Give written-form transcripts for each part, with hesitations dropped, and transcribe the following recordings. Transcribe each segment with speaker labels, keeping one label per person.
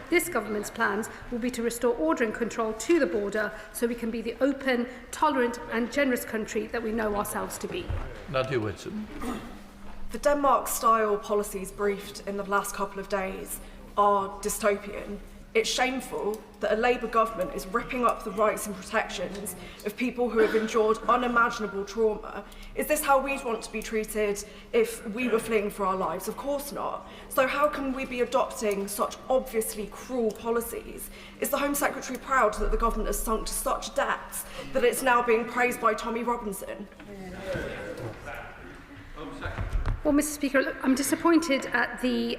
Speaker 1: this government's plans will be to restore order and control to the border so we can be the open, tolerant and generous country that we know ourselves to be.
Speaker 2: Nadia Whitson.
Speaker 3: The Denmark-style policies briefed in the last couple of days are dystopian. It's shameful that a Labour government is ripping up the rights and protections of people who have endured unimaginable trauma. Is this how we'd want to be treated if we were fleeing for our lives? Of course not. So how can we be adopting such obviously cruel policies? Is the Home Secretary proud that the government has sunk to such depths that it's now being praised by Tommy Robinson?
Speaker 1: Well, Mr. Speaker, look, I'm disappointed at the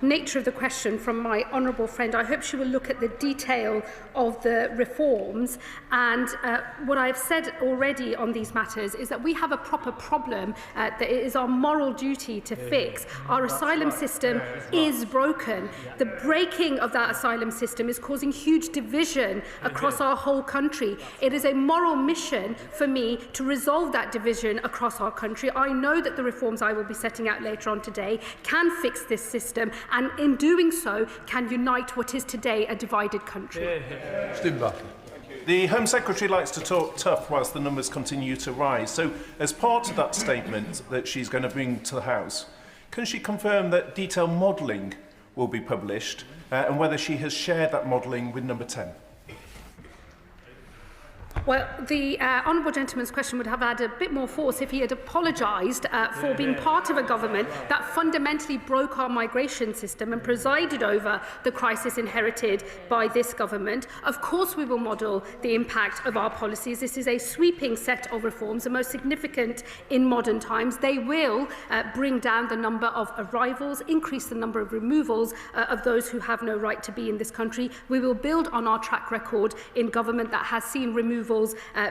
Speaker 1: nature of the question from my honourable friend. I hope she will look at the detail of the reforms. And what I've said already on these matters is that we have a proper problem that it is our moral duty to fix. Our asylum system is broken. The breaking of that asylum system is causing huge division across our whole country. It is a moral mission for me to resolve that division across our country. I know that the reforms I will be setting out later on today can fix this system, and in doing so can unite what is today a divided country.
Speaker 4: The Home Secretary likes to talk tough whilst the numbers continue to rise. So, as part of that statement that she's going to bring to the House, can she confirm that detailed modelling will be published and whether she has shared that modelling with Number 10?
Speaker 1: Well, the honourable gentleman's question would have had a bit more force if he had apologised for being part of a government that fundamentally broke our migration system and presided over the crisis inherited by this government. Of course we will model the impact of our policies. This is a sweeping set of reforms, the most significant in modern times. They will bring down the number of arrivals, increase the number of removals of those who have no right to be in this country. We will build on our track record in government that has seen removals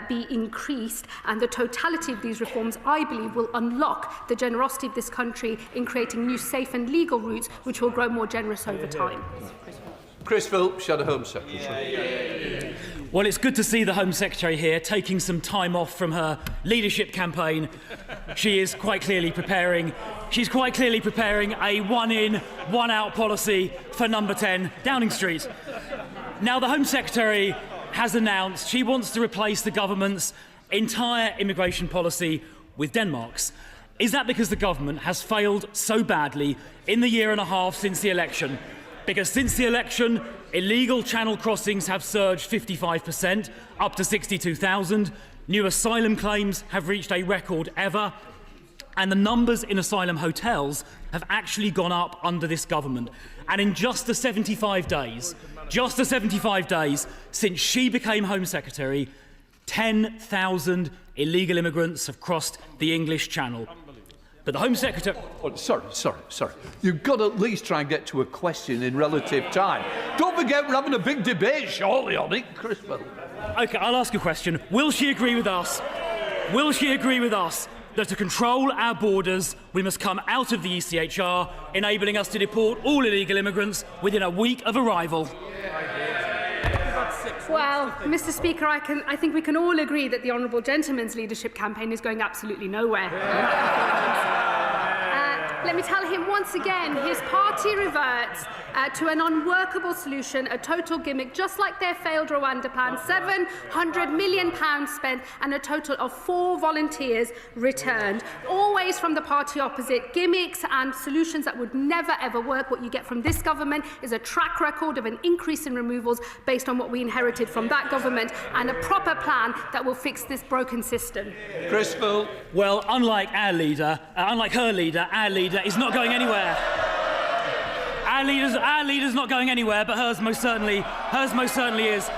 Speaker 1: be increased, and the totality of these reforms, I believe, will unlock the generosity of this country in creating new safe and legal routes which will grow more generous over time.
Speaker 2: Chris Philp, Shadow Home Secretary.
Speaker 5: Well, it's good to see the Home Secretary here taking some time off from her leadership campaign. She is quite clearly preparing. She's quite clearly preparing a one-in, one-out policy for Number 10 Downing Street. Now, the Home Secretary has announced she wants to replace the government's entire immigration policy with Denmark's. Is that because the government has failed so badly in the year and a half since the election? Because since the election, illegal channel crossings have surged 55%, up to 62,000. New asylum claims have reached a record ever. And the numbers in asylum hotels have actually gone up under this government. And in just the 75 days since she became Home Secretary, 10,000 illegal immigrants have crossed the English Channel. But the Home Secretary...
Speaker 2: Oh, sorry. You've got to at least try and get to a question in relative time. Don't forget we're having a big debate shortly on it, Chris.
Speaker 5: OK, I'll ask a question. Will she agree with us? That to control our borders, we must come out of the ECHR, enabling us to deport all illegal immigrants within a week of arrival?
Speaker 1: Well, Mr. Speaker, I think we can all agree that the honourable gentleman's leadership campaign is going absolutely nowhere. Let me tell him once again, his party reverts to an unworkable solution, a total gimmick, just like their failed Rwanda plan, £700 million spent and a total of 4 volunteers returned. Always from the party opposite, gimmicks and solutions that would never ever work. What you get from this government is a track record of an increase in removals based on what we inherited from that government and a proper plan that will fix this broken system.
Speaker 2: Chris Philp.
Speaker 5: Well, unlike her leader is not going anywhere. Our leader's not going anywhere, but hers most certainly is.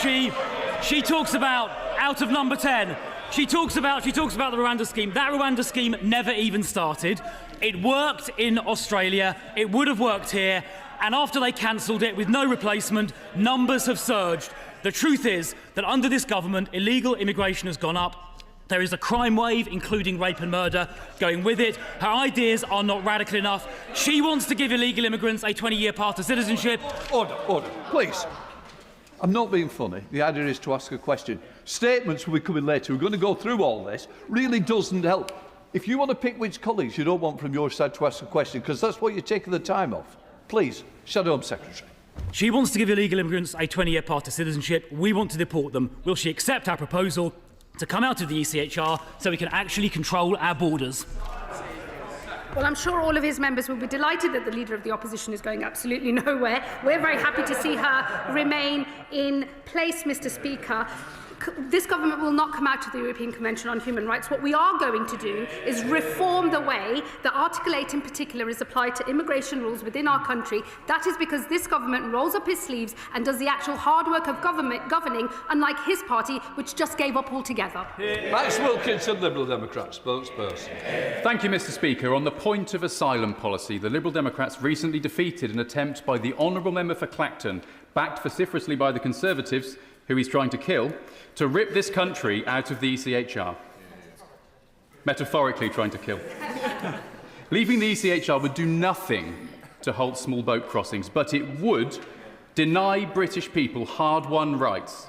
Speaker 5: She talks about out of Number 10. She talks about the Rwanda scheme. That Rwanda scheme never even started. It worked in Australia. It would have worked here. And after they cancelled it with no replacement, numbers have surged. The truth is that under this government, illegal immigration has gone up. There is a crime wave, including rape and murder, going with it. Her ideas are not radical enough. She wants to give illegal immigrants a 20-year path to citizenship.
Speaker 2: Order, please. I'm not being funny. The idea is to ask a question. Statements will be coming later. We're going to go through all this. Really doesn't help. If you want to pick which colleagues you don't want from your side to ask a question, because that's what you're taking the time off. Please, Shadow Home Secretary.
Speaker 5: She wants to give illegal immigrants a 20-year path to citizenship. We want to deport them. Will she accept our proposal to come out of the ECHR so we can actually control our borders?
Speaker 1: Well, I'm sure all of his members will be delighted that the Leader of the Opposition is going absolutely nowhere. We're very happy to see her remain in place, Mr. Speaker. This government will not come out of the European Convention on Human Rights. What we are going to do is reform the way that Article 8 in particular is applied to immigration rules within our country. That is because this government rolls up its sleeves and does the actual hard work of governing, unlike his party, which just gave up altogether.
Speaker 2: Max Wilkinson, Liberal Democrat, spokesperson.
Speaker 6: Thank you, Mr. Speaker. On the point of asylum policy, the Liberal Democrats recently defeated an attempt by the Honourable Member for Clacton, backed vociferously by the Conservatives, who he's trying to kill, to rip this country out of the ECHR. Metaphorically trying to kill. Leaving the ECHR would do nothing to halt small boat crossings, but it would deny British people hard-won rights.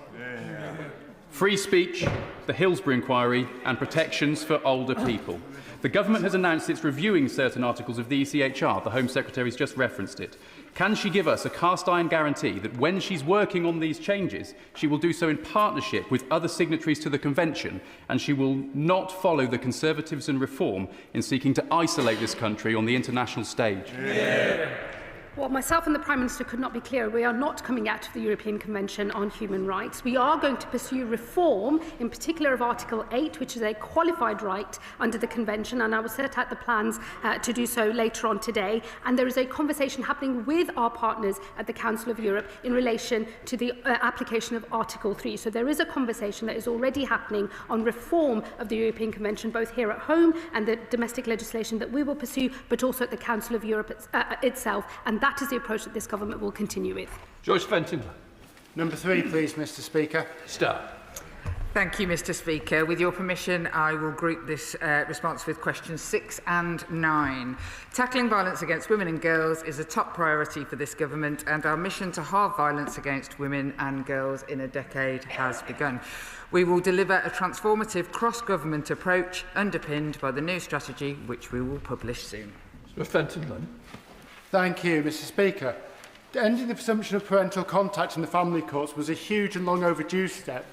Speaker 6: Free speech, the Hillsborough inquiry, and protections for older people. The government has announced it's reviewing certain articles of the ECHR. The Home Secretary's just referenced it. Can she give us a cast-iron guarantee that when she's working on these changes, she will do so in partnership with other signatories to the Convention, and she will not follow the Conservatives and Reform in seeking to isolate this country on the international stage?
Speaker 1: Well, myself and the Prime Minister could not be clearer. We are not coming out of the European Convention on Human Rights. We are going to pursue reform, in particular of Article 8, which is a qualified right under the Convention, and I will set out the plans to do so later on today. And there is a conversation happening with our partners at the Council of Europe in relation to the application of Article 3. So there is a conversation that is already happening on reform of the European Convention, both here at home and the domestic legislation that we will pursue, but also at the Council of Europe itself. And that is the approach that this government will continue with.
Speaker 2: Joyce Fenton.
Speaker 7: Number 3, please, Mr. Speaker.
Speaker 2: Star.
Speaker 8: Thank you, Mr. Speaker. With your permission, I will group this response with questions 6 and 9. Tackling violence against women and girls is a top priority for this government, and our mission to halve violence against women and girls in a decade has begun. We will deliver a transformative cross-government approach underpinned by the new strategy, which we will publish soon.
Speaker 2: Mr. Fenton, then.
Speaker 7: Thank you, Mr. Speaker. Ending the presumption of parental contact in the family courts was a huge and long overdue step,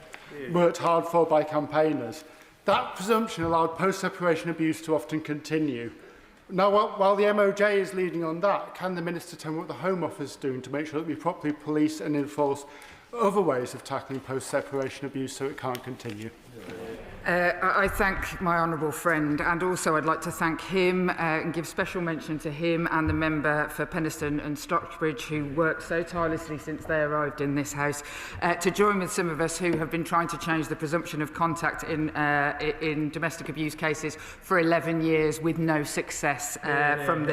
Speaker 7: worked hard for by campaigners. That presumption allowed post-separation abuse to often continue. Now, while the MOJ is leading on that, can the Minister tell me what the Home Office is doing to make sure that we properly police and enforce other ways of tackling post-separation abuse so it can't continue?
Speaker 8: I thank my honourable friend, and also I'd like to thank him and give special mention to him and the member for Penistone and Stockbridge, who worked so tirelessly since they arrived in this House, to join with some of us who have been trying to change the presumption of contact in domestic abuse cases for 11 years with no success from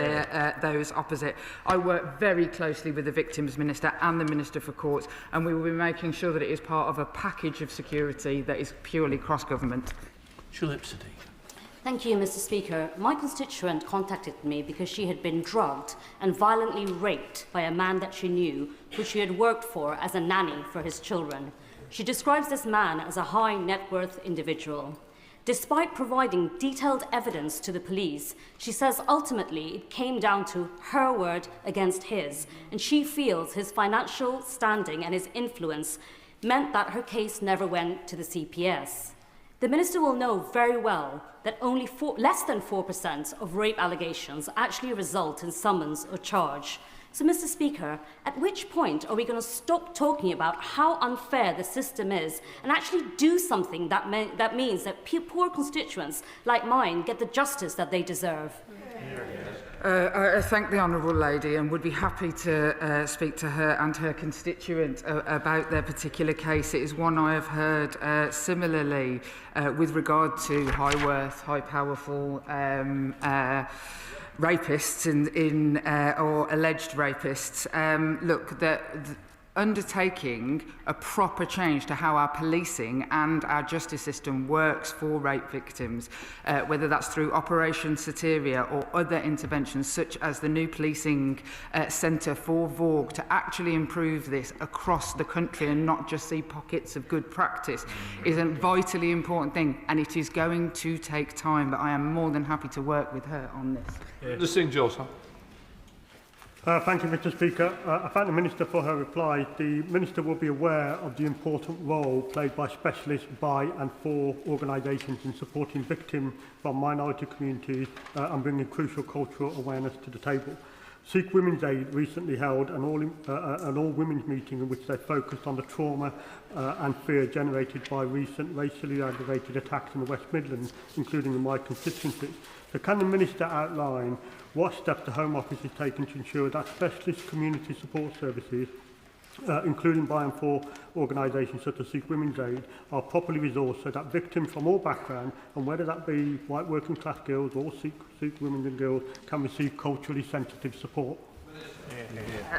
Speaker 8: those opposite. I work very closely with the Victims Minister and the Minister for Courts, and we will be making sure that it is part of a package of security that is purely cross-government.
Speaker 9: Thank you, Mr. Speaker. My constituent contacted me because she had been drugged and violently raped by a man that she knew, who she had worked for as a nanny for his children. She describes this man as a high net worth individual. Despite providing detailed evidence to the police, she says ultimately it came down to her word against his, and she feels his financial standing and his influence meant that her case never went to the CPS. The Minister will know very well that only less than 4% of rape allegations actually result in summons or charge. So, Mr. Speaker, at which point are we going to stop talking about how unfair the system is and actually do something that means that poor constituents like mine get the justice that they deserve?
Speaker 8: I thank the honourable lady and would be happy to speak to her and her constituent about their particular case. It is one I have heard similarly with regard to high worth, high powerful rapists or alleged rapists. Look, undertaking a proper change to how our policing and our justice system works for rape victims, whether that's through Operation Soteria or other interventions such as the new policing centre for Vorg, to actually improve this across the country and not just see pockets of good practice, is a vitally important thing, and it is going to take time, but I am more than happy to work with her on this.
Speaker 2: The Singh Joseph.
Speaker 10: Thank you, Mr Speaker. I thank the Minister for her reply. The Minister will be aware of the important role played by specialists by and for organisations in supporting victims from minority communities and bringing crucial cultural awareness to the table. Sikh Women's Aid recently held an all-women's meeting in which they focused on the trauma and fear generated by recent racially aggravated attacks in the West Midlands, including in my constituency. So can the Minister outline what steps the Home Office is taking to ensure that specialist community support services, including by and for organisations such as Sikh Women's Aid, are properly resourced so that victims from all backgrounds, and whether that be white working class girls or Sikh women and girls, can receive culturally sensitive support?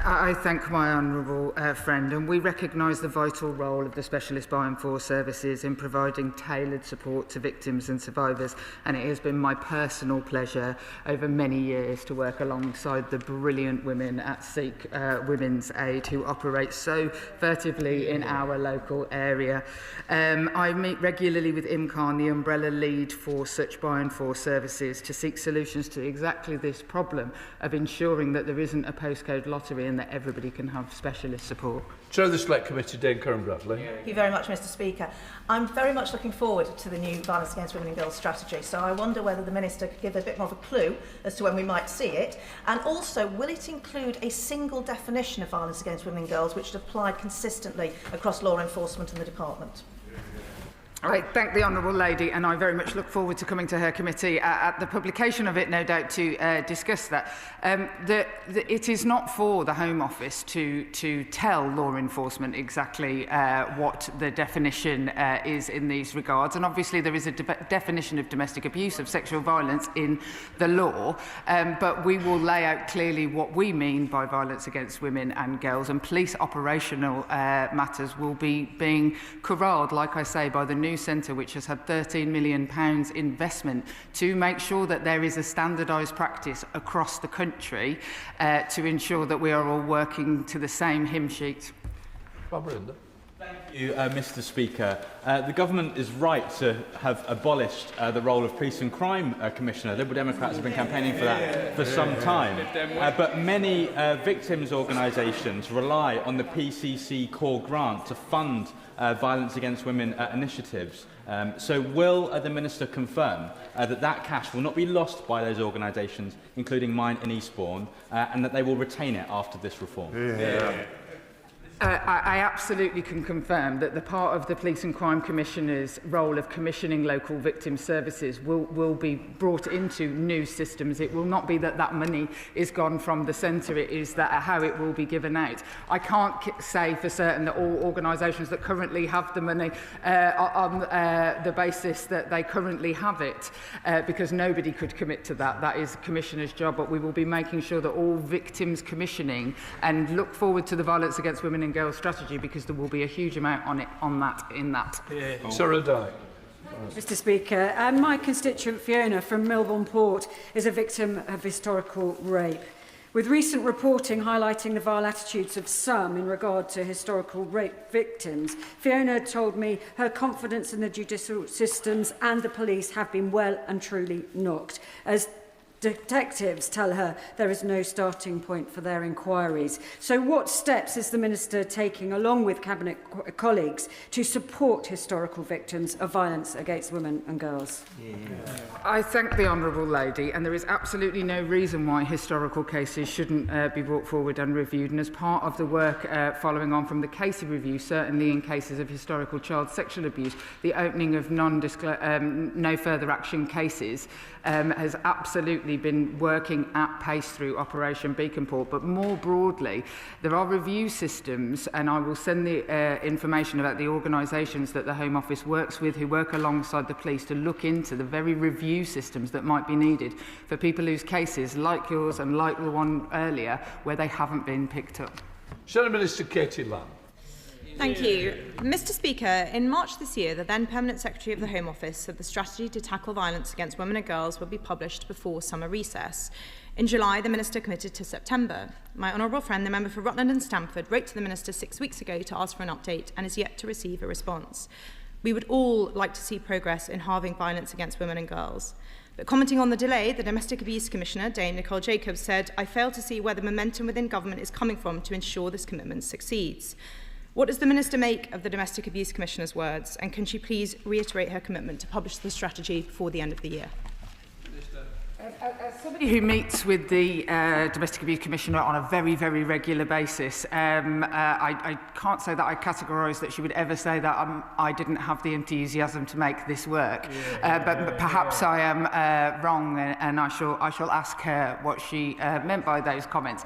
Speaker 8: I thank my honourable friend, and we recognise the vital role of the specialist by and for services in providing tailored support to victims and survivors, and it has been my personal pleasure over many years to work alongside the brilliant women at Sikh Women's Aid who operate so furtively in our local area. I meet regularly with IMCAN, the umbrella lead for such by and for services, to seek solutions to exactly this problem of ensuring that there isn't a postcode lottery and that everybody can have specialist support.
Speaker 2: Chair of the Select Committee, Dame Karen Bradley.
Speaker 11: Thank you very much, Mr Speaker. I'm very much looking forward to the new Violence Against Women and Girls strategy, so I wonder whether the Minister could give a bit more of a clue as to when we might see it, and also will it include a single definition of violence against women and girls which is applied consistently across law enforcement and the Department?
Speaker 8: I thank the Honourable Lady, and I very much look forward to coming to her committee at the publication of it, no doubt, to discuss that. It is not for the Home Office to tell law enforcement exactly what the definition is in these regards, and obviously there is a definition of domestic abuse, of sexual violence in the law, but we will lay out clearly what we mean by violence against women and girls, and police operational matters will be being corralled, like I say, by the new centre, which has had £13 million investment to make sure that there is a standardised practice across the country to ensure that we are all working to the same hymn sheet.
Speaker 2: Thank
Speaker 12: you, Mr Speaker. The Government is right to have abolished the role of Police and Crime Commissioner. Liberal Democrats have been campaigning for that for some time. But many victims' organisations rely on the PCC core grant to fund violence against women initiatives. So will the Minister confirm that cash will not be lost by those organisations, including mine in Eastbourne, and that they will retain it after this reform?
Speaker 8: I absolutely can confirm that the part of the Police and Crime Commissioner's role of commissioning local victim services will be brought into new systems. It will not be that that money is gone from the centre, it is that how it will be given out. I can't say for certain that all organisations that currently have the money on the basis that they currently have it, because nobody could commit to that. That is the Commissioner's job, but we will be making sure that all victims commissioning, and look forward to the Violence Against Women and Girls strategy, because there will be a huge amount in that.
Speaker 2: Sarah Dye.
Speaker 13: Mr Speaker, my constituent Fiona from Milbourne Port is a victim of historical rape. With recent reporting highlighting the vile attitudes of some in regard to historical rape victims, Fiona told me her confidence in the judicial systems and the police have been well and truly knocked, as detectives tell her there is no starting point for their inquiries. So what steps is the Minister taking, along with Cabinet colleagues, to support historical victims of violence against women and girls?
Speaker 8: I thank the Honourable Lady, and there is absolutely no reason why historical cases shouldn't be brought forward and reviewed. And as part of the work following on from the Casey review, certainly in cases of historical child sexual abuse, the opening of no further action cases has absolutely been working at pace through Operation Beaconport. But more broadly, there are review systems, and I will send the information about the organisations that the Home Office works with, who work alongside the police, to look into the very review systems that might be needed for people whose cases, like yours and like the one earlier, where they haven't been picked up.
Speaker 2: Shadow Minister Katie Lamb.
Speaker 14: Thank you. Mr Speaker, in March this year, the then Permanent Secretary of the Home Office said the strategy to tackle violence against women and girls would be published before summer recess. In July, the Minister committed to September. My honourable friend, the member for Rutland and Stamford, wrote to the Minister 6 weeks ago to ask for an update and is yet to receive a response. We would all like to see progress in halving violence against women and girls. But commenting on the delay, the Domestic Abuse Commissioner, Dame Nicole Jacobs, said, "I fail to see where the momentum within government is coming from to ensure this commitment succeeds." What does the Minister make of the Domestic Abuse Commissioner's words, and can she please reiterate her commitment to publish the strategy before the end of the year?
Speaker 8: As somebody who meets with the Domestic Abuse Commissioner on a very, very regular basis, I can't say that I categorise that she would ever say that I didn't have the enthusiasm to make this work. But perhaps I am wrong, and I shall ask her what she meant by those comments.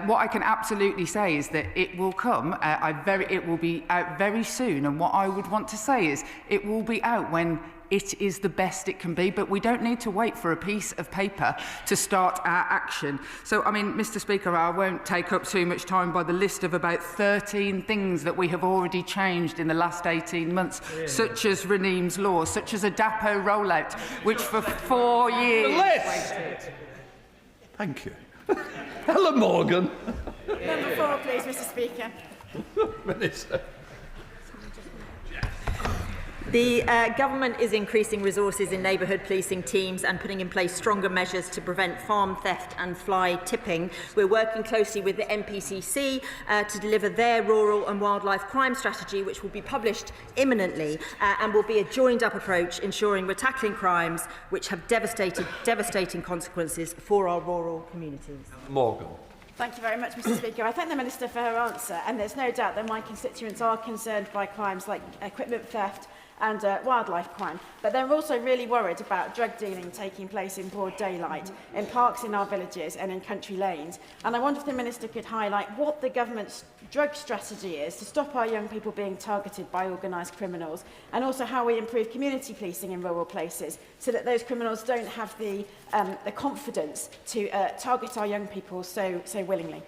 Speaker 8: What I can absolutely say is that it will come. It will be out very soon, and what I would want to say is it will be out when it is the best it can be, but we don't need to wait for a piece of paper to start our action. So, I mean, Mr. Speaker, I won't take up too much time by the list of about 13 things that we have already changed in the last 18 months, such as Raneem's Law, such as a DAPO rollout, which for 4 years waited.
Speaker 2: Thank you. Helen Morgan.
Speaker 15: Number 4, please, Mr. Speaker.
Speaker 2: Minister.
Speaker 16: The government is increasing resources in neighbourhood policing teams and putting in place stronger measures to prevent farm theft and fly tipping. We're working closely with the NPCC to deliver their rural and wildlife crime strategy, which will be published imminently and will be a joined-up approach ensuring we're tackling crimes which have devastating consequences for our rural communities.
Speaker 2: Morgan.
Speaker 15: Thank you very much, Mr. Speaker. I thank the Minister for her answer, and there's no doubt that my constituents are concerned by crimes like equipment theft and wildlife crime, but they're also really worried about drug dealing taking place in broad daylight, in parks in our villages and in country lanes. And I wonder if the Minister could highlight what the government's drug strategy is to stop our young people being targeted by organised criminals, and also how we improve community policing in rural places so that those criminals don't have the confidence to target our young people so willingly.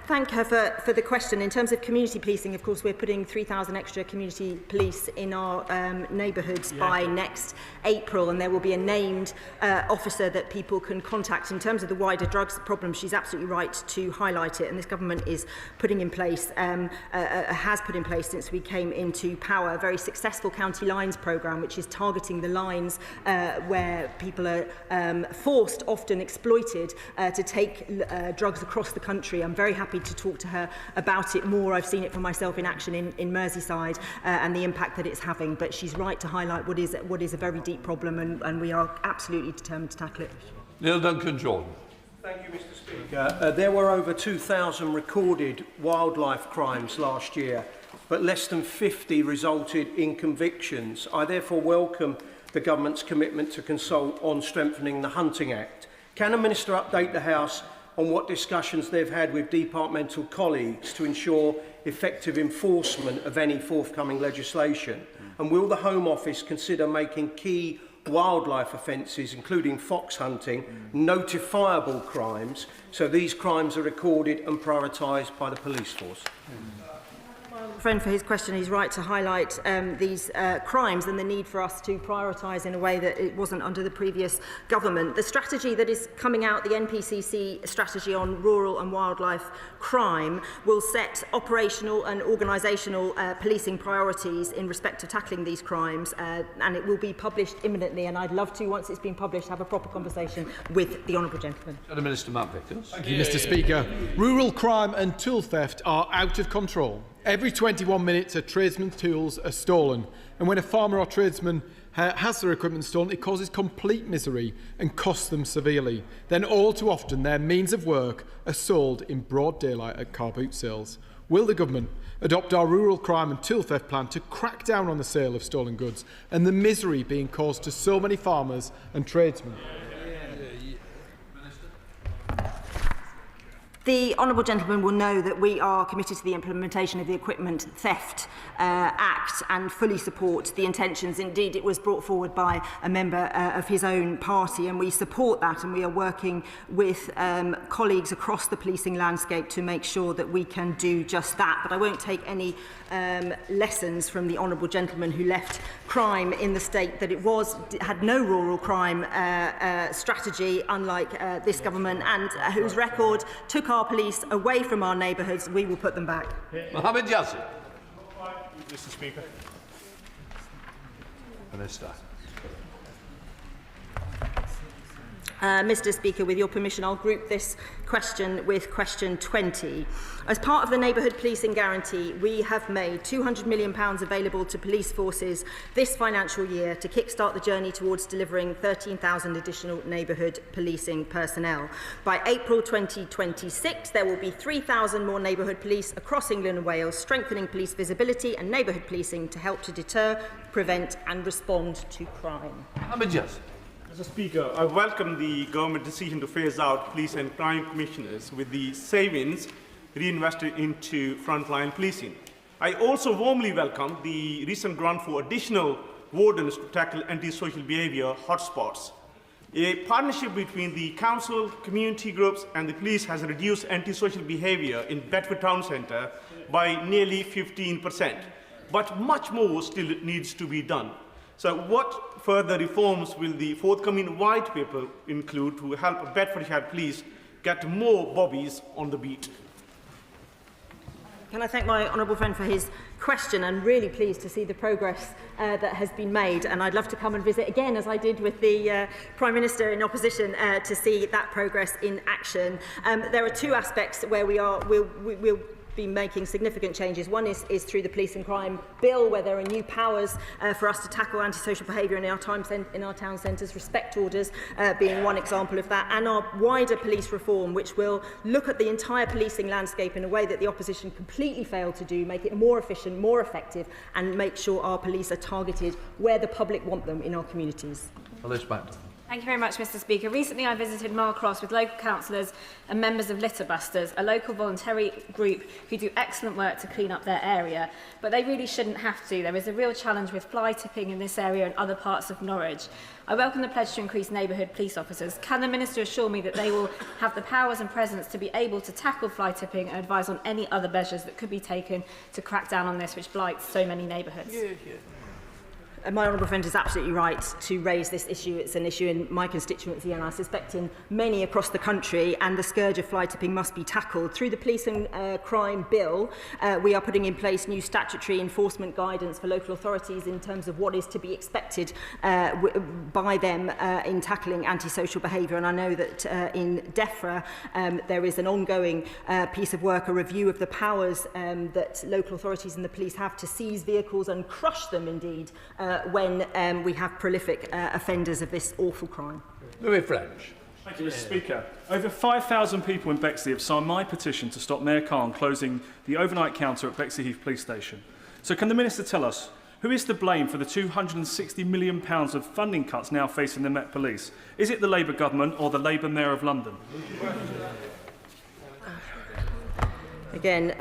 Speaker 16: Thank her for the question. In terms of community policing, of course, we're putting 3,000 extra community police in our neighbourhoods by next April, and there will be a named officer that people can contact. In terms of the wider drugs problem, she's absolutely right to highlight it, and this government is putting in place, has put in place since we came into power, a very successful County Lines programme, which is targeting the lines where people are forced, often exploited, to take drugs across the country. I'm very happy to talk to her about it more. I've seen it for myself in action in Merseyside and the impact that it's having, but she's right to highlight what is a very deep problem, and we are absolutely determined to tackle it.
Speaker 2: Neil Duncan-Jordan.
Speaker 17: Thank you, Mr. Speaker. There were over 2,000 recorded wildlife crimes last year, but less than 50 resulted in convictions. I therefore welcome the government's commitment to consult on strengthening the Hunting Act. Can the Minister update the House on what discussions they've had with departmental colleagues to ensure effective enforcement of any forthcoming legislation? And will the Home Office consider making key wildlife offences, including fox hunting, notifiable crimes, so these crimes are recorded and prioritised by the police force?
Speaker 16: Friend for his question, he's right to highlight these crimes and the need for us to prioritise in a way that it wasn't under the previous government. The strategy that is coming out, the NPCC strategy on rural and wildlife crime, will set operational and organisational policing priorities in respect to tackling these crimes, and it will be published imminently, and I'd love to, once it's been published, have a proper conversation with the honourable gentleman.
Speaker 2: Minister Matt Vickers.
Speaker 18: Thank you, Mr. Speaker. Rural crime and tool theft are out of control. Every 21 minutes, a tradesman's tools are stolen. And when a farmer or tradesman has their equipment stolen, it causes complete misery and costs them severely. Then all too often, their means of work are sold in broad daylight at car boot sales. Will the government adopt our rural crime and tool theft plan to crack down on the sale of stolen goods and the misery being caused to so many farmers and tradesmen?
Speaker 16: The honourable gentleman will know that we are committed to the implementation of the Equipment Theft Act and fully support the intentions. Indeed, it was brought forward by a member of his own party, and we support that, and we are working with colleagues across the policing landscape to make sure that we can do just that. But I won't take any lessons from the honourable gentleman who left crime in the state that it had no rural crime strategy, unlike this government, and whose record took our police away from our neighbourhoods. We will put them back.
Speaker 2: Mohammed Yazid.
Speaker 19: Mr. Speaker.
Speaker 2: Minister.
Speaker 16: Mr. Speaker, with your permission, I'll group this question with question 20. As part of the Neighbourhood Policing Guarantee, we have made £200 million available to police forces this financial year to kickstart the journey towards delivering 13,000 additional neighbourhood policing personnel. By April 2026, there will be 3,000 more neighbourhood police across England and Wales, strengthening police visibility and neighbourhood policing to help to deter, prevent and respond to crime.
Speaker 19: Mr. Speaker, I welcome the government decision to phase out police and crime commissioners with the savings reinvested into frontline policing. I also warmly welcome the recent grant for additional wardens to tackle antisocial behaviour hotspots. A partnership between the council, community groups and the police has reduced antisocial behaviour in Bedford Town Centre by nearly 15%. But much more still needs to be done. So what further reforms will the forthcoming white paper include to help Bedfordshire Police get more bobbies on the beat?
Speaker 16: Can I thank my honourable friend for his question? I'm really pleased to see the progress that has been made, and I'd love to come and visit again, as I did with the Prime Minister in opposition, to see that progress in action. There are two aspects where we'll be making significant changes. One is through the Police and Crime Bill, where there are new powers for us to tackle antisocial behaviour in our town centres, respect orders being one example of that, and our wider police reform, which will look at the entire policing landscape in a way that the opposition completely failed to do, make it more efficient, more effective, and make sure our police are targeted where the public want them in our communities.
Speaker 20: Thank you very much, Mr. Speaker. Recently, I visited Marlcross with local councillors and members of Litter Busters, a local voluntary group who do excellent work to clean up their area. But they really shouldn't have to. There is a real challenge with fly tipping in this area and other parts of Norwich. I welcome the pledge to increase neighbourhood police officers. Can the Minister assure me that they will have the powers and presence to be able to tackle fly tipping and advise on any other measures that could be taken to crack down on this, which blights so many neighbourhoods?
Speaker 16: My honourable friend is absolutely right to raise this issue. It's an issue in my constituency and I suspect in many across the country, and the scourge of fly tipping must be tackled. Through the Police and Crime Bill, we are putting in place new statutory enforcement guidance for local authorities in terms of what is to be expected by them in tackling antisocial behaviour. And I know that in DEFRA there is an ongoing piece of work, a review of the powers that local authorities and the police have to seize vehicles and crush them indeed when we have prolific offenders of this awful crime.
Speaker 21: Louis French.
Speaker 22: Thank you, Mr. Speaker. Over 5,000 people in Bexley have signed my petition to stop Mayor Khan closing the overnight counter at Bexley Heath Police Station. So can the Minister tell us, who is to blame for the £260 million of funding cuts now facing the Met Police? Is it the Labour government or the Labour Mayor of London?
Speaker 16: Again,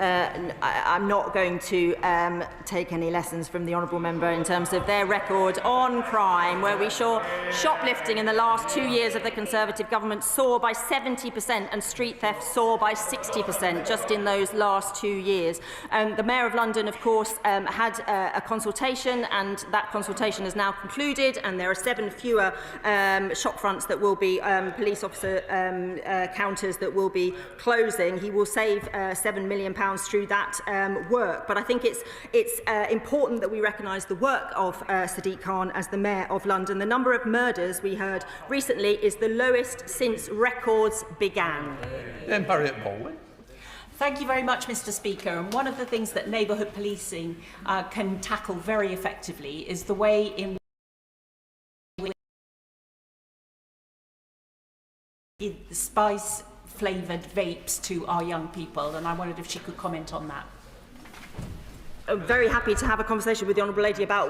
Speaker 16: I'm not going to take any lessons from the honourable member in terms of their record on crime, where we saw shoplifting in the last 2 years of the Conservative government soar by 70% and street theft soar by 60% just in those last 2 years. The Mayor of London, of course, had a consultation, and that consultation has now concluded, and there are 7 fewer shop fronts that will be police officer counters that will be closing. He will save £7 million through that work. But I think it's important that we recognise the work of Sadiq Khan as the Mayor of London. The number of murders we heard recently is the lowest since records began.
Speaker 21: Harriet Baldwin.
Speaker 23: Thank you very much, Mr. Speaker. And one of the things that neighbourhood policing can tackle very effectively is the way in which spice-flavoured vapes to our young people, and I wondered if she could comment on that.
Speaker 16: I'm very happy to have a conversation with the Honourable Lady about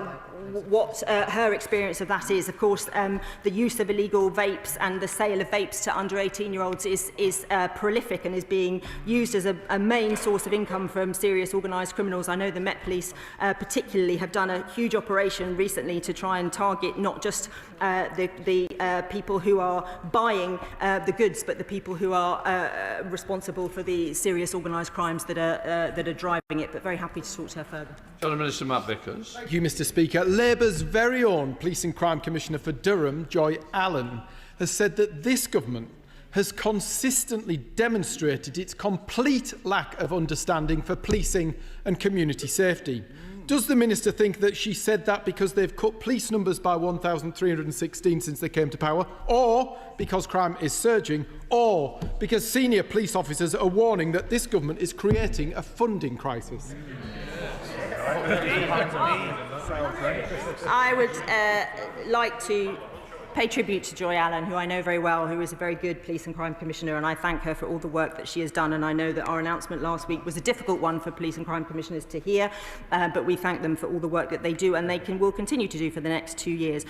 Speaker 16: what her experience of that is. Of course, the use of illegal vapes and the sale of vapes to under 18-year-olds is prolific and is being used as a main source of income from serious organised criminals. I know the Met Police particularly have done a huge operation recently to try and target not just the people who are buying the goods, but the people who are responsible for the serious organised crimes that are driving it. But very happy to talk to her further.
Speaker 21: John Minister Matt Vickers.
Speaker 18: Thank you, Mr. Speaker. Labour's very own Police and Crime Commissioner for Durham, Joy Allen, has said that this government has consistently demonstrated its complete lack of understanding for policing and community safety. Does the Minister think that she said that because they've cut police numbers by 1,316 since they came to power, or because crime is surging, or because senior police officers are warning that this government is creating a funding crisis?
Speaker 16: I would like to pay tribute to Joy Allen, who I know very well, who is a very good Police and Crime Commissioner, and I thank her for all the work that she has done. And I know that our announcement last week was a difficult one for Police and Crime Commissioners to hear, but we thank them for all the work that they do and they will continue to do for the next 2 years.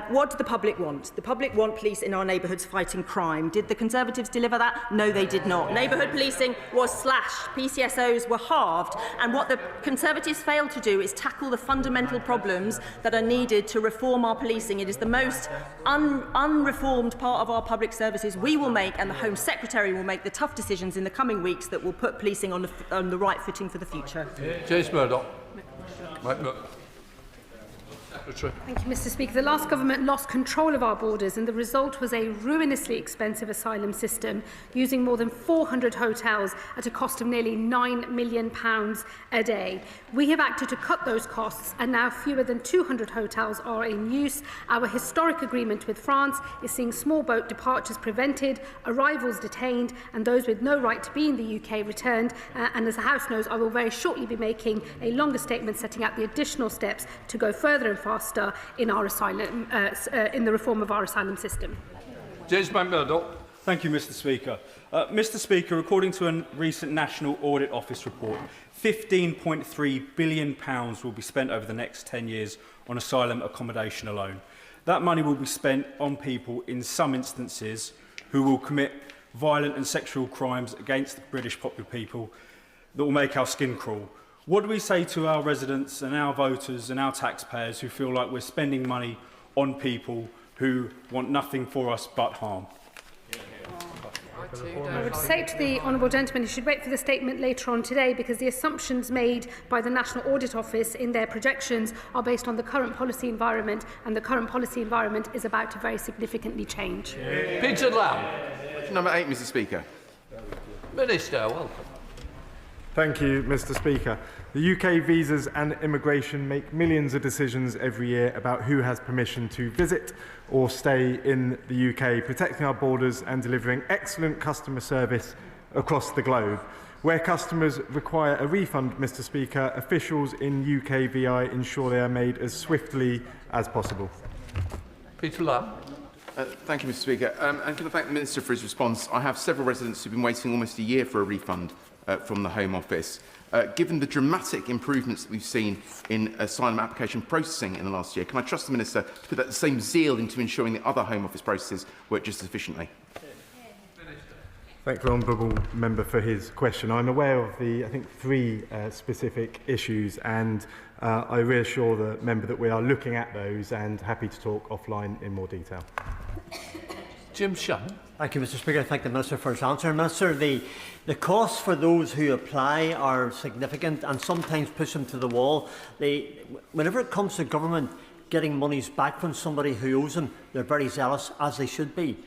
Speaker 16: What do the public want? The public want police in our neighbourhoods fighting crime. Did the Conservatives deliver that? No, they did not. Neighbourhood policing was slashed. PCSOs were halved. And what the Conservatives failed to do is tackle the fundamental problems that are needed to reform our policing. It is the most unreformed part of our public services. We will make, and the Home Secretary will make, the tough decisions in the coming weeks that will put policing on the right footing for the future.
Speaker 21: James Murdoch.
Speaker 1: Thank you, Mr. Speaker. The last government lost control of our borders, and the result was a ruinously expensive asylum system, using more than 400 hotels at a cost of nearly £9 million a day. We have acted to cut those costs, and now fewer than 200 hotels are in use. Our historic agreement with France is seeing small boat departures prevented, arrivals detained, and those with no right to be in the UK returned. And as the House knows, I will very shortly be making a longer statement setting out the additional steps to go further and faster in our asylum, in the reform of our asylum system.
Speaker 21: James Murdoch.
Speaker 3: Thank you, Mr. Speaker. Mr. Speaker, according to a recent National Audit Office report, £15.3 billion will be spent over the next 10 years on asylum accommodation alone. That money will be spent on people, in some instances, who will commit violent and sexual crimes against the British popular people that will make our skin crawl. What do we say to our residents and our voters and our taxpayers who feel like we're spending money on people who want nothing for us but harm?
Speaker 1: I would say to the honourable gentleman he should wait for the statement later on today, because the assumptions made by the National Audit Office in their projections are based on the current policy environment, and the current policy environment is about to very significantly change.
Speaker 21: Peter Lamb.
Speaker 4: Number 8, Mr. Speaker.
Speaker 21: Minister, welcome.
Speaker 5: Thank you, Mr. Speaker. The UK Visas and Immigration make millions of decisions every year about who has permission to visit or stay in the UK, protecting our borders and delivering excellent customer service across the globe. Where customers require a refund, Mr. Speaker, officials in UK VI ensure they are made as swiftly as possible.
Speaker 21: Peter Lamb.
Speaker 4: Thank you, Mr. Speaker. And can I thank the Minister for his response? I have several residents who have been waiting almost a year for a refund from the Home Office. Given the dramatic improvements that we've seen in asylum application processing in the last year, can I trust the Minister to put that same zeal into ensuring that other Home Office processes work just as efficiently?
Speaker 5: Thank the Honourable Member for his question. I'm aware of the, I think, 3 specific issues, and I reassure the member that we are looking at those and happy to talk offline in more detail.
Speaker 21: Jim Shannon.
Speaker 24: Thank you, Mr. Speaker. I thank the Minister for his answer. Minister, the costs for those who apply are significant and sometimes push them to the wall. Whenever it comes to government getting monies back from somebody who owes them, they're very zealous, as they should be.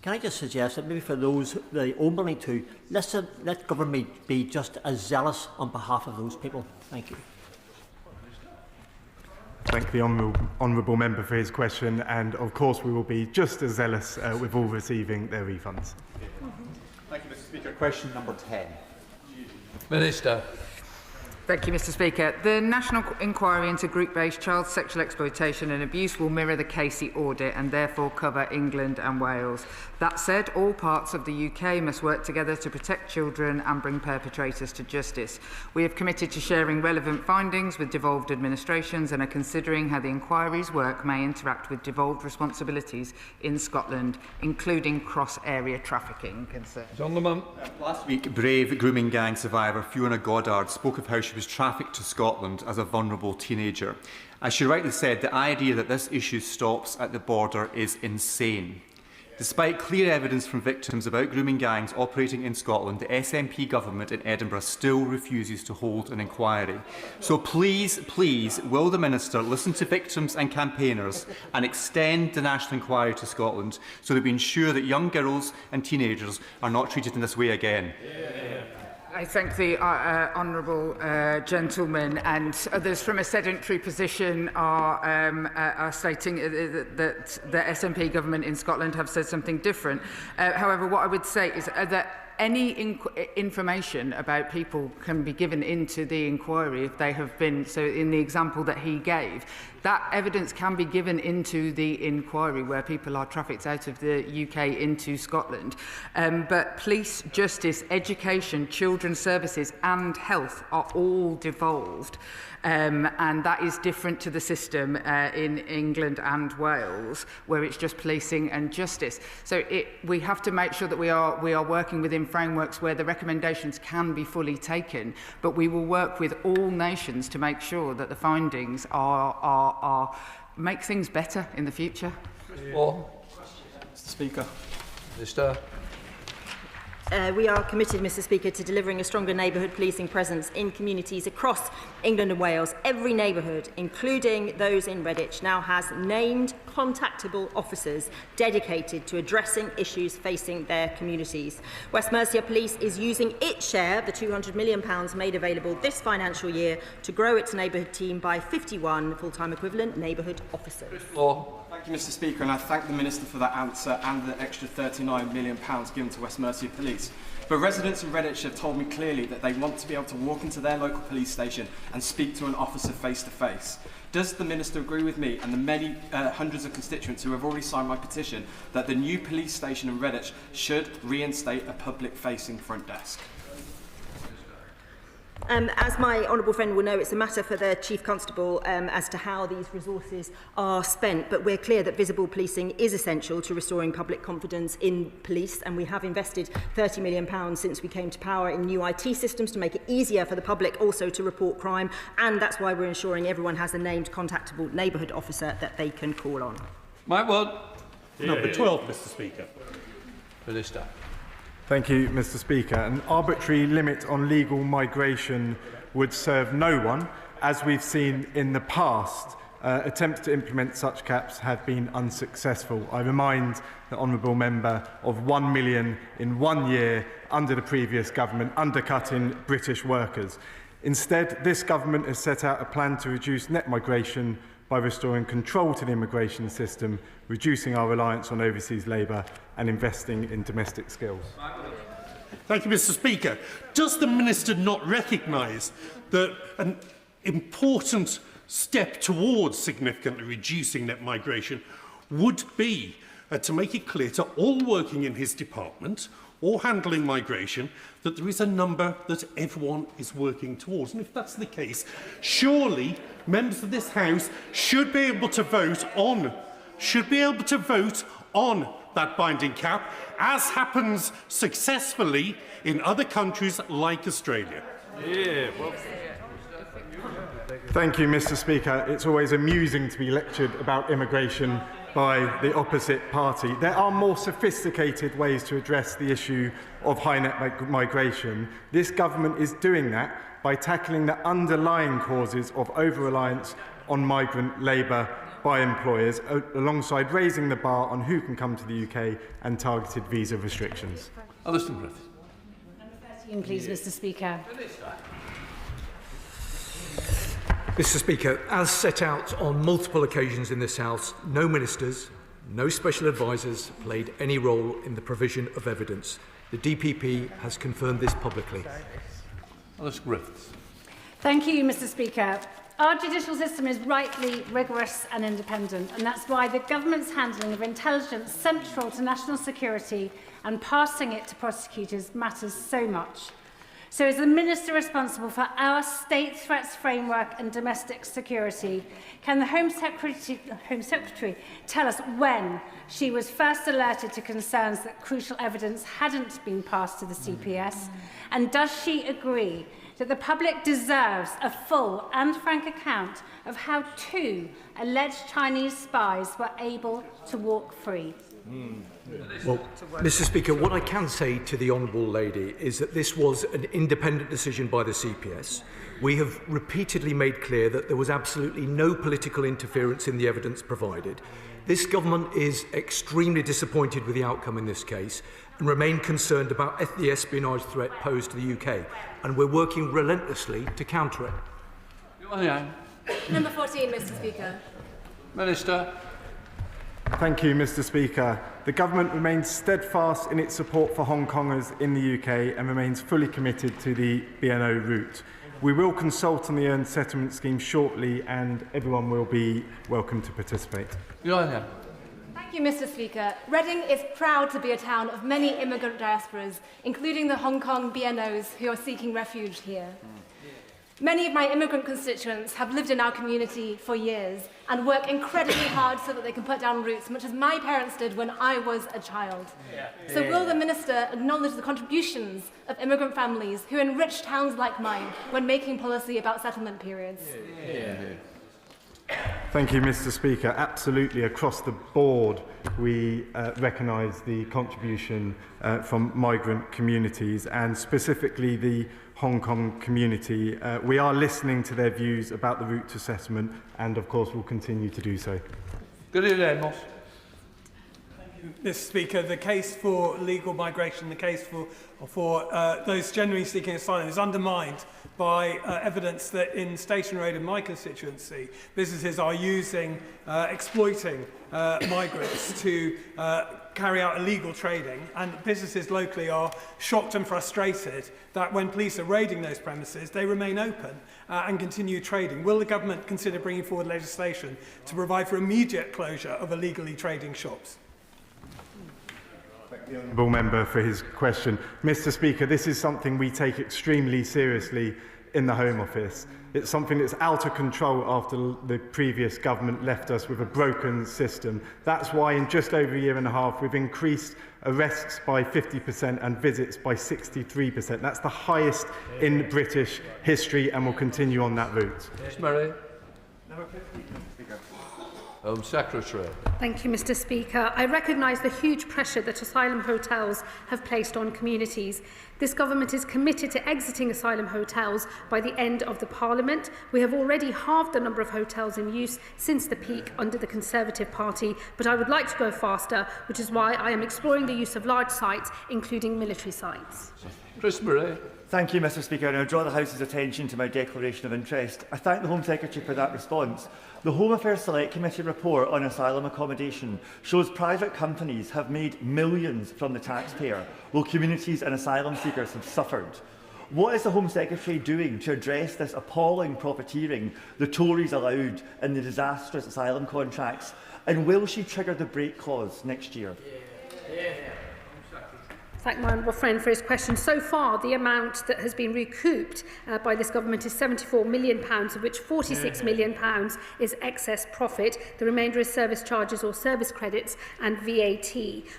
Speaker 24: Can I just suggest that maybe for those they owe money to, let government be just as zealous on behalf of those people? Thank you.
Speaker 5: Thank the Honourable Member for his question, and of course we will be just as zealous with all receiving their refunds.
Speaker 4: Thank you, Mr. Speaker. Question number 10.
Speaker 21: Minister.
Speaker 8: Thank you, Mr. Speaker. The National Inquiry into Group-Based Child Sexual Exploitation and Abuse will mirror the Casey audit and therefore cover England and Wales. That said, all parts of the UK must work together to protect children and bring perpetrators to justice. We have committed to sharing relevant findings with devolved administrations and are considering how the inquiry's work may interact with devolved responsibilities in Scotland, including cross-area trafficking concerns.
Speaker 4: Last week, brave grooming gang survivor Fiona Goddard spoke of how she was trafficked to Scotland as a vulnerable teenager. As she rightly said, the idea that this issue stops at the border is insane. Despite clear evidence from victims about grooming gangs operating in Scotland, the SNP government in Edinburgh still refuses to hold an inquiry. So please, please, will the Minister listen to victims and campaigners and extend the national inquiry to Scotland so that we ensure that young girls and teenagers are not treated in this way again?
Speaker 8: I thank the honourable gentleman, and others from a sedentary position are stating that the SNP government in Scotland have said something different. However, what I would say is that any information about people can be given into the inquiry if they have been, so in the example that he gave, that evidence can be given into the inquiry where people are trafficked out of the UK into Scotland. But police, justice, education, children's services and health are all devolved. And that is different to the system in England and Wales, where it's just policing and justice. So we have to make sure that we are working within frameworks where the recommendations can be fully taken, but we will work with all nations to make sure that the findings make things better in the future.
Speaker 21: Mr. Speaker. Minister.
Speaker 16: We are committed, Mr. Speaker, to delivering a stronger neighbourhood policing presence in communities across England and Wales. Every neighbourhood, including those in Redditch, now has named contactable officers dedicated to addressing issues facing their communities. West Mercia Police is using its share of the £200 million made available this financial year to grow its neighbourhood team by 51 full-time equivalent neighbourhood officers.
Speaker 6: Thank you, Mr. Speaker, and I thank the Minister for that answer and the extra £39 million given to West Mercia Police. But residents in Redditch have told me clearly that they want to be able to walk into their local police station and speak to an officer face to face. Does the Minister agree with me and the many hundreds of constituents who have already signed my petition that the new police station in Redditch should reinstate a public-facing front desk?
Speaker 16: As my honourable friend will know, it's a matter for the Chief Constable as to how these resources are spent, but we're clear that visible policing is essential to restoring public confidence in police, and we have invested £30 million since we came to power in new IT systems to make it easier for the public also to report crime, and that's why we're ensuring everyone has a named contactable neighbourhood officer that they can call on.
Speaker 2: Mike Wood.
Speaker 7: Number 12, Mr. Speaker.
Speaker 2: Minister.
Speaker 5: Thank you, Mr. Speaker. An arbitrary limit on legal migration would serve no one. As we've seen in the past, attempts to implement such caps have been unsuccessful. I remind the honourable member of 1 million in 1 year under the previous government, undercutting British workers. Instead, this government has set out a plan to reduce net migration by restoring control to the immigration system, reducing our reliance on overseas labour and investing in domestic skills.
Speaker 7: Thank you, Mr. Speaker. Does the Minister not recognise that an important step towards significantly reducing net migration would be to make it clear to all working in his department or handling migration that there is a number that everyone is working towards? And if that's the case, surely members of this House should be able to vote on that binding cap, as happens successfully in other countries like Australia.
Speaker 5: Thank you, Mr. Speaker. It's always amusing to be lectured about immigration by the opposite party. There are more sophisticated ways to address the issue of high net migration. This government is doing that by tackling the underlying causes of over-reliance on migrant labour by employers, alongside raising the bar on who can come to the UK and targeted visa restrictions.
Speaker 2: Alison Griffith.
Speaker 9: Number 13, please, Mr. Speaker.
Speaker 21: Mr. Speaker, as set out on multiple occasions in this House, no ministers, no special advisers played any role in the provision of evidence. The DPP has confirmed this publicly.
Speaker 2: Alison Griffith.
Speaker 9: Thank you, Mr. Speaker. Our judicial system is rightly rigorous and independent, and that's why the government's handling of intelligence central to national security and passing it to prosecutors matters so much. So as the Minister responsible for our state threats framework and domestic security, can the Home Secretary tell us when she was first alerted to concerns that crucial evidence hadn't been passed to the CPS? And does she agree that the public deserves a full and frank account of how 2 alleged Chinese spies were able to walk free?
Speaker 21: Well, Mr. Speaker, what I can say to the Honourable Lady is that this was an independent decision by the CPS. We have repeatedly made clear that there was absolutely no political interference in the evidence provided. This government is extremely disappointed with the outcome in this case, and remain concerned about the espionage threat posed to the UK, and we're working relentlessly to counter it.
Speaker 10: Number 14, Mr. Speaker.
Speaker 2: Minister.
Speaker 5: Thank you, Mr. Speaker. The government remains steadfast in its support for Hong Kongers in the UK and remains fully committed to the BNO route. We will consult on the earned settlement scheme shortly, and everyone will be welcome to participate.
Speaker 10: Thank you, Mr. Speaker. Reading is proud to be a town of many immigrant diasporas, including the Hong Kong BNOs who are seeking refuge here. Many of my immigrant constituents have lived in our community for years and work incredibly hard so that they can put down roots, much as my parents did when I was a child. So will the Minister acknowledge the contributions of immigrant families who enrich towns like mine when making policy about settlement periods?
Speaker 5: Thank you, Mr. Speaker. Absolutely, across the board, we recognise the contribution from migrant communities, and specifically the Hong Kong community. We are listening to their views about the route to settlement, and of course will continue to do so.
Speaker 2: Good evening, Moss.
Speaker 11: Mr. Speaker, the case for legal migration, the case for those genuinely seeking asylum is undermined by evidence that in Station Road in my constituency, businesses are exploiting migrants to carry out illegal trading, and businesses locally are shocked and frustrated that when police are raiding those premises, they remain open and continue trading. Will the government consider bringing forward legislation to provide for immediate closure of illegally trading shops?
Speaker 5: The honourable member for his question. Mr. Speaker, this is something we take extremely seriously in the Home Office. It's something that's out of control after the previous government left us with a broken system. That's why in just over a year and a half we've increased arrests by 50% and visits by 63%. That's the highest in British history, and will continue on that route.
Speaker 2: Murray. Home Secretary.
Speaker 1: Thank you, Mr. Speaker. I recognise the huge pressure that asylum hotels have placed on communities. This government is committed to exiting asylum hotels by the end of the Parliament. We have already halved the number of hotels in use since the peak under the Conservative Party, but I would like to go faster, which is why I am exploring the use of large sites, including military sites.
Speaker 2: Chris Murray.
Speaker 12: Thank you, Mr. Speaker, and I draw the House's attention to my declaration of interest. I thank the Home Secretary for that response. The Home Affairs Select Committee report on asylum accommodation shows private companies have made millions from the taxpayer, while communities and asylum seekers have suffered. What is the Home Secretary doing to address this appalling profiteering the Tories allowed in the disastrous asylum contracts? And will she trigger the break clause next year?
Speaker 1: Thank my honourable friend for his question. So far, the amount that has been recouped by this government is £74 million, of which £46 million is excess profit. The remainder is service charges or service credits and VAT.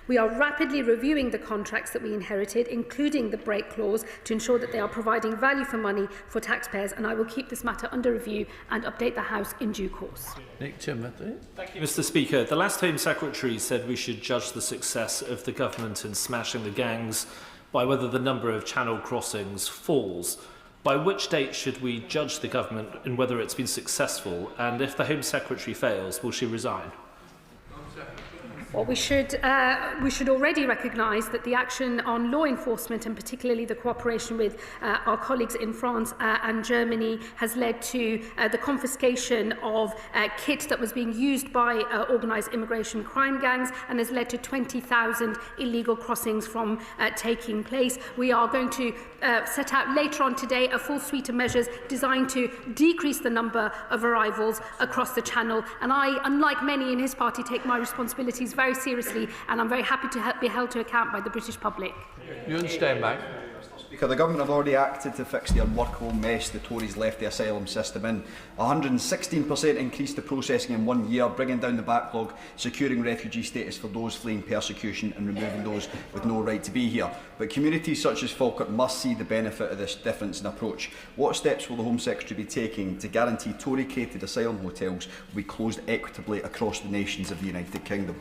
Speaker 1: We are rapidly reviewing the contracts that we inherited, including the break clause, to ensure that they are providing value for money for taxpayers, and I will keep this matter under review and update the House in due course.
Speaker 2: Nick Timothy.
Speaker 13: Thank you, Mr. Speaker. The last Home Secretary said we should judge the success of the government in smashing the gangs by whether the number of channel crossings falls. By which date should we judge the government in whether it's been successful, and if the Home Secretary fails, will she resign?
Speaker 1: Well, we should already recognise that the action on law enforcement, and particularly the cooperation with our colleagues in France and Germany, has led to the confiscation of kit that was being used by organised immigration crime gangs, and has led to 20,000 illegal crossings from taking place. We are going to set out later on today a full suite of measures designed to decrease the number of arrivals across the Channel, and I, unlike many in his party, take my responsibilities very seriously, and I'm very happy to be held to account by the British public.
Speaker 2: Ewan Steinback.
Speaker 25: Speaker, the government have already acted to fix the unworkable mess the Tories left the asylum system in. 116% increase the processing in 1 year, bringing down the backlog, securing refugee status for those fleeing persecution and removing those with no right to be here. But communities such as Falkirk must see the benefit of this difference in approach. What steps will the Home Secretary be taking to guarantee Tory-created asylum hotels will be closed equitably across the nations of the United Kingdom?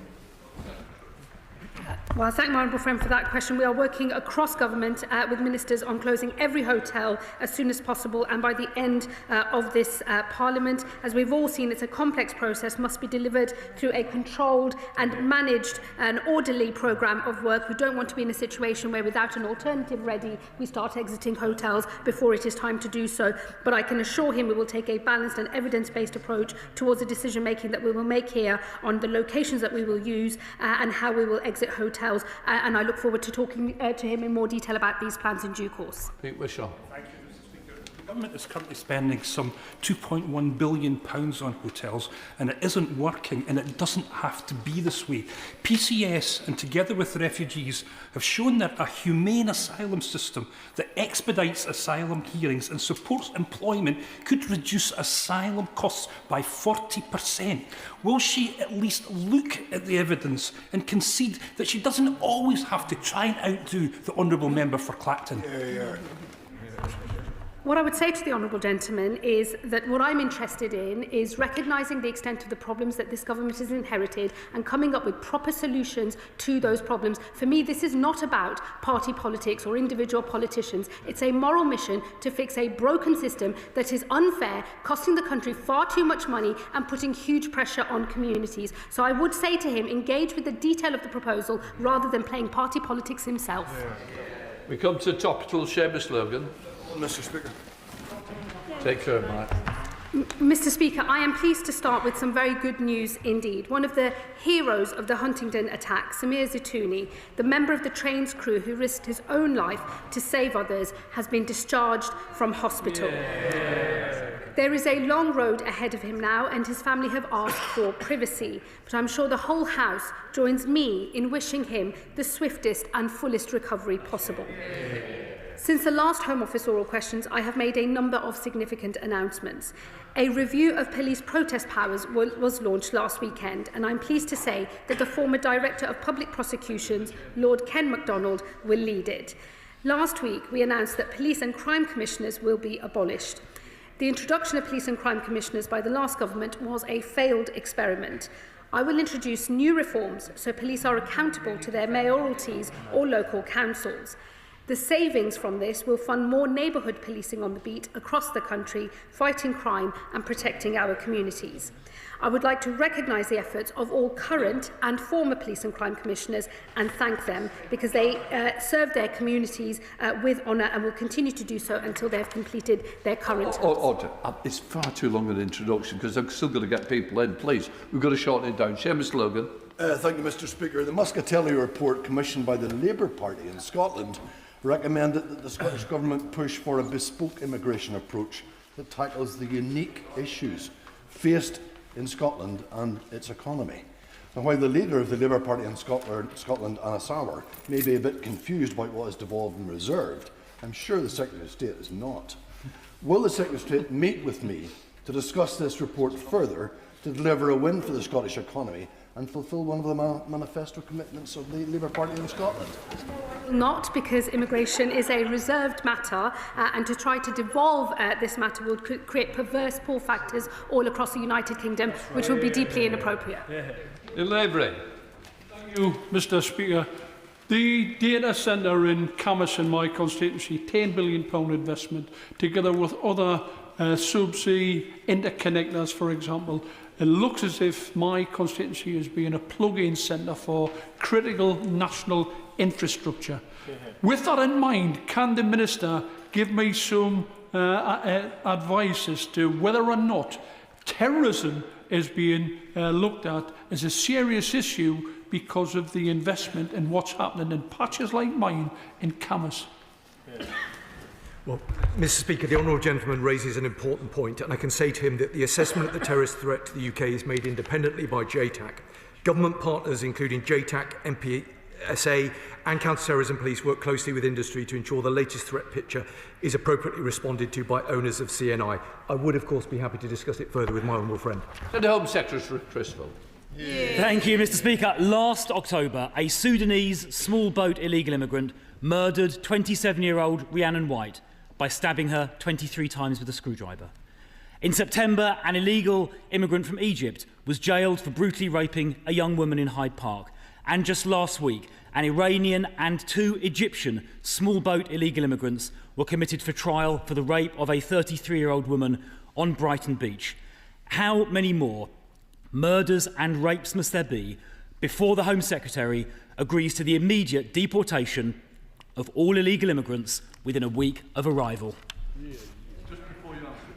Speaker 1: Well, I thank my honourable friend for that question. We are working across government with ministers on closing every hotel as soon as possible and by the end of this Parliament. As we've all seen, it's a complex process, must be delivered through a controlled and managed and orderly programme of work. We don't want to be in a situation where without an alternative ready, we start exiting hotels before it is time to do so. But I can assure him we will take a balanced and evidence-based approach towards the decision making that we will make here on the locations that we will use and how we will exit hotels. And I look forward to talking to him in more detail about these plans in due course.
Speaker 2: Pete Wishaw.
Speaker 14: Thank you, Mr. Speaker. The government is currently spending some £2.1 billion on hotels, and it isn't working, and it doesn't have to be this way. PCS, and together with refugees, have shown that a humane asylum system that expedites asylum hearings and supports employment could reduce asylum costs by 40%. Will she at least look at the evidence and concede that she doesn't always have to try and outdo the Honourable Member for Clacton?
Speaker 1: What I would say to the honourable gentleman is that what I'm interested in is recognising the extent of the problems that this government has inherited and coming up with proper solutions to those problems. For me, this is not about party politics or individual politicians. It's a moral mission to fix a broken system that is unfair, costing the country far too much money and putting huge pressure on communities. So I would say to him, engage with the detail of the proposal rather than playing party politics himself.
Speaker 2: We come to topical Seamus Logan.
Speaker 15: Mr. Speaker.
Speaker 2: Take care, Mike.
Speaker 1: Mr. Speaker, I am pleased to start with some very good news indeed. One of the heroes of the Huntingdon attack, Samir Zitouni, the member of the train's crew who risked his own life to save others, has been discharged from hospital. There is a long road ahead of him now, and his family have asked for privacy. But I'm sure the whole House joins me in wishing him the swiftest and fullest recovery possible. Since the last Home Office oral questions, I have made a number of significant announcements. A review of police protest powers was launched last weekend, and I'm pleased to say that the former Director of Public Prosecutions, Lord Ken MacDonald, will lead it. Last week, we announced that police and crime commissioners will be abolished. The introduction of police and crime commissioners by the last government was a failed experiment. I will introduce new reforms so police are accountable to their mayoralties or local councils. The savings from this will fund more neighbourhood policing on the beat across the country, fighting crime and protecting our communities. I would like to recognise the efforts of all current and former police and crime commissioners and thank them because they serve their communities with honour and will continue to do so until they have completed their current...
Speaker 2: Order. It's far too long an introduction because I'm still going to get people in. Please, we've got to shorten it down. Seamus Logan.
Speaker 15: Thank you, Mr. Speaker. The Muscatelli report commissioned by the Labour Party in Scotland recommended that the Scottish Government push for a bespoke immigration approach that tackles the unique issues faced in Scotland and its economy. And while the leader of the Labour Party in Scotland, Anna Sauer, may be a bit confused about what is devolved and reserved, I'm sure the Secretary of State is not. Will the Secretary of State meet with me to discuss this report further to deliver a win for the Scottish economy and fulfil one of the manifesto commitments of the Labour Party in Scotland?
Speaker 1: Not, because immigration is a reserved matter and to try to devolve this matter would create perverse pull factors all across the United Kingdom, which would be deeply inappropriate.
Speaker 2: Labour.
Speaker 17: Thank you, Mr. Speaker. The data centre in Camas in my constituency, £10 billion investment, together with other subsea interconnectors, for example. It looks as if my constituency is being a plug-in centre for critical national infrastructure. With that in mind, can the Minister give me some advice as to whether or not terrorism is being looked at as a serious issue because of the investment in what's happening in patches like mine in Camas?
Speaker 21: Well, Mr. Speaker, the honourable gentleman raises an important point, and I can say to him that the assessment of the terrorist threat to the UK is made independently by JTAC. Government partners, including JTAC, MPSA and counter-terrorism police, work closely with industry to ensure the latest threat picture is appropriately responded to by owners of CNI. I would, of course, be happy to discuss it further with my honourable friend.
Speaker 2: And the Home Secretary, Christopher.
Speaker 19: Thank you, Mr. Speaker. Last October, a Sudanese small boat illegal immigrant murdered 27-year-old Rhiannon White by stabbing her 23 times with a screwdriver. In September, an illegal immigrant from Egypt was jailed for brutally raping a young woman in Hyde Park. And just last week, an Iranian and 2 Egyptian small boat illegal immigrants were committed for trial for the rape of a 33-year-old woman on Brighton Beach. How many more murders and rapes must there be before the Home Secretary agrees to the immediate deportation of all illegal immigrants within a week of arrival?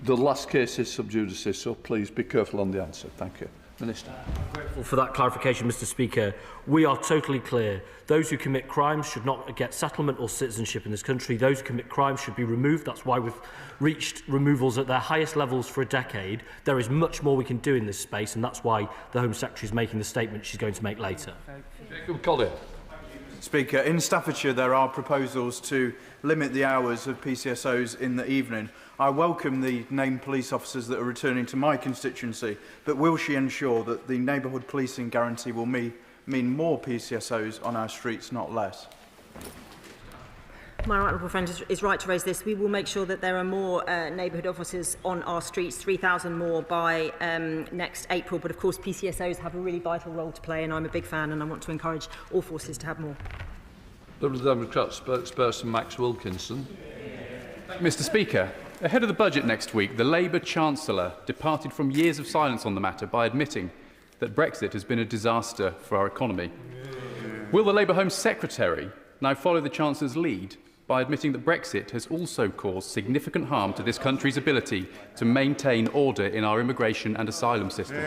Speaker 2: The last case is sub judice, so please be careful on the answer. Thank you. Minister.
Speaker 3: I'm grateful for that clarification, Mr. Speaker. We are totally clear. Those who commit crimes should not get settlement or citizenship in this country. Those who commit crimes should be removed. That's why we've reached removals at their highest levels for a decade. There is much more we can do in this space, and that's why the Home Secretary is making the statement she's going to make later.
Speaker 2: Colin.
Speaker 18: Speaker, in Staffordshire there are proposals to limit the hours of PCSOs in the evening. I welcome the named police officers that are returning to my constituency, but will she ensure that the neighbourhood policing guarantee will mean more PCSOs on our streets, not less?
Speaker 16: My honourable friend is right to raise this. We will make sure that there are more neighbourhood officers on our streets, 3,000 more by next April. But of course, PCSOs have a really vital role to play, and I'm a big fan, and I want to encourage all forces to have more.
Speaker 2: Liberal Democrat spokesperson Max Wilkinson.
Speaker 20: Mr. Speaker, ahead of the budget next week, the Labour Chancellor departed from years of silence on the matter by admitting that Brexit has been a disaster for our economy. Will the Labour Home Secretary now follow the Chancellor's lead by admitting that Brexit has also caused significant harm to this country's ability to maintain order in our immigration and asylum system?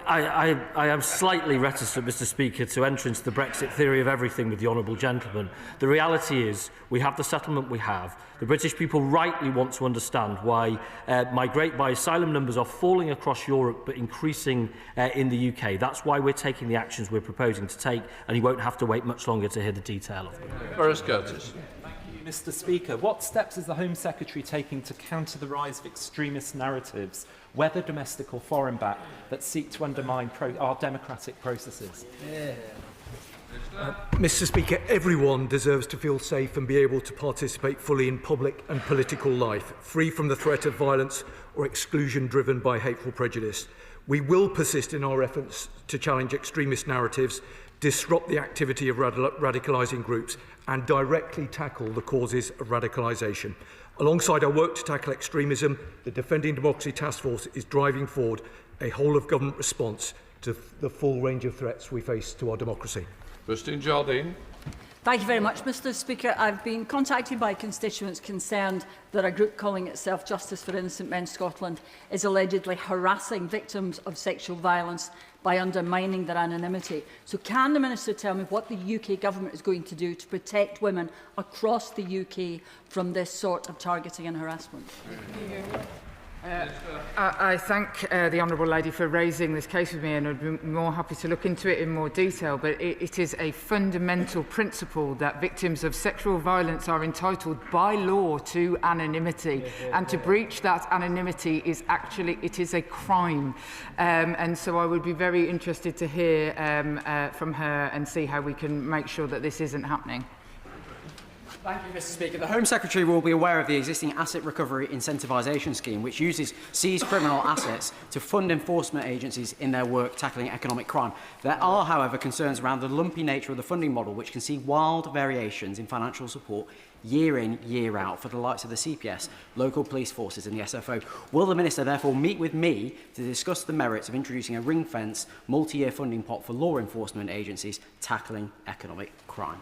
Speaker 3: I am slightly reticent, Mr. Speaker, to enter into the Brexit theory of everything with the honourable gentleman. The reality is we have the settlement we have. The British people rightly want to understand why asylum numbers are falling across Europe but increasing in the UK. That's why we're taking the actions we're proposing to take, and he won't have to wait much longer to hear the detail of them.
Speaker 2: Boris Curtis.
Speaker 22: Mr. Speaker, what steps is the Home Secretary taking to counter the rise of extremist narratives, whether domestic or foreign-backed, that seek to undermine our democratic processes?
Speaker 21: Mr. Speaker, everyone deserves to feel safe and be able to participate fully in public and political life, free from the threat of violence or exclusion driven by hateful prejudice. We will persist in our efforts to challenge extremist narratives, disrupt the activity of radicalising groups and directly tackle the causes of radicalisation. Alongside our work to tackle extremism, the Defending Democracy Task Force is driving forward a whole-of-government response to the full range of threats we face to our democracy.
Speaker 2: Christine Jardine.
Speaker 23: Thank you very much, Mr. Speaker. I've been contacted by constituents concerned that a group calling itself Justice for Innocent Men Scotland is allegedly harassing victims of sexual violence by undermining their anonymity. So can the Minister tell me what the UK Government is going to do to protect women across the UK from this sort of targeting and harassment?
Speaker 8: I thank the Honourable Lady for raising this case with me, and I'd be more happy to look into it in more detail, but it is a fundamental principle that victims of sexual violence are entitled by law to anonymity, and to breach that anonymity is actually, it is a crime. And so I would be very interested to hear from her and see how we can make sure that this isn't happening.
Speaker 26: Thank you, Mr. Speaker. The Home Secretary will be aware of the existing asset recovery incentivisation scheme, which uses seized criminal assets to fund enforcement agencies in their work tackling economic crime. There are, however, concerns around the lumpy nature of the funding model, which can see wild variations in financial support year in, year out for the likes of the CPS, local police forces and the SFO. Will the Minister therefore meet with me to discuss the merits of introducing a ring-fence, multi-year funding pot for law enforcement agencies tackling economic crime?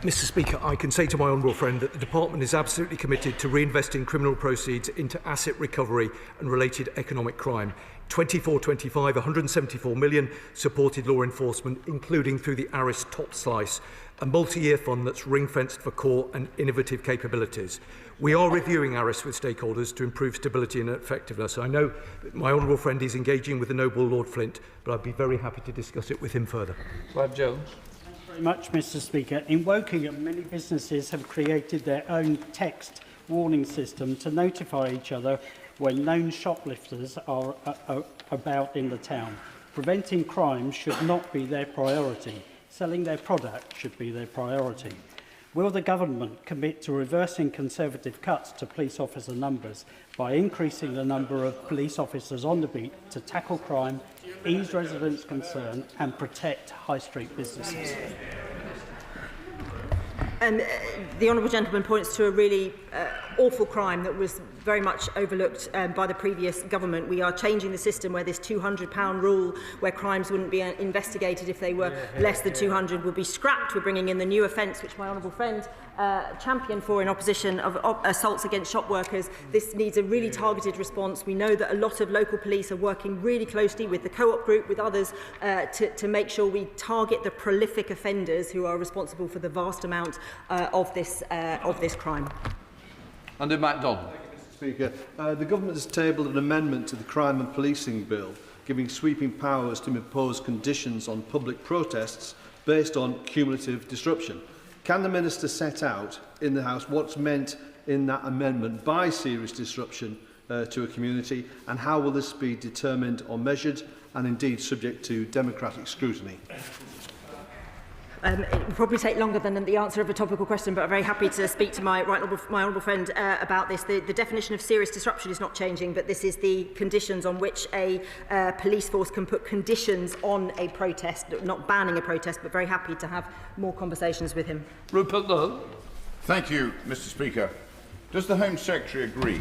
Speaker 21: Mr. Speaker, I can say to my honourable friend that the Department is absolutely committed to reinvesting criminal proceeds into asset recovery and related economic crime. 24-25, 174 million supported law enforcement, including through the ARIS top slice, a multi-year fund that's ring-fenced for core and innovative capabilities. We are reviewing ARIS with stakeholders to improve stability and effectiveness. I know that my honourable friend is engaging with the noble Lord Flint, but I'd be very happy to discuss it with him further.
Speaker 2: Clive Jones.
Speaker 27: Thank you very much, Mr. Speaker. In Wokingham, many businesses have created their own text warning system to notify each other when known shoplifters are about in the town. Preventing crime should not be their priority. Selling their product should be their priority. Will the government commit to reversing Conservative cuts to police officer numbers by increasing the number of police officers on the beat to tackle crime, ease residents' concern and protect high street businesses?
Speaker 16: The honourable gentleman points to a really awful crime that was very much overlooked by the previous government. We are changing the system where this £200 rule, where crimes wouldn't be investigated if they were less than 200, will be scrapped. We're bringing in the new offence, which my honourable friend championed for in opposition of assaults against shop workers. This needs a really targeted response. We know that a lot of local police are working really closely with the co-op group, with others, to make sure we target the prolific offenders who are responsible for the vast amount of this crime.
Speaker 2: Andy MacDonald.
Speaker 4: Speaker, the government has tabled an amendment to the Crime and Policing Bill, giving sweeping powers to impose conditions on public protests based on cumulative disruption. Can the Minister set out in the House what's meant in that amendment by serious disruption to a community, and how will this be determined or measured, and indeed subject to democratic scrutiny?
Speaker 16: It will probably take longer than the answer of a topical question, but I'm very happy to speak to my honourable friend about this. The definition of serious disruption is not changing, but this is the conditions on which a police force can put conditions on a protest, not banning a protest, but very happy to have more conversations with him.
Speaker 2: Rupert Lowe.
Speaker 6: Thank you, Mr. Speaker. Does the Home Secretary agree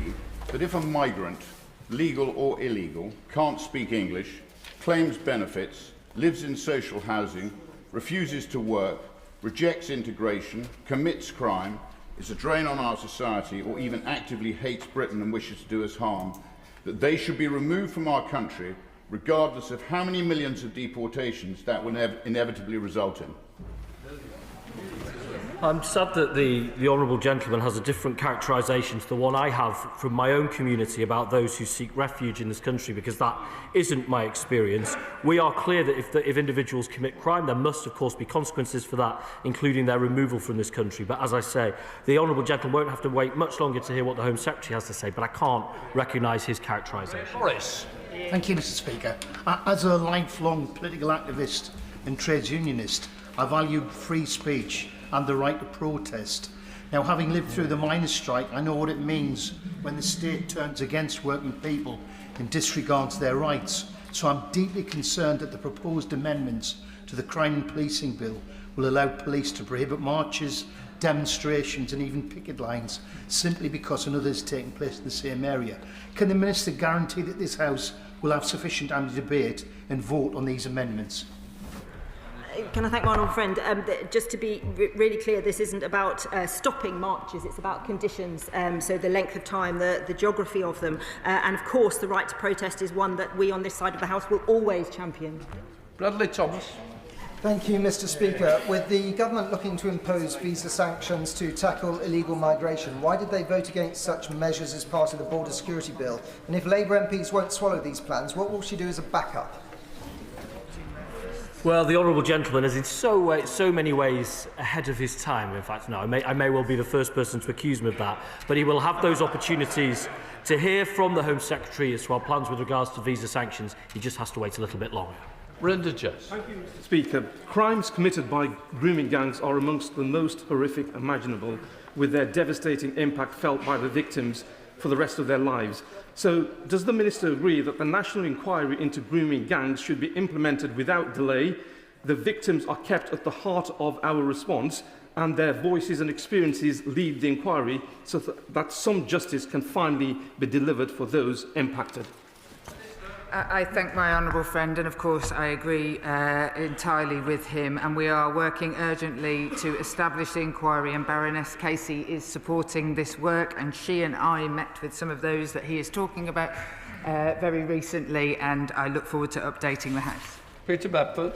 Speaker 6: that if a migrant, legal or illegal, can't speak English, claims benefits, lives in social housing, refuses to work, rejects integration, commits crime, is a drain on our society, or even actively hates Britain and wishes to do us harm, that they should be removed from our country, regardless of how many millions of deportations that will inevitably result in?
Speaker 3: I'm sad that the honourable gentleman has a different characterisation to the one I have from my own community about those who seek refuge in this country, because that isn't my experience. We are clear that if individuals commit crime, there must of course be consequences for that, including their removal from this country. But as I say, the honourable gentleman won't have to wait much longer to hear what the Home Secretary has to say, but I can't recognise his characterisation.
Speaker 2: Boris.
Speaker 7: Thank you, Mr. Speaker. As a lifelong political activist and trades unionist, I value free speech and the right to protest. Now, having lived through the miners' strike, I know what it means when the state turns against working people and disregards their rights. So I'm deeply concerned that the proposed amendments to the Crime and Policing Bill will allow police to prohibit marches, demonstrations and even picket lines simply because another is taking place in the same area. Can the Minister guarantee that this House will have sufficient time to debate and vote on these amendments?
Speaker 16: Can I thank my honourable friend? Just to be really clear, this isn't about stopping marches, it's about conditions, so the length of time, the geography of them, and of course the right to protest is one that we on this side of the House will always champion.
Speaker 2: Bradley Thomas.
Speaker 9: Thank you, Mr. Speaker. With the government looking to impose visa sanctions to tackle illegal migration, why did they vote against such measures as part of the Border Security Bill? And if Labour MPs won't swallow these plans, what will she do as a backup?
Speaker 3: Well, the honourable gentleman is in so many ways ahead of his time. In fact, no, I may well be the first person to accuse him of that. But he will have those opportunities to hear from the Home Secretary as to our plans with regards to visa sanctions. He just has to wait a little bit longer.
Speaker 2: Brenda Jess.
Speaker 10: Thank you, Mr. Speaker. Crimes committed by grooming gangs are amongst the most horrific imaginable, with their devastating impact felt by the victims for the rest of their lives. So, does the Minister agree that the national inquiry into grooming gangs should be implemented without delay, the victims are kept at the heart of our response, and their voices and experiences lead the inquiry so that some justice can finally be delivered for those impacted?
Speaker 8: I thank my honourable friend, and of course I agree entirely with him, and we are working urgently to establish the inquiry, and Baroness Casey is supporting this work, and she and I met with some of those that he is talking about very recently, and I look forward to updating the House.
Speaker 2: Peter Bedford.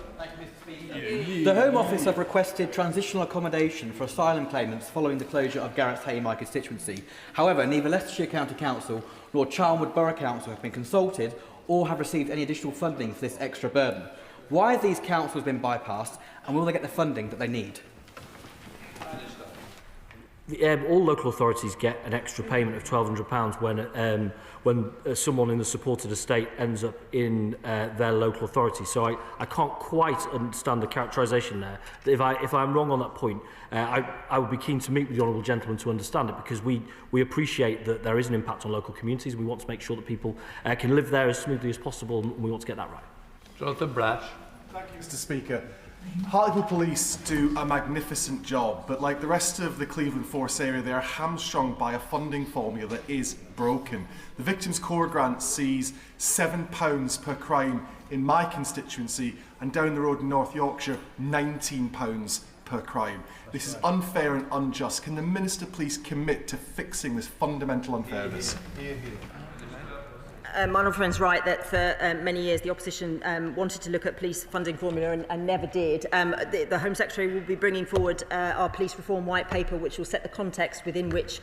Speaker 11: The Home Office have requested transitional accommodation for asylum claimants following the closure of Garrett's Hay, my constituency. However, neither Leicestershire County Council nor Charnwood Borough Council have been consulted or have received any additional funding for this extra burden. Why have these councils been bypassed, and will they get the funding that they need?
Speaker 3: all local authorities get an extra payment of £1,200 when someone in the supported estate ends up in their local authority. So I can't quite understand the characterisation there. If I'm wrong on that point, I would be keen to meet with the honourable gentleman to understand it, because we appreciate that there is an impact on local communities. We want to make sure that people can live there as smoothly as possible, and we want to get that right.
Speaker 2: Jonathan Brash.
Speaker 5: Thank you, Mr. Speaker. Hartlepool Police do a magnificent job, but like the rest of the Cleveland Force area, they are hamstrung by a funding formula that is broken. The Victims' Core Grant sees £7 per crime in my constituency, and down the road in North Yorkshire, £19 per crime. This is unfair and unjust. Can the Minister please commit to fixing this fundamental unfairness?
Speaker 16: My honourable friend's right that for many years the opposition wanted to look at police funding formula and never did. The Home Secretary will be bringing forward our police reform white paper, which will set the context within which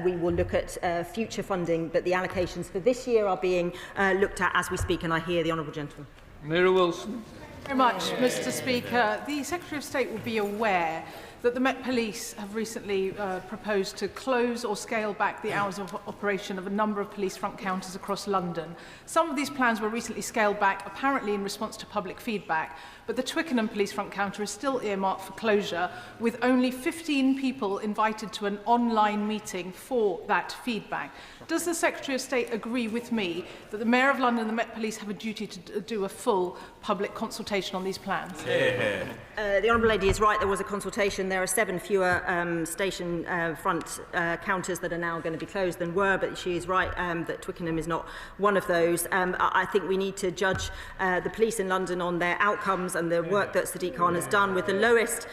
Speaker 16: we will look at future funding, but the allocations for this year are being looked at as we speak, and I hear the honourable gentleman.
Speaker 2: Mira Wilson.
Speaker 12: Very much, Mr. Speaker. The Secretary of State will be aware that the Met Police have recently proposed to close or scale back the hours of operation of a number of police front counters across London. Some of these plans were recently scaled back, apparently in response to public feedback, but the Twickenham police front counter is still earmarked for closure, with only 15 people invited to an online meeting for that feedback. Does the Secretary of State agree with me that the Mayor of London and the Met Police have a duty to do a full public consultation on these plans?
Speaker 16: The Honourable Lady is right, there was a consultation. There are 7 fewer station front counters that are now going to be closed than were, but she is right that Twickenham is not one of those. I think we need to judge the police in London on their outcomes and the work that Sadiq Khan has done, with the lowest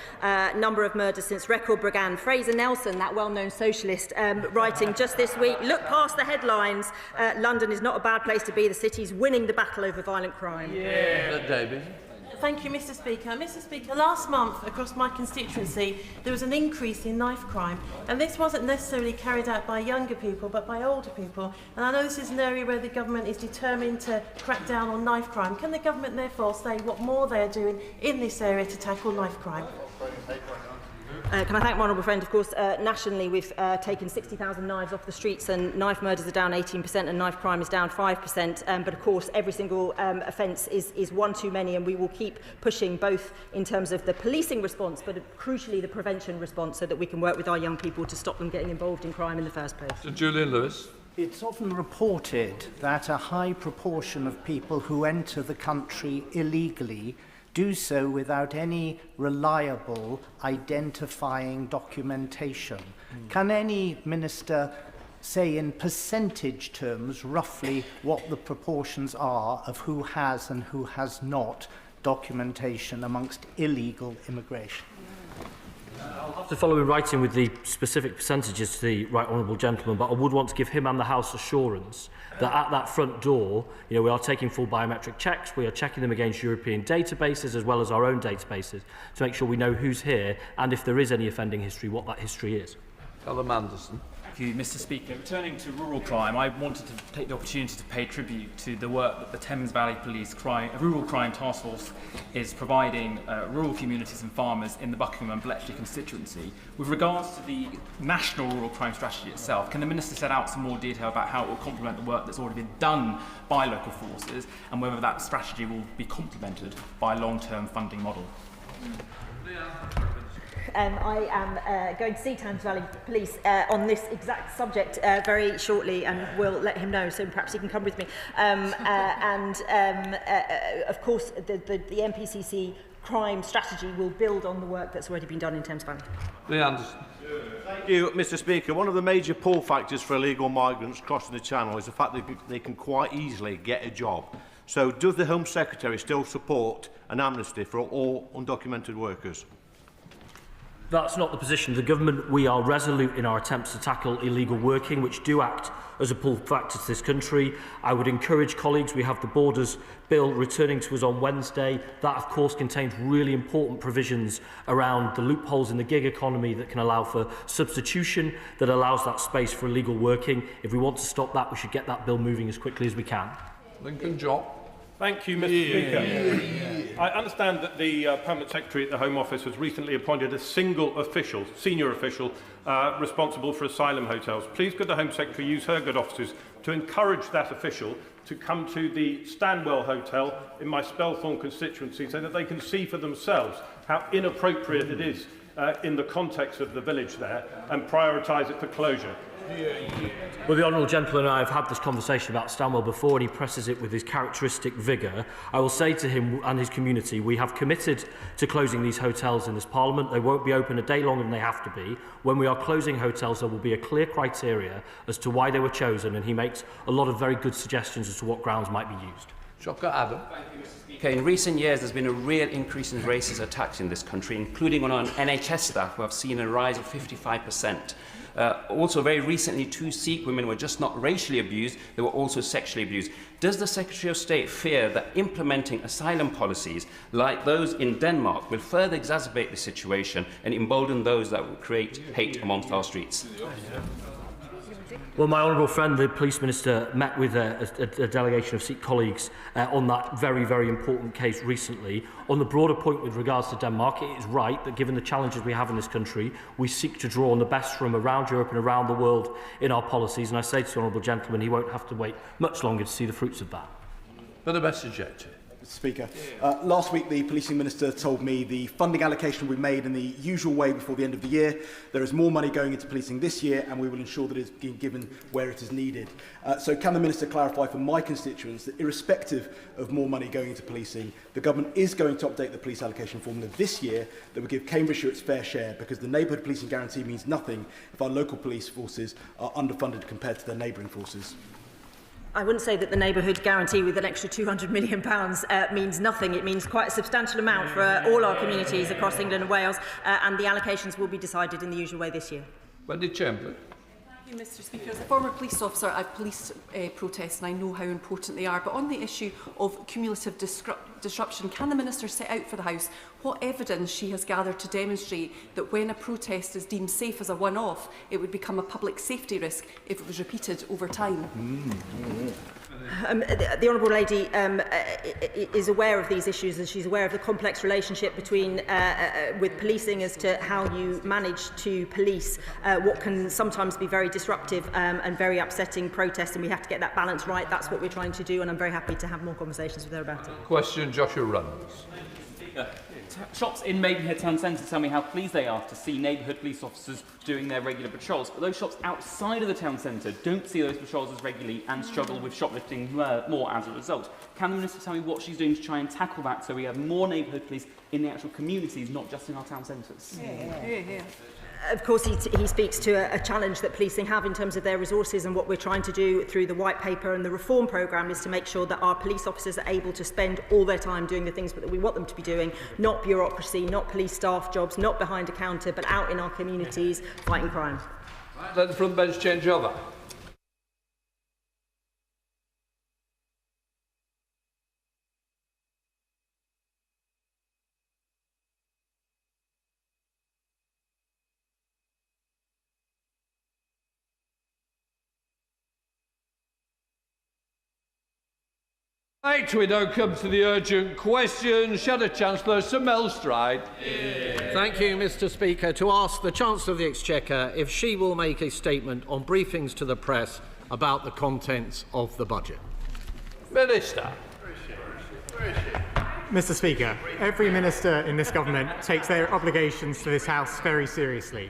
Speaker 16: number of murders since record began. Fraser Nelson, that well-known socialist, writing just this week, look past the headlines, London is not a bad place to be, the city's winning the battle over violent crime.
Speaker 2: David.
Speaker 13: Thank you, Mr. Speaker. Mr. Speaker, last month across my constituency there was an increase in knife crime, and this wasn't necessarily carried out by younger people but by older people. And I know this is an area where the government is determined to crack down on knife crime. Can the government therefore say what more they are doing in this area to tackle knife crime?
Speaker 16: Can I thank my honourable friend? Of course, nationally we've taken 60,000 knives off the streets, and knife murders are down 18% and knife crime is down 5%. But of course, every single offence is one too many, and we will keep pushing both in terms of the policing response, but crucially the prevention response, so that we can work with our young people to stop them getting involved in crime in the first place.
Speaker 2: So Julian Lewis.
Speaker 27: It's often reported that a high proportion of people who enter the country illegally do so without any reliable identifying documentation. Can any minister say in percentage terms roughly what the proportions are of who has and who has not documentation amongst illegal immigration?
Speaker 3: I'll have to follow in writing with the specific percentages to the right honourable gentleman, but I would want to give him and the House assurance that at that front door, we are taking full biometric checks, we are checking them against European databases as well as our own databases to make sure we know who's here, and if there is any offending history, what that history is.
Speaker 2: Callum Anderson.
Speaker 14: Thank you, Mr. Speaker. Returning to rural crime, I wanted to take the opportunity to pay tribute to the work that the Thames Valley Police Rural Crime Task Force is providing rural communities and farmers in the Buckingham and Bletchley constituency. With regards to the national rural crime strategy itself, can the Minister set out some more detail about how it will complement the work that's already been done by local forces, and whether that strategy will be complemented by a long-term funding model?
Speaker 16: I am going to see Thames Valley Police on this exact subject very shortly, and will let him know, so perhaps he can come with me. Of course, the NPCC crime strategy will build on the work that's already been done in Thames Valley.
Speaker 2: Lee Anderson.
Speaker 15: Thank you, Mr. Speaker. One of the major pull factors for illegal migrants crossing the Channel is the fact that they can quite easily get a job. So does the Home Secretary still support an amnesty for all undocumented workers?
Speaker 3: That's not the position of the government. We are resolute in our attempts to tackle illegal working, which do act as a pull factor to this country. I would encourage colleagues, we have the Borders Bill returning to us on Wednesday. That, of course, contains really important provisions around the loopholes in the gig economy that can allow for substitution, that allows that space for illegal working. If we want to stop that, we should get that bill moving as quickly as we can.
Speaker 2: Lincoln Job.
Speaker 1: Thank you, Mr. Speaker. I understand that the Permanent Secretary at the Home Office has recently appointed a single official, senior official, responsible for asylum hotels. Please could the Home Secretary use her good offices to encourage that official to come to the Stanwell Hotel in my Spelthorne constituency so that they can see for themselves how inappropriate it is in the context of the village there and prioritise it for closure.
Speaker 3: Well, the honourable gentleman and I have had this conversation about Stanwell before, and he presses it with his characteristic vigour. I will say to him and his community, we have committed to closing these hotels in this Parliament. They won't be open a day longer than they have to be. When we are closing hotels, there will be a clear criteria as to why they were chosen, and he makes a lot of very good suggestions as to what grounds might be used.
Speaker 2: Adam.
Speaker 17: Okay, in recent years, there's been a real increase in racist attacks in this country, including on NHS staff, who have seen a rise of 55%. Also, very recently, 2 Sikh women were just not racially abused, they were also sexually abused. Does the Secretary of State fear that implementing asylum policies like those in Denmark will further exacerbate the situation and embolden those that will create hate amongst our streets?
Speaker 3: Well, my honourable friend, the Police Minister, met with a delegation of Sikh colleagues on that very, very important case recently. On the broader point with regards to Denmark, it is right that given the challenges we have in this country, we seek to draw on the best from around Europe and around the world in our policies. And I say to the honourable gentleman, he won't have to wait much longer to see the fruits of that.
Speaker 2: For the message, Mr.
Speaker 18: Speaker, last week the Policing Minister told me the funding allocation will be made in the usual way before the end of the year. There is more money going into policing this year, and we will ensure that it is being given where it is needed. So can the Minister clarify for my constituents that irrespective of more money going into policing, the Government is going to update the police allocation formula this year that will give Cambridgeshire its fair share, because the neighbourhood policing guarantee means nothing if our local police forces are underfunded compared to their neighbouring forces?
Speaker 16: I wouldn't say that the neighbourhood guarantee with an extra £200 million means nothing. It means quite a substantial amount for all our communities across England and Wales, and the allocations will be decided in the usual way this year.
Speaker 2: Wendy Chamberlain.
Speaker 19: Thank you, Mr. Speaker. As a former police officer, I've policed protests and I know how important they are. But on the issue of cumulative disruption, can the Minister set out for the House what evidence she has gathered to demonstrate that when a protest is deemed safe as a one-off, it would become a public safety risk if it was repeated over time?
Speaker 16: The Honourable Lady is aware of these issues, and she's aware of the complex relationship between with policing as to how you manage to police what can sometimes be very disruptive and very upsetting protests, and we have to get that balance right. That's what we're trying to do, and I'm very happy to have more conversations with her about it.
Speaker 2: Question, Joshua Runs.
Speaker 20: Shops in Maidenhead Town Centre tell me how pleased they are to see neighbourhood police officers doing their regular patrols, but those shops outside of the town centre don't see those patrols as regularly and struggle with shoplifting more as a result. Can the Minister tell me what she's doing to try and tackle that so we have more neighbourhood police in the actual communities, not just in our town centres?
Speaker 16: Of course, he speaks to a challenge that policing have in terms of their resources, and what we're trying to do through the White Paper and the reform programme is to make sure that our police officers are able to spend all their time doing the things that we want them to be doing, not bureaucracy, not police staff jobs, not behind a counter, but out in our communities fighting crime.
Speaker 2: Let the front bench change over. Right, we now come to the urgent question. Shadow Chancellor Sir Mel Stride.
Speaker 24: Thank you, Mr. Speaker. To ask the Chancellor of the Exchequer if she will make a statement on briefings to the press about the contents of the budget.
Speaker 2: Minister.
Speaker 25: Mr. Speaker, every minister in this government takes their obligations to this House very seriously.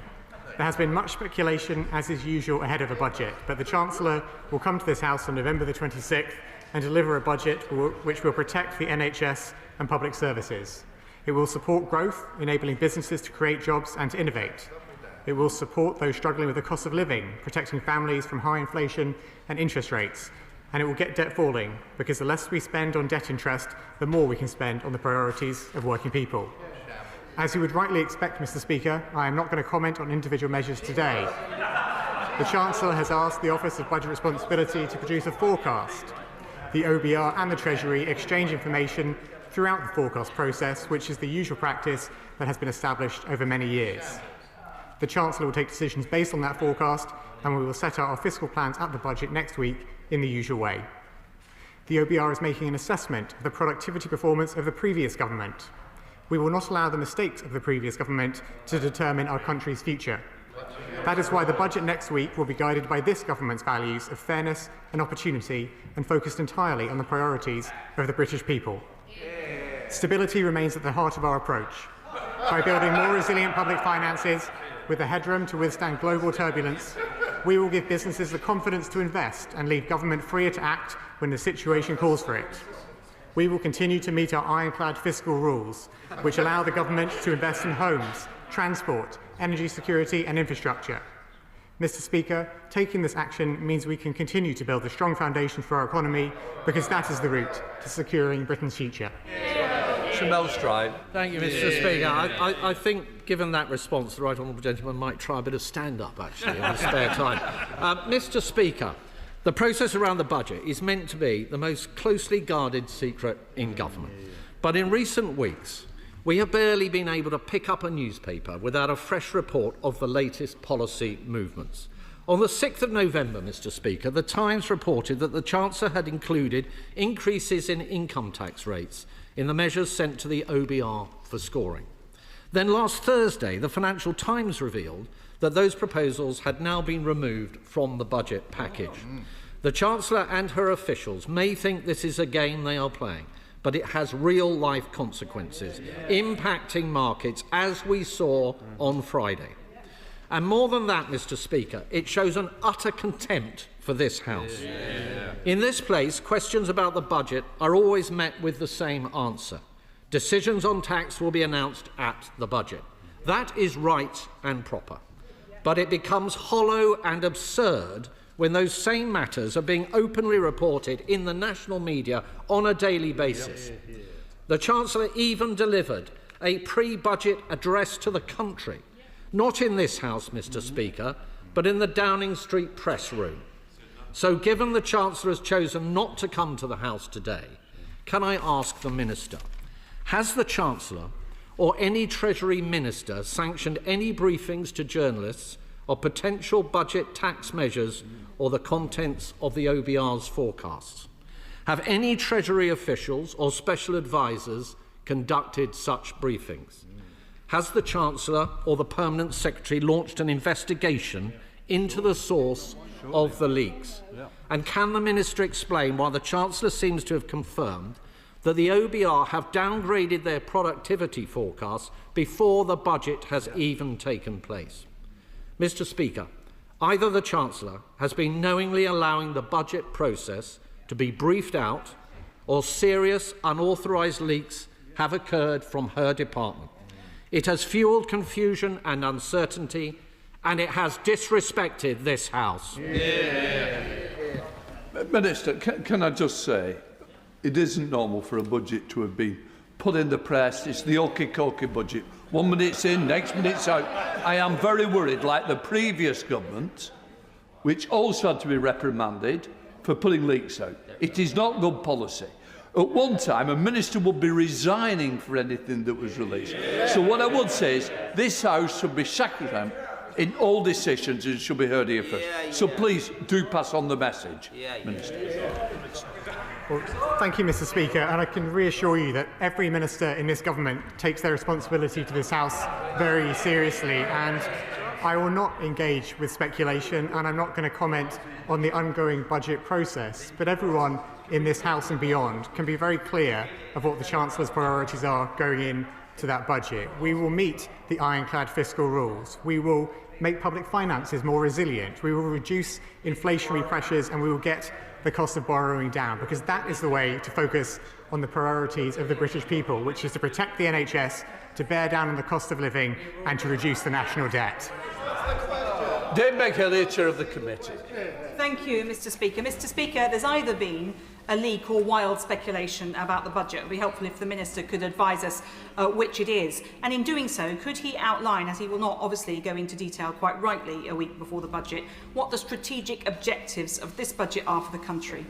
Speaker 25: There has been much speculation, as is usual, ahead of a budget, but the Chancellor will come to this House on November the 26th and deliver a budget which will protect the NHS and public services. It will support growth, enabling businesses to create jobs and to innovate. It will support those struggling with the cost of living, protecting families from high inflation and interest rates. And it will get debt falling, because the less we spend on debt interest, the more we can spend on the priorities of working people. As you would rightly expect, Mr. Speaker, I am not going to comment on individual measures today. The Chancellor has asked the Office of Budget Responsibility to produce a forecast. The OBR and the Treasury exchange information throughout the forecast process, which is the usual practice that has been established over many years. The Chancellor will take decisions based on that forecast, and we will set out our fiscal plans at the budget next week in the usual way. the OBR is making an assessment of the productivity performance of the previous government. We will not allow the mistakes of the previous government to determine our country's future. That is why the budget next week will be guided by this government's values of fairness and opportunity and focused entirely on the priorities of the British people. Stability remains at the heart of our approach. By building more resilient public finances with the headroom to withstand global turbulence, we will give businesses the confidence to invest and leave government freer to act when the situation calls for it. We will continue to meet our ironclad fiscal rules, which allow the government to invest in homes, transport, energy security and infrastructure. Mr. Speaker, taking this action means we can continue to build a strong foundation for our economy, because that is the route to securing Britain's future.
Speaker 24: Thank you, Mr. Speaker. I think, given that response, the right honourable gentleman might try a bit of stand-up, actually, in his spare time. Mr. Speaker, the process around the budget is meant to be the most closely guarded secret in government. But in recent weeks, we have barely been able to pick up a newspaper without a fresh report of the latest policy movements. On the 6th of November, Mr. Speaker, the Times reported that the Chancellor had included increases in income tax rates in the measures sent to the OBR for scoring. Then last Thursday, the Financial Times revealed that those proposals had now been removed from the budget package. The Chancellor and her officials may think this is a game they are playing, but it has real-life consequences, impacting markets, as we saw on Friday. And more than that, Mr. Speaker, it shows an utter contempt for this House. In this place, questions about the budget are always met with the same answer. Decisions on tax will be announced at the budget. That is right and proper. But it becomes hollow and absurd when those same matters are being openly reported in the national media on a daily basis. The Chancellor even delivered a pre-budget address to the country, not in this House, Mr. Speaker, but in the Downing Street press room. So given the Chancellor has chosen not to come to the House today, can I ask the Minister, has the Chancellor or any Treasury Minister sanctioned any briefings to journalists of potential budget tax measures or the contents of the OBR's forecasts? Have any Treasury officials or special advisers conducted such briefings? Has the Chancellor or the Permanent Secretary launched an investigation into the source of the leaks? And can the Minister explain why the Chancellor seems to have confirmed that the OBR have downgraded their productivity forecasts before the budget has even taken place? Mr. Speaker, either the Chancellor has been knowingly allowing the budget process to be briefed out, or serious unauthorised leaks have occurred from her department. It has fuelled confusion and uncertainty, and it has disrespected this House.
Speaker 2: Minister, can I just say, it isn't normal for a budget to have been put in the press. It's the okey-cokey budget. 1 minute's in, next minute's out. I am very worried, like the previous government, which also had to be reprimanded for putting leaks out. It is not good policy. At one time, a minister would be resigning for anything that was released. So what I would say is this House should be sacrosanct in all decisions and should be heard here first. So please do pass on the message, Minister.
Speaker 25: Well, thank you, Mr. Speaker, and I can reassure you that every minister in this government takes their responsibility to this House very seriously, and I will not engage with speculation, and I'm not going to comment on the ongoing budget process. But everyone in this House and beyond can be very clear of what the Chancellor's priorities are going into that budget. We will meet the ironclad fiscal rules. We will make public finances more resilient. We will reduce inflationary pressures, and we will get the cost of borrowing down, because that is the way to focus on the priorities of the British people, which is to protect the NHS, to bear down on the cost of living, and to reduce the national debt.
Speaker 2: Dame Beckelly, Chair of the Committee.
Speaker 4: Thank you, Mr. Speaker. Mr. Speaker, there's either been a leak or wild speculation about the budget. It would be helpful if the Minister could advise us which it is. And in doing so, could he outline, as he will not obviously go into detail quite rightly a week before the budget, what the strategic objectives of this budget are for the country?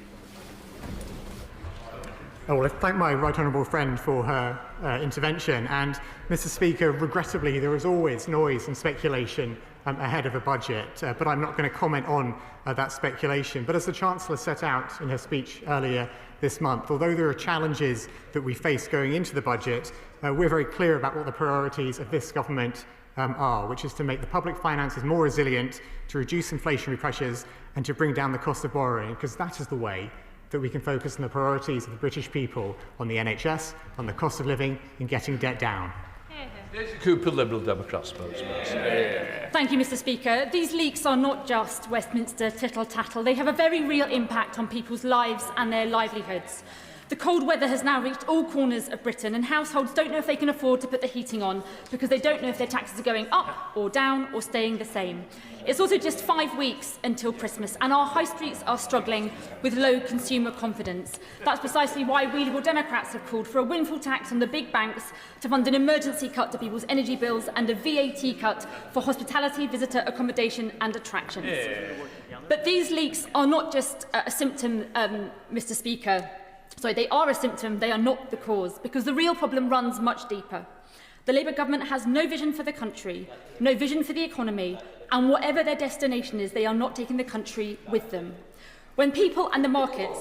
Speaker 25: I will thank my right honourable friend for her intervention. And, Mr. Speaker, regrettably, there is always noise and speculation ahead of a budget, but I'm not going to comment on that speculation. But as the Chancellor set out in her speech earlier this month, although there are challenges that we face going into the budget, we're very clear about what the priorities of this government are, which is to make the public finances more resilient, to reduce inflationary pressures and to bring down the cost of borrowing, because that is the way that we can focus on the priorities of the British people, on the NHS, on the cost of living and getting debt down.
Speaker 2: Cooper, Liberal Democrat spokesman.
Speaker 6: Thank you, Mr. Speaker. These leaks are not just Westminster tittle-tattle. They have a very real impact on people's lives and their livelihoods. The cold weather has now reached all corners of Britain, and households don't know if they can afford to put the heating on because they don't know if their taxes are going up or down or staying the same. It's also just 5 weeks until Christmas, and our high streets are struggling with low consumer confidence. That's precisely why we Liberal Democrats have called for a windfall tax on the big banks to fund an emergency cut to people's energy bills and a VAT cut for hospitality, visitor accommodation and attractions. But these leaks are not just a symptom, Mr. Speaker. Sorry, they are a symptom, they are not the cause, because the real problem runs much deeper. The Labour government has no vision for the country, no vision for the economy, and whatever their destination is, they are not taking the country with them. When people and the markets...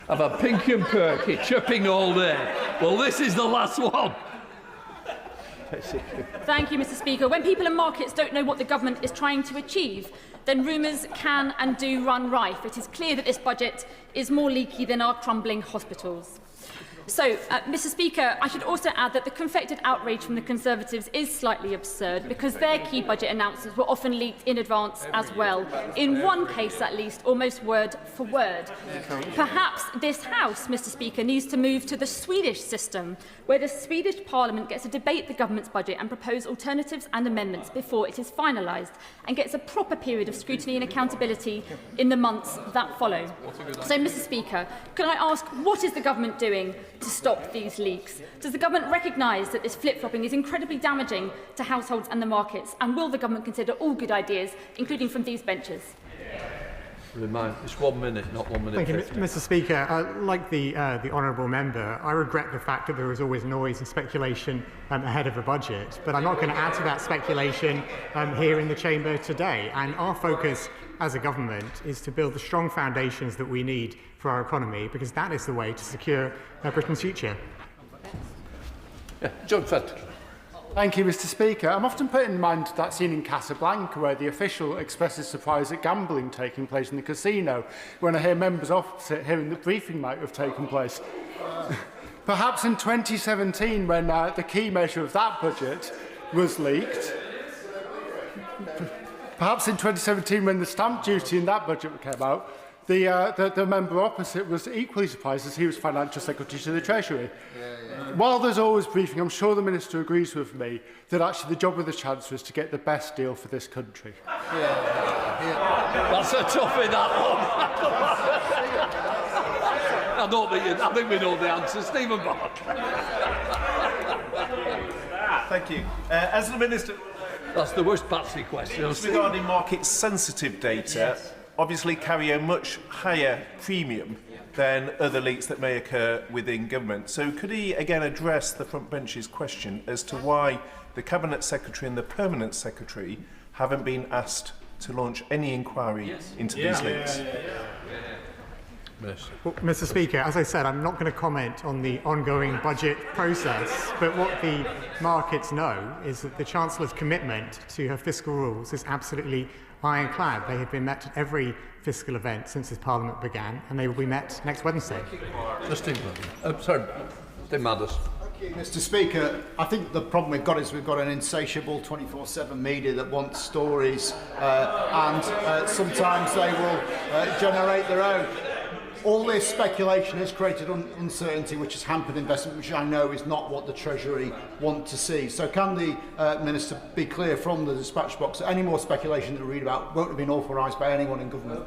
Speaker 2: Have a pink and perky, chipping all day. Well, this is the last one.
Speaker 6: Thank you, Mr. Speaker. When people and markets don't know what the government is trying to achieve, then rumours can and do run rife. It is clear that this budget is more leaky than our crumbling hospitals. So, Mr. Speaker, I should also add that the confected outrage from the Conservatives is slightly absurd because their key budget announcements were often leaked in advance as well. In one case, at least, almost word for word. Perhaps this House, Mr. Speaker, needs to move to the Swedish system, where the Swedish Parliament gets to debate the government's budget and propose alternatives and amendments before it is finalised, and gets a proper period of scrutiny and accountability in the months that follow. So, Mr. Speaker, can I ask, what is the government doing to stop these leaks? Does the government recognise that this flip-flopping is incredibly damaging to households and the markets? And will the government consider all good ideas, including from these benches?
Speaker 2: It's 1 minute, not 1 minute.
Speaker 25: Thank you, Mr. Speaker. Like the honourable member, I regret the fact that there is always noise and speculation ahead of a budget, but I'm not going to add to that speculation here in the chamber today. And our focus as a government is to build the strong foundations that we need for our economy, because that is the way to secure Britain's future.
Speaker 2: John Fenton.
Speaker 7: Thank you, Mr. Speaker. I'm often put in mind that scene in Casablanca where the official expresses surprise at gambling taking place in the casino, when I hear members opposite hearing the briefing might have taken place. Perhaps in 2017, when the key measure of that budget was leaked, perhaps in 2017, when the stamp duty in that budget came out, the member opposite was equally surprised as he was Financial Secretary to the Treasury. While there's always briefing, I'm sure the Minister agrees with me that actually the job of the Chancellor is to get the best deal for this country.
Speaker 2: That's a toughie, that one. I think we know the answer. Stephen Bartlett.
Speaker 9: Thank you. As the Minister...
Speaker 2: That's the worst Patsy question.
Speaker 9: Regarding market-sensitive data, obviously carry a much higher premium than other leaks that may occur within government. So could he again address the front bench's question as to why the Cabinet Secretary and the Permanent Secretary haven't been asked to launch any inquiry into these leaks?
Speaker 25: Well, Mr. Speaker, as I said, I'm not going to comment on the ongoing budget process, but what the markets know is that the Chancellor's commitment to her fiscal rules is absolutely ironclad. They have been met at every fiscal event since this Parliament began, and they will be met next Wednesday.
Speaker 2: Sorry, Tim Madders.
Speaker 21: Thank you, Mr. Speaker. I think the problem we've got is we've got an insatiable 24/7 media that wants stories, and sometimes they will generate their own. All this speculation has created uncertainty, which has hampered investment, which I know is not what the Treasury want to see. So can the Minister be clear from the dispatch box that any more speculation that we read about won't have been authorised by anyone in government?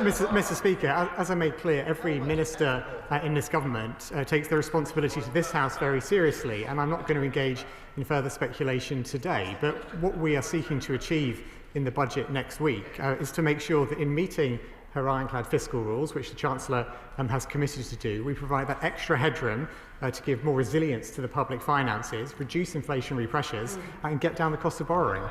Speaker 25: Mr. Speaker, as I made clear, every minister in this government takes their responsibility to this House very seriously, and I'm not going to engage in further speculation today. But what we are seeking to achieve in the budget next week is to make sure that in meeting her ironclad fiscal rules, which the Chancellor has committed to do. We provide that extra headroom to give more resilience to the public finances, reduce inflationary pressures, and get down the cost of borrowing.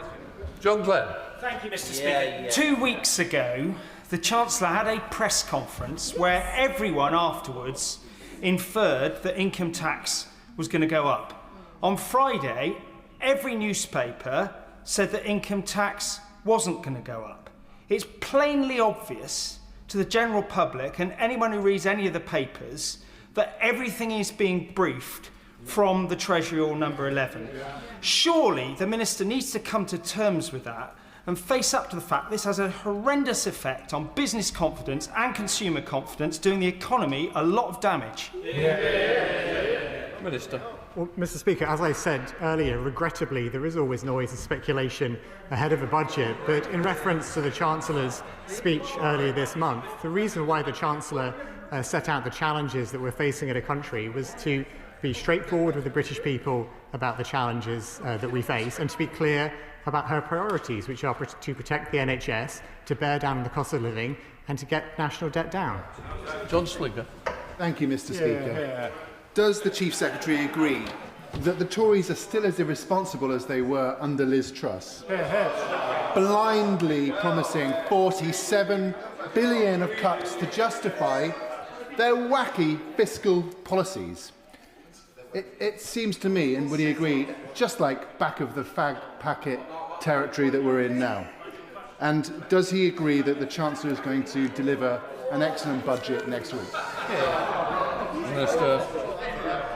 Speaker 2: John Glenn.
Speaker 5: Thank you, Mr. Speaker. 2 weeks ago, the Chancellor had a press conference where everyone afterwards inferred that income tax was going to go up. On Friday, every newspaper said that income tax wasn't going to go up. It's plainly obvious to the general public and anyone who reads any of the papers that everything is being briefed from the Treasury or number 11. Surely the Minister needs to come to terms with that and face up to the fact this has a horrendous effect on business confidence and consumer confidence, doing the economy a lot of damage.
Speaker 25: Minister. Well, Mr. Speaker, as I said earlier, regrettably, there is always noise and speculation ahead of a budget. But in reference to the Chancellor's speech earlier this month, the reason why the Chancellor set out the challenges that we're facing in a country was to be straightforward with the British people about the challenges that we face and to be clear about her priorities, which are to protect the NHS, to bear down the cost of living and to get national debt down.
Speaker 2: John Slinger.
Speaker 8: Thank you, Mr. Speaker. Does the Chief Secretary agree that the Tories are still as irresponsible as they were under Liz Truss, blindly promising 47 billion of cuts to justify their wacky fiscal policies? It seems to me, and would he agree, just like back of the fag packet territory that we're in now. And does he agree that the Chancellor is going to deliver an excellent budget next week?
Speaker 25: Minister.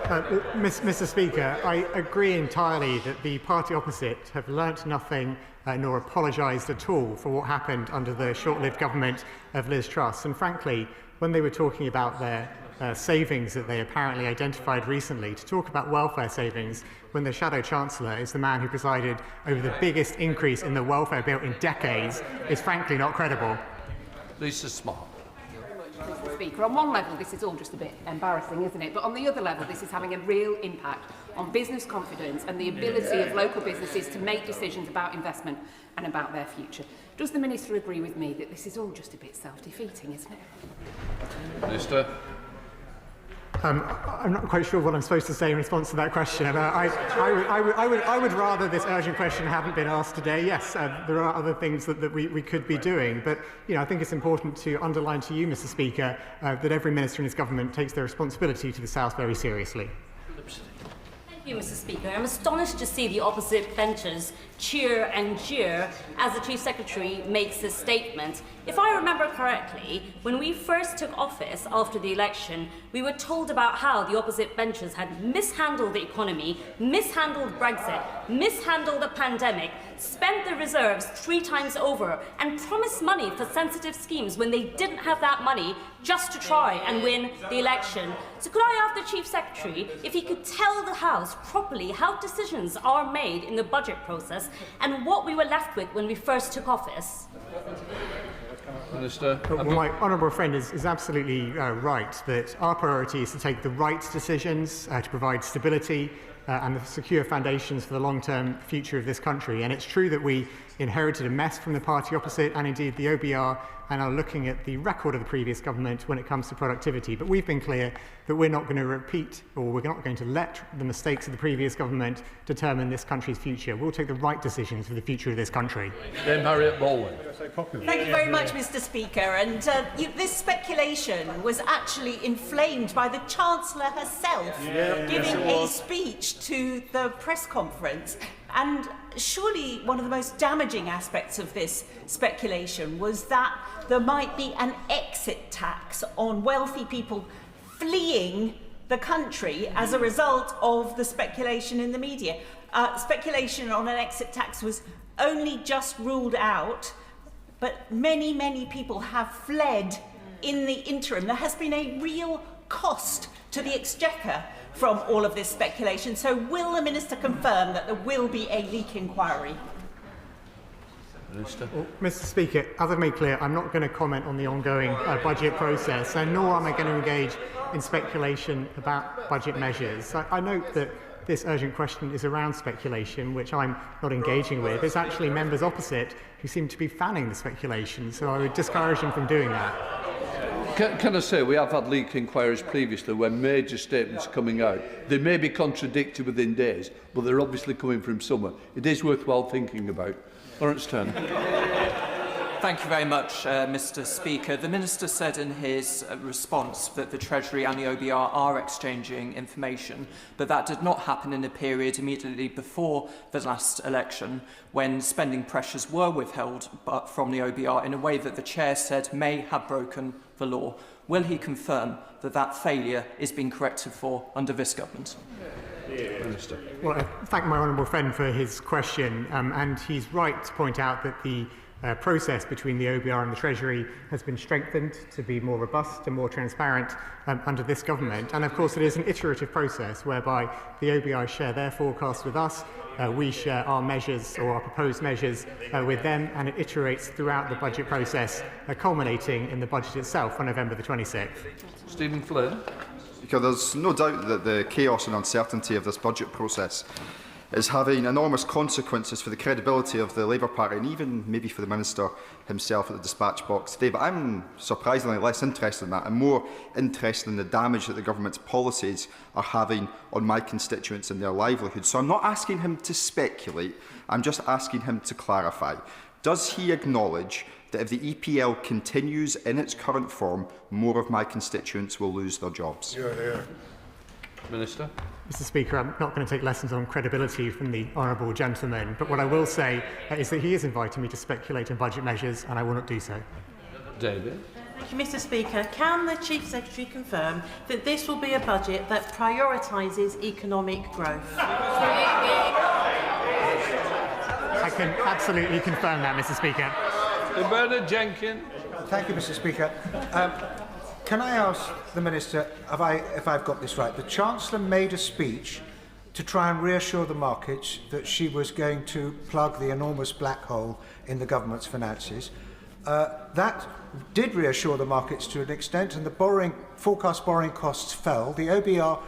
Speaker 25: Mr. Speaker, I agree entirely that the party opposite have learnt nothing nor apologised at all for what happened under the short-lived government of Liz Truss. And frankly, when they were talking about their savings that they apparently identified recently, to talk about welfare savings when the Shadow Chancellor is the man who presided over the biggest increase in the welfare bill in decades is frankly not credible.
Speaker 2: Lisa Smart.
Speaker 10: Mr. Speaker, on one level this is all just a bit embarrassing, isn't it? But on the other level this is having a real impact on business confidence and the ability of local businesses to make decisions about investment and about their future. Does the Minister agree with me that this is all just a bit self-defeating, isn't it?
Speaker 2: Minister.
Speaker 25: I'm not quite sure what I'm supposed to say in response to that question. I would rather this urgent question hadn't been asked today. Yes, there are other things that we could be doing, but I think it's important to underline to you, Mr. Speaker, that every minister in his government takes their responsibility to the South very seriously.
Speaker 11: Thank you, Mr. Speaker. I'm astonished to see the opposite benches cheer and jeer as the Chief Secretary makes this statement. If I remember correctly, when we first took office after the election, we were told about how the opposite benches had mishandled the economy, mishandled Brexit, mishandled the pandemic, spent the reserves 3 times over, and promised money for sensitive schemes when they didn't have that money just to try and win the election. So could I ask the Chief Secretary if he could tell the House properly how decisions are made in the budget process and what we were left with when we first took office?
Speaker 25: Minister. Well, my honourable friend is absolutely right that our priority is to take the right decisions to provide stability and the secure foundations for the long-term future of this country. And it's true that we inherited a mess from the party opposite and indeed the OBR and are looking at the record of the previous government when it comes to productivity. But we've been clear that we're not going to repeat or we're not going to let the mistakes of the previous government determine this country's future. We'll take the right decisions for the future of this country.
Speaker 2: Then Harriet Baldwin.
Speaker 22: Thank you very much, Mr. Speaker. And this speculation was actually inflamed by the Chancellor herself giving a speech to the press conference. And surely one of the most damaging aspects of this speculation was that there might be an exit tax on wealthy people fleeing the country as a result of the speculation in the media. Speculation on an exit tax was only just ruled out, but many, many people have fled in the interim. There has been a real cost to the Exchequer from all of this speculation. So will the Minister confirm that there will be a leak inquiry?
Speaker 25: Well, Mr. Speaker, as I've made clear, I'm not going to comment on the ongoing budget process, and nor am I going to engage in speculation about budget measures. I note that this urgent question is around speculation, which I'm not engaging with. It's actually members opposite who seem to be fanning the speculation, so I would discourage them from doing that.
Speaker 2: Can I say, we have had leak inquiries previously where major statements are coming out. They may be contradicted within days, but they're obviously coming from somewhere. It is worthwhile thinking about. Lawrence Turner.
Speaker 12: Thank you very much, Mr. Speaker. The Minister said in his response that the Treasury and the OBR are exchanging information, but that did not happen in a period immediately before the last election when spending pressures were withheld from the OBR in a way that the Chair said may have broken the law. Will he confirm that that failure is being corrected for under this government?
Speaker 25: Minister. Well, I thank my honourable friend for his question, and he's right to point out that the process between the OBR and the Treasury has been strengthened to be more robust and more transparent under this government. And of course it is an iterative process whereby the OBR share their forecasts with us, we share our measures or our proposed measures with them, and it iterates throughout the budget process, culminating in the budget itself on November the 26th.
Speaker 2: Stephen Flynn.
Speaker 13: Because there's no doubt that the chaos and uncertainty of this budget process is having enormous consequences for the credibility of the Labour Party and even maybe for the Minister himself at the dispatch box today. But I'm surprisingly less interested in that and more interested in the damage that the government's policies are having on my constituents and their livelihoods. So I'm not asking him to speculate, I'm just asking him to clarify. Does he acknowledge that if the EPL continues in its current form, more of my constituents will lose their jobs?
Speaker 2: Minister.
Speaker 25: Mr. Speaker, I'm not going to take lessons on credibility from the honourable gentleman, but what I will say is that he is inviting me to speculate on budget measures, and I will not do so.
Speaker 2: David.
Speaker 14: Thank you, Mr. Speaker. Can the Chief Secretary confirm that this will be a budget that prioritises economic growth?
Speaker 25: I can absolutely confirm that, Mr. Speaker.
Speaker 2: Bernard Jenkins.
Speaker 15: Thank you, Mr. Speaker. Can I ask the Minister if I've got this right? The Chancellor made a speech to try and reassure the markets that she was going to plug the enormous black hole in the government's finances. That did reassure the markets to an extent, and the forecast borrowing costs fell. The OBR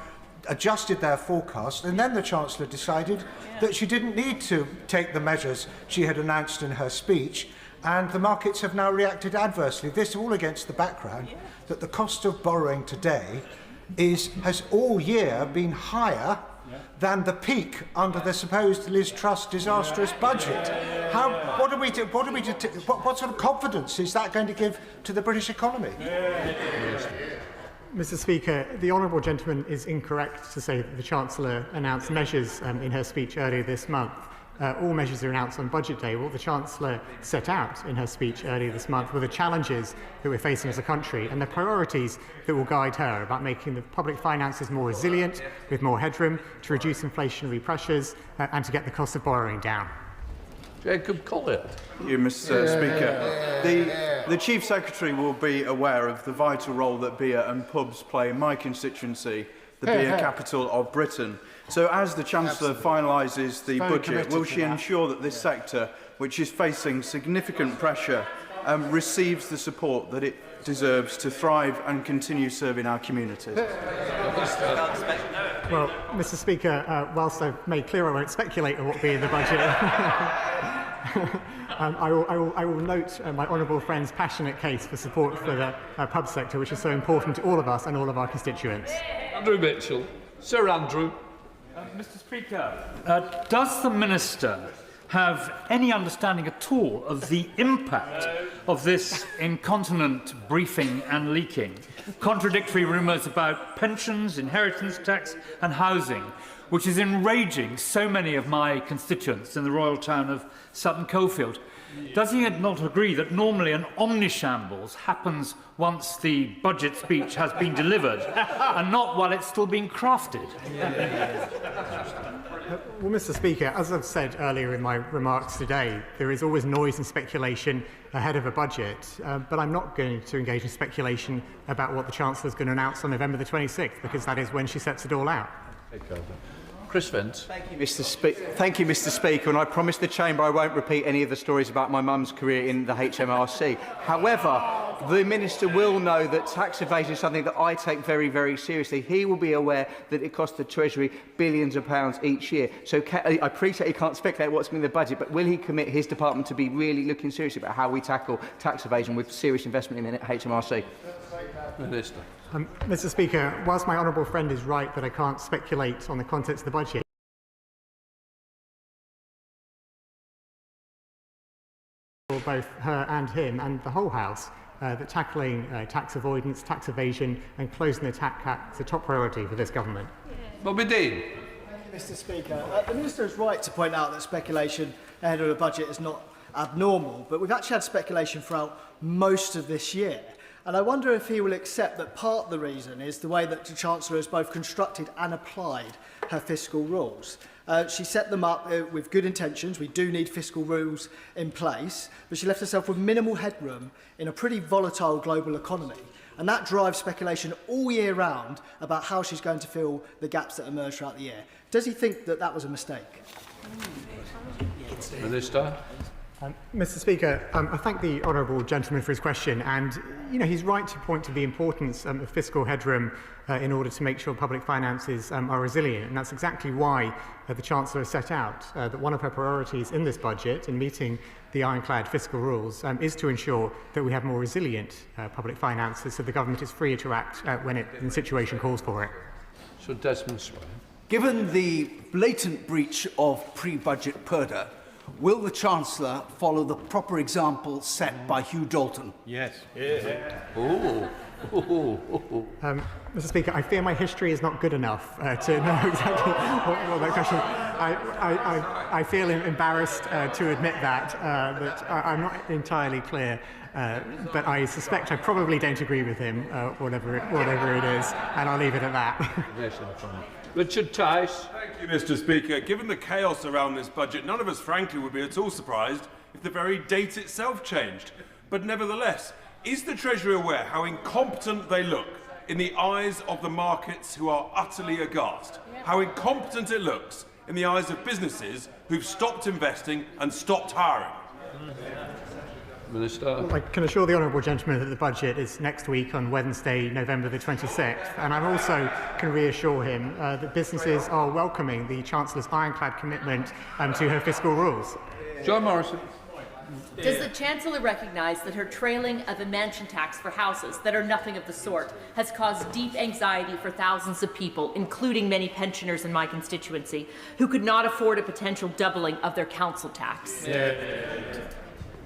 Speaker 15: adjusted their forecast, and then the Chancellor decided that she didn't need to take the measures she had announced in her speech, and the markets have now reacted adversely. This all against the background that the cost of borrowing today has all year been higher than the peak under the supposed Liz Truss disastrous budget. What sort of confidence is that going to give to the British economy?
Speaker 25: Mr. Speaker, the honourable gentleman is incorrect to say that the Chancellor announced measures in her speech earlier this month. All measures are announced on Budget Day. What the Chancellor set out in her speech earlier this month were the challenges that we're facing as a country and the priorities that will guide her about making the public finances more resilient, with more headroom, to reduce inflationary pressures and to get the cost of borrowing down.
Speaker 2: Jacob Collier.
Speaker 23: Thank you, Mr. Speaker. The Chief Secretary will be aware of the vital role that beer and pubs play in my constituency, the beer capital of Britain. So as the Chancellor finalises the budget, will she ensure that this sector, which is facing significant pressure, receives the support that it deserves to thrive and continue serving our communities?
Speaker 25: Well, Mr. Speaker, whilst I've made clear I won't speculate on what will be in the budget, I will note my honourable friend's passionate case for support for the pub sector, which is so important to all of us and all of our constituents.
Speaker 2: Andrew Mitchell. Sir Andrew.
Speaker 26: Mr. Speaker, does the Minister have any understanding at all of the impact of this incontinent briefing and leaking? Contradictory rumours about pensions, inheritance tax and housing, which is enraging so many of my constituents in the royal town of Sutton Coldfield. Does he not agree that normally an omnishambles happens once the budget speech has been delivered and not while it's still being crafted?
Speaker 25: Well, Mr. Speaker, as I've said earlier in my remarks today, there is always noise and speculation ahead of a budget, but I'm not going to engage in speculation about what the Chancellor is going to announce on November the 26th, because that is when she sets it all out.
Speaker 2: Chris Vance.
Speaker 1: Thank you, Mr. Speaker, and I promise the Chamber I won't repeat any of the stories about my mum's career in the HMRC. However, the Minister will know that tax evasion is something that I take very, very seriously. He will be aware that it costs the Treasury billions of pounds each year. So I appreciate he can't speculate what's going to be in the budget, but will he commit his department to be really looking seriously about how we tackle tax evasion with serious investment in the HMRC?
Speaker 2: Minister.
Speaker 25: Mr. Speaker, whilst my honourable friend is right that I can't speculate on the contents of the budget, for both her and him and the whole House, that tackling tax avoidance, tax evasion and closing the tax gap is a top priority for this government.
Speaker 2: Bobby Dean.
Speaker 3: Mr. Speaker, the Minister is right to point out that speculation ahead of the budget is not abnormal, but we've actually had speculation throughout most of this year. And I wonder if he will accept that part of the reason is the way that the Chancellor has both constructed and applied her fiscal rules. She set them up with good intentions. We do need fiscal rules in place, but she left herself with minimal headroom in a pretty volatile global economy. And that drives speculation all year round about how she's going to fill the gaps that emerge throughout the year. Does he think that that was a mistake?
Speaker 2: Minister.
Speaker 25: Mr. Speaker, I thank the honourable gentleman for his question, and he's right to point to the importance of fiscal headroom in order to make sure public finances are resilient, and that's exactly why the Chancellor has set out that one of her priorities in this budget, in meeting the ironclad fiscal rules, is to ensure that we have more resilient public finances, so the government is freer to act when the situation calls for it.
Speaker 2: So Desmond Swire.
Speaker 17: Given the blatant breach of pre-budget purdah, will the Chancellor follow the proper example set by Hugh Dalton?
Speaker 23: Yes.
Speaker 25: Mr. Speaker, I fear my history is not good enough to know exactly what that question. I feel embarrassed to admit that I'm not entirely clear, but I suspect I probably don't agree with him, whatever it is, and I'll leave it at that.
Speaker 2: Richard Tice.
Speaker 18: Thank you, Mr. Speaker. Given the chaos around this budget, none of us, frankly, would be at all surprised if the very date itself changed. But nevertheless, is the Treasury aware how incompetent they look in the eyes of the markets who are utterly aghast? How incompetent it looks in the eyes of businesses who've stopped investing and stopped hiring?
Speaker 2: Minister.
Speaker 25: I can assure the honourable gentleman that the budget is next week on Wednesday, November the 26th, and I also can reassure him that businesses are welcoming the Chancellor's ironclad commitment to her fiscal rules.
Speaker 2: John Morrison.
Speaker 19: Does the Chancellor recognise that her trailing of a mansion tax for houses that are nothing of the sort has caused deep anxiety for thousands of people, including many pensioners in my constituency, who could not afford a potential doubling of their council tax?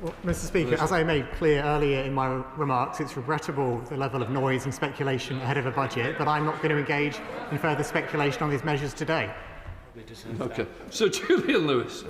Speaker 25: Well, Mr. Speaker, as I made clear earlier in my remarks, it's regrettable the level of noise and speculation ahead of a budget, but I'm not going to engage in further speculation on these measures today.
Speaker 2: Okay. So Julian Lewis.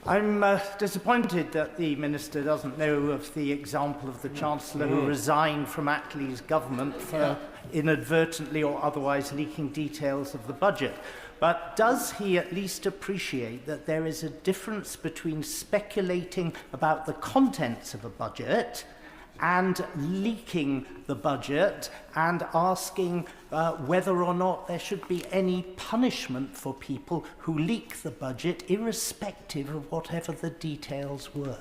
Speaker 20: I'm disappointed that the Minister doesn't know of the example of the Chancellor who resigned from Attlee's government for inadvertently or otherwise leaking details of the budget. But does he at least appreciate that there is a difference between speculating about the contents of a budget and leaking the budget and asking whether or not there should be any punishment for people who leak the budget, irrespective of whatever the details were?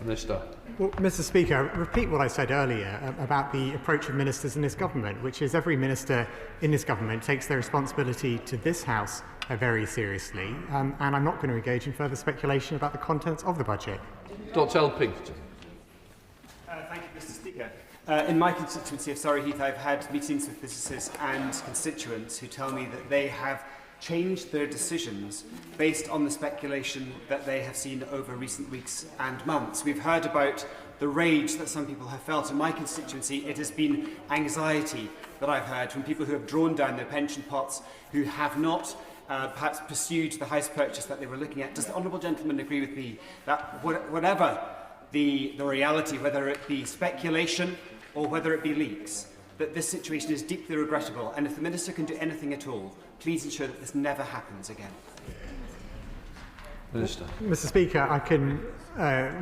Speaker 2: Minister.
Speaker 25: Well, Mr. Speaker, I repeat what I said earlier about the approach of ministers in this government, which is every minister in this government takes their responsibility to this House very seriously, and I'm not going to engage in further speculation about the contents of the budget.
Speaker 2: Dr. L. Pinkerton.
Speaker 27: Thank you, Mr. Speaker. In my constituency of Surrey Heath, I've had meetings with businesses and constituents who tell me that they have changed their decisions based on the speculation that they have seen over recent weeks and months. We've heard about the rage that some people have felt. In my constituency, it has been anxiety that I've heard from people who have drawn down their pension pots, who have not perhaps pursued the house purchase that they were looking at. Does the honourable gentleman agree with me that whatever the reality, whether it be speculation or whether it be leaks, that this situation is deeply regrettable, and if the Minister can do anything at all, please ensure that this never happens again?
Speaker 2: Minister.
Speaker 25: Mr. Speaker, I can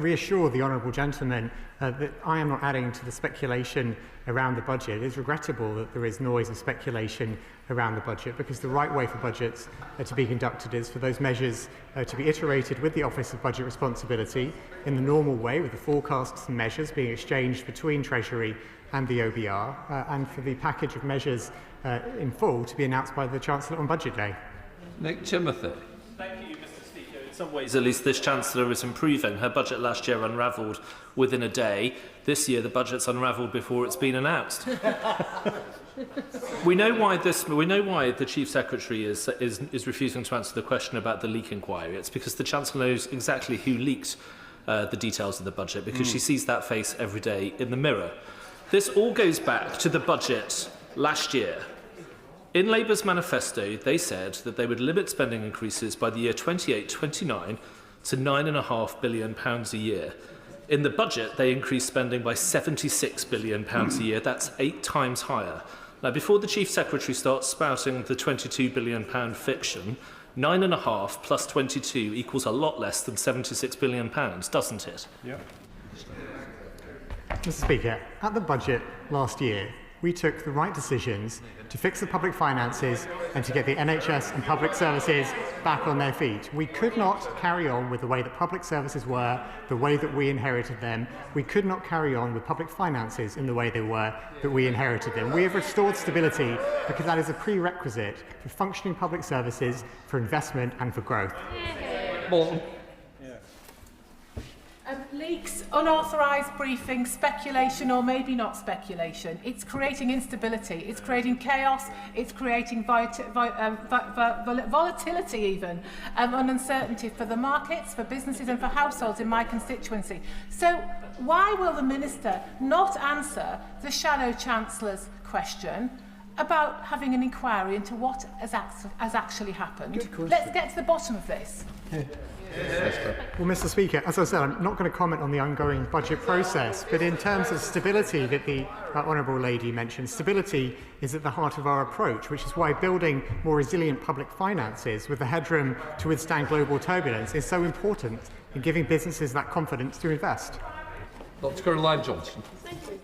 Speaker 25: reassure the honourable gentleman that I am not adding to the speculation around the budget. It is regrettable that there is noise and speculation around the budget, because the right way for budgets to be conducted is for those measures to be iterated with the Office of Budget Responsibility in the normal way, with the forecasts and measures being exchanged between Treasury and the OBR, and for the package of measures in full to be announced by the Chancellor on Budget Day.
Speaker 2: Nick Timothy.
Speaker 4: Thank you, Mr. Speaker. In some ways, at least, this Chancellor is improving. Her budget last year unravelled within a day. This year, the budget's unravelled before it's been announced. We know why the Chief Secretary is refusing to answer the question about the leak inquiry. It's because the Chancellor knows exactly who leaked the details of the budget, because she sees that face every day in the mirror. This all goes back to the budget last year. In Labour's manifesto, they said that they would limit spending increases by the year 28-29 to £9.5 billion a year. In the budget, they increased spending by £76 billion a year. That's 8 times higher. Now, before the Chief Secretary starts spouting the £22 billion fiction, 9.5 plus 22 equals a lot less than £76 billion, doesn't it?
Speaker 23: Yeah.
Speaker 25: Mr. Speaker, at the budget last year, we took the right decisions to fix the public finances and to get the NHS and public services back on their feet. We could not carry on with the way that public services were, the way that we inherited them. We could not carry on with public finances in the way they were, that we inherited them. We have restored stability because that is a prerequisite for functioning public services, for investment and for growth.
Speaker 2: Morton.
Speaker 6: Leaks, unauthorised briefing, speculation or maybe not speculation. It's creating instability, it's creating chaos, it's creating volatility even, and uncertainty for the markets, for businesses and for households in my constituency. So why will the Minister not answer the Shadow Chancellor's question about having an inquiry into what has actually happened? Let's get to the bottom of this.
Speaker 25: Well, Mr. Speaker, as I said, I'm not going to comment on the ongoing budget process, but in terms of stability that the Honourable Lady mentioned, stability is at the heart of our approach, which is why building more resilient public finances with the headroom to withstand global turbulence is so important in giving businesses that confidence to invest.
Speaker 2: Dr. Caroline Johnson.
Speaker 7: Thank you, Speaker.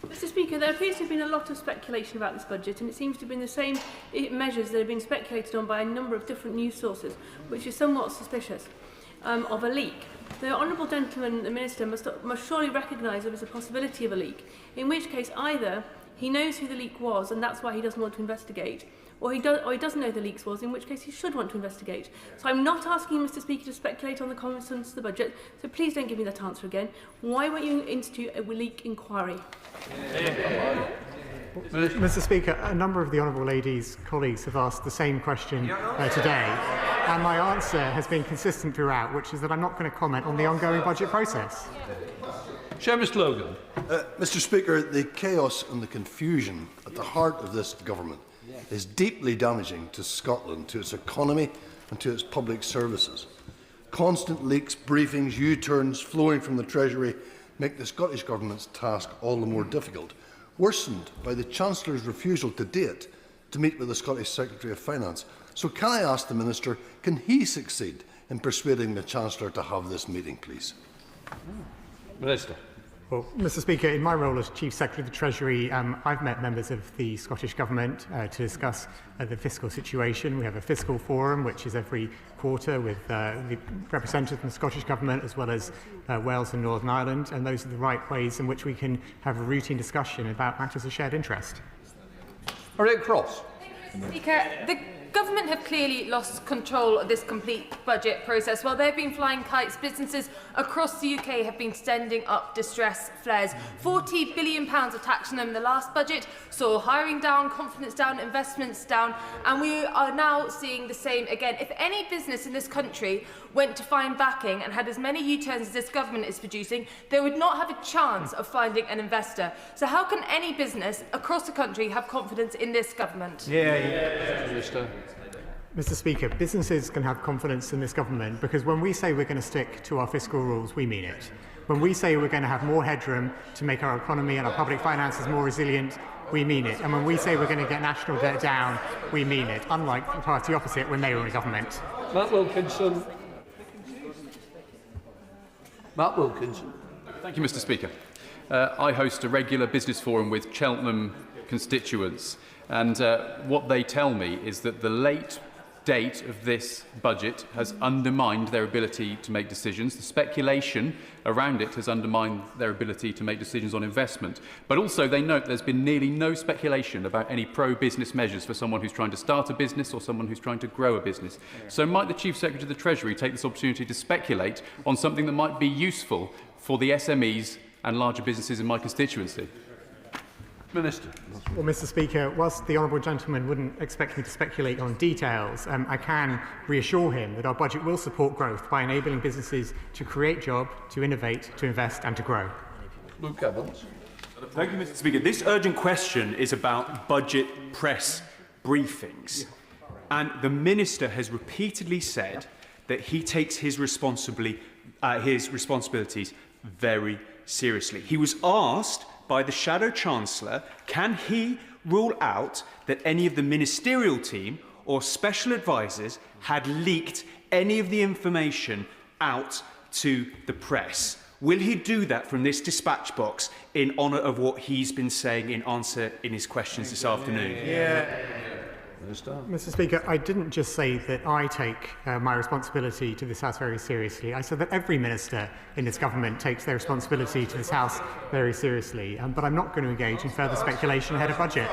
Speaker 7: Mr. Speaker, there appears to have been a lot of speculation about this budget, and it seems to have been the same measures that have been speculated on by a number of different news sources, which is somewhat suspicious of a leak. The Honourable Gentleman, the Minister, must surely recognise there is a possibility of a leak, in which case either he knows who the leak was and that's why he doesn't want to investigate, or he doesn't know the leaks was, in which case he should want to investigate. So I'm not asking Mr. Speaker to speculate on the contents of the budget, so please don't give me that answer again. Why won't you institute a leak inquiry?
Speaker 25: Mr. Speaker, a number of the Honourable Lady's colleagues have asked the same question today, and my answer has been consistent throughout, which is that I'm not going to comment on the ongoing budget process.
Speaker 2: Seamus Logan.
Speaker 9: Mr. Speaker, the chaos and the confusion at the heart of this government is deeply damaging to Scotland, to its economy and to its public services. Constant leaks, briefings, U-turns flowing from the Treasury make the Scottish Government's task all the more difficult, worsened by the Chancellor's refusal to date to meet with the Scottish Secretary of Finance. So can I ask the Minister, can he succeed in persuading the Chancellor to have this meeting, please?
Speaker 2: Minister.
Speaker 25: Well, Mr. Speaker, in my role as Chief Secretary of the Treasury, I've met members of the Scottish Government to discuss the fiscal situation. We have a fiscal forum, which is every quarter, with the representatives from the Scottish Government as well as Wales and Northern Ireland, and those are the right ways in which we can have a routine discussion about matters of shared interest.
Speaker 2: Rick Cross.
Speaker 10: Speaker, the government have clearly lost control of this complete budget process. While they've been flying kites, businesses across the UK have been sending up distress flares. £40 billion of tax on them in the last budget saw hiring down, confidence down, investments down, and we are now seeing the same again. If any business in this country went to find backing and had as many U-turns as this government is producing, they would not have a chance of finding an investor. So how can any business across the country have confidence in this government?
Speaker 25: Mr. Speaker, businesses can have confidence in this government because when we say we're going to stick to our fiscal rules, we mean it. When we say we're going to have more headroom to make our economy and our public finances more resilient, we mean it. And when we say we're going to get national debt down, we mean it, unlike the party opposite when they were in government.
Speaker 2: Matt Wilkinson. Mark Wilkinson.
Speaker 5: Thank you, Mr. Speaker. I host a regular business forum with Cheltenham constituents, and what they tell me is that the late date of this budget has undermined their ability to make decisions. The speculation around it has undermined their ability to make decisions on investment. But also they note there's been nearly no speculation about any pro-business measures for someone who's trying to start a business or someone who's trying to grow a business. So might the Chief Secretary of the Treasury take this opportunity to speculate on something that might be useful for the SMEs and larger businesses in my constituency?
Speaker 2: Minister.
Speaker 25: Well, Mr. Speaker, whilst the honourable gentleman wouldn't expect me to speculate on details, I can reassure him that our budget will support growth by enabling businesses to create jobs, to innovate, to invest and to grow.
Speaker 2: Luke Evans.
Speaker 27: Thank you, Mr. Speaker. This urgent question is about budget press briefings. And the Minister has repeatedly said that he takes his responsibilities very seriously. He was asked by the Shadow Chancellor, can he rule out that any of the ministerial team or special advisers had leaked any of the information out to the press? Will he do that from this dispatch box in honour of what he's been saying in answer in his questions this afternoon?
Speaker 25: Mr. Speaker, I didn't just say that I take my responsibility to this House very seriously. I said that every minister in this government takes their responsibility to this House very seriously. But I'm not going to engage in further speculation ahead of budget.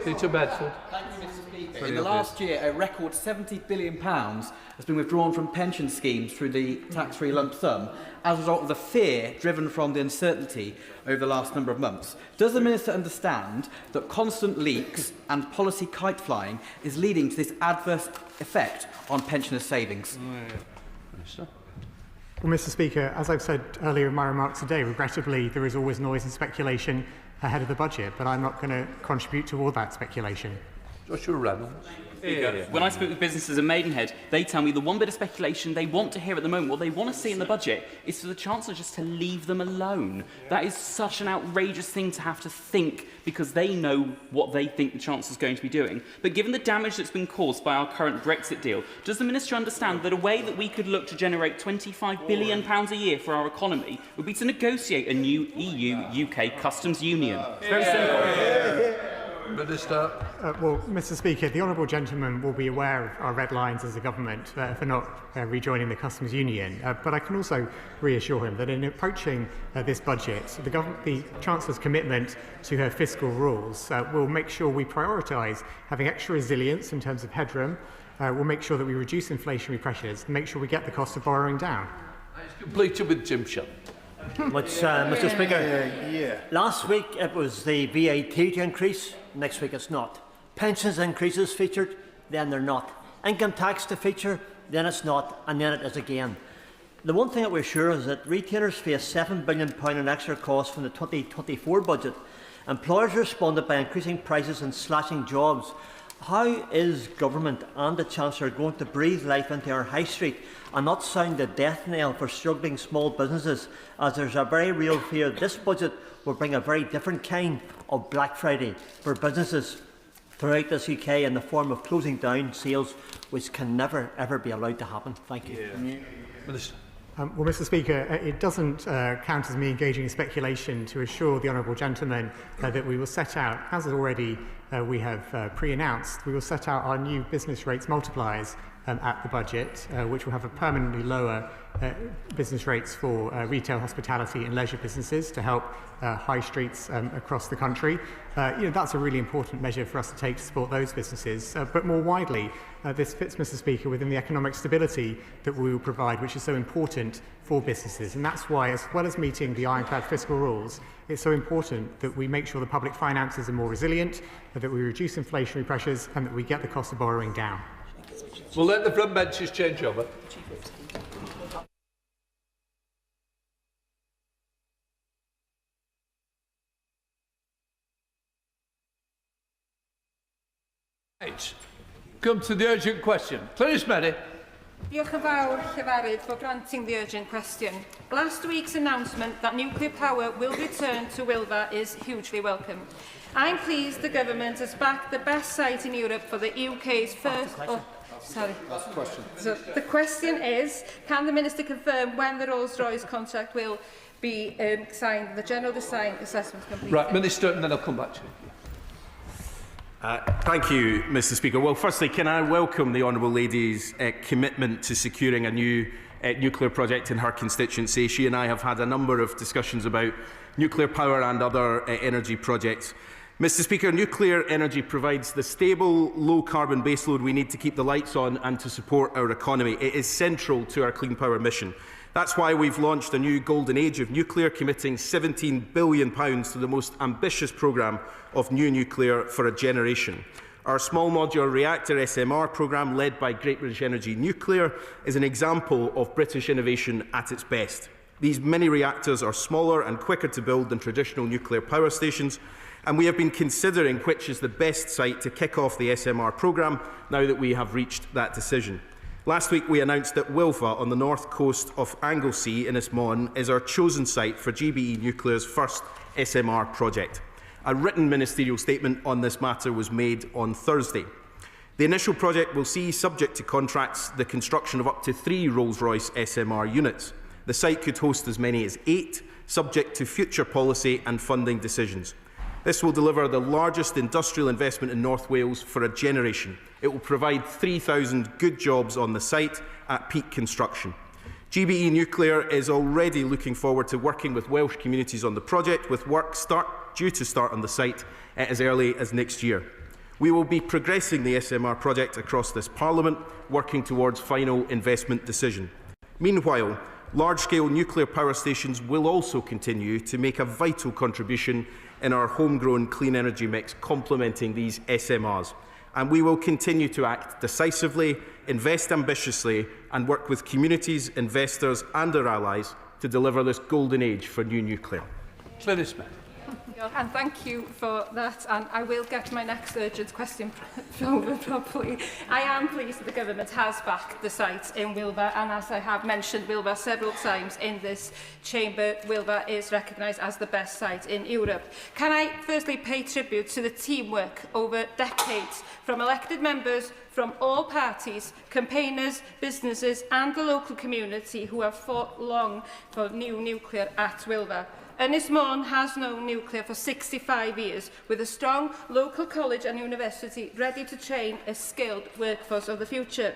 Speaker 2: Peter Bedford.
Speaker 8: Thank you, Mr. Speaker. In the last year, a record £70 billion has been withdrawn from pension schemes through the tax-free lump sum as a result of the fear driven from the uncertainty over the last number of months. Does the Minister understand that constant leaks and policy kite flying is leading to this adverse effect on pensioners' savings?
Speaker 2: Minister.
Speaker 25: Well, Mr. Speaker, as I've said earlier in my remarks today, regrettably there is always noise and speculation ahead of the budget, but I'm not going to contribute to all that speculation.
Speaker 2: Joshua Reynolds.
Speaker 11: When I speak with businesses in Maidenhead, they tell me the one bit of speculation they want to hear at the moment, what they want to see in the budget, is for the Chancellor just to leave them alone. That is such an outrageous thing to have to think, because they know what they think the Chancellor is going to be doing. But given the damage that's been caused by our current Brexit deal, does the Minister understand that a way that we could look to generate £25 billion a year for our economy would be to negotiate a new EU-UK customs union? It's very simple.
Speaker 2: Minister.
Speaker 25: Well, Mr. Speaker, the honourable gentleman will be aware of our red lines as a government for not rejoining the customs union. But I can also reassure him that in approaching this budget, the Chancellor's commitment to her fiscal rules will make sure we prioritise having extra resilience in terms of headroom. We'll make sure that we reduce inflationary pressures and make sure we get the cost of borrowing down.
Speaker 2: It's completed with Jim Shell.
Speaker 16: Mr. Speaker, last week it was the VAT to increase, next week it's not. Pensions increases featured, then they're not. Income tax to feature, then it's not, and then it is again. The one thing that we're sure is that retailers face £7 billion in extra costs from the 2024 budget. Employers responded by increasing prices and slashing jobs. How is government and the Chancellor going to breathe life into our high street and not sound the death knell for struggling small businesses, as there's a very real fear this budget will bring a very different kind of Black Friday for businesses throughout this UK in the form of closing down sales, which can never ever be allowed to happen? Thank you.
Speaker 2: Minister.
Speaker 25: Well, Mr. Speaker, it doesn't count as me engaging in speculation to assure the honourable gentleman that we will set out, as already we have pre-announced, we will set out our new business rates multipliers at the budget, which will have a permanently lower business rates for retail, hospitality and leisure businesses to help high streets across the country. That's a really important measure for us to take to support those businesses. But more widely, this fits, Mr. Speaker, within the economic stability that we will provide, which is so important for businesses. And that's why, as well as meeting the ironclad fiscal rules, it's so important that we make sure the public finances are more resilient, that we reduce inflationary pressures and that we get the cost of borrowing down.
Speaker 2: We'll let the front benches change over. Right. Come to the urgent question. Clarence Mary.
Speaker 10: Diolch yn fawr, Llefarydd, for granting the urgent question. Last week's announcement that nuclear power will return to Wilfa is hugely welcome. I'm pleased the government has backed the best site in Europe for the UK's first...
Speaker 12: Sorry.
Speaker 9: Last question.
Speaker 12: So the question is, can the Minister confirm when the Rolls-Royce contract will be signed, the general design assessment completed?
Speaker 2: Right, Minister, and then I'll come back to you.
Speaker 13: Thank you, Mr. Speaker. Well, firstly, can I welcome the Honourable Lady's commitment to securing a new nuclear project in her constituency. She and I have had a number of discussions about nuclear power and other energy projects. Mr. Speaker, nuclear energy provides the stable, low-carbon baseload we need to keep the lights on and to support our economy. It is central to our clean power mission. That's why we've launched a new golden age of nuclear, committing £17 billion to the most ambitious programme of new nuclear for a generation. Our small modular reactor SMR programme, led by Great British Energy Nuclear, is an example of British innovation at its best. These mini reactors are smaller and quicker to build than traditional nuclear power stations, and we have been considering which is the best site to kick off the SMR programme now that we have reached that decision. Last week we announced that Wilfa on the north coast of Anglesey in Ismon is our chosen site for GBE Nuclear's first SMR project. A written ministerial statement on this matter was made on Thursday. The initial project will see, subject to contracts, the construction of up to 3 Rolls-Royce SMR units. The site could host as many as 8, subject to future policy and funding decisions. This will deliver the largest industrial investment in North Wales for a generation. It will provide 3,000 good jobs on the site at peak construction. GBE Nuclear is already looking forward to working with Welsh communities on the project, with work due to start on the site as early as next year. We will be progressing the SMR project across this Parliament, working towards final investment decision. Meanwhile, large-scale nuclear power stations will also continue to make a vital contribution in our homegrown clean energy mix, complementing these SMRs. And we will continue to act decisively, invest ambitiously, and work with communities, investors and our allies to deliver this golden age for new nuclear.
Speaker 12: And thank you for that, and I will get my next urgent question over properly. I am pleased that the Government has backed the site in Wilbur, and as I have mentioned Wilbur several times in this chamber, Wilbur is recognised as the best site in Europe. Can I firstly pay tribute to the teamwork over decades from elected members from all parties, campaigners, businesses and the local community who have fought long for new nuclear at Wilbur. Ynys Môn has known nuclear for 65 years, with a strong local college and university ready to train a skilled workforce of the future.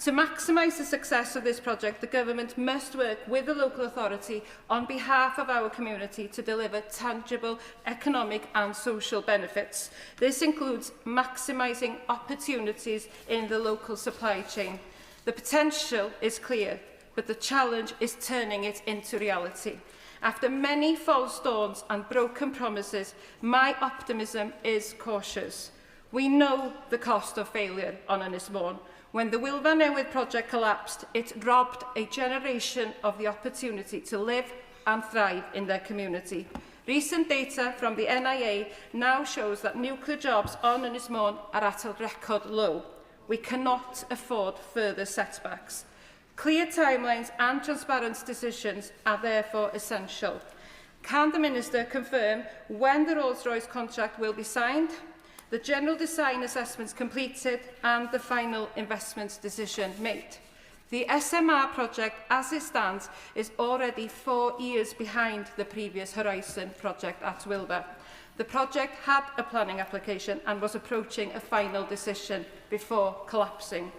Speaker 12: To maximise the success of this project, the Government must work with the local authority on behalf of our community to deliver tangible economic and social benefits. This includes maximising opportunities in the local supply chain. The potential is clear, but the challenge is turning it into reality. After many false dawns and broken promises, my optimism is cautious. We know the cost of failure on Ynys Môn. When the Wilfa Newydd project collapsed, it robbed a generation of the opportunity to live and thrive in their community. Recent data from the NIA now shows that nuclear jobs on Ynys Môn are at a record low. We cannot afford further setbacks. Clear timelines and transparent decisions are therefore essential. Can the Minister confirm when the Rolls-Royce contract will be signed, the general design assessments completed and the final investment decision made? The SMR project, as it stands, is already 4 years behind the previous Horizon project at Wilbur. The project had a planning application and was approaching a final decision before collapsing.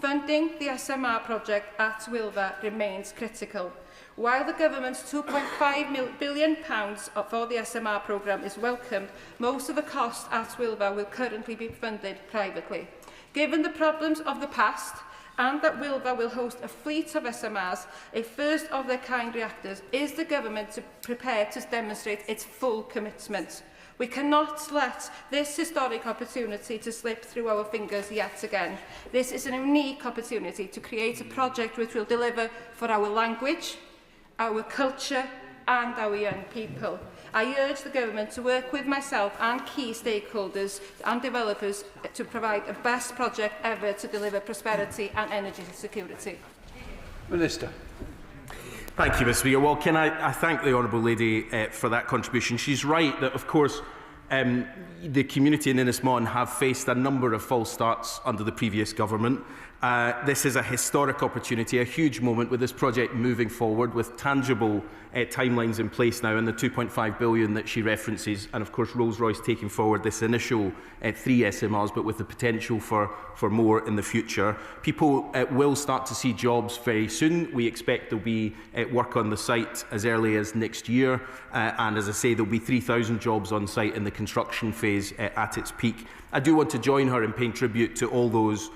Speaker 12: Funding the SMR project at Wilfa remains critical. While the Government's £2.5 billion for the SMR programme is welcomed, most of the cost at Wilfa will currently be funded privately. Given the problems of the past, and that Wilfa will host a fleet of SMRs, a first-of-their-kind reactors, is the Government prepared to demonstrate its full commitment? We cannot let this historic opportunity to slip through our fingers yet again. This is a unique opportunity to create a project which will deliver for our language, our culture and our young people. I urge the Government to work with myself and key stakeholders and developers to provide the best project ever to deliver prosperity and energy security.
Speaker 2: Minister.
Speaker 13: Thank you, Mr. Speaker. Well, can I thank the Honourable Lady for that contribution. She's right that, of course, the community in Ynys Môn have faced a number of false starts under the previous government. This is a historic opportunity, a huge moment with this project moving forward with tangible timelines in place now, and the 2.5 billion that she references, and of course Rolls-Royce taking forward this initial 3 SMRs, but with the potential for more in the future. People will start to see jobs very soon. We expect there'll be work on the site as early as next year, and as I say, there'll be 3,000 jobs on site in the construction phase at its peak. I do want to join her in paying tribute to all those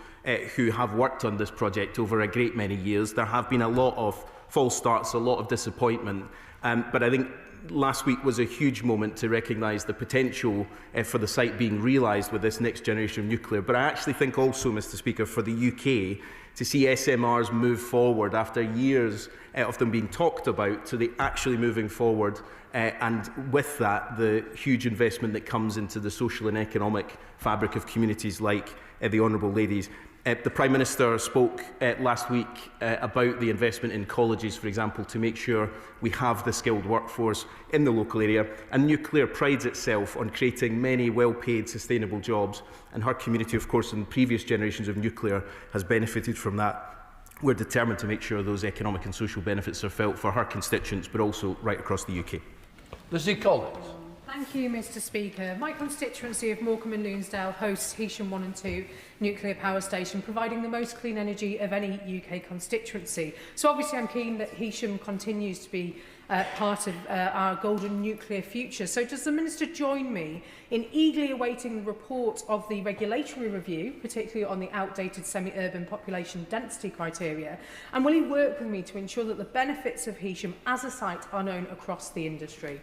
Speaker 13: who have worked on this project over a great many years. There have been a lot of false starts, a lot of disappointment, but I think last week was a huge moment to recognise the potential for the site being realised with this next generation of nuclear. But I actually think also, Mr Speaker, for the UK to see SMRs move forward after years of them being talked about to the actually moving forward, and with that the huge investment that comes into the social and economic fabric of communities like the Honourable Ladies. The Prime Minister spoke last week about the investment in colleges, for example, to make sure we have the skilled workforce in the local area. And nuclear prides itself on creating many well-paid, sustainable jobs. And her community, of course, in previous generations of nuclear has benefited from that. We're determined to make sure those economic and social benefits are felt for her constituents, but also right across the UK.
Speaker 2: Lizzie Collins.
Speaker 1: Thank you, Mr Speaker. My constituency of Morecambe and Loonsdale hosts Heysham 1 and 2 nuclear power station, providing the most clean energy of any UK constituency. So obviously I'm keen that Heysham continues to be part of our golden nuclear future. So does the Minister join me in eagerly awaiting the report of the regulatory review, particularly on the outdated semi-urban population density criteria? And will he work with me to ensure that the benefits of Heysham as a site are known across the industry?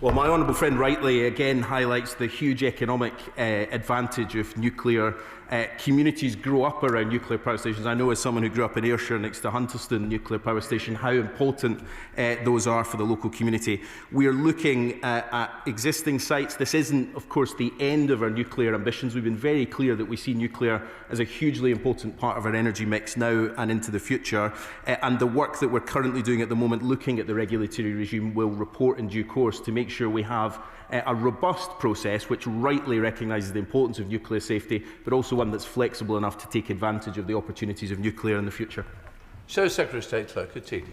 Speaker 13: Well, my honourable friend rightly again highlights the huge economic advantage of nuclear. Communities grow up around nuclear power stations. I know, as someone who grew up in Ayrshire next to Hunterston nuclear power station, how important those are for the local community. We are looking at existing sites. This isn't, of course, the end of our nuclear ambitions. We've been very clear that we see nuclear as a hugely important part of our energy mix now and into the future. And the work that we're currently doing at the moment, looking at the regulatory regime, will report in due course to make sure we have a robust process which rightly recognises the importance of nuclear safety, but also one that's flexible enough to take advantage of the opportunities of nuclear in the future.
Speaker 2: So, Secretary of State Clerk Atidia.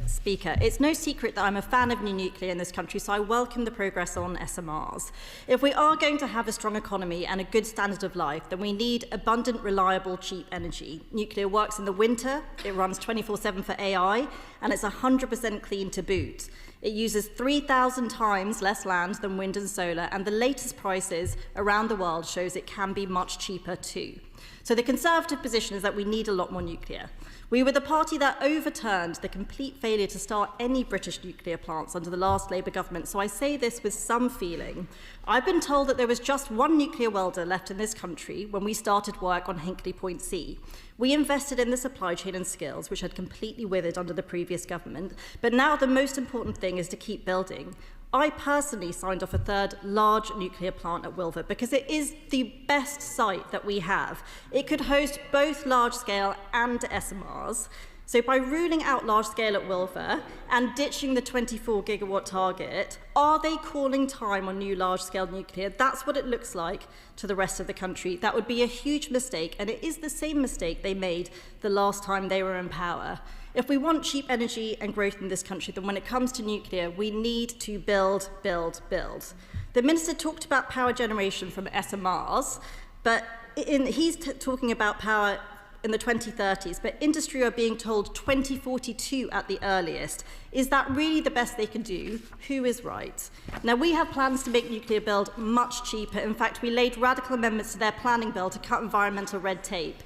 Speaker 14: Speaker, it's no secret that I'm a fan of new nuclear in this country, so I welcome the progress on SMRs. If we are going to have a strong economy and a good standard of life, then we need abundant, reliable, cheap energy. Nuclear works in the winter, it runs 24/7 for AI, and it's 100% clean to boot. It uses 3,000 times less land than wind and solar, and the latest prices around the world shows it can be much cheaper too. So the Conservative position is that we need a lot more nuclear. We were the party that overturned the complete failure to start any British nuclear plants under the last Labour government, so I say this with some feeling. I've been told that there was just one nuclear welder left in this country when we started work on Hinkley Point C. We invested in the supply chain and skills, which had completely withered under the previous government, but now the most important thing is to keep building. I personally signed off a third large nuclear plant at Wilver because it is the best site that we have. It could host both large-scale and SMRs. So by ruling out large-scale at Wilver and ditching the 24-gigawatt target, are they calling time on new large-scale nuclear? That's what it looks like to the rest of the country. That would be a huge mistake, and it is the same mistake they made the last time they were in power. If we want cheap energy and growth in this country, then when it comes to nuclear, we need to build, build, build. The Minister talked about power generation from SMRs, but he's talking about power in the 2030s, but industry are being told 2042 at the earliest. Is that really the best they can do? Who is right? Now, we have plans to make nuclear build much cheaper. In fact, we laid radical amendments to their planning bill to cut environmental red tape.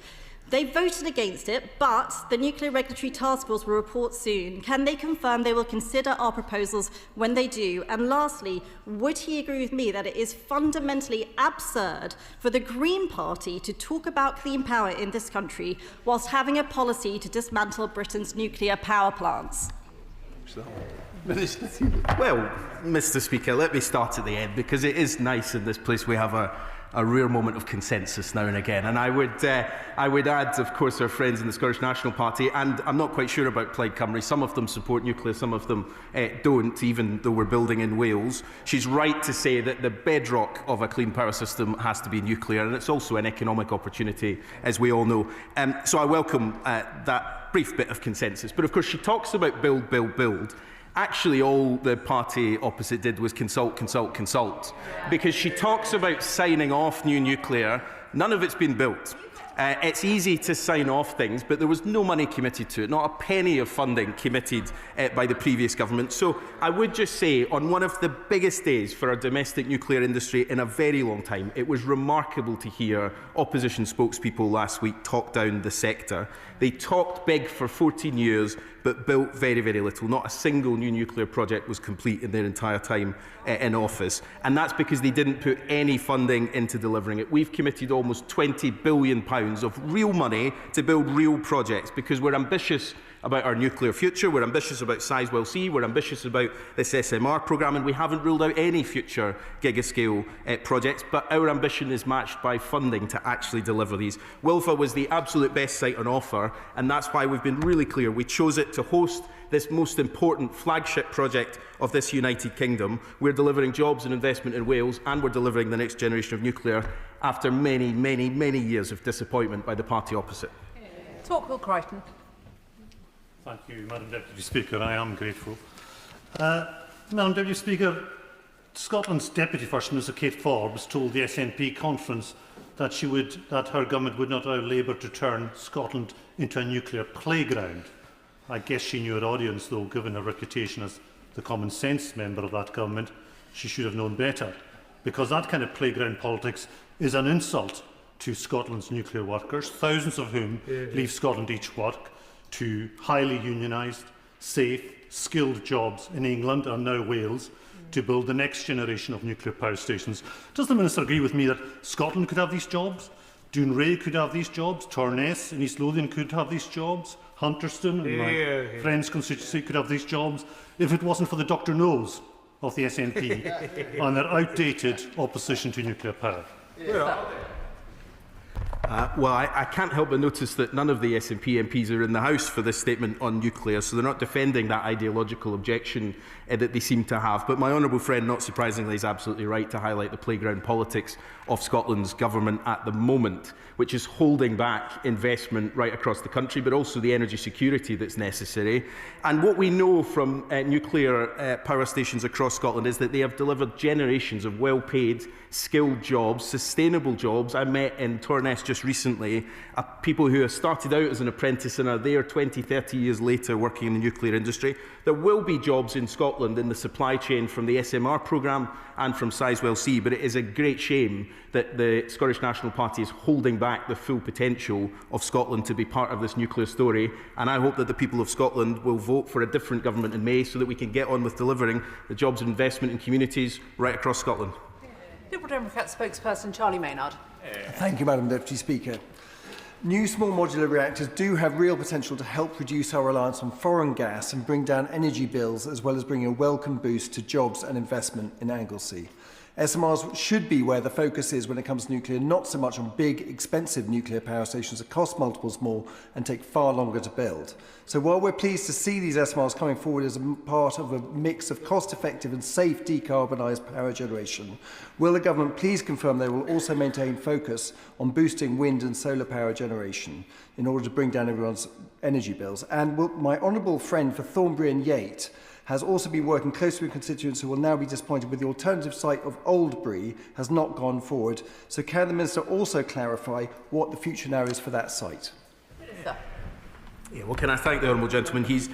Speaker 14: They voted against it, but the Nuclear Regulatory Task Force will report soon. Can they confirm they will consider our proposals when they do? And lastly, would he agree with me that it is fundamentally absurd for the Green Party to talk about clean power in this country whilst having a policy to dismantle Britain's nuclear power plants?
Speaker 13: Well, Mr. Speaker, let me start at the end, because it is nice in this place we have a a rare moment of consensus now and again. And I would add, of course, our friends in the Scottish National Party, and I'm not quite sure about Plaid Cymru. Some of them support nuclear, some of them don't, even though we're building in Wales. She's right to say that the bedrock of a clean power system has to be nuclear, and it's also an economic opportunity, as we all know. So I welcome that brief bit of consensus. But of course, she talks about build, build, build. Actually, all the party opposite did was consult, consult, consult. Because she talks about signing off new nuclear. None of it's been built. It's easy to sign off things, but there was no money committed to it, not a penny of funding committed by the previous government. So I would just say, on one of the biggest days for our domestic nuclear industry in a very long time, it was remarkable to hear opposition spokespeople last week talk down the sector. They talked big for 14 years, but built very, very little. Not a single new nuclear project was complete in their entire time in office. And that's because they didn't put any funding into delivering it. We've committed almost £20 billion of real money to build real projects, because we're ambitious about our nuclear future, we're ambitious about Sizewell C, we're ambitious about this SMR programme, and we haven't ruled out any future gigascale projects, but our ambition is matched by funding to actually deliver these. Wilfa was the absolute best site on offer, and that's why we've been really clear. We chose it to host this most important flagship project of this United Kingdom. We're delivering jobs and investment in Wales, and we're delivering the next generation of nuclear after many, many, many years of disappointment by the party opposite.
Speaker 6: Will Crichton.
Speaker 3: Thank you, Madam Deputy Speaker. I am grateful. Madam Deputy Speaker, Scotland's Deputy First Minister Kate Forbes told the SNP conference that her government would not allow Labour to turn Scotland into a nuclear playground. I guess she knew her audience, though, given her reputation as the common sense member of that government, she should have known better, because that kind of playground politics is an insult to Scotland's nuclear workers, thousands of whom leave Scotland each work to highly unionised, safe, skilled jobs in England and now Wales to build the next generation of nuclear power stations. Does the Minister agree with me that Scotland could have these jobs? Dounreay could have these jobs, Torness in East Lothian could have these jobs, Hunterston and my friend's constituency could have these jobs, if it wasn't for the Dr. No's of the SNP and their outdated opposition to nuclear power.
Speaker 13: Well, I can't help but notice that none of the SNP MPs are in the House for this statement on nuclear, so they're not defending that ideological objection that they seem to have. But my honourable friend, not surprisingly, is absolutely right to highlight the playground politics of Scotland's government at the moment, which is holding back investment right across the country, but also the energy security that's necessary. And what we know from nuclear power stations across Scotland is that they have delivered generations of well-paid, skilled jobs, sustainable jobs. I met in Torness just recently people who have started out as an apprentice and are there 20, 30 years later working in the nuclear industry. There will be jobs in Scotland in the supply chain from the SMR programme and from Sizewell C, but it is a great shame that the Scottish National Party is holding back the full potential of Scotland to be part of this nuclear story. And I hope that the people of Scotland will vote for a different government in May so that we can get on with delivering the jobs and investment in communities right across Scotland.
Speaker 6: Liberal Democrat spokesperson Charlie Maynard.
Speaker 15: Thank you, Madam Deputy Speaker. New small modular reactors do have real potential to help reduce our reliance on foreign gas and bring down energy bills, as well as bring a welcome boost to jobs and investment in Anglesey. SMRs should be where the focus is when it comes to nuclear, not so much on big, expensive nuclear power stations that cost multiples more and take far longer to build. So while we're pleased to see these SMRs coming forward as a part of a mix of cost-effective and safe decarbonised power generation, will the government please confirm they will also maintain focus on boosting wind and solar power generation in order to bring down everyone's energy bills? And will my honourable friend for Thornbury and Yate has also been working closely with constituents who will now be disappointed with the alternative site of Oldbury has not gone forward. So can the Minister also clarify what the future now is for that site?
Speaker 13: Yeah, well, can I thank the honourable gentleman? He's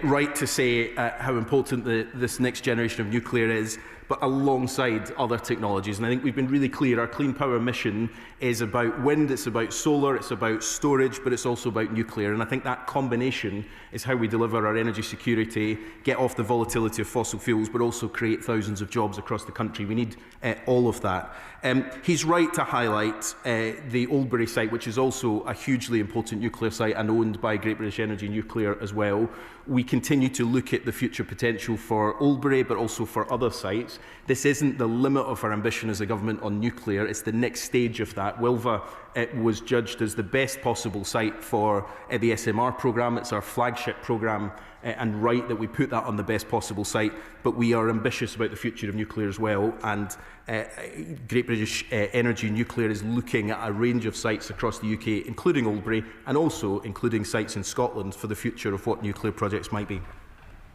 Speaker 13: right to say how important this next generation of nuclear is, but alongside other technologies. And I think we've been really clear. Our clean power mission is about wind, it's about solar, it's about storage, but it's also about nuclear. And I think that combination is how we deliver our energy security, get off the volatility of fossil fuels, but also create thousands of jobs across the country. We need all of that. He's right to highlight the Oldbury site, which is also a hugely important nuclear site and owned by Great British Energy Nuclear as well. We continue to look at the future potential for Oldbury, but also for other sites. projects. This isn't the limit of our ambition as a government on nuclear, it's the next stage of that. Wilva was judged as the best possible site for the SMR programme. It's our flagship programme, and right that we put that on the best possible site, but we are ambitious about the future of nuclear as well, and Great British Energy Nuclear is looking at a range of sites across the UK, including Oldbury, and also including sites in Scotland for the future of what nuclear projects might be.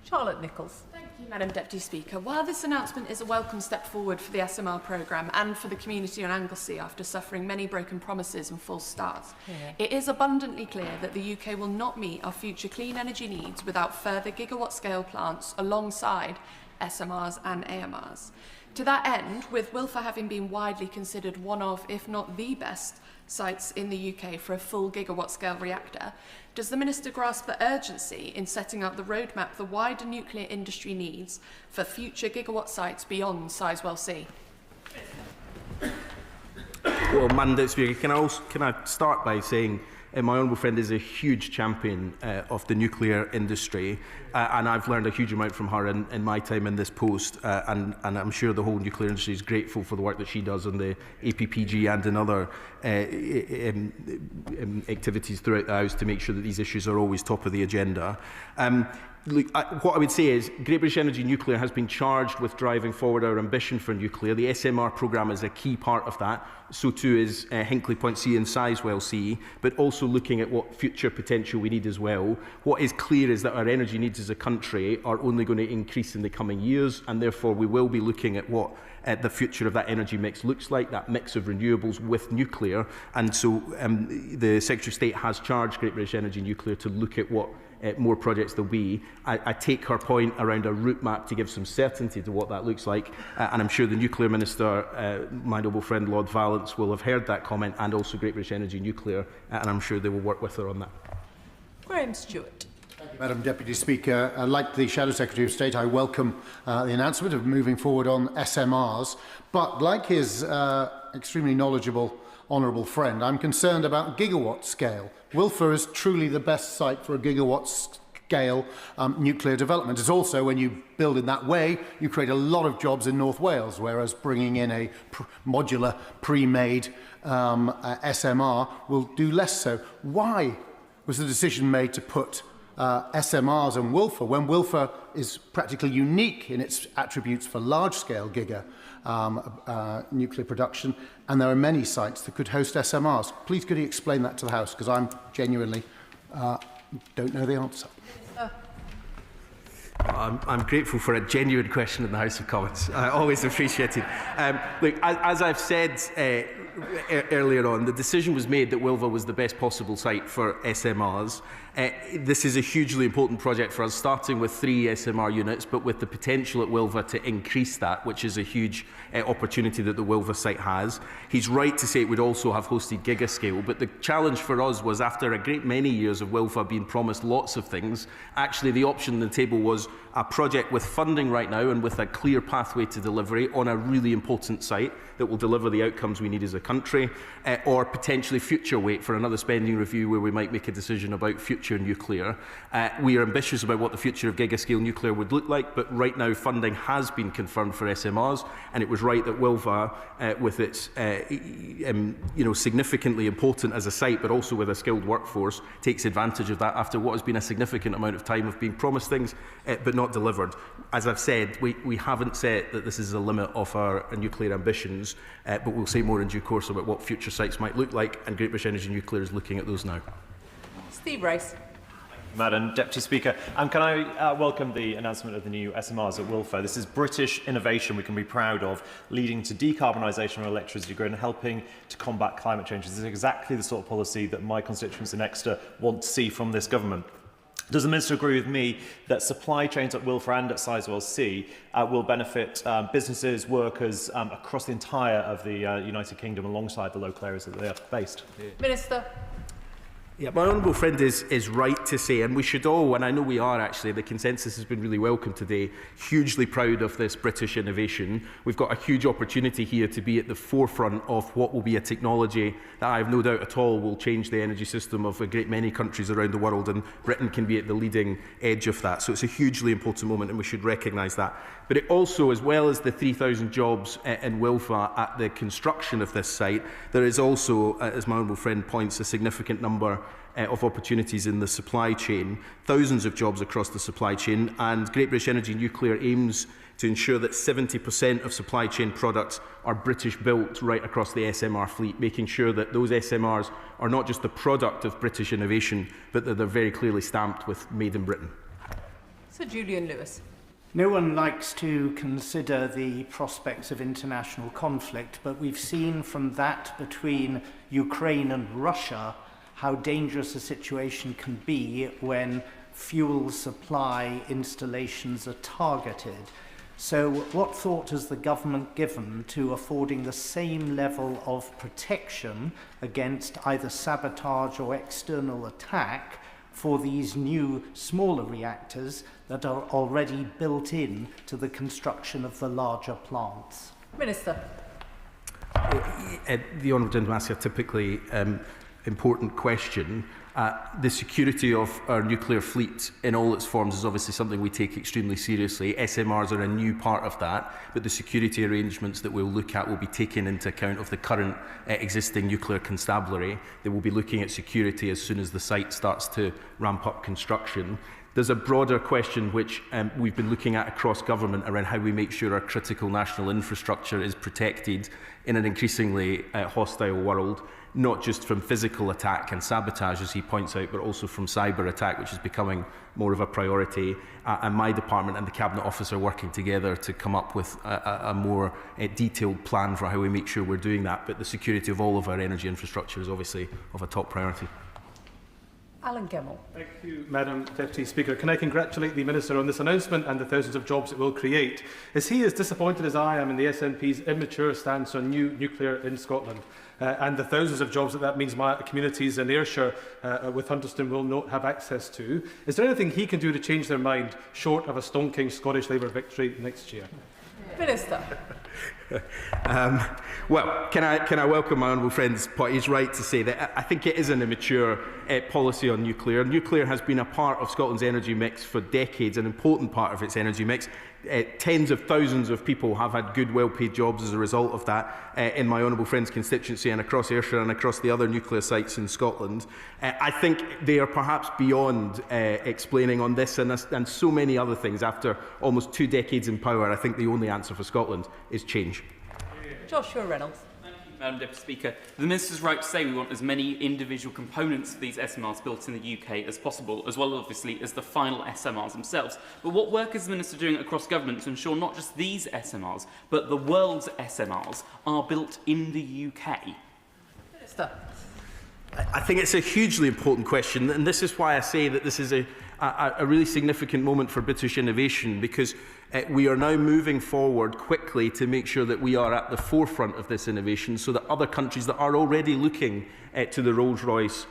Speaker 17: Charlotte Nichols. Thank you, Madam Deputy Speaker. While this announcement is a welcome step forward for the SMR programme and for the community on Anglesey after suffering many broken promises and false starts, it is abundantly clear that the UK will not meet our future clean energy needs without further gigawatt-scale plants alongside SMRs and AMRs. To that end, with Wilfa having been widely considered one of, if not the best, sites in the UK for a full gigawatt-scale reactor, does the Minister grasp the urgency in setting out the roadmap the wider nuclear industry needs for future gigawatt sites beyond Sizewell C?
Speaker 13: Well, Madam Deputy Speaker, can I start by saying my honourable friend is a huge champion of the nuclear industry, and I've learned a huge amount from her in my time in this post, and I'm sure the whole nuclear industry is grateful for the work that she does on the APPG and in other activities throughout the House to make sure that these issues are always top of the agenda. Look, what I would say is Great British Energy Nuclear has been charged with driving forward our ambition for nuclear. The SMR programme is a key part of that. So too is Hinkley Point C and Sizewell C, but also looking at what future potential we need as well. What is clear is that our energy needs as a country are only going to increase in the coming years, and therefore we will be looking at what the future of that energy mix looks like, that mix of renewables with nuclear. And so the Secretary of State has charged Great British Energy Nuclear to look at what more projects there'll be. I take her point around a route map to give some certainty to what that looks like, and I'm sure the Nuclear Minister, my noble friend Lord Valence, will have heard that comment, and also Great British Energy Nuclear, and I'm sure they will work with her on that.
Speaker 17: Graham Stewart.
Speaker 18: Madam Deputy Speaker, like the Shadow Secretary of State, I welcome the announcement of moving forward on SMRs, but like his extremely knowledgeable honourable friend, I'm concerned about gigawatt scale. Wilfa is truly the best site for a gigawatt scale nuclear development. It's also, when you build in that way, you create a lot of jobs in North Wales, whereas bringing in a modular, pre-made SMR will do less so. Why was the decision made to put SMRs and Wilfa, when Wilfa is practically unique in its attributes for large-scale giga nuclear production, and there are many sites that could host SMRs? Please could you explain that to the House, because I'm genuinely don't know the answer.
Speaker 13: I'm grateful for a genuine question in the House of Commons. I always appreciate it. Look, as I've said earlier on, the decision was made that Wilva was the best possible site for SMRs. This is a hugely important project for us, starting with 3 SMR units, but with the potential at Wilva to increase that, which is a huge opportunity that the Wilva site has. He's right to say it would also have hosted gigascale, but the challenge for us was, after a great many years of Wilva being promised lots of things, actually the option on the table was a project with funding right now and with a clear pathway to delivery on a really important site that will deliver the outcomes we need as a country, or potentially future wait for another spending review where we might make a decision about future nuclear. We are ambitious about what the future of gigascale nuclear would look like, but right now funding has been confirmed for SMRs, and it was right that Wilva, with its significantly important as a site, but also with a skilled workforce, takes advantage of that after what has been a significant amount of time of being promised things, but not delivered. As I've said, we haven't said that this is a limit of our nuclear ambitions, but we'll say more in due course about what future sites might look like, and Great British Energy Nuclear is looking at those now.
Speaker 17: Steve Rice.
Speaker 19: Madam Deputy Speaker, can I welcome the announcement of the new SMRs at Wilfa? This is British innovation we can be proud of, leading to decarbonisation of our electricity grid and helping to combat climate change. This is exactly the sort of policy that my constituents in Exeter want to see from this government. Does the Minister agree with me that supply chains at Wilfa and at Sizewell C will benefit businesses, workers across the entire of the United Kingdom alongside the local areas that they are based?
Speaker 17: Minister.
Speaker 13: Yeah, my honourable friend is right to say, and we should all, and I know we are actually, the consensus has been really welcome today, hugely proud of this British innovation. We've got a huge opportunity here to be at the forefront of what will be a technology that I have no doubt at all will change the energy system of a great many countries around the world, and Britain can be at the leading edge of that. So it's a hugely important moment, and we should recognise that. But it also, as well as the 3,000 jobs in Wilfa at the construction of this site, there is also, as my honourable friend points, a significant number of opportunities in the supply chain, thousands of jobs across the supply chain, and Great British Energy Nuclear aims to ensure that 70% of supply chain products are British built right across the SMR fleet, making sure that those SMRs are not just the product of British innovation, but that they're very clearly stamped with Made in Britain.
Speaker 6: Sir Julian Lewis.
Speaker 4: No one likes to consider the prospects of international conflict, but we've seen from that between Ukraine and Russia how dangerous a situation can be when fuel supply installations are targeted. So what thought has the government given to affording the same level of protection against either sabotage or external attack for these new smaller reactors that are already built in to the construction of the larger plants?
Speaker 6: Minister.
Speaker 13: The honourable gentleman asks a typically important question. The security of our nuclear fleet in all its forms is obviously something we take extremely seriously. SMRs are a new part of that, but the security arrangements that we'll look at will be taken into account of the current existing nuclear constabulary. They will be looking at security as soon as the site starts to ramp up construction. There's a broader question which we've been looking at across government around how we make sure our critical national infrastructure is protected in an increasingly hostile world, not just from physical attack and sabotage, as he points out, but also from cyber attack, which is becoming more of a priority. And my department and the Cabinet Office are working together to come up with a more detailed plan for how we make sure we're doing that. But the security of all of our energy infrastructure is obviously of a top priority.
Speaker 6: Alan Gemmell.
Speaker 20: Thank you, Madam Deputy Speaker. Can I congratulate the Minister on this announcement and the thousands of jobs it will create? Is he as disappointed as I am in the SNP's immature stance on new nuclear in Scotland? And the thousands of jobs that means my communities in Ayrshire with Hunterston will not have access to? Is there anything he can do to change their mind, short of a stonking Scottish Labour victory next year?
Speaker 6: Minister.
Speaker 13: Well, can I welcome my honourable friend's point? He's right to say that I think it is an immature policy on nuclear. Nuclear has been a part of Scotland's energy mix for decades, an important part of its energy mix. Tens of thousands of people have had good, well-paid jobs as a result of that in my honourable friend's constituency and across Ayrshire and across the other nuclear sites in Scotland. I think they are perhaps beyond explaining on this and so many other things. After almost 2 decades in power, I think the only answer for Scotland is change.
Speaker 6: Joshua Reynolds.
Speaker 11: Madam Deputy Speaker, the Minister's right to say we want as many individual components of these SMRs built in the UK as possible, as well obviously as the final SMRs themselves. But what work is the Minister doing across government to ensure not just these SMRs, but the world's SMRs are built in the UK?
Speaker 6: Minister.
Speaker 13: I think it's a hugely important question, and this is why I say that this is a really significant moment for British innovation, because we are now moving forward quickly to make sure that we are at the forefront of this innovation so that other countries that are already looking to the Rolls-Royce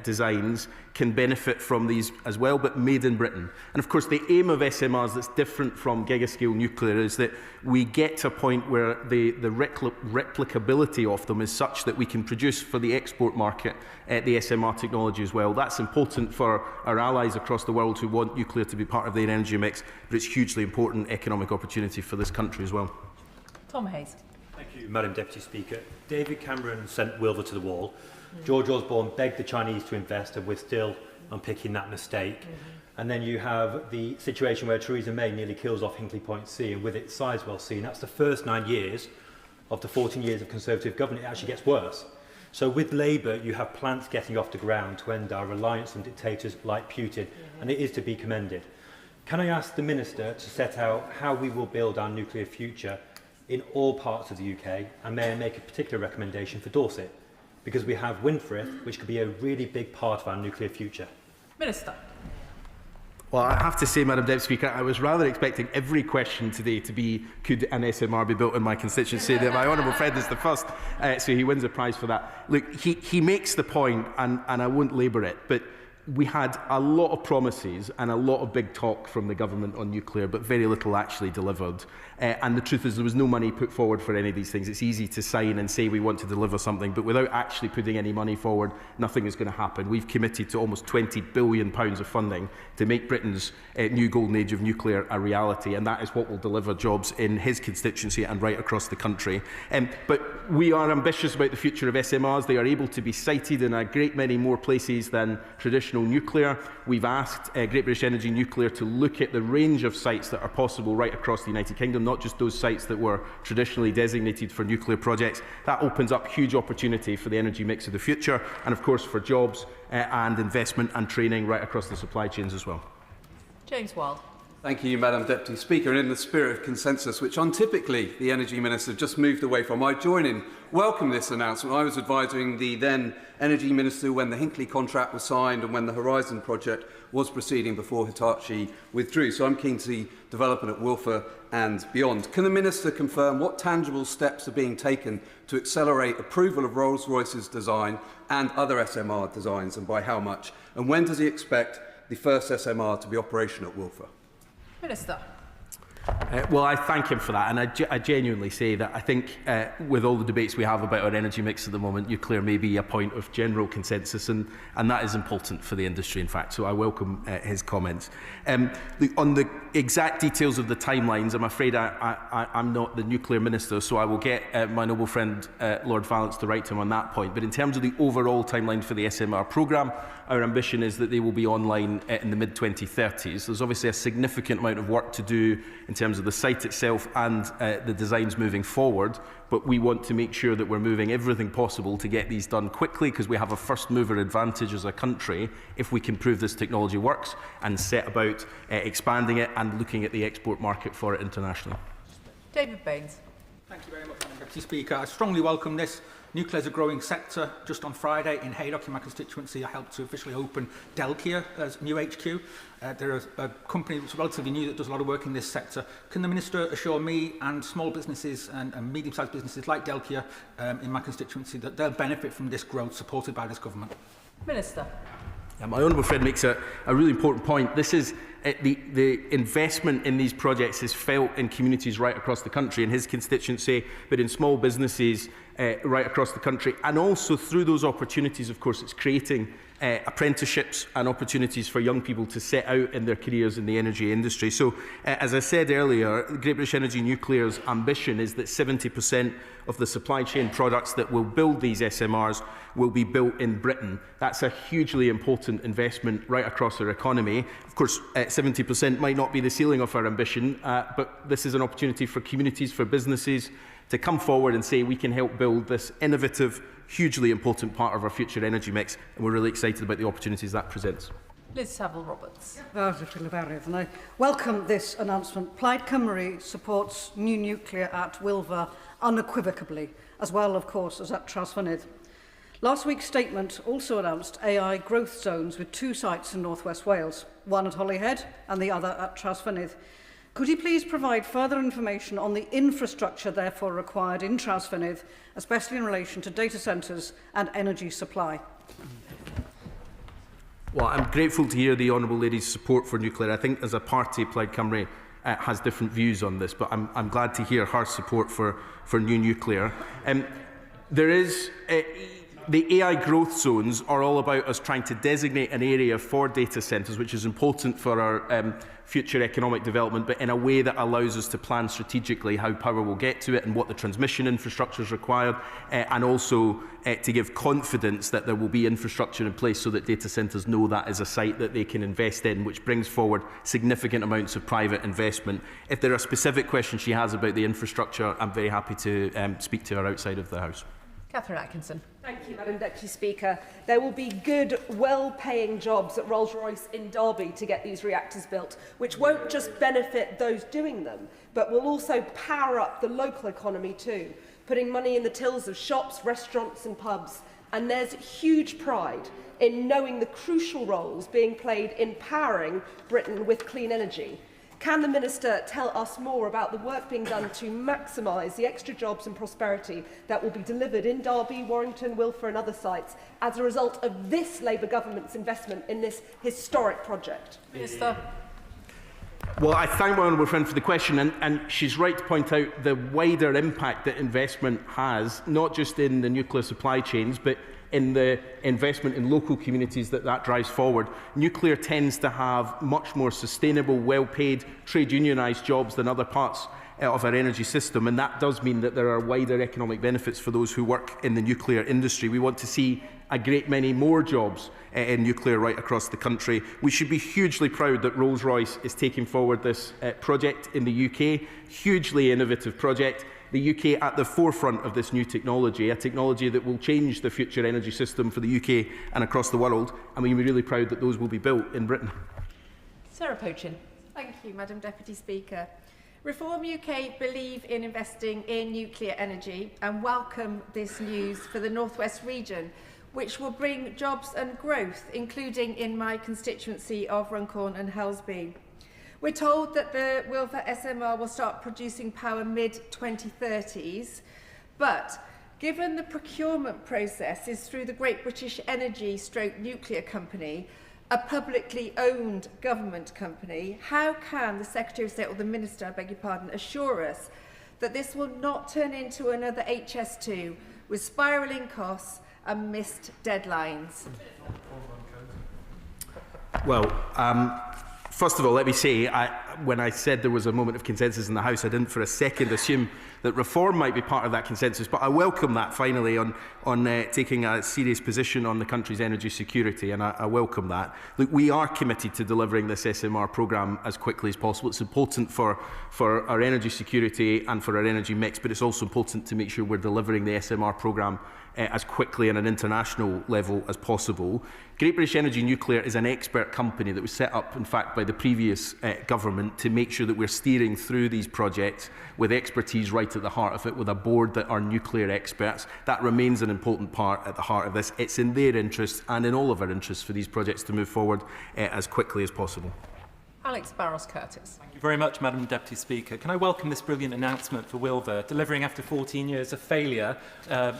Speaker 13: designs can benefit from these as well, but made in Britain. And of course, the aim of SMRs that's different from gigascale nuclear is that we get to a point where the replicability of them is such that we can produce for the export market the SMR technology as well. That's important for our allies across the world who want nuclear to be part of their energy mix, but it's hugely important economic opportunity for this country as well.
Speaker 6: Tom Hayes.
Speaker 21: Thank you, Madam Deputy Speaker. David Cameron sent Wilver to the wall. George Osborne begged the Chinese to invest, and we're still unpicking that mistake. And then you have the situation where Theresa May nearly kills off Hinkley Point C, and with it Sizewell C, and that's the first 9 years of the 14 years of Conservative government. It actually gets worse. So with Labour, you have plans getting off the ground to end our reliance on dictators like Putin, and it is to be commended. Can I ask the Minister to set out how we will build our nuclear future in all parts of the UK, and may I make a particular recommendation for Dorset? Because we have Windthorpe, which could be a really big part of our nuclear future.
Speaker 6: Minister.
Speaker 13: Well, I have to say, Madam Deputy Speaker, I was rather expecting every question today to be, could an SMR be built in my constituency? That my honourable friend is the first, so he wins a prize for that. Look, he makes the point, and I won't labour it, but we had a lot of promises and a lot of big talk from the government on nuclear, but very little actually delivered. And the truth is there was no money put forward for any of these things. It's easy to sign and say we want to deliver something, but without actually putting any money forward, nothing is going to happen. We've committed to almost £20 billion of funding to make Britain's new golden age of nuclear a reality, and that is what will deliver jobs in his constituency and right across the country. But we are ambitious about the future of SMRs. They are able to be sited in a great many more places than traditional nuclear. We've asked Great British Energy Nuclear to look at the range of sites that are possible right across the United Kingdom, not just those sites that were traditionally designated for nuclear projects. That opens up huge opportunity for the energy mix of the future, and of course for jobs and investment and training right across the supply chains as well.
Speaker 6: James Wild.
Speaker 5: Thank you, Madam Deputy Speaker. And in the spirit of consensus, which untypically the Energy Minister just moved away from, I join in welcome this announcement. I was advising the then Energy Minister when the Hinkley contract was signed and when the Horizon project was proceeding before Hitachi withdrew. So I'm keen to see development at Wilfer and beyond. Can the Minister confirm what tangible steps are being taken to accelerate approval of Rolls-Royce's design and other SMR designs, and by how much? And when does he expect the first SMR to be operational at Wilfer?
Speaker 6: Minister.
Speaker 13: Well, I thank him for that, and I genuinely say that I think with all the debates we have about our energy mix at the moment, nuclear may be a point of general consensus, and that is important for the industry, in fact, so I welcome his comments. On the exact details of the timelines, I'm afraid I'm not the nuclear minister, so I will get my noble friend Lord Valence to write to him on that point. But in terms of the overall timeline for the SMR programme, our ambition is that they will be online in the mid-2030s. There's obviously a significant amount of work to do in terms of the site itself and the designs moving forward, but we want to make sure that we're moving everything possible to get these done quickly, because we have a first mover advantage as a country if we can prove this technology works and set about expanding it and looking at the export market for it internationally.
Speaker 6: David Baines.
Speaker 7: Thank you very much, Madam Deputy Speaker. I strongly welcome this. Nuclear is a growing sector. Just on Friday in Haydock, in my constituency, I helped to officially open Delkia as new HQ. They're a company that's relatively new that does a lot of work in this sector. Can the Minister assure me and small businesses and medium-sized businesses like Delkia in my constituency that they'll benefit from this growth supported by this government?
Speaker 6: Minister.
Speaker 13: Yeah, my honourable friend makes a really important point. This is the investment in these projects is felt in communities right across the country, in his constituency, but in small businesses right across the country. And also through those opportunities, of course, it's creating apprenticeships and opportunities for young people to set out in their careers in the energy industry. So, as I said earlier, Great British Energy Nuclear's ambition is that 70% of the supply chain products that will build these SMRs will be built in Britain. That's a hugely important investment right across our economy. Of course, 70% might not be the ceiling of our ambition, but this is an opportunity for communities, for businesses, to come forward and say we can help build this innovative, hugely important part of our future energy mix, and we're really excited about the opportunities that presents.
Speaker 6: Liz Saville-Roberts.
Speaker 22: And I welcome this announcement. Plaid Cymru supports new nuclear at Wilfer unequivocally, as well, of course, as at Trasfynydd. Last week's statement also announced AI growth zones with 2 sites in North West Wales, one at Holyhead and the other at Trasfynydd. Could you please provide further information on the infrastructure therefore required in Trasfynydd, especially in relation to data centres and energy supply?
Speaker 13: Well, I'm grateful to hear the Honourable Lady's support for nuclear. I think as a party, Plaid Cymru has different views on this, but I'm glad to hear her support for new nuclear. There is... The AI growth zones are all about us trying to designate an area for data centres, which is important for our future economic development, but in a way that allows us to plan strategically how power will get to it and what the transmission infrastructure is required, and also to give confidence that there will be infrastructure in place so that data centres know that is a site that they can invest in, which brings forward significant amounts of private investment. If there are specific questions she has about the infrastructure, I'm very happy to speak to her outside of the House.
Speaker 6: Catherine Atkinson.
Speaker 23: Thank you, Madam Deputy Speaker. There will be good, well-paying jobs at Rolls-Royce in Derby to get these reactors built, which won't just benefit those doing them, but will also power up the local economy too, putting money in the tills of shops, restaurants and pubs. and there's huge pride in knowing the crucial roles being played in powering Britain with clean energy. Can the Minister tell us more about the work being done to maximise the extra jobs and prosperity that will be delivered in Derby, Warrington, Wilfer and other sites as a result of this Labour government's investment in this historic project?
Speaker 6: Minister.
Speaker 13: Well, I thank my honourable friend for the question, and she's right to point out the wider impact that investment has, not just in the nuclear supply chains, but in the investment in local communities that drives forward. Nuclear tends to have much more sustainable, well-paid, trade unionised jobs than other parts of our energy system, and that does mean that there are wider economic benefits for those who work in the nuclear industry. We want to see a great many more jobs in nuclear right across the country. We should be hugely proud that Rolls-Royce is taking forward this project in the UK, hugely innovative project. The UK at the forefront of this new technology, a technology that will change the future energy system for the UK and across the world, and we're really proud that those will be built in Britain.
Speaker 8: Sarah Pochin.
Speaker 10: Thank you, Madam Deputy Speaker. Reform UK believe in investing in nuclear energy and welcome this news for the North West region, which will bring jobs and growth, including in my constituency of Runcorn and Helsby. We're told that the Wilfer SMR will start producing power mid-2030s, but given the procurement process is through the Great British Energy / Nuclear Company, a publicly owned government company, how can the Secretary of State or the Minister, I beg your pardon, assure us that this will not turn into another HS2 with spiralling costs and missed deadlines?
Speaker 13: Well, first of all, let me say, when I said there was a moment of consensus in the House, I didn't for a second assume that reform might be part of that consensus, but I welcome that finally on taking a serious position on the country's energy security, and I welcome that. Look, we are committed to delivering this SMR programme as quickly as possible. It's important for our energy security and for our energy mix, but it's also important to make sure we're delivering the SMR programme as quickly on an international level as possible. Great British Energy Nuclear is an expert company that was set up, in fact, by the previous government to make sure that we're steering through these projects with expertise right at the heart of it, with a board that are nuclear experts. That remains an important part at the heart of this. It's in their interests and in all of our interests for these projects to move forward as quickly as possible.
Speaker 8: Alex Barros-Curtis.
Speaker 16: Thank you very much, Madam Deputy Speaker. Can I welcome this brilliant announcement for Wilfer, delivering after 14 years of failure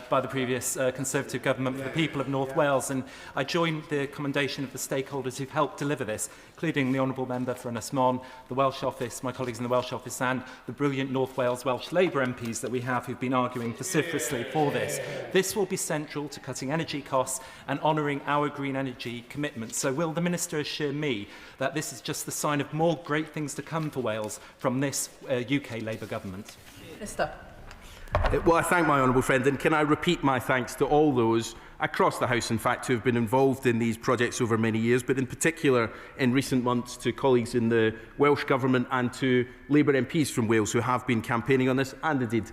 Speaker 16: by the previous Conservative government for the people of North Wales. And I join the commendation of the stakeholders who've helped deliver this, including the Honourable Member for Ynys Môn, the Welsh Office, my colleagues in the Welsh Office, and the brilliant North Wales Welsh Labour MPs that we have who've been arguing vociferously for this. This will be central to cutting energy costs and honouring our green energy commitments. So will the Minister assure me that this is just the sign of more great things to come for Wales from this UK Labour government?
Speaker 8: Minister.
Speaker 13: Well, I thank my honourable friend, and can I repeat my thanks to all those across the House, in fact, who have been involved in these projects over many years, but in particular in recent months to colleagues in the Welsh Government and to Labour MPs from Wales who have been campaigning on this, and indeed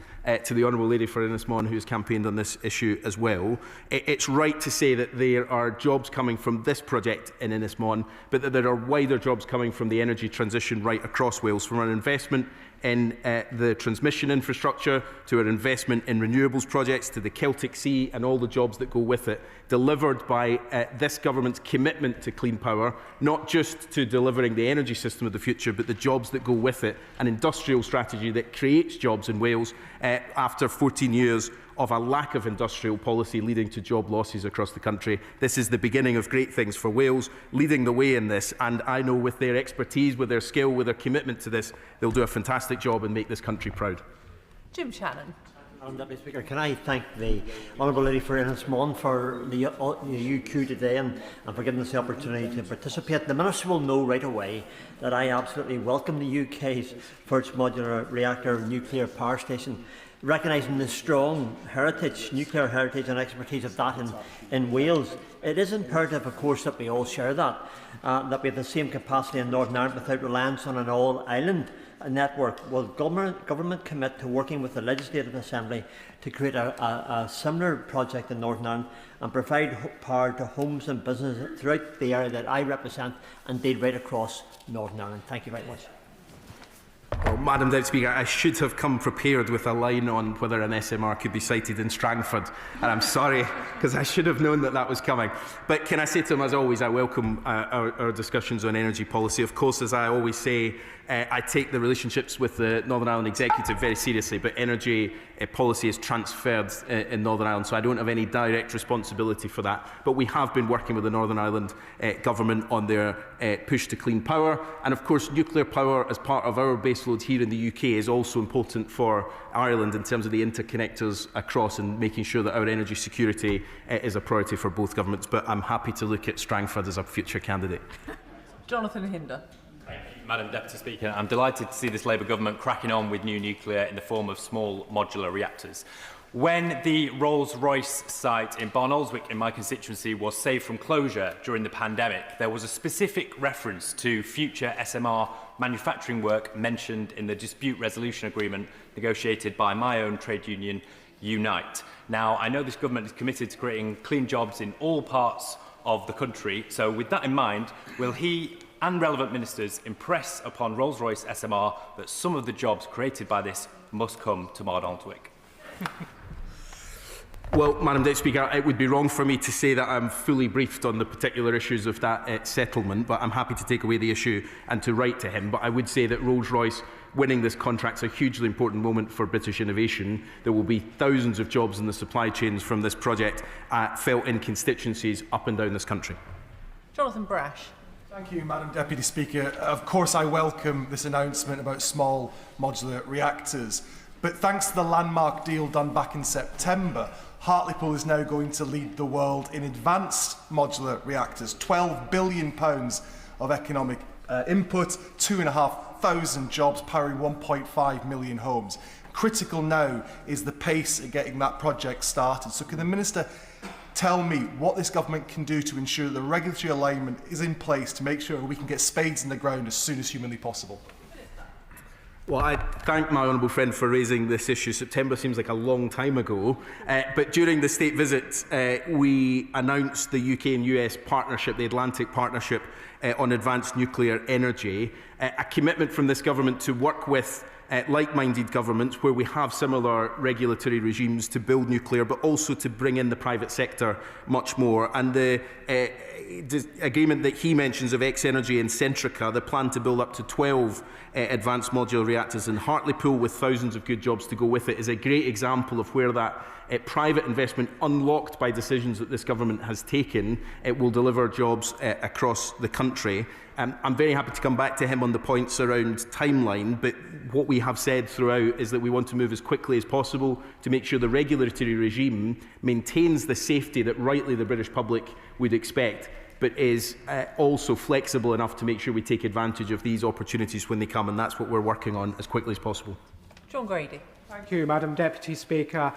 Speaker 13: to the Honourable Lady for Ynys Môn who has campaigned on this issue as well. It's right to say that there are jobs coming from this project in Ynys Môn, but that there are wider jobs coming from the energy transition right across Wales, from our investment in the transmission infrastructure, to our investment in renewables projects, to the Celtic Sea and all the jobs that go with it, delivered by this government's commitment to clean power, not just to delivering the energy system of the future, but the jobs that go with it, an industrial strategy that creates jobs in Wales after 14 years of a lack of industrial policy leading to job losses across the country. This is the beginning of great things for Wales, leading the way in this, and I know with their expertise, with their skill, with their commitment to this, they'll do a fantastic job and make this country proud.
Speaker 8: Jim Shannon.
Speaker 24: Madam Deputy Speaker, can I thank the Honourable Lady for Ynys Môn for the UQ today and for giving us the opportunity to participate. The Minister will know right away that I absolutely welcome the UK's first modular reactor nuclear power station, recognising the strong heritage, nuclear heritage and expertise of that in Wales. It is imperative, of course, that we all share that we have the same capacity in Northern Ireland without reliance on an all-island network. Will government commit to working with the Legislative Assembly to create a similar project in Northern Ireland and provide power to homes and businesses throughout the area that I represent and indeed right across Northern Ireland? Thank you very much.
Speaker 13: Well, Madam Deputy Speaker, I should have come prepared with a line on whether an SMR could be sited in Strangford, and I'm sorry, because I should have known that that was coming. But can I say to him, as always, I welcome our discussions on energy policy. Of course, as I always say, I take the relationships with the Northern Ireland Executive very seriously, but energy policy is transferred in Northern Ireland, so I don't have any direct responsibility for that. But we have been working with the Northern Ireland Government on their push to clean power, and of course nuclear power as part of our baseload here in the UK is also important for Ireland in terms of the interconnectors across and making sure that our energy security is a priority for both governments. But I'm happy to look at Strangford as a future candidate.
Speaker 8: Jonathan Hinder.
Speaker 1: Madam Deputy Speaker, I'm delighted to see this Labour government cracking on with new nuclear in the form of small modular reactors. When the Rolls-Royce site in Barnoldswick in my constituency was saved from closure during the pandemic, there was a specific reference to future SMR manufacturing work mentioned in the dispute resolution agreement negotiated by my own trade union, Unite. Now, I know this government is committed to creating clean jobs in all parts of the country, so with that in mind, will he and relevant ministers impress upon Rolls-Royce SMR that some of the jobs created by this must come to Barnoldswick?
Speaker 13: Well, Madam Deputy Speaker, it would be wrong for me to say that I'm fully briefed on the particular issues of that settlement, but I'm happy to take away the issue and to write to him. But I would say that Rolls-Royce winning this contract is a hugely important moment for British innovation. There will be thousands of jobs in the supply chains from this project felt in constituencies up and down this country.
Speaker 8: Jonathan Brash.
Speaker 2: Thank you, Madam Deputy Speaker. Of course, I welcome this announcement about small modular reactors. But thanks to the landmark deal done back in September, Hartlepool is now going to lead the world in advanced modular reactors. £12 billion of economic input, 2,500 jobs powering 1.5 million homes. Critical now is the pace of getting that project started. So can the Minister tell me what this government can do to ensure that the regulatory alignment is in place to make sure we can get spades in the ground as soon as humanly possible?
Speaker 13: Well, I thank my honourable friend for raising this issue. September seems like a long time ago, but during the state visit we announced the UK and US partnership, the Atlantic Partnership on advanced nuclear energy, a commitment from this government to work with like-minded governments where we have similar regulatory regimes to build nuclear, but also to bring in the private sector much more. And the agreement that he mentions of X-Energy and Centrica, the plan to build up to 12 advanced modular reactors in Hartlepool with thousands of good jobs to go with it, is a great example of where that private investment unlocked by decisions that this government has taken, it will deliver jobs across the country. I'm very happy to come back to him on the points around timeline, but what we have said throughout is that we want to move as quickly as possible to make sure the regulatory regime maintains the safety that rightly the British public would expect, but is also flexible enough to make sure we take advantage of these opportunities when they come, and that's what we're working on as quickly as possible.
Speaker 8: John Grady.
Speaker 9: Thank you, Madam Deputy Speaker.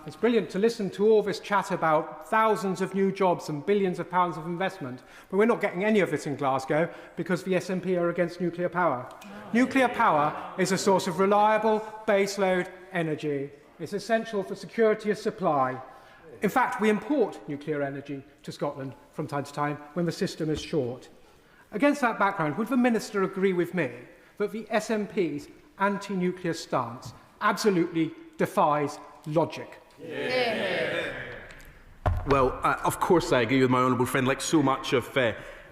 Speaker 9: It's brilliant to listen to all this chat about thousands of new jobs and billions of pounds of investment, but we're not getting any of it in Glasgow because the SNP are against nuclear power. Nuclear power is a source of reliable baseload energy. It's essential for security of supply. In fact, we import nuclear energy to Scotland from time to time when the system is short. Against that background, would the Minister agree with me that the SNP's anti-nuclear stance absolutely defies logic?
Speaker 13: Yeah. Well, of course I agree with my honourable friend. Like so much of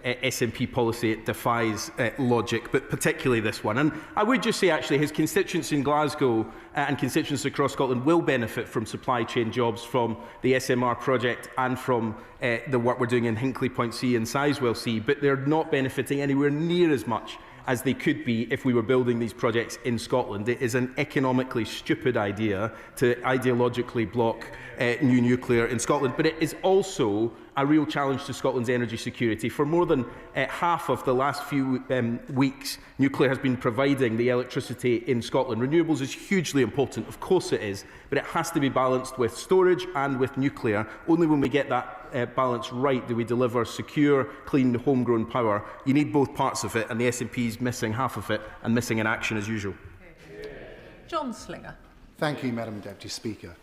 Speaker 13: SNP policy, it defies logic, but particularly this one. And I would just say, actually, his constituents in Glasgow and constituents across Scotland will benefit from supply chain jobs from the SMR project and from the work we're doing in Hinkley Point C and Sizewell C, but they're not benefiting anywhere near as much as they could be if we were building these projects in Scotland. It is an economically stupid idea to ideologically block new nuclear in Scotland, but it is also a real challenge to Scotland's energy security. For more than half of the last few weeks, nuclear has been providing the electricity in Scotland. Renewables is hugely important, of course it is, but it has to be balanced with storage and with nuclear. Only when we get that balance right do we deliver secure, clean, homegrown power. You need both parts of it, and the SNP is missing half of it and missing in action as usual.
Speaker 8: John Slinger.
Speaker 18: Thank you, Madam Deputy Speaker.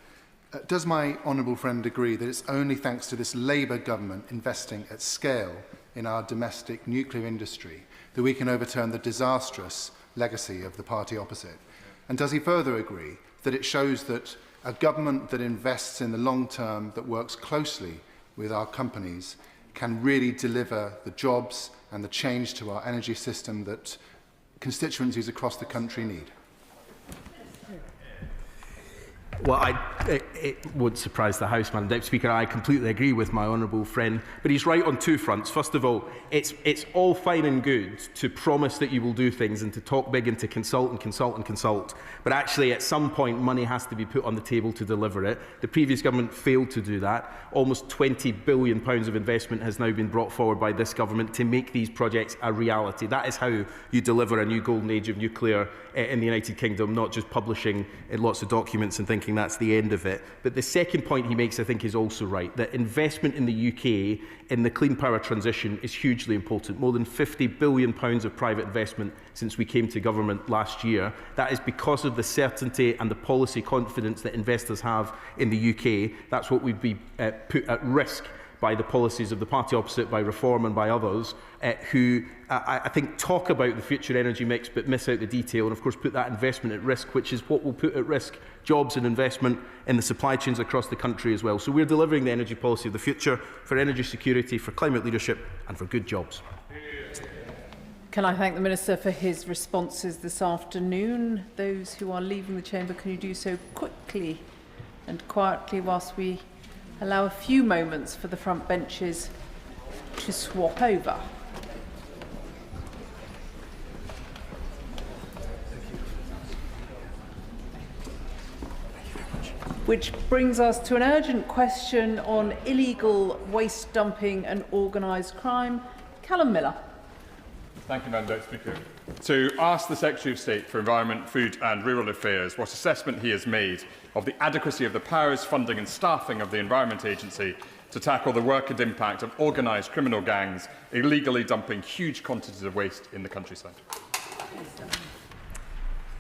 Speaker 18: Does my honourable friend agree that it's only thanks to this Labour government investing at scale in our domestic nuclear industry that we can overturn the disastrous
Speaker 3: legacy of the party opposite? And does he further agree that it shows that a government that invests in the long term, that works closely with our companies, can really deliver the jobs and the change to our energy system that constituencies across the country need?
Speaker 13: Well, it would surprise the House, Madam Deputy Speaker. I completely agree with my honourable friend, but he's right on two fronts. First of all, it's all fine and good to promise that you will do things and to talk big and to consult and consult and consult, but actually at some point money has to be put on the table to deliver it. The previous government failed to do that. Almost £20 billion of investment has now been brought forward by this government to make these projects a reality. That is how you deliver a new golden age of nuclear in the United Kingdom, not just publishing lots of documents and thinking that's the end of it. But the second point he makes, I think, is also right, that investment in the UK in the clean power transition is hugely important. More than £50 billion of private investment since we came to government last year. That is because of the certainty and the policy confidence that investors have in the UK. That's what would be put at risk by the policies of the party opposite, by Reform and by others, who I think talk about the future energy mix but miss out the detail and of course put that investment at risk, which is what will put at risk jobs and investment in the supply chains across the country as well. So we're delivering the energy policy of the future for energy security, for climate leadership and for good jobs.
Speaker 8: Can I thank the Minister for his responses this afternoon? Those who are leaving the chamber, can you do so quickly and quietly whilst we allow a few moments for the front benches to swap over? Which brings us to an urgent question on illegal waste dumping and organised crime. Callum Miller.
Speaker 12: Thank you, Madam Deputy Speaker. To ask the Secretary of State for Environment, Food and Rural Affairs what assessment he has made of the adequacy of the powers, funding and staffing of the Environment Agency to tackle the work and impact of organised criminal gangs illegally dumping huge quantities of waste in the countryside.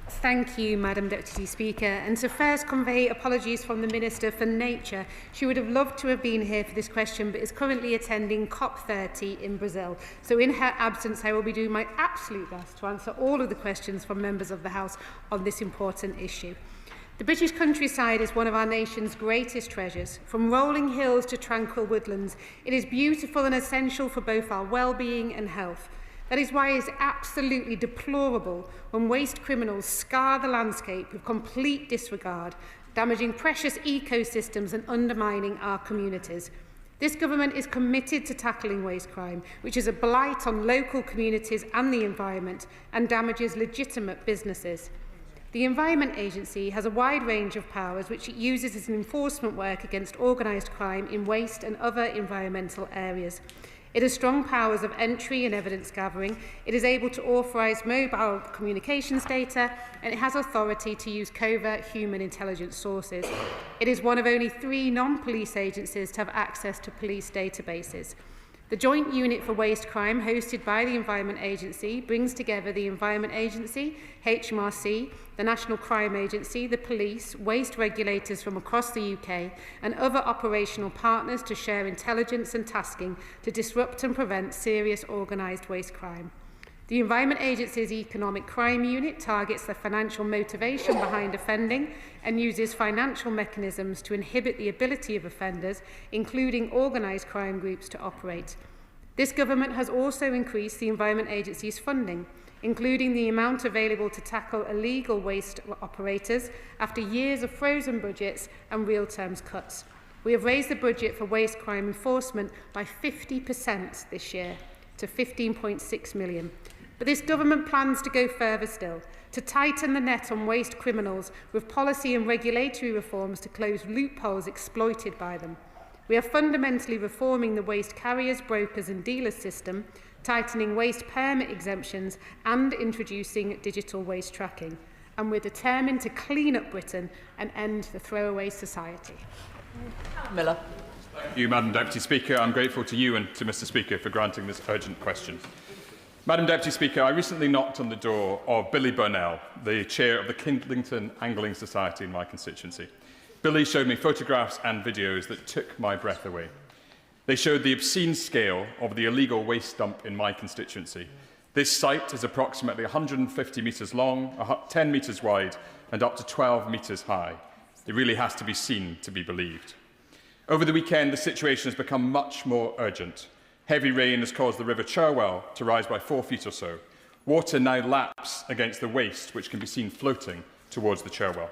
Speaker 14: Thank you, Madam Deputy Speaker. And to first convey apologies from the Minister for Nature. She would have loved to have been here for this question, but is currently attending COP30 in Brazil. So in her absence, I will be doing my absolute best to answer all of the questions from members of the House on this important issue. The British countryside is one of our nation's greatest treasures. From rolling hills to tranquil woodlands, it is beautiful and essential for both our well-being and health. That is why it is absolutely deplorable when waste criminals scar the landscape with complete disregard, damaging precious ecosystems and undermining our communities. This government is committed to tackling waste crime, which is a blight on local communities and the environment and damages legitimate businesses. The Environment Agency has a wide range of powers which it uses as an enforcement work against organised crime in waste and other environmental areas. It has strong powers of entry and evidence gathering. It is able to authorise mobile communications data, and it has authority to use covert human intelligence sources. It is one of only 3 non-police agencies to have access to police databases. The Joint Unit for Waste Crime, hosted by the Environment Agency, brings together the Environment Agency, HMRC, the National Crime Agency, the police, waste regulators from across the UK, and other operational partners to share intelligence and tasking to disrupt and prevent serious organised waste crime. The Environment Agency's Economic Crime Unit targets the financial motivation behind offending and uses financial mechanisms to inhibit the ability of offenders, including organised crime groups, to operate. This government has also increased the Environment Agency's funding, including the amount available to tackle illegal waste operators after years of frozen budgets and real terms cuts. We have raised the budget for waste crime enforcement by 50% this year to £15.6 million. But this government plans to go further still, to tighten the net on waste criminals with policy and regulatory reforms to close loopholes exploited by them. We are fundamentally reforming the waste carriers, brokers and dealers system, tightening waste permit exemptions and introducing digital waste tracking. And we're determined to clean up Britain and end the throwaway society.
Speaker 8: Miller.
Speaker 12: Thank you, Madam Deputy Speaker. I'm grateful to you and to Mr Speaker for granting this urgent question. Madam Deputy Speaker, I recently knocked on the door of Billy Burnell, the chair of the Kidlington Angling Society in my constituency. Billy showed me photographs and videos that took my breath away. They showed the obscene scale of the illegal waste dump in my constituency, This site is approximately 150 metres long, 10 metres wide and up to 12 metres high. It really has to be seen to be believed. Over the weekend, the situation has become much more urgent. Heavy rain has caused the River Cherwell to rise by 4 feet or so. Water now laps against the waste, which can be seen floating towards the Cherwell.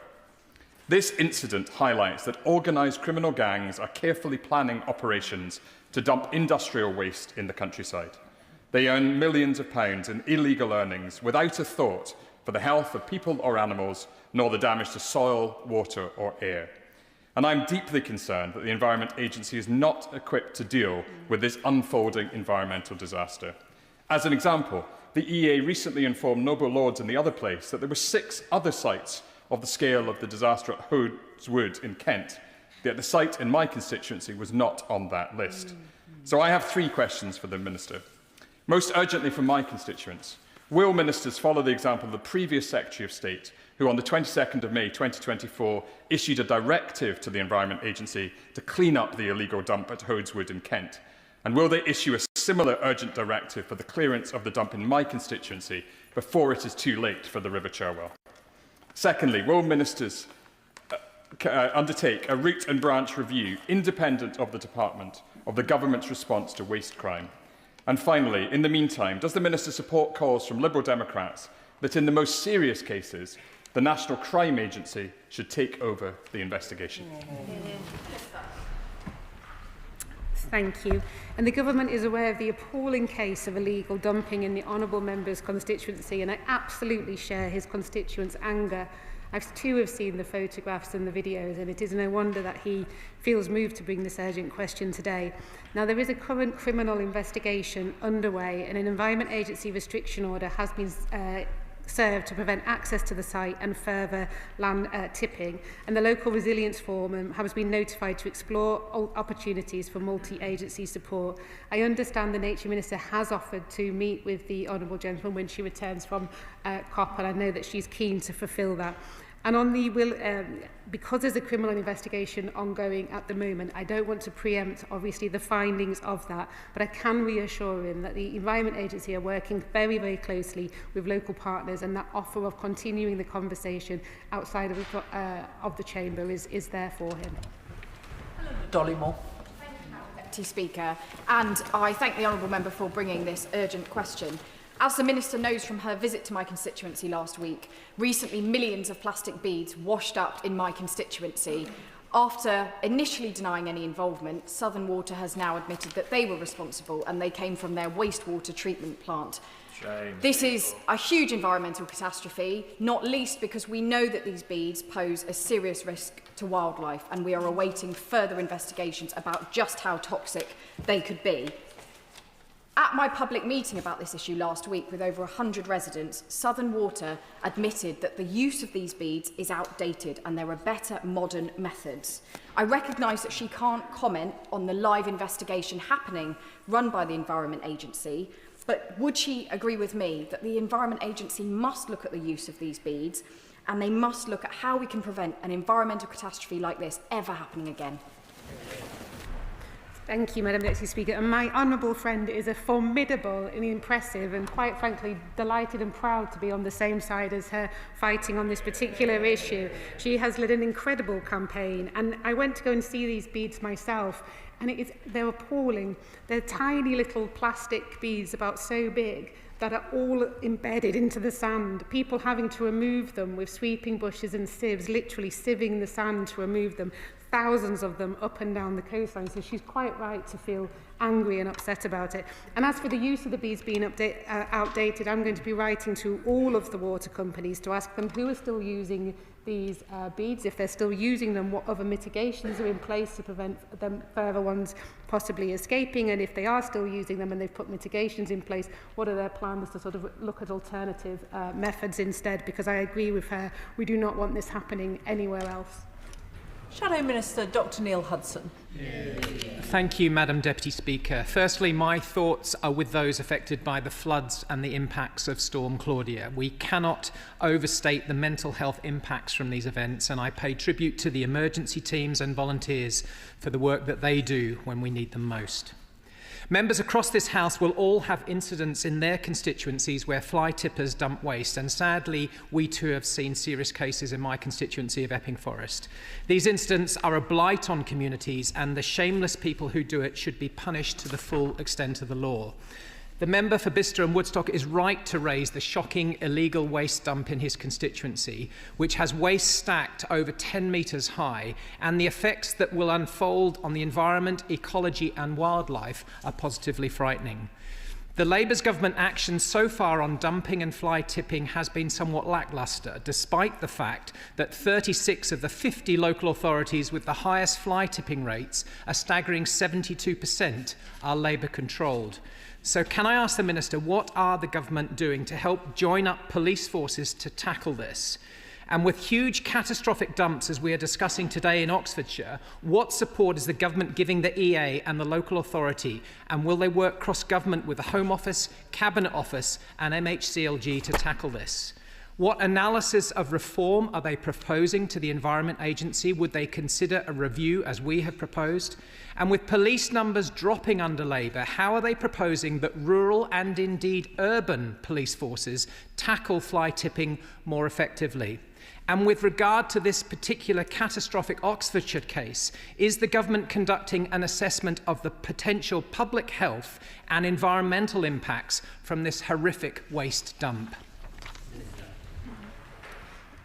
Speaker 12: This incident highlights that organised criminal gangs are carefully planning operations to dump industrial waste in the countryside. They earn millions of pounds in illegal earnings without a thought for the health of people or animals, nor the damage to soil, water or air. And I'm deeply concerned that the Environment Agency is not equipped to deal with this unfolding environmental disaster. As an example, the EA recently informed Noble Lords and the other place that there were 6 other sites of the scale of the disaster at Hodes Wood in Kent, yet the site in my constituency was not on that list. So I have 3 questions for the Minister. Most urgently from my constituents, will ministers follow the example of the previous Secretary of State, who on the 22nd of May 2024 issued a directive to the Environment Agency to clean up the illegal dump at Hodeswood in Kent? And will they issue a similar urgent directive for the clearance of the dump in my constituency before it is too late for the River Cherwell? Secondly, will ministers undertake a root and branch review, independent of the department, of the government's response to waste crime? And finally, in the meantime, does the Minister support calls from Liberal Democrats that in the most serious cases, the National Crime Agency should take over the investigation?
Speaker 14: Thank you. And the government is aware of the appalling case of illegal dumping in the honourable member's constituency, and I absolutely share his constituents' anger. I too have seen the photographs and the videos, and it is no wonder that he feels moved to bring this urgent question today. Now, there is a current criminal investigation underway, and an Environment Agency restriction order has been served to prevent access to the site and further land tipping. And the Local Resilience Forum has been notified to explore opportunities for multi-agency support. I understand the Nature Minister has offered to meet with the Honourable Gentleman when she returns from COP, and I know that she's keen to fulfil that. And on the because there's a criminal investigation ongoing at the moment, I don't want to preempt, obviously, the findings of that, but I can reassure him that the Environment Agency are working very, very closely with local partners, and that offer of continuing the conversation outside of the chamber is there for him.
Speaker 4: Dolly Moore. Deputy Speaker, and I thank the honourable member for bringing this urgent question. As the Minister knows from her visit to my constituency last week, recently millions of plastic beads washed up in my constituency. After initially denying any involvement, Southern Water has now admitted that they were responsible and they came from their wastewater treatment plant. Shame. This is a huge environmental catastrophe, not least because we know that these beads pose a serious risk to wildlife, and we are awaiting further investigations about just how toxic they could be. At my public meeting about this issue last week with over 100 residents, Southern Water admitted that the use of these beads is outdated and there are better modern methods. I recognise that she can't comment on the live investigation happening run by the Environment Agency, but would she agree with me that the Environment Agency must look at the use of these beads, and they must look at how we can prevent an environmental catastrophe like this ever happening again?
Speaker 14: Thank you, Madam Deputy Speaker. And my honourable friend is a formidable and impressive and, quite frankly, delighted and proud to be on the same side as her fighting on this particular issue. She has led an incredible campaign, and I went to go and see these beads myself, and they're appalling. They're tiny little plastic beads about so big that are all embedded into the sand. People having to remove them with sweeping brushes and sieves, literally sieving the sand to remove them. Thousands of them up and down the coastline. So she's quite right to feel angry and upset about it. And as for the use of the beads being outdated, I'm going to be writing to all of the water companies to ask them who are still using these beads. If they're still using them, what other mitigations are in place to prevent them further ones possibly escaping, and if they are still using them and they've put mitigations in place, what are their plans to sort of look at alternative methods instead? Because I agree with her, we do not want this happening anywhere else.
Speaker 4: Shadow Minister Dr Neil Hudson.
Speaker 15: Thank you, Madam Deputy Speaker. Firstly, my thoughts are with those affected by the floods and the impacts of Storm Claudia. We cannot overstate the mental health impacts from these events, and I pay tribute to the emergency teams and volunteers for the work that they do when we need them most. Members across this House will all have incidents in their constituencies where fly tippers dump waste, and sadly we too have seen serious cases in my constituency of Epping Forest. These incidents are a blight on communities, and the shameless people who do it should be punished to the full extent of the law. The member for Bicester and Woodstock is right to raise the shocking illegal waste dump in his constituency, which has waste stacked over 10 metres high, and the effects that will unfold on the environment, ecology and wildlife are positively frightening. The Labour's government action so far on dumping and fly tipping has been somewhat lacklustre, despite the fact that 36 of the 50 local authorities with the highest fly tipping rates, a staggering 72%, are Labour controlled. So can I ask the Minister, what are the government doing to help join up police forces to tackle this? And with huge catastrophic dumps, as we are discussing today in Oxfordshire, what support is the government giving the EA and the local authority? And will they work cross-government with the Home Office, Cabinet Office and MHCLG to tackle this? What analysis of reform are they proposing to the Environment Agency? Would they consider a review as we have proposed? And with police numbers dropping under Labour, how are they proposing that rural and indeed urban police forces tackle fly tipping more effectively? And with regard to this particular catastrophic Oxfordshire case, is the government conducting an assessment of the potential public health and environmental impacts from this horrific waste dump?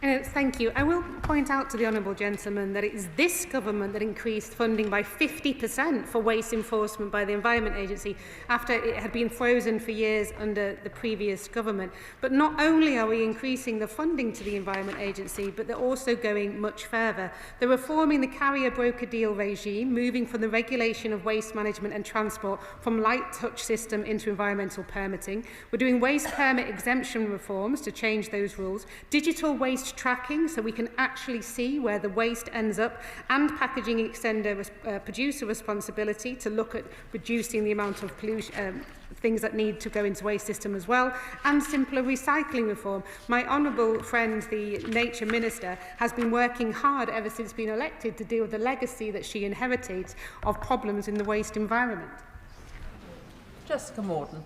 Speaker 14: Thank you. I will point out to the honourable gentleman that it is this government that increased funding by 50% for waste enforcement by the Environment Agency after it had been frozen for years under the previous government. But not only are we increasing the funding to the Environment Agency, but they're also going much further. They're reforming the carrier broker deal regime, moving from the regulation of waste management and transport from light touch system into environmental permitting. We're doing waste permit exemption reforms to change those rules, digital waste tracking so we can actually see where the waste ends up, and packaging extender producer responsibility to look at reducing the amount of pollution, things that need to go into waste system as well, and simpler recycling reform. My honourable friend, the Nature Minister, has been working hard ever since being elected to deal with the legacy that she inherited of problems in the waste environment.
Speaker 8: Jessica Morden.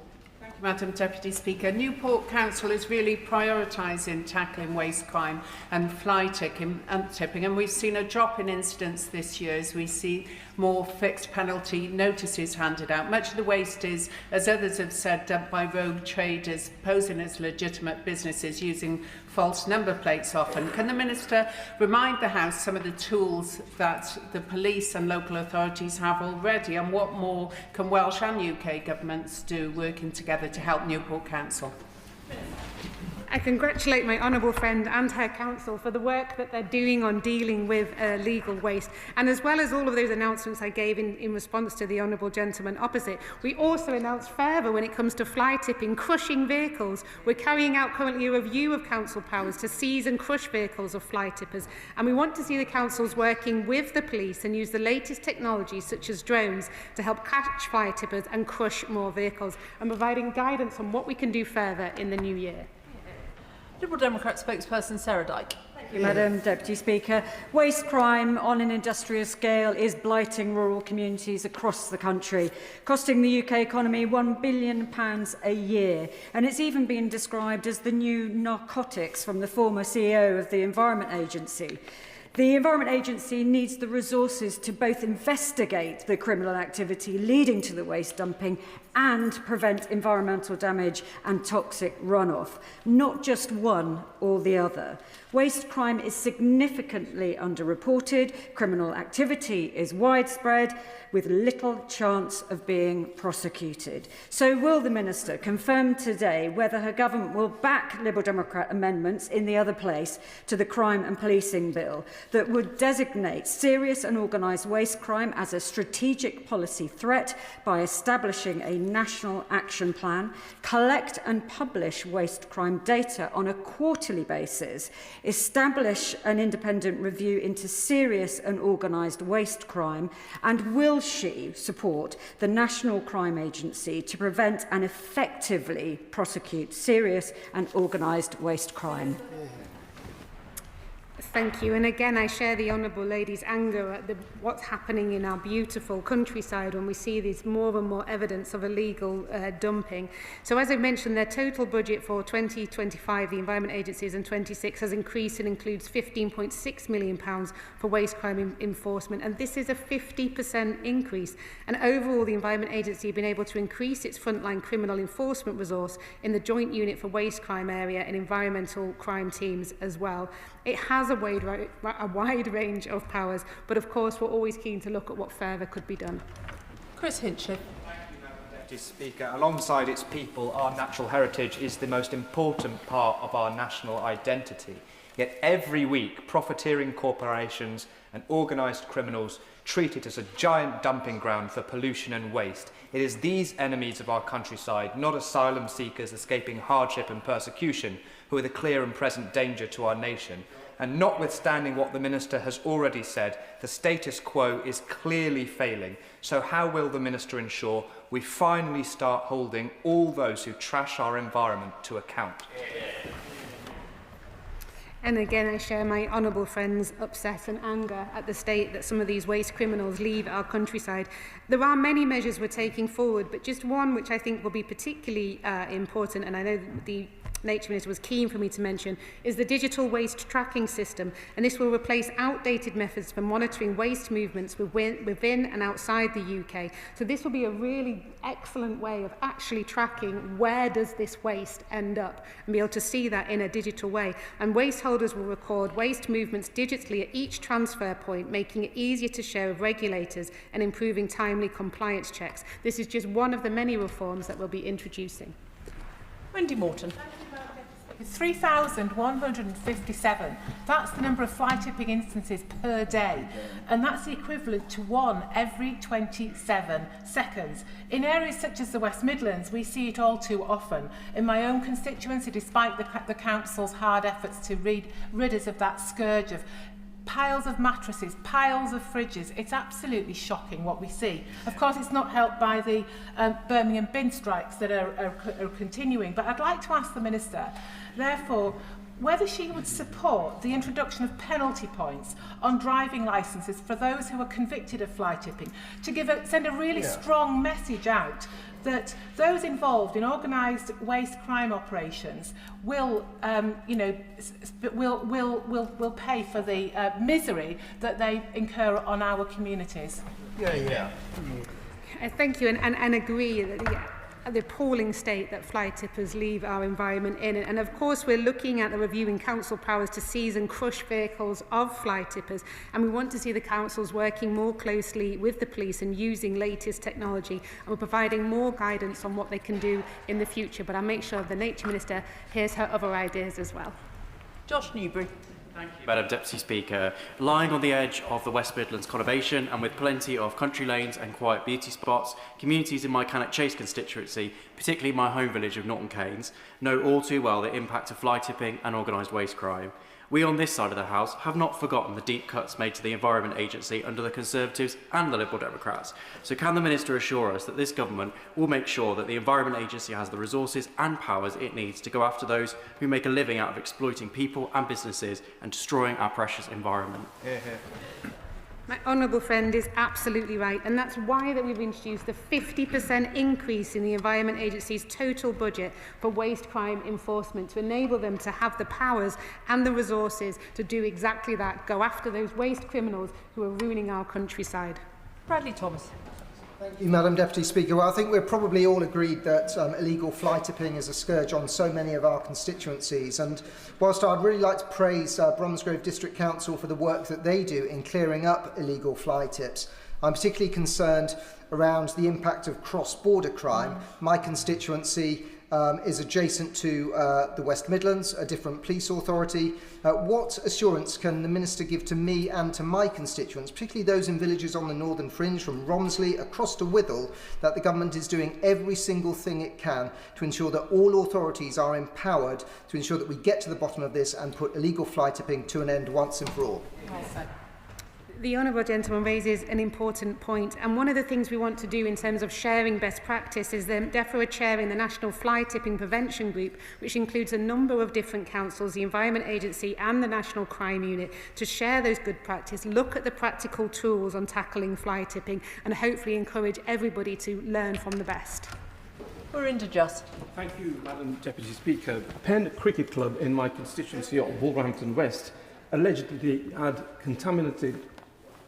Speaker 8: Madam Deputy Speaker, Newport Council is really prioritising tackling waste crime and fly tipping, and we've seen a drop in incidents this year as we see more fixed penalty notices handed out. Much of the waste is, as others have said, dumped by rogue traders posing as legitimate businesses using false number plates often. Can the Minister remind the House some of the tools that the police and local authorities have already, and what more can Welsh and UK governments do working together to help Newport Council?
Speaker 14: I congratulate my honourable friend and her council for the work that they're doing on dealing with legal waste. And as well as all of those announcements I gave in response to the honourable gentleman opposite, we also announced further when it comes to fly tipping, crushing vehicles. We're carrying out currently a review of council powers to seize and crush vehicles of fly tippers. And we want to see the councils working with the police and use the latest technologies such as drones to help catch fly tippers and crush more vehicles, and providing guidance on what we can do further in the new year.
Speaker 8: Liberal Democrat spokesperson Sarah Dyke.
Speaker 22: Thank you, Madam Deputy Speaker. Waste crime on an industrial scale is blighting rural communities across the country, costing the UK economy £1 billion a year. And it's even been described as the new narcotics from the former CEO of the Environment Agency. The Environment Agency needs the resources to both investigate the criminal activity leading to the waste dumping and prevent environmental damage and toxic runoff, not just one or the other. Waste crime is significantly underreported, criminal activity is widespread, with little chance of being prosecuted. So will the Minister confirm today whether her government will back Liberal Democrat amendments in the other place to the Crime and Policing Bill that would designate serious and organised waste crime as a strategic policy threat by establishing a national action plan, collect and publish waste crime data on a quarterly basis, establish an independent review into serious and organised waste crime, and will she support the National Crime Agency to prevent and effectively prosecute serious and organised waste crime?
Speaker 14: Thank you. And again, I share the Honourable Lady's anger at what's happening in our beautiful countryside when we see these more and more evidence of illegal dumping. So as I mentioned, their total budget for 2025, the Environment Agencies, and 26 has increased and includes £15.6 million for waste crime enforcement. And this is a 50% increase. And overall, the Environment Agency have been able to increase its frontline criminal enforcement resource in the Joint Unit for Waste Crime area and environmental crime teams as well. It has a wide range of powers, but of course we're always keen to look at what further could be done.
Speaker 8: Chris Hinchley.
Speaker 11: Deputy Speaker, alongside its people, our natural heritage is the most important part of our national identity. Yet every week, profiteering corporations and organised criminals treat it as a giant dumping ground for pollution and waste. It is these enemies of our countryside, not asylum seekers escaping hardship and persecution, who are the clear and present danger to our nation. And notwithstanding what the Minister has already said, the status quo is clearly failing. So how will the Minister ensure we finally start holding all those who trash our environment to account?
Speaker 14: And again, I share my honourable friend's upset and anger at the state that some of these waste criminals leave our countryside. There are many measures we're taking forward, but just one which I think will be particularly important, and I know the Nature Minister was keen for me to mention, is the digital waste tracking system. And this will replace outdated methods for monitoring waste movements within and outside the UK. So this will be a really excellent way of actually tracking where does this waste end up and be able to see that in a digital way. And waste holders will record waste movements digitally at each transfer point, making it easier to share with regulators and improving timely compliance checks. This is just one of the many reforms that we'll be introducing.
Speaker 8: Wendy Morton.
Speaker 6: 3,157. That's the number of fly tipping instances per day, and that's the equivalent to one every 27 seconds. In areas such as the West Midlands, we see it all too often. In my own constituency, despite the council's hard efforts to rid us of that scourge of piles of mattresses, piles of fridges. It's absolutely shocking what we see. Of course, it's not helped by the Birmingham bin strikes that are continuing, but I'd like to ask the Minister, therefore, whether she would support the introduction of penalty points on driving licences for those who are convicted of fly tipping, to send a really strong message out that those involved in organised waste crime operations will pay for the misery that they incur on our communities.
Speaker 14: Thank you, and agree that the appalling state that fly tippers leave our environment in. And of course, we're looking at the reviewing council powers to seize and crush vehicles of fly tippers. And we want to see the councils working more closely with the police and using latest technology. And we're providing more guidance on what they can do in the future. But I'll make sure the Nature Minister hears her other ideas as well.
Speaker 8: Josh Newbury.
Speaker 17: Thank you, Madam Deputy Speaker. Lying on the edge of the West Midlands conurbation and with plenty of country lanes and quiet beauty spots, communities in my Cannock Chase constituency, particularly my home village of Norton Keynes, know all too well the impact of fly tipping and organised waste crime. We on this side of the House have not forgotten the deep cuts made to the Environment Agency under the Conservatives and the Liberal Democrats. So can the Minister assure us that this government will make sure that the Environment Agency has the resources and powers it needs to go after those who make a living out of exploiting people and businesses and destroying our precious environment?
Speaker 14: My honourable friend is absolutely right, and that's why that we've introduced the 50% increase in the Environment Agency's total budget for waste crime enforcement to enable them to have the powers and the resources to do exactly that, go after those waste criminals who are ruining our countryside.
Speaker 8: Bradley Thomas.
Speaker 19: Thank you, Madam Deputy Speaker. Well, I think we're probably all agreed that illegal fly tipping is a scourge on so many of our constituencies. And whilst I'd really like to praise Bromsgrove District Council for the work that they do in clearing up illegal fly tips, I'm particularly concerned around the impact of cross-border crime. My constituency is adjacent to the West Midlands, a different police authority. What assurance can the Minister give to me and to my constituents, particularly those in villages on the northern fringe from Romsley across to Withell, that the government is doing every single thing it can to ensure that all authorities are empowered to ensure that we get to the bottom of this and put illegal fly tipping to an end once and for all?
Speaker 14: The honourable gentleman raises an important point, and one of the things we want to do in terms of sharing best practice is therefore chairing the National Fly Tipping Prevention Group, which includes a number of different councils, the Environment Agency and the National Crime Unit, to share those good practice, look at the practical tools on tackling fly tipping, and hopefully encourage everybody to learn from the best.
Speaker 5: We're into just.
Speaker 7: Thank you, Madam Deputy Speaker. Penn Cricket Club in my constituency of Wolverhampton West allegedly had contaminated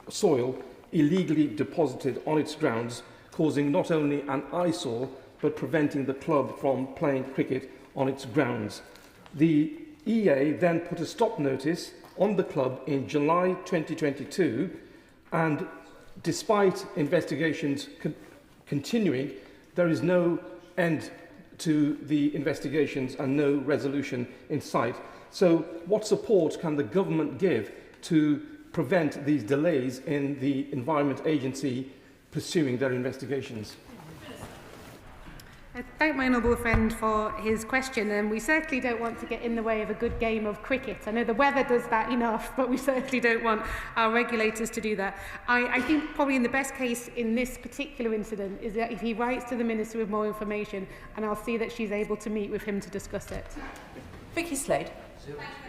Speaker 7: soil illegally deposited on its grounds, causing not only an eyesore but preventing the club from playing cricket on its grounds. The EA then put a stop notice on the club in July 2022, and despite investigations continuing, there is no end to the investigations and no resolution in sight. So what support can the government give to prevent these delays in the Environment Agency pursuing their investigations?
Speaker 14: I thank my honourable friend for his question, and we certainly don't want to get in the way of a good game of cricket. I know the weather does that enough, but we certainly don't want our regulators to do that. I think probably in the best case in this particular incident is that if he writes to the Minister with more information, and I'll see that she's able to meet with him to discuss it.
Speaker 5: Vicky Slade.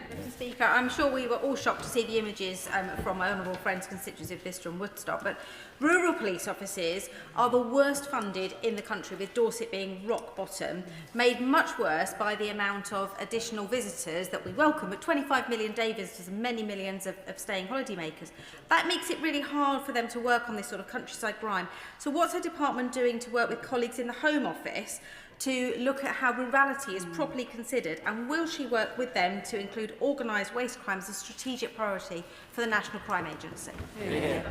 Speaker 20: Mr. Speaker, I'm sure we were all shocked to see the images from my honourable friend's constituency of Bicester and Woodstock, but rural police offices are the worst funded in the country, with Dorset being rock bottom, made much worse by the amount of additional visitors that we welcome, with 25 million day visitors and many millions of staying holidaymakers. That makes it really hard for them to work on this sort of countryside crime. So what's her department doing to work with colleagues in the Home Office to look at how rurality is properly considered, and will she work with them to include organised waste crime as a strategic priority for the National Crime Agency?
Speaker 14: Yeah.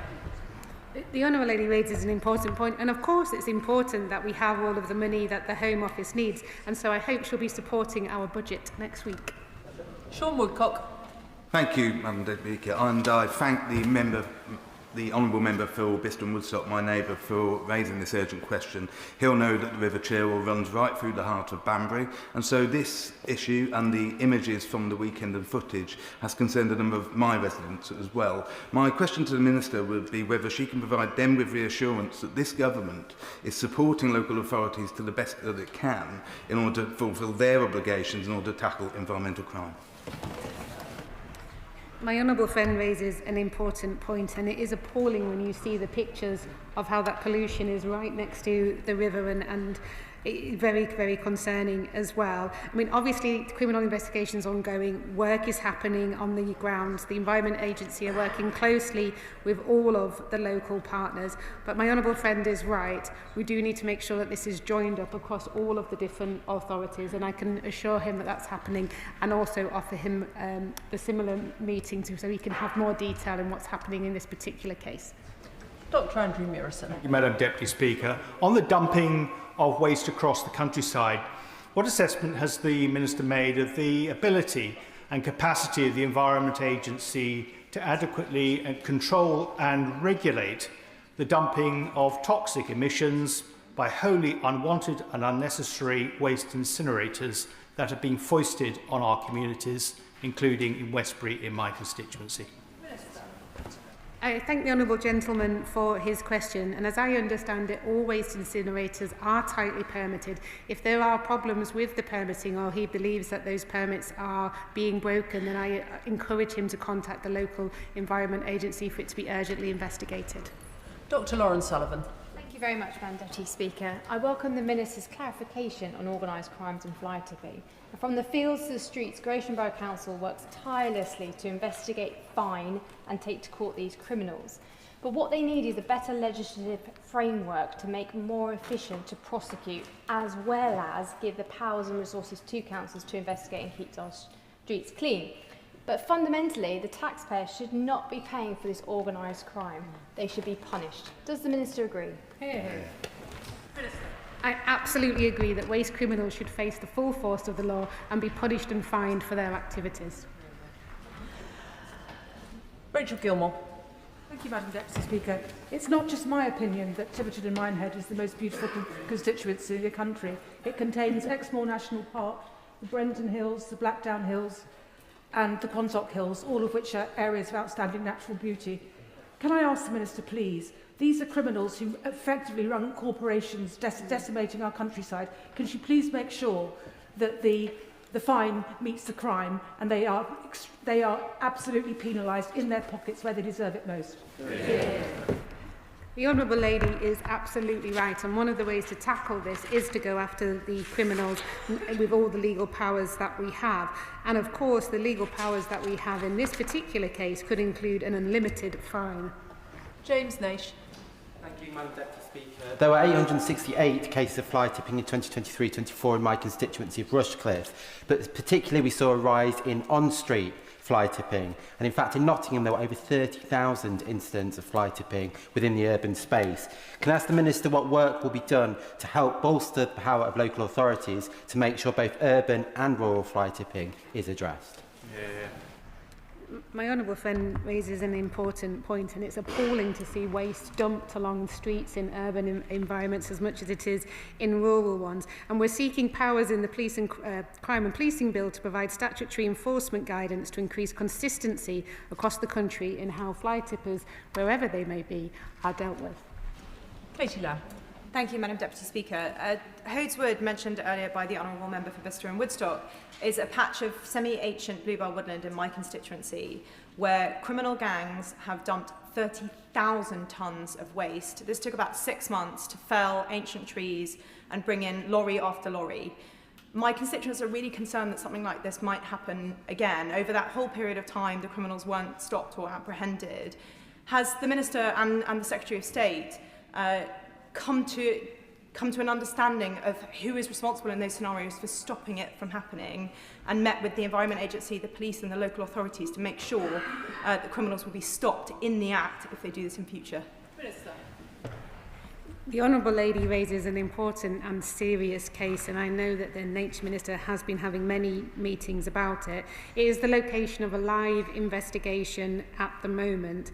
Speaker 14: The Honourable Lady raises an important point, and of course it's important that we have all of the money that the Home Office needs, and so I hope she'll be supporting our budget next week.
Speaker 5: Sean Woodcock.
Speaker 21: Thank you, Madam Deputy Speaker, and I thank the honourable member for Bicester and Woodstock, my neighbour, for raising this urgent question. He'll know that the River Cherwell runs right through the heart of Banbury, and so this issue and the images from the weekend and footage has concerned a number of my residents as well. My question to the Minister would be whether she can provide them with reassurance that this government is supporting local authorities to the best that it can in order to fulfil their obligations in order to tackle environmental crime.
Speaker 14: My honourable friend raises an important point, and it is appalling when you see the pictures of how that pollution is right next to the river, and very, very concerning as well. I mean, obviously, criminal investigations ongoing, work is happening on the ground. The Environment Agency are working closely with all of the local partners. But my honourable friend is right. We do need to make sure that this is joined up across all of the different authorities, and I can assure him that that's happening, and also offer him the similar meeting so he can have more detail in what's happening in this particular case.
Speaker 5: Dr. Andrew Murison.
Speaker 25: Thank you, Madam Deputy Speaker. On the dumping of waste across the countryside, what assessment has the Minister made of the ability and capacity of the Environment Agency to adequately control and regulate the dumping of toxic emissions by wholly unwanted and unnecessary waste incinerators that have been foisted on our communities, including in Westbury in my constituency?
Speaker 14: I thank the honourable gentleman for his question, and as I understand it, all waste incinerators are tightly permitted. If there are problems with the permitting, or he believes that those permits are being broken, then I encourage him to contact the local Environment Agency for it to be urgently investigated.
Speaker 5: Dr. Lauren Sullivan.
Speaker 26: Thank you very much, Madam Deputy Speaker. I welcome the Minister's clarification on organised crimes and fly tipping. From the fields to the streets, Gresham Borough Council works tirelessly to investigate, fine and take to court these criminals. But what they need is a better legislative framework to make more efficient to prosecute, as well as give the powers and resources to councils to investigate and keep our streets clean. But fundamentally, the taxpayer should not be paying for this organised crime. They should be punished. Does the Minister agree?
Speaker 14: I absolutely agree that waste criminals should face the full force of the law and be punished and fined for their activities.
Speaker 5: Rachel Gilmore.
Speaker 27: Thank you, Madam Deputy Speaker. It's not just my opinion that Tiverton and Minehead is the most beautiful constituency in the country. It contains Exmoor National Park, the Brenton Hills, the Blackdown Hills and the Quantock Hills, all of which are areas of outstanding natural beauty. Can I ask the Minister, please, these are criminals who effectively run corporations decimating our countryside. Can she please make sure that the fine meets the crime and they are absolutely penalised in their pockets where they deserve it most?
Speaker 14: Yeah. The Honourable Lady is absolutely right, and one of the ways to tackle this is to go after the criminals with all the legal powers that we have. And of course, the legal powers that we have in this particular case could include an unlimited fine.
Speaker 5: James Naish.
Speaker 1: Thank you, Madam Deputy Speaker. There were 868 cases of fly tipping in 2023-24 in my constituency of Rushcliffe, but particularly we saw a rise in on-street fly tipping, and in fact in Nottingham there were over 30,000 incidents of fly tipping within the urban space. Can I ask the Minister what work will be done to help bolster the power of local authorities to make sure both urban and rural fly tipping is addressed?
Speaker 14: My honourable friend raises an important point, and it's appalling to see waste dumped along the streets in urban environments as much as it is in rural ones. And we're seeking powers in the Police and Crime and Policing Bill to provide statutory enforcement guidance to increase consistency across the country in how fly tippers, wherever they may be, are dealt with.
Speaker 5: Katie Lamb.
Speaker 2: Thank you, Madam Deputy Speaker. Hodes Wood, mentioned earlier by the Honourable Member for Bicester and Woodstock, is a patch of semi-ancient bluebell woodland in my constituency where criminal gangs have dumped 30,000 tonnes of waste. This took about 6 months to fell ancient trees and bring in lorry after lorry. My constituents are really concerned that something like this might happen again. Over that whole period of time, the criminals weren't stopped or apprehended. Has the Minister and the Secretary of State come to an understanding of who is responsible in those scenarios for stopping it from happening, and met with the Environment Agency, the police and the local authorities to make sure that criminals will be stopped in the act if they do this in future?
Speaker 5: Minister.
Speaker 14: The Honourable Lady raises an important and serious case, and I know that the Nature Minister has been having many meetings about it. It is the location of a live investigation at the moment,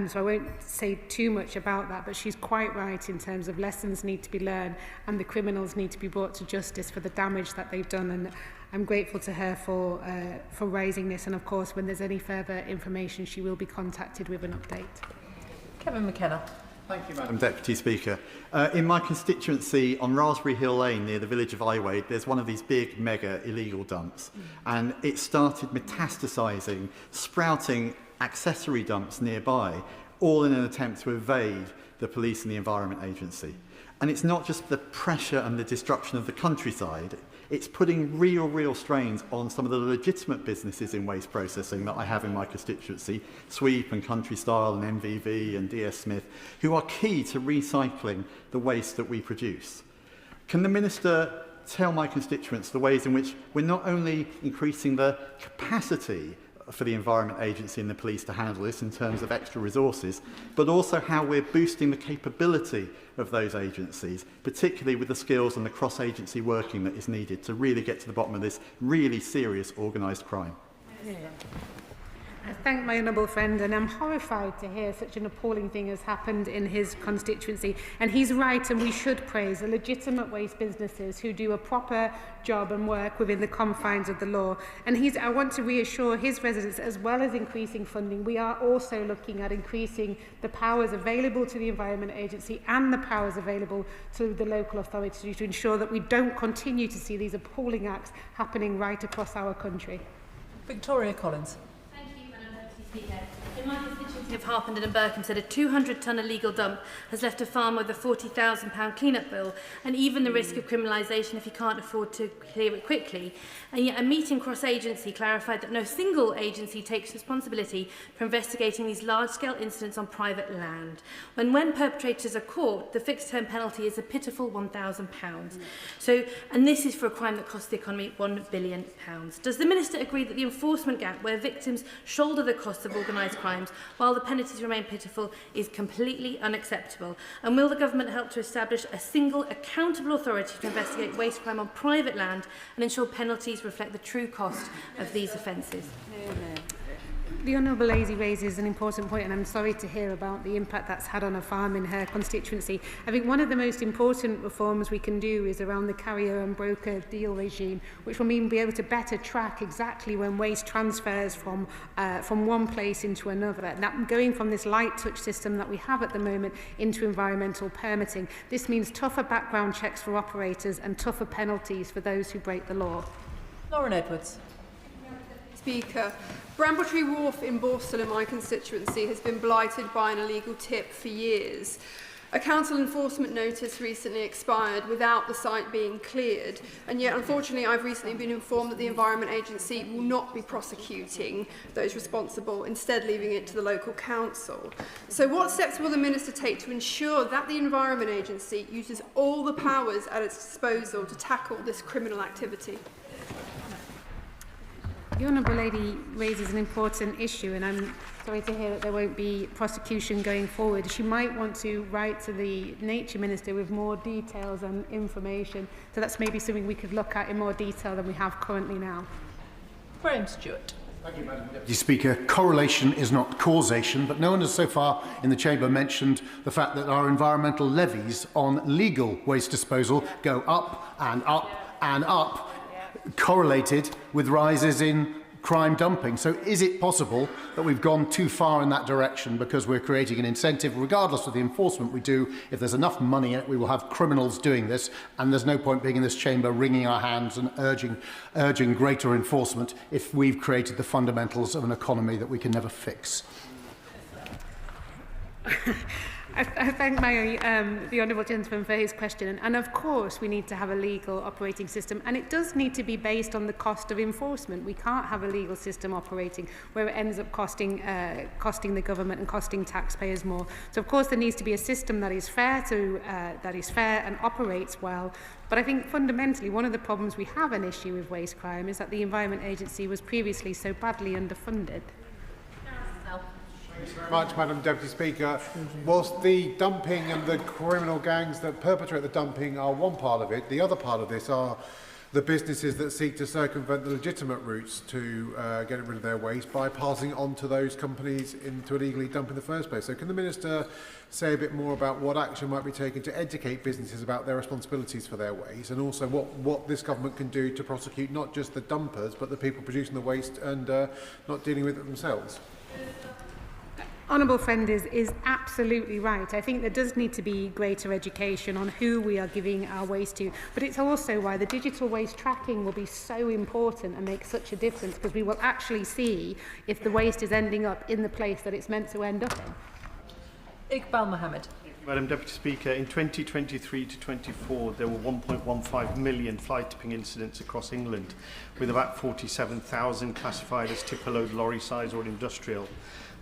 Speaker 14: so I won't say too much about that, but she's quite right in terms of lessons need to be learned and the criminals need to be brought to justice for the damage that they've done, and I'm grateful to her for raising this, and of course when there's any further information she will be contacted with an update.
Speaker 5: Kevin McKenna.
Speaker 9: Thank you, Madam Deputy Speaker. In my constituency on Raspberry Hill Lane near the village of Iwade, there's one of these big mega illegal dumps, and it started metastasising, sprouting accessory dumps nearby, all in an attempt to evade the police and the Environment Agency. And it's not just the pressure and the destruction of the countryside, it's putting real strains on some of the legitimate businesses in waste processing that I have in my constituency, Sweep and Country Style and MVV and DS Smith, who are key to recycling the waste that we produce. Can the Minister tell my constituents the ways in which we're not only increasing the capacity for the Environment Agency and the police to handle this in terms of extra resources, but also how we're boosting the capability of those agencies, particularly with the skills and the cross-agency working that is needed to really get to the bottom of this really serious organised crime?
Speaker 14: Yeah. I thank my honourable friend, and I'm horrified to hear such an appalling thing has happened in his constituency. And he's right, and we should praise the legitimate waste businesses who do a proper job and work within the confines of the law. And I want to reassure his residents, as well as increasing funding, we are also looking at increasing the powers available to the Environment Agency and the powers available to the local authorities to ensure that we don't continue to see these appalling acts happening right across our country.
Speaker 5: Victoria Collins.
Speaker 10: In my constituency of Harpenden and Berkhamsted, a 200-tonne illegal dump has left a farmer with a £40,000 clean-up bill, and even the risk of criminalisation if he can't afford to clear it quickly. And yet a meeting cross-agency clarified that no single agency takes responsibility for investigating these large-scale incidents on private land. When perpetrators are caught, the fixed-term penalty is a pitiful £1,000. And this is for a crime that costs the economy £1 billion. Does the Minister agree that the enforcement gap, where victims shoulder the costs of organised crimes while the penalties remain pitiful, is completely unacceptable? And will the government help to establish a single accountable authority to investigate waste crime on private land and ensure penalties reflect the true cost of these offences?
Speaker 14: The Honourable Lady raises an important point, and I'm sorry to hear about the impact that's had on a farm in her constituency. I think one of the most important reforms we can do is around the carrier and broker deal regime, which will mean be able to better track exactly when waste transfers from one place into another. And that going from this light touch system that we have at the moment into environmental permitting. This means tougher background checks for operators and tougher penalties for those who break the law.
Speaker 5: Lauren Edwards.
Speaker 3: Speaker, Brambletree Wharf in Borstal in my constituency has been blighted by an illegal tip for years. A council enforcement notice recently expired without the site being cleared, and yet unfortunately I've recently been informed that the Environment Agency will not be prosecuting those responsible, instead leaving it to the local council. So what steps will the Minister take to ensure that the Environment Agency uses all the powers at its disposal to tackle this criminal activity?
Speaker 14: The Honourable Lady raises an important issue, and I'm sorry to hear that there won't be prosecution going forward. She might want to write to the Nature Minister with more details and information, so that's maybe something we could look at in more detail than we have currently now.
Speaker 5: Graham Stewart.
Speaker 12: Thank you, Madam Deputy Speaker. Correlation is not causation, but no one has so far in the Chamber mentioned the fact that our environmental levies on legal waste disposal go up and up and up, correlated with rises in crime dumping. So is it possible that we've gone too far in that direction because we're creating an incentive, regardless of the enforcement we do? If there's enough money in it, we will have criminals doing this, and there's no point being in this chamber wringing our hands and urging greater enforcement if we've created the fundamentals of an economy that we can never fix.
Speaker 14: I thank the Honourable Gentleman for his question, and of course we need to have a legal operating system, and it does need to be based on the cost of enforcement. We can't have a legal system operating where it ends up costing the government and costing taxpayers more. So of course there needs to be a system that is fair and operates well. But I think fundamentally one of the problems we have an issue with waste crime is that the Environment Agency was previously so badly underfunded.
Speaker 13: Thank you very much, Madam Deputy Speaker. Whilst the dumping and the criminal gangs that perpetrate the dumping are one part of it, the other part of this are the businesses that seek to circumvent the legitimate routes to get rid of their waste by passing on to those companies to illegally dump in the first place. So can the Minister say a bit more about what action might be taken to educate businesses about their responsibilities for their waste, and also what this government can do to prosecute not just the dumpers but the people producing the waste and not dealing with it themselves?
Speaker 14: Honourable friend is absolutely right. I think there does need to be greater education on who we are giving our waste to, but it's also why the digital waste tracking will be so important and make such a difference, because we will actually see if the waste is ending up in the place that it's meant to end up in.
Speaker 5: Iqbal Mohammed.
Speaker 25: Madam Deputy Speaker, in 2023 to 24, there were 1.15 million fly tipping incidents across England, with about 47,000 classified as tip-a-load, lorry size or industrial.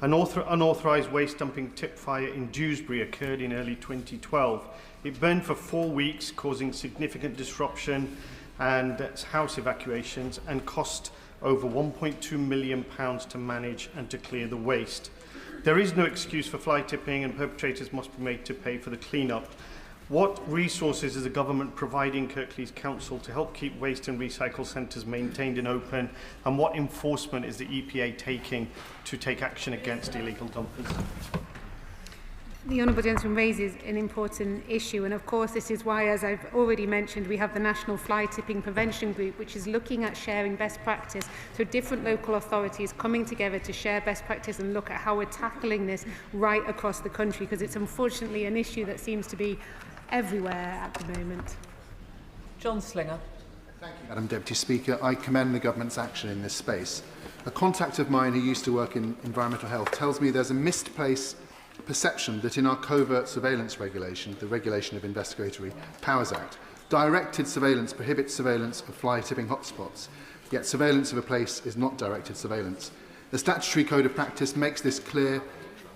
Speaker 25: An unauthorised waste dumping tip fire in Dewsbury occurred in early 2012. It burned for 4 weeks, causing significant disruption and house evacuations, and cost over £1.2 million to manage and to clear the waste. There is no excuse for fly tipping, and perpetrators must be made to pay for the clean-up. What resources is the government providing Kirklees Council to help keep waste and recycle centres maintained and open, and what enforcement is the EPA taking to take action against illegal dumpers?
Speaker 14: The Honourable Gentleman raises an important issue, and of course this is why, as I've already mentioned, we have the National Fly Tipping Prevention Group, which is looking at sharing best practice, so different local authorities coming together to share best practice and look at how we're tackling this right across the country, because it's unfortunately an issue that seems to be everywhere at the moment.
Speaker 5: John Slinger.
Speaker 12: Thank you, Madam Deputy Speaker. I commend the government's action in this space. A contact of mine who used to work in environmental health tells me there's a misplaced perception that in our covert surveillance regulation, the Regulation of Investigatory Powers Act, directed surveillance prohibits surveillance of fly tipping hotspots, yet surveillance of a place is not directed surveillance. The statutory code of practice makes this clear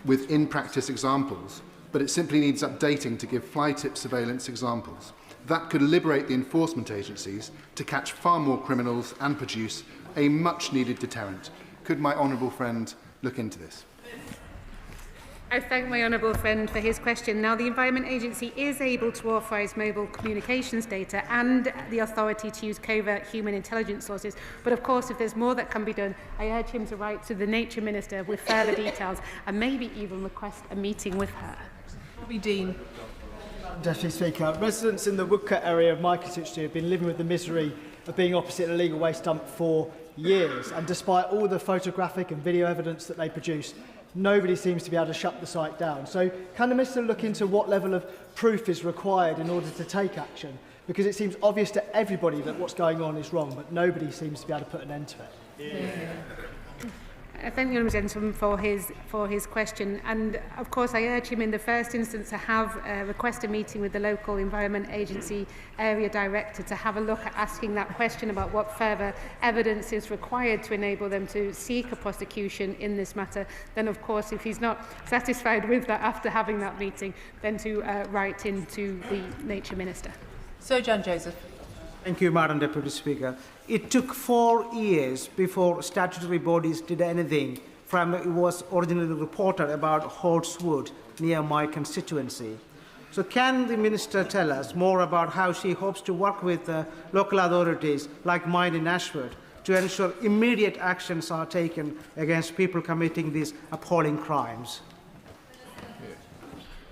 Speaker 12: with in-practice examples, but it simply needs updating to give fly tip surveillance examples. That could liberate the enforcement agencies to catch far more criminals and produce a much-needed deterrent. Could my honourable friend look into this?
Speaker 14: I thank my honourable friend for his question. Now, the Environment Agency is able to authorise mobile communications data and the authority to use covert human intelligence sources. But of course, if there's more that can be done, I urge him to write to the Nature Minister with further details and maybe even request a meeting with her.
Speaker 5: Bobby Dean.
Speaker 4: Deputy Speaker, residents in the Woodcut area of my constituency have been living with the misery of being opposite an illegal waste dump for years, and despite all the photographic and video evidence that they produce, nobody seems to be able to shut the site down. So can the Minister look into what level of proof is required in order to take action? Because it seems obvious to everybody that what's going on is wrong, but nobody seems to be able to put an end to it.
Speaker 14: Yeah. I thank the honourable gentleman for his question, and of course I urge him in the first instance to request a meeting with the local Environment Agency area director to have a look at asking that question about what further evidence is required to enable them to seek a prosecution in this matter. Then of course, if he's not satisfied with that after having that meeting, then to write into the Nature Minister.
Speaker 5: Sir John Joseph.
Speaker 15: Thank you, Madam Deputy Speaker. It took 4 years before statutory bodies did anything from it was originally reported about Horswood near my constituency. So can the Minister tell us more about how she hopes to work with local authorities like mine in Ashford to ensure immediate actions are taken against people committing these appalling crimes?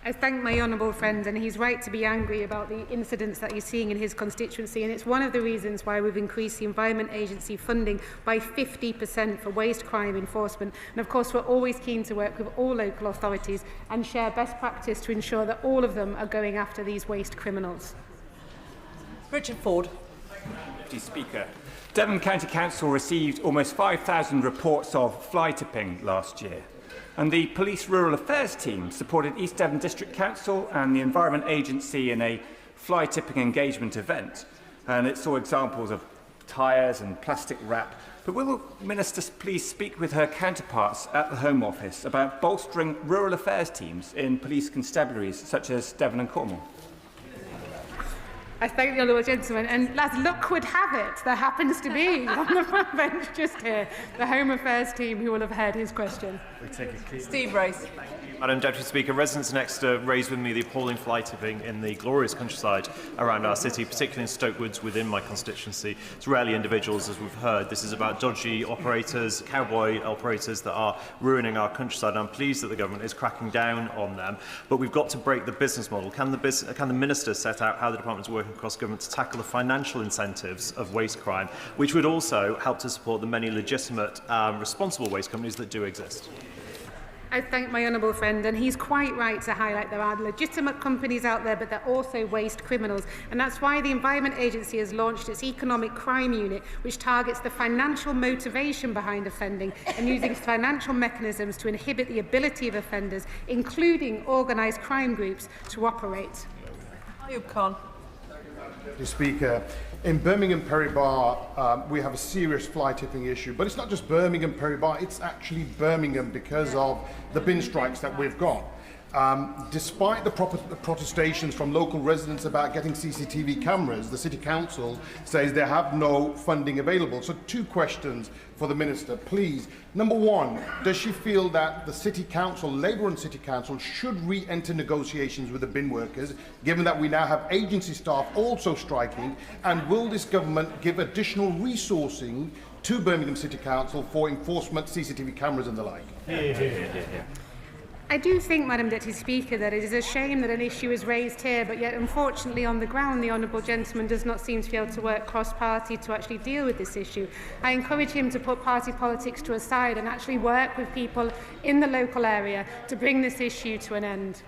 Speaker 14: I thank my honourable friend, and he's right to be angry about the incidents that he's seeing in his constituency, and it's one of the reasons why we've increased the Environment Agency funding by 50% for waste crime enforcement. And of course, we're always keen to work with all local authorities and share best practice to ensure that all of them are going after these waste criminals.
Speaker 5: Richard Ford.
Speaker 16: Deputy Speaker, Devon County Council received almost 5,000 reports of fly tipping last year. And the Police Rural Affairs team supported East Devon District Council and the Environment Agency in a fly tipping engagement event. And it saw examples of tyres and plastic wrap. But will the Minister please speak with her counterparts at the Home Office about bolstering rural affairs teams in police constabularies such as Devon and Cornwall?
Speaker 14: I thank the honourable gentleman, and as luck would have it, there happens to be on the front bench just here the Home Affairs team who will have heard his question.
Speaker 5: Steve Race.
Speaker 18: Madam Deputy Speaker, residents next raised with me the appalling fly tipping in the glorious countryside around our city, particularly in Stoke Woods within my constituency. It's rarely individuals, as we've heard. This is about dodgy operators, cowboy operators that are ruining our countryside. I'm pleased that the government is cracking down on them, but we've got to break the business model. Can the Minister set out how the Department is working across government to tackle the financial incentives of waste crime, which would also help to support the many legitimate, responsible waste companies that do exist?
Speaker 14: I thank my honourable friend, and he's quite right to highlight there are legitimate companies out there, but they're also waste criminals. And that's why the Environment Agency has launched its Economic Crime Unit, which targets the financial motivation behind offending and using financial mechanisms to inhibit the ability of offenders, including organised crime groups, to operate.
Speaker 5: Ayub Khan.
Speaker 22: Mr. Speaker, in Birmingham Perry-Barr, we have a serious fly tipping issue, but it's not just Birmingham Perry-Barr, it's actually Birmingham because of the bin strikes that we've got. Despite the protestations from local residents about getting CCTV cameras, the City Council says they have no funding available. So 2 questions for the Minister, please. Number 1, does she feel that the City Council, Labour-run City Council, should re-enter negotiations with the bin workers, given that we now have agency staff also striking? And will this government give additional resourcing to Birmingham City Council for enforcement, CCTV cameras and the like?
Speaker 14: I do think, Madam Deputy Speaker, that it is a shame that an issue is raised here, but yet unfortunately on the ground the honourable gentleman does not seem to be able to work cross-party to actually deal with this issue. I encourage him to put party politics to a side and actually work with people in the local area to bring this issue to an end.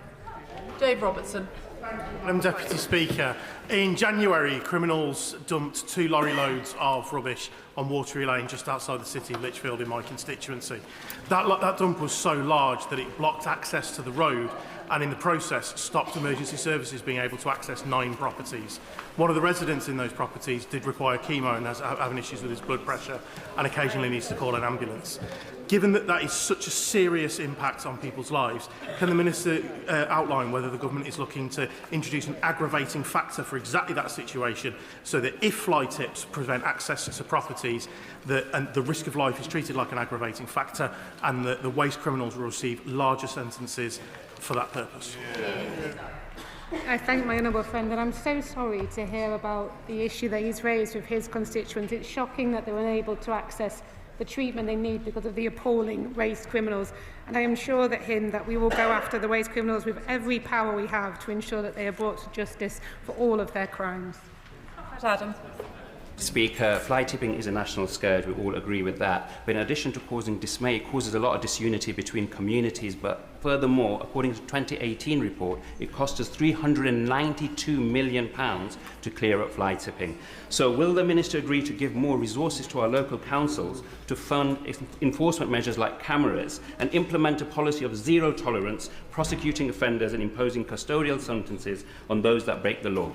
Speaker 5: Dave Robertson.
Speaker 23: Madam Deputy Speaker, in January, criminals dumped 2 lorry loads of rubbish on Watery Lane just outside the city of Lichfield in my constituency. That dump was so large that it blocked access to the road, and in the process stopped emergency services being able to access 9 properties. One of the residents in those properties did require chemo and has having issues with his blood pressure and occasionally needs to call an ambulance. Given that that is such a serious impact on people's lives, can the Minister outline whether the government is looking to introduce an aggravating factor for exactly that situation, so that if fly tips prevent access to properties, and the risk of life is treated like an aggravating factor, and the waste criminals will receive larger sentences for that purpose?
Speaker 14: I thank my honourable friend, and I'm so sorry to hear about the issue that he's raised with his constituents. It's shocking that they were unable to access the treatment they need because of the appalling waste criminals. And I am sure that we will go after the waste criminals with every power we have to ensure that they are brought to justice for all of their crimes.
Speaker 5: Adam.
Speaker 6: Speaker, fly tipping is a national scourge, we all agree with that. But in addition to causing dismay, it causes a lot of disunity between communities. But furthermore, according to the 2018 report, it cost us £392 million to clear up fly tipping. So will the Minister agree to give more resources to our local councils to fund enforcement measures like cameras and implement a policy of zero tolerance, prosecuting offenders and imposing custodial sentences on those that break the law?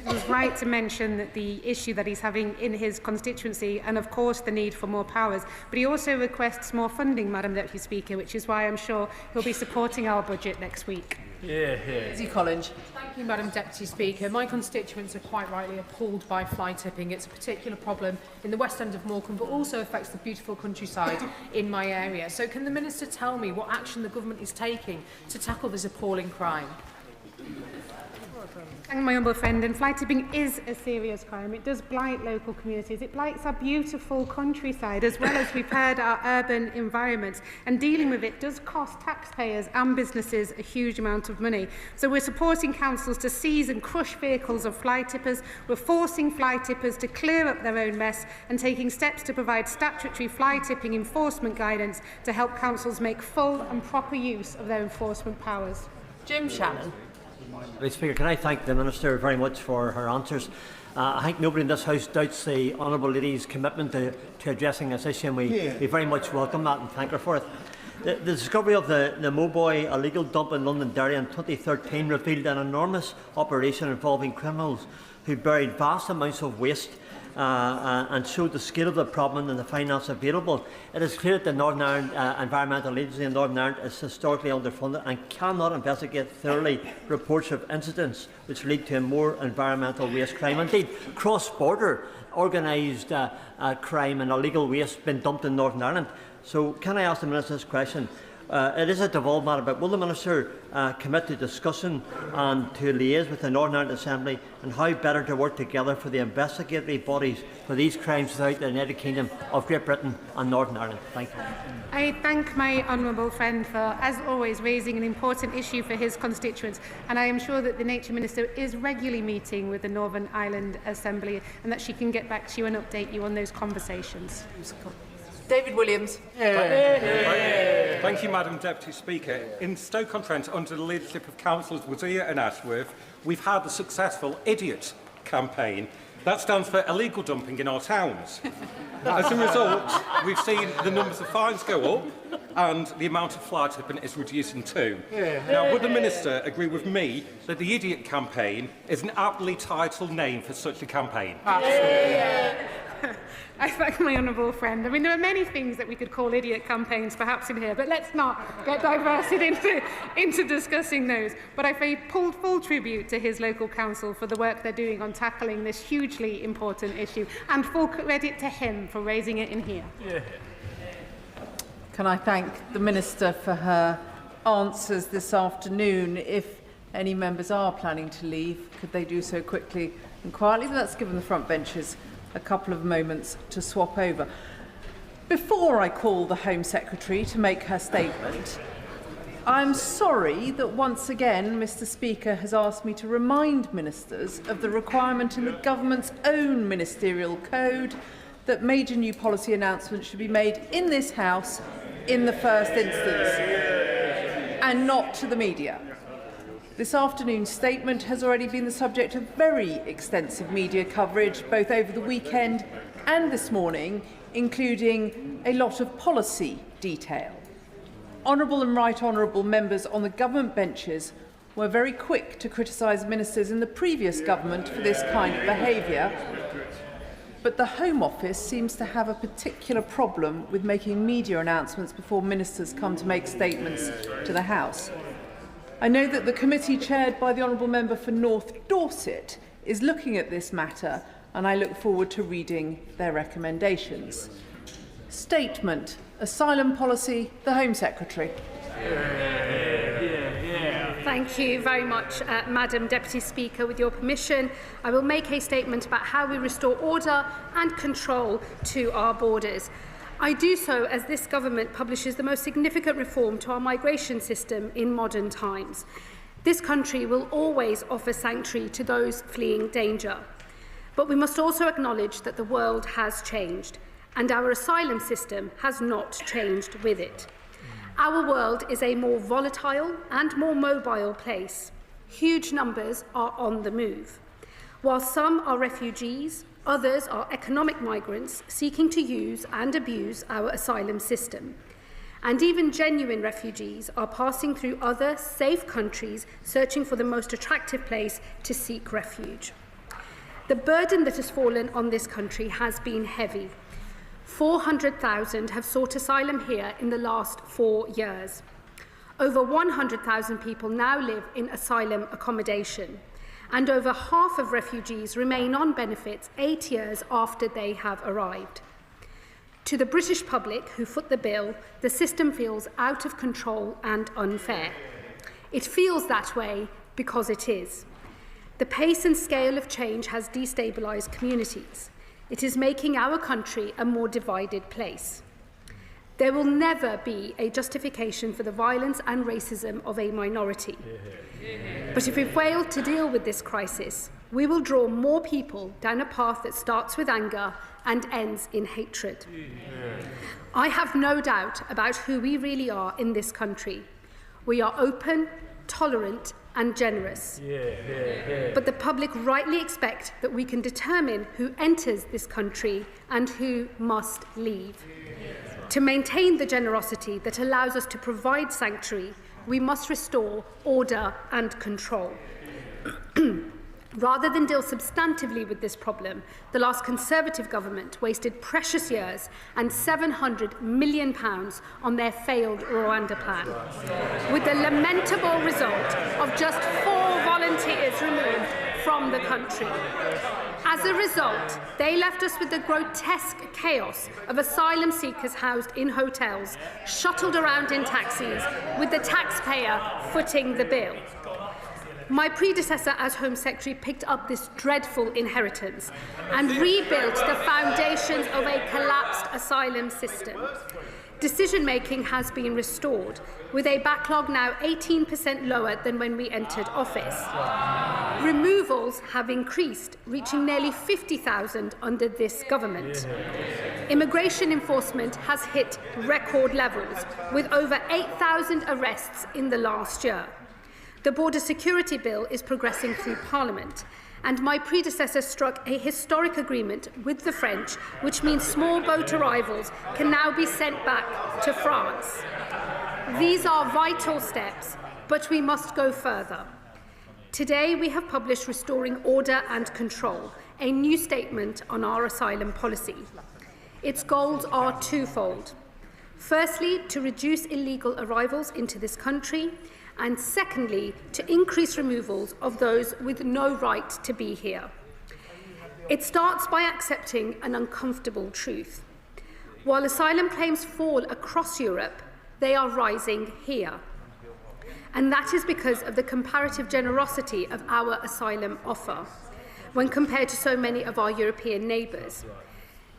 Speaker 14: He was right to mention that the issue that he's having in his constituency and, of course, the need for more powers. But he also requests more funding, Madam Deputy Speaker, which is why I'm sure he'll be supporting our budget next week.
Speaker 5: Izzy Collins.
Speaker 27: Thank you, Madam Deputy Speaker. My constituents are quite rightly appalled by fly tipping. It's a particular problem in the west end of Morecambe, but also affects the beautiful countryside in my area. So can the Minister tell me what action the government is taking to tackle this appalling crime?
Speaker 14: Thank my honourable friend, and fly tipping is a serious crime. It does blight local communities. It blights our beautiful countryside, as well as we've heard our urban environments. And dealing with it does cost taxpayers and businesses a huge amount of money. So we're supporting councils to seize and crush vehicles of fly tippers. We're forcing fly tippers to clear up their own mess and taking steps to provide statutory fly tipping enforcement guidance to help councils make full and proper use of their enforcement powers.
Speaker 5: Jim Shannon.
Speaker 7: Mr. Speaker, can I thank the Minister very much for her answers. I think nobody in this House doubts the Honourable Lady's commitment to addressing this issue, and we very much welcome that and thank her for it. The discovery of the Mowboy illegal dump in Londonderry in 2013 revealed an enormous operation involving criminals who buried vast amounts of waste and showed the scale of the problem and the finance available. It is clear that the Northern Ireland Environmental Agency in Northern Ireland is historically underfunded and cannot investigate thoroughly reports of incidents which lead to more environmental waste crime. Indeed, cross-border organised crime and illegal waste being dumped in Northern Ireland. So can I ask the Minister this question? It is a devolved matter, but will the Minister commit to discussion and to liaise with the Northern Ireland Assembly and how better to work together for the investigatory bodies for these crimes throughout the United Kingdom of Great Britain and Northern Ireland? Thank you.
Speaker 14: I thank my honourable friend for, as always, raising an important issue for his constituents, and I am sure that the Nature Minister is regularly meeting with the Northern Ireland Assembly and that she can get back to you and update you on those conversations.
Speaker 5: David Williams.
Speaker 8: Thank you, Madam Deputy Speaker. In Stoke-on-Trent, under the leadership of Councillors Wazir and Ashworth, we've had the successful IDIOT campaign. That stands for illegal dumping in our towns. As a result, we've seen the numbers of fines go up and the amount of fly tipping is reducing too. Now, would the Minister agree with me that the IDIOT campaign is an aptly titled name for such a campaign?
Speaker 14: I thank my honourable friend. I mean, there are many things that we could call idiot campaigns perhaps in here, but let's not get diverted into discussing those. But I pay full tribute to his local council for the work they're doing on tackling this hugely important issue, and full credit to him for raising it in here.
Speaker 5: Can I thank the Minister for her answers this afternoon? If any members are planning to leave, could they do so quickly and quietly? Let's give them the front benches a couple of moments to swap over. Before I call the Home Secretary to make her statement, I'm sorry that once again Mr. Speaker has asked me to remind ministers of the requirement in the government's own ministerial code that major new policy announcements should be made in this House in the first instance and not to the media. This afternoon's statement has already been the subject of very extensive media coverage, both over the weekend and this morning, including a lot of policy detail. honourable and right honourable members on the government benches were very quick to criticise ministers in the previous government for this kind of behaviour, but the Home Office seems to have a particular problem with making media announcements before ministers come to make statements to the House. I know that the committee chaired by the honourable member for North Dorset is looking at this matter, and I look forward to reading their recommendations. Statement: Asylum Policy, the Home Secretary.
Speaker 14: Thank you very much, Madam Deputy Speaker. With your permission, I will make a statement about how we restore order and control to our borders. I do so as this government publishes the most significant reform to our migration system in modern times. This country will always offer sanctuary to those fleeing danger. But we must also acknowledge that the world has changed, and our asylum system has not changed with it. Our world is a more volatile and more mobile place. Huge numbers are on the move. While some are refugees, others are economic migrants seeking to use and abuse our asylum system. And even genuine refugees are passing through other safe countries, searching for the most attractive place to seek refuge. The burden that has fallen on this country has been heavy. 400,000 have sought asylum here in the last 4 years. Over 100,000 people now live in asylum accommodation, and over half of refugees remain on benefits 8 years after they have arrived. To the British public who foot the bill, the system feels out of control and unfair. It feels that way because it is. The pace and scale of change has destabilised communities. It is making our country a more divided place. There will never be a justification for the violence and racism of a minority. But if we fail to deal with this crisis, we will draw more people down a path that starts with anger and ends in hatred. I have no doubt about who we really are in this country. We are open, tolerant, and generous. But the public rightly expect that we can determine who enters this country and who must leave. To maintain the generosity that allows us to provide sanctuary, we must restore order and control. Rather than deal substantively with this problem, the last Conservative government wasted precious years and £700 million on their failed Rwanda plan, with the lamentable result of just 4 volunteers removed from the country. As a result, they left us with the grotesque chaos of asylum seekers housed in hotels, shuttled around in taxis, with the taxpayer footing the bill. My predecessor as Home Secretary picked up this dreadful inheritance and rebuilt the foundations of a collapsed asylum system. Decision-making has been restored, with a backlog now 18% lower than when we entered office. Removals have increased, reaching nearly 50,000 under this government. Immigration enforcement has hit record levels, with over 8,000 arrests in the last year. The Border Security Bill is progressing through Parliament, and my predecessor struck a historic agreement with the French, which means small boat arrivals can now be sent back to France. These are vital steps, but we must go further. Today we have published Restoring Order and Control, a new statement on our asylum policy. Its goals are twofold. Firstly, to reduce illegal arrivals into this country, and secondly, to increase removals of those with no right to be here. It starts by accepting an uncomfortable truth. While asylum claims fall across Europe, they are rising here. And that is because of the comparative generosity of our asylum offer, when compared to so many of our European neighbours.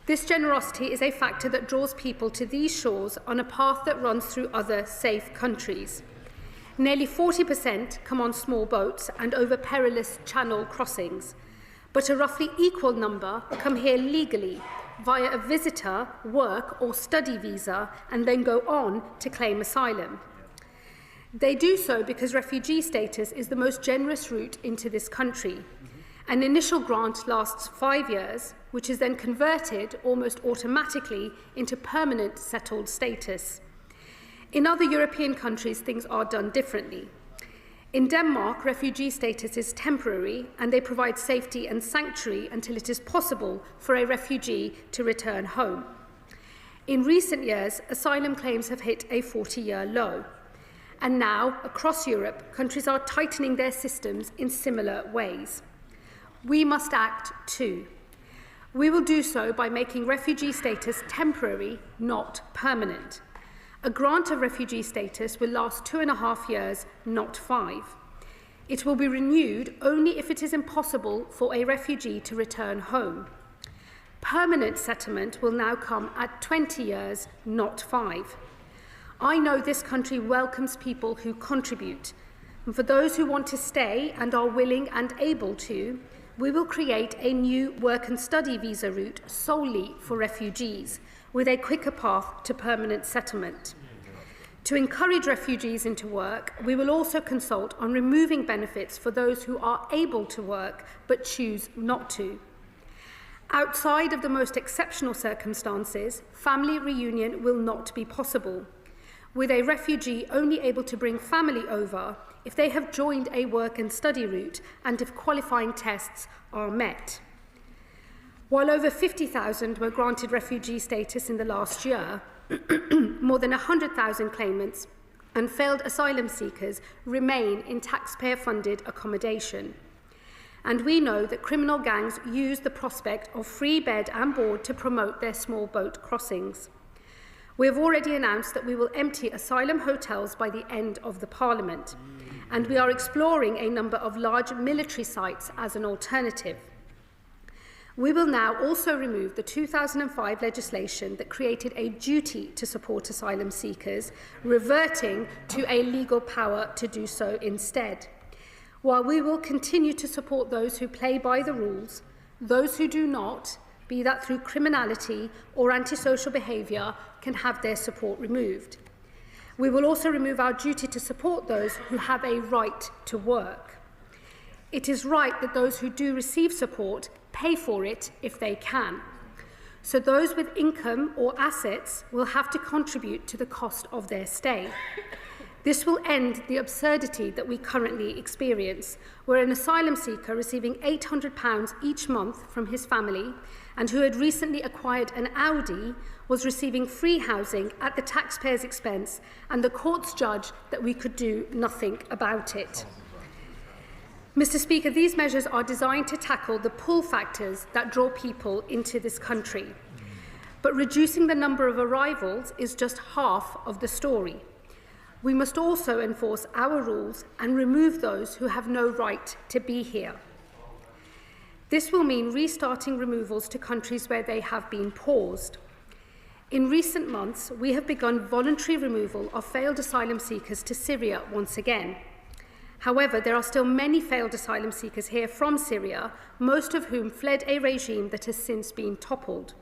Speaker 14: This generosity is a factor that draws people to these shores on a path that runs through other safe countries. Nearly 40% come on small boats and over perilous channel crossings, but a roughly equal number come here legally via a visitor, work or study visa and then go on to claim asylum. They do so because refugee status is the most generous route into this country. An initial grant lasts 5 years, which is then converted almost automatically into permanent settled status. In other European countries, things are done differently. In Denmark, refugee status is temporary and they provide safety and sanctuary until it is possible for a refugee to return home. In recent years, asylum claims have hit a 40-year low. And now, across Europe, countries are tightening their systems in similar ways. We must act too. We will do so by making refugee status temporary, not permanent. A grant of refugee status will last 2.5 years, not 5. It will be renewed only if it is impossible for a refugee to return home. Permanent settlement will now come at 20 years, not 5. I know this country welcomes people who contribute, and for those who want to stay and are willing and able to, we will create a new work and study visa route solely for refugees, with a quicker path to permanent settlement. To encourage refugees into work, we will also consult on removing benefits for those who are able to work but choose not to. Outside of the most exceptional circumstances, family reunion will not be possible, with a refugee only able to bring family over if they have joined a work and study route and if qualifying tests are met. While over 50,000 were granted refugee status in the last year, more than 100,000 claimants and failed asylum seekers remain in taxpayer-funded accommodation. And we know that criminal gangs use the prospect of free bed and board to promote their small boat crossings. We have already announced that we will empty asylum hotels by the end of the Parliament, and we are exploring a number of large military sites as an alternative. We will now also remove the 2005 legislation that created a duty to support asylum seekers, reverting to a legal power to do so instead. While we will continue to support those who play by the rules, those who do not, be that through criminality or antisocial behaviour, can have their support removed. We will also remove our duty to support those who have a right to work. It is right that those who do receive support pay for it if they can. So those with income or assets will have to contribute to the cost of their stay. This will end the absurdity that we currently experience, where an asylum seeker receiving £800 each month from his family and who had recently acquired an Audi was receiving free housing at the taxpayer's expense, and the courts judged that we could do nothing about it. Mr. Speaker, these measures are designed to tackle the pull factors that draw people into this country. But reducing the number of arrivals is just half of the story. We must also enforce our rules and remove those who have no right to be here. This will mean restarting removals to countries where they have been paused. In recent months, we have begun voluntary removal of failed asylum seekers to Syria once again. However, there are still many failed asylum seekers here from Syria, most of whom fled a regime that has since been toppled.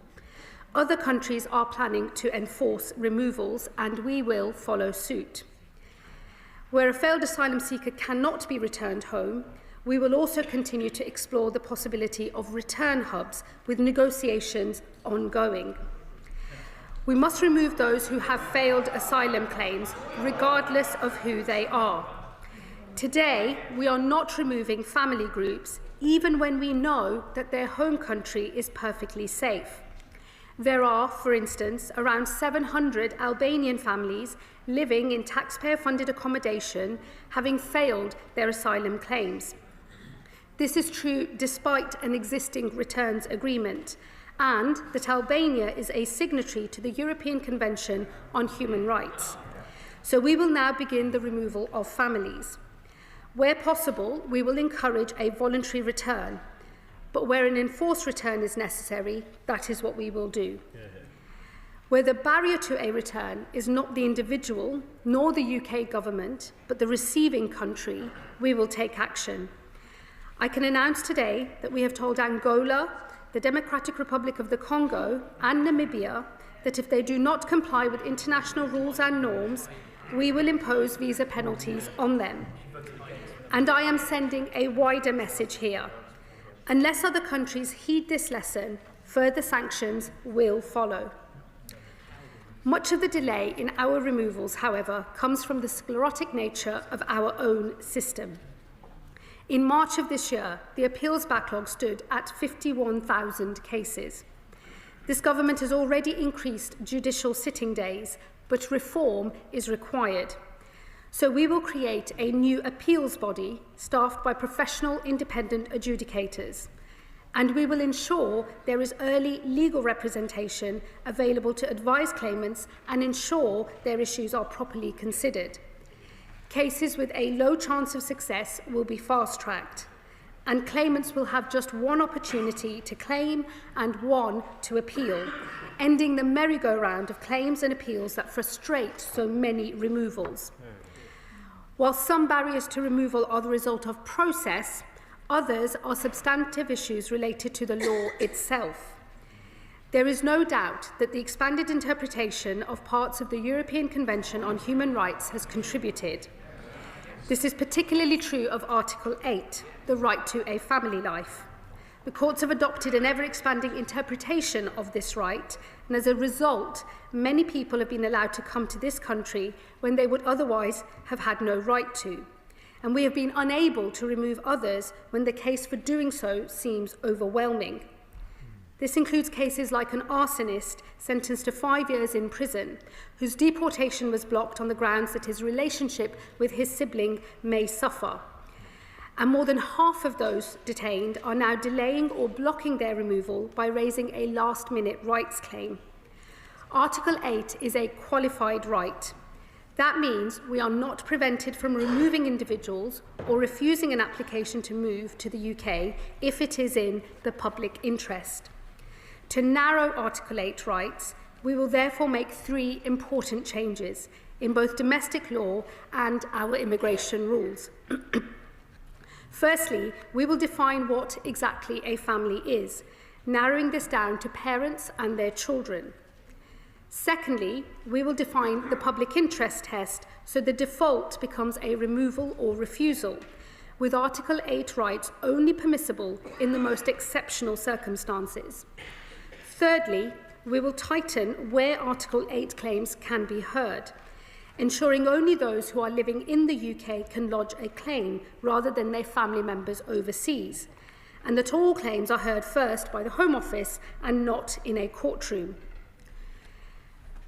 Speaker 14: Other countries are planning to enforce removals, and we will follow suit. Where a failed asylum seeker cannot be returned home, we will also continue to explore the possibility of return hubs, with negotiations ongoing. We must remove those who have failed asylum claims, regardless of who they are. Today, we are not removing family groups, even when we know that their home country is perfectly safe. There are, for instance, around 700 Albanian families living in taxpayer-funded accommodation, having failed their asylum claims. This is true despite an existing returns agreement, and that Albania is a signatory to the European Convention on Human Rights. So we will now begin the removal of families. Where possible, we will encourage a voluntary return, but where an enforced return is necessary, that is what we will do. Where the barrier to a return is not the individual, nor the UK government, but the receiving country, we will take action. I can announce today that we have told Angola, the Democratic Republic of the Congo, and Namibia that if they do not comply with international rules and norms, we will impose visa penalties on them. And I am sending a wider message here. Unless other countries heed this lesson, further sanctions will follow.
Speaker 11: Much of the delay in our removals, however, comes from the sclerotic nature of our own system. In March of this year, the appeals backlog stood at 51,000 cases. This government has already increased judicial sitting days, but reform is required. So we will create a new appeals body staffed by professional independent adjudicators. And we will ensure there is early legal representation available to advise claimants and ensure their issues are properly considered. Cases with a low chance of success will be fast-tracked, and claimants will have just one opportunity to claim and one to appeal, ending the merry-go-round of claims and appeals that frustrate so many removals. While some barriers to removal are the result of process, others are substantive issues related to the law itself. There is no doubt that the expanded interpretation of parts of the European Convention on Human Rights has contributed. This is particularly true of Article 8, the right to a family life. The courts have adopted an ever-expanding interpretation of this right, and as a result, many people have been allowed to come to this country when they would otherwise have had no right to. And we have been unable to remove others when the case for doing so seems overwhelming. This includes cases like an arsonist sentenced to 5 years in prison, whose deportation was blocked on the grounds that his relationship with his sibling may suffer. And more than half of those detained are now delaying or blocking their removal by raising a last-minute rights claim. Article 8 is a qualified right. That means we are not prevented from removing individuals or refusing an application to move to the UK if it is in the public interest. To narrow Article 8 rights, we will therefore make 3 important changes in both domestic law and our immigration rules. Firstly, we will define what exactly a family is, narrowing this down to parents and their children. Secondly, we will define the public interest test so the default becomes a removal or refusal, with Article 8 rights only permissible in the most exceptional circumstances. Thirdly, we will tighten where Article 8 claims can be heard, ensuring only those who are living in the UK can lodge a claim rather than their family members overseas, and that all claims are heard first by the Home Office and not in a courtroom.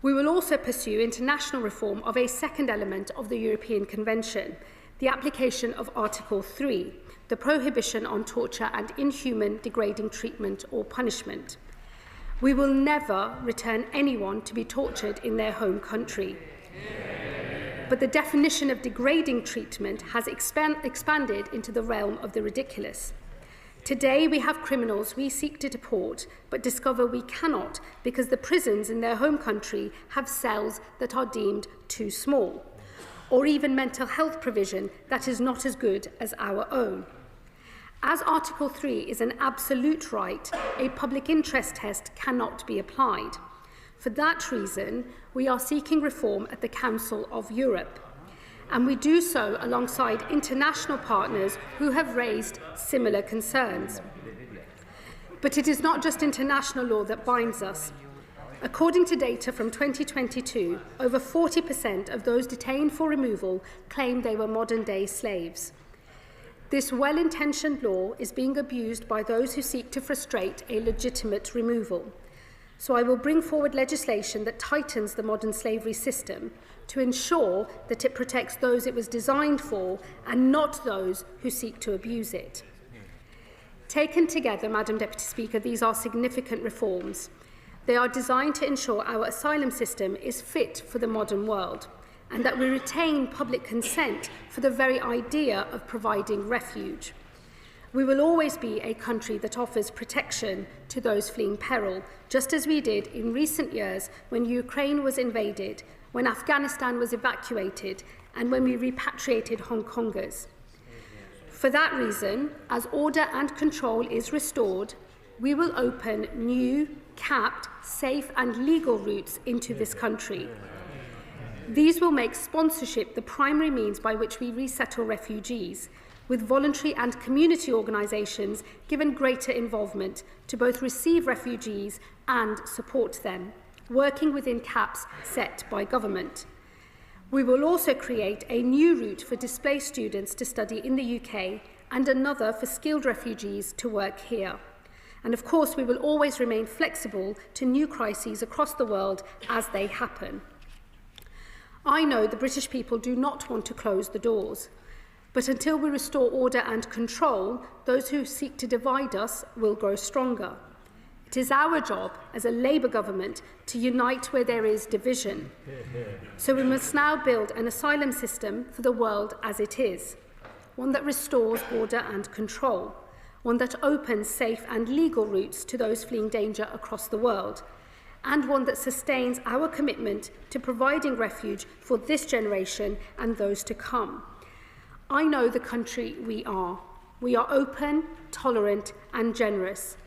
Speaker 11: We will also pursue international reform of a second element of the European Convention, the application of Article 3, the prohibition on torture and inhuman, degrading treatment or punishment. We will never return anyone to be tortured in their home country. But the definition of degrading treatment has expanded into the realm of the ridiculous. Today we have criminals we seek to deport, but discover we cannot because the prisons in their home country have cells that are deemed too small, or even mental health provision that is not as good as our own. As Article 3 is an absolute right, a public interest test cannot be applied. For that reason, we are seeking reform at the Council of Europe, and we do so alongside international partners who have raised similar concerns. But it is not just international law that binds us. According to data from 2022, over 40% of those detained for removal claimed they were modern-day slaves. This well-intentioned law is being abused by those who seek to frustrate a legitimate removal. So I will bring forward legislation that tightens the modern slavery system to ensure that it protects those it was designed for and not those who seek to abuse it. Taken together, Madam Deputy Speaker, these are significant reforms. They are designed to ensure our asylum system is fit for the modern world and that we retain public consent for the very idea of providing refuge. We will always be a country that offers protection to those fleeing peril, just as we did in recent years when Ukraine was invaded, when Afghanistan was evacuated, and when we repatriated Hong Kongers. For that reason, as order and control is restored, we will open new, capped, safe and legal routes into this country. These will make sponsorship the primary means by which we resettle refugees, with voluntary and community organisations given greater involvement to both receive refugees and support them. working within caps set by government. We will also create a new route for displaced students to study in the UK and another for skilled refugees to work here. And of course, we will always remain flexible to new crises across the world as they happen. I know the British people do not want to close the doors, but until we restore order and control, those who seek to divide us will grow stronger. It is our job as a Labour government to unite where there is division. So we must now build an asylum system for the world as it is, one that restores order and control, one that opens safe and legal routes to those fleeing danger across the world, and one that sustains our commitment to providing refuge for this generation and those to come. I know the country we are. We are open, tolerant, and generous.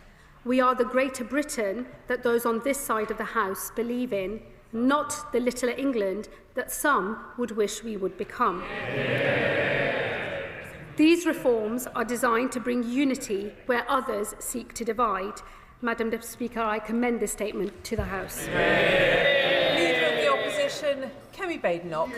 Speaker 11: We are the Greater Britain that those on this side of the House believe in, not the littler England that some would wish we would become. These reforms are designed to bring unity where others seek to divide. Madam Deputy Speaker, I commend this statement to the House.
Speaker 5: Leader of the Opposition, Kemi Badenoch.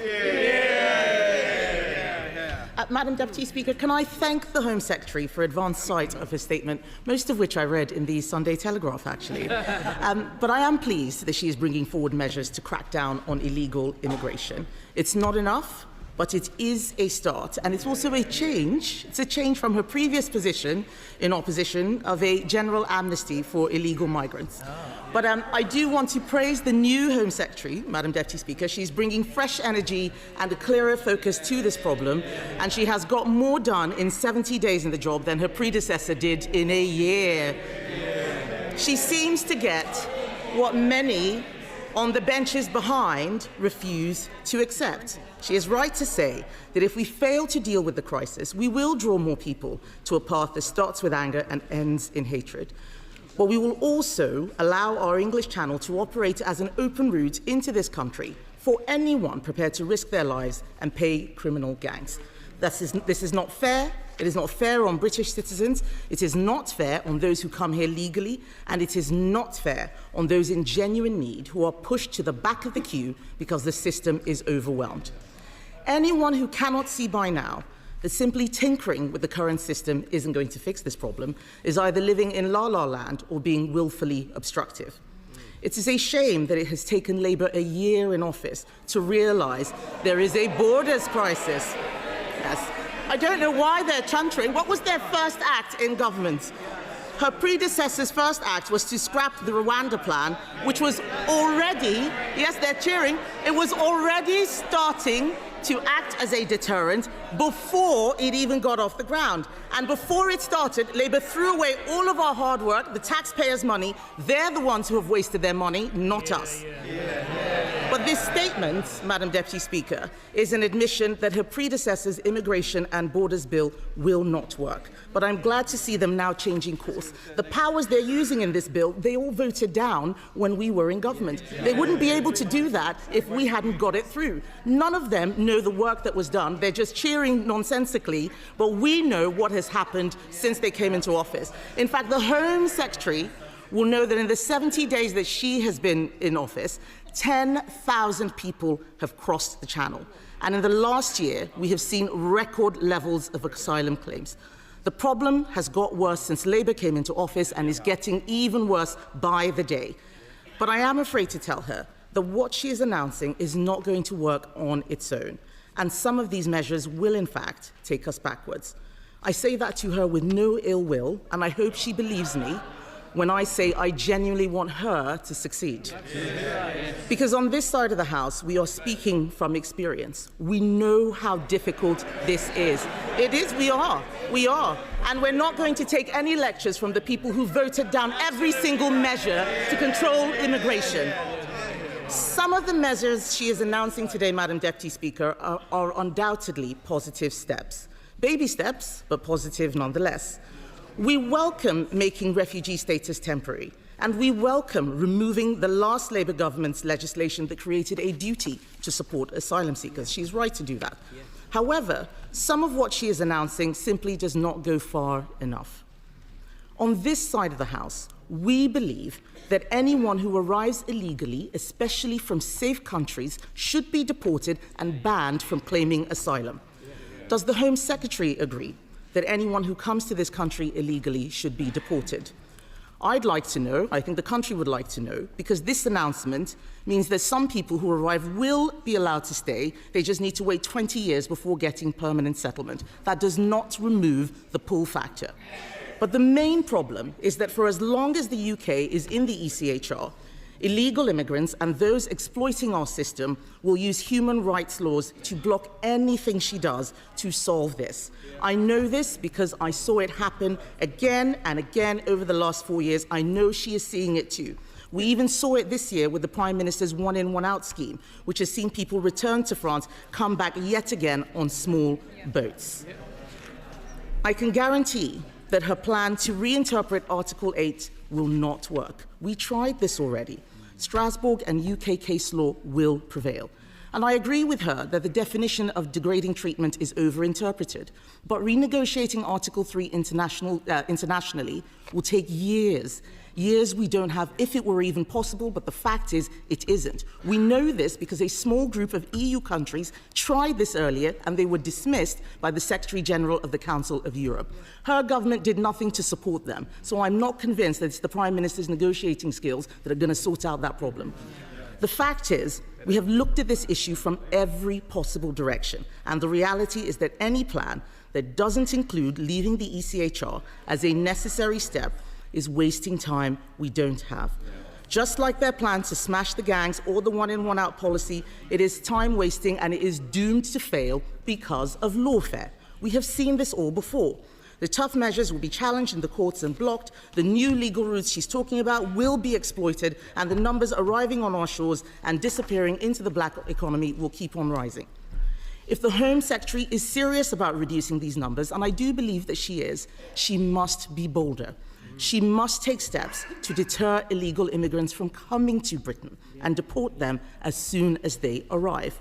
Speaker 1: Madam Deputy Speaker, can I thank the Home Secretary for advance sight of his statement, most of which I read in the Sunday Telegraph, actually. But I am pleased that she is bringing forward measures to crack down on illegal immigration. It's not enough, but it is a start, and it's also a change. It's a change from her previous position in opposition of a general amnesty for illegal migrants. But I do want to praise the new Home Secretary, Madam Deputy Speaker. She's bringing fresh energy and a clearer focus to this problem, and she has got more done in 70 days in the job than her predecessor did in a year. She seems to get what many on the benches behind refuse to accept. She is right to say that if we fail to deal with the crisis, we will draw more people to a path that starts with anger and ends in hatred. But we will also allow our English Channel to operate as an open route into this country for anyone prepared to risk their lives and pay criminal gangs. This is not fair. It is not fair on British citizens, it is not fair on those who come here legally, and it is not fair on those in genuine need who are pushed to the back of the queue because the system is overwhelmed. Anyone who cannot see by now that simply tinkering with the current system isn't going to fix this problem is either living in la-la land or being willfully obstructive. It is a shame that it has taken Labour a year in office to realise there is a borders crisis. Yes. I don't know why they're chuntering. What was their first act in government? Her predecessor's first act was to scrap the Rwanda plan, which was already, yes, they're cheering, it was already starting to act as a deterrent before it even got off the ground. And before it started, Labour threw away all of our hard work, the taxpayers' money. They're the ones who have wasted their money, not us. But this statement, Madam Deputy Speaker, is an admission that her predecessor's immigration and borders bill will not work. But I'm glad to see them now changing course. The powers they're using in this bill, they all voted down when we were in government. They wouldn't be able to do that if we hadn't got it through. None of them know the work that was done. They're just cheering nonsensically, but we know what has happened since they came into office. In fact, the Home Secretary will know that in the 70 days that she has been in office, 10,000 people have crossed the Channel. And in the last year, we have seen record levels of asylum claims. The problem has got worse since Labour came into office and is getting even worse by the day. But I am afraid to tell her that what she is announcing is not going to work on its own. And some of these measures will, in fact, take us backwards. I say that to her with no ill will, and I hope she believes me when I say I genuinely want her to succeed. Because on this side of the House, we are speaking from experience. We know how difficult this is. It is, we are. And we're not going to take any lectures from the people who voted down every single measure to control immigration. Some of the measures she is announcing today, Madam Deputy Speaker, are undoubtedly positive steps. Baby steps, but positive nonetheless. We welcome making refugee status temporary, and we welcome removing the last Labour government's legislation that created a duty to support asylum seekers. She's right to do that. However, some of what she is announcing simply does not go far enough. On this side of the House, we believe that anyone who arrives illegally, especially from safe countries, should be deported and banned from claiming asylum. Does the Home Secretary agree that anyone who comes to this country illegally should be deported? I'd like to know, I think the country would like to know, because this announcement means that some people who arrive will be allowed to stay. They just need to wait 20 years before getting permanent settlement. That does not remove the pull factor. But the main problem is that for as long as the UK is in the ECHR, illegal immigrants and those exploiting our system will use human rights laws to block anything she does to solve this. I know this because I saw it happen again and again over the last 4 years. I know she is seeing it too. We even saw it this year with the Prime Minister's one-in, one-out scheme, which has seen people return to France come back yet again on small boats. I can guarantee that her plan to reinterpret Article 8 will not work. We tried this already. Strasbourg and UK case law will prevail. And I agree with her that the definition of degrading treatment is overinterpreted. But renegotiating Article 3 internationally will take years. Years we don't have, if it were even possible, but the fact is it isn't. We know this because a small group of EU countries tried this earlier and they were dismissed by the Secretary General of the Council of Europe. Her government did nothing to support them, so I'm not convinced that it's the Prime Minister's negotiating skills that are going to sort out that problem. The fact is, we have looked at this issue from every possible direction, and the reality is that any plan that doesn't include leaving the ECHR as a necessary step is wasting time we don't have. Just like their plan to smash the gangs or the one-in, one-out policy, it is time-wasting and it is doomed to fail because of lawfare. We have seen this all before. The tough measures will be challenged in the courts and blocked. The new legal routes she's talking about will be exploited, and the numbers arriving on our shores and disappearing into the black economy will keep on rising. If the Home Secretary is serious about reducing these numbers, and I do believe that she is, she must be bolder. She must take steps to deter illegal immigrants from coming to Britain and deport them as soon as they arrive.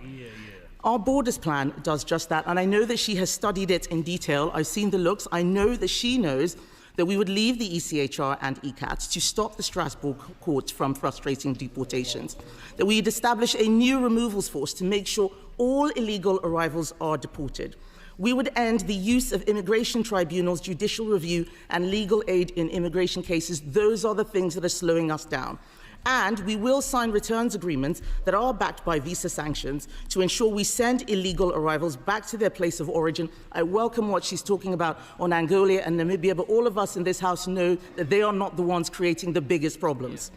Speaker 1: Our borders plan does just that, and I know that she has studied it in detail. I've seen the looks. I know that she knows that we would leave the ECHR and ECAT to stop the Strasbourg court from frustrating deportations, that we'd establish a new removals force to make sure all illegal arrivals are deported. We would end the use of immigration tribunals, judicial review, and legal aid in immigration cases. Those are the things that are slowing us down. And we will sign returns agreements that are backed by visa sanctions to ensure we send illegal arrivals back to their place of origin. I welcome what she's talking about on Angola and Namibia, but all of us in this House know that they are not the ones creating the biggest problems.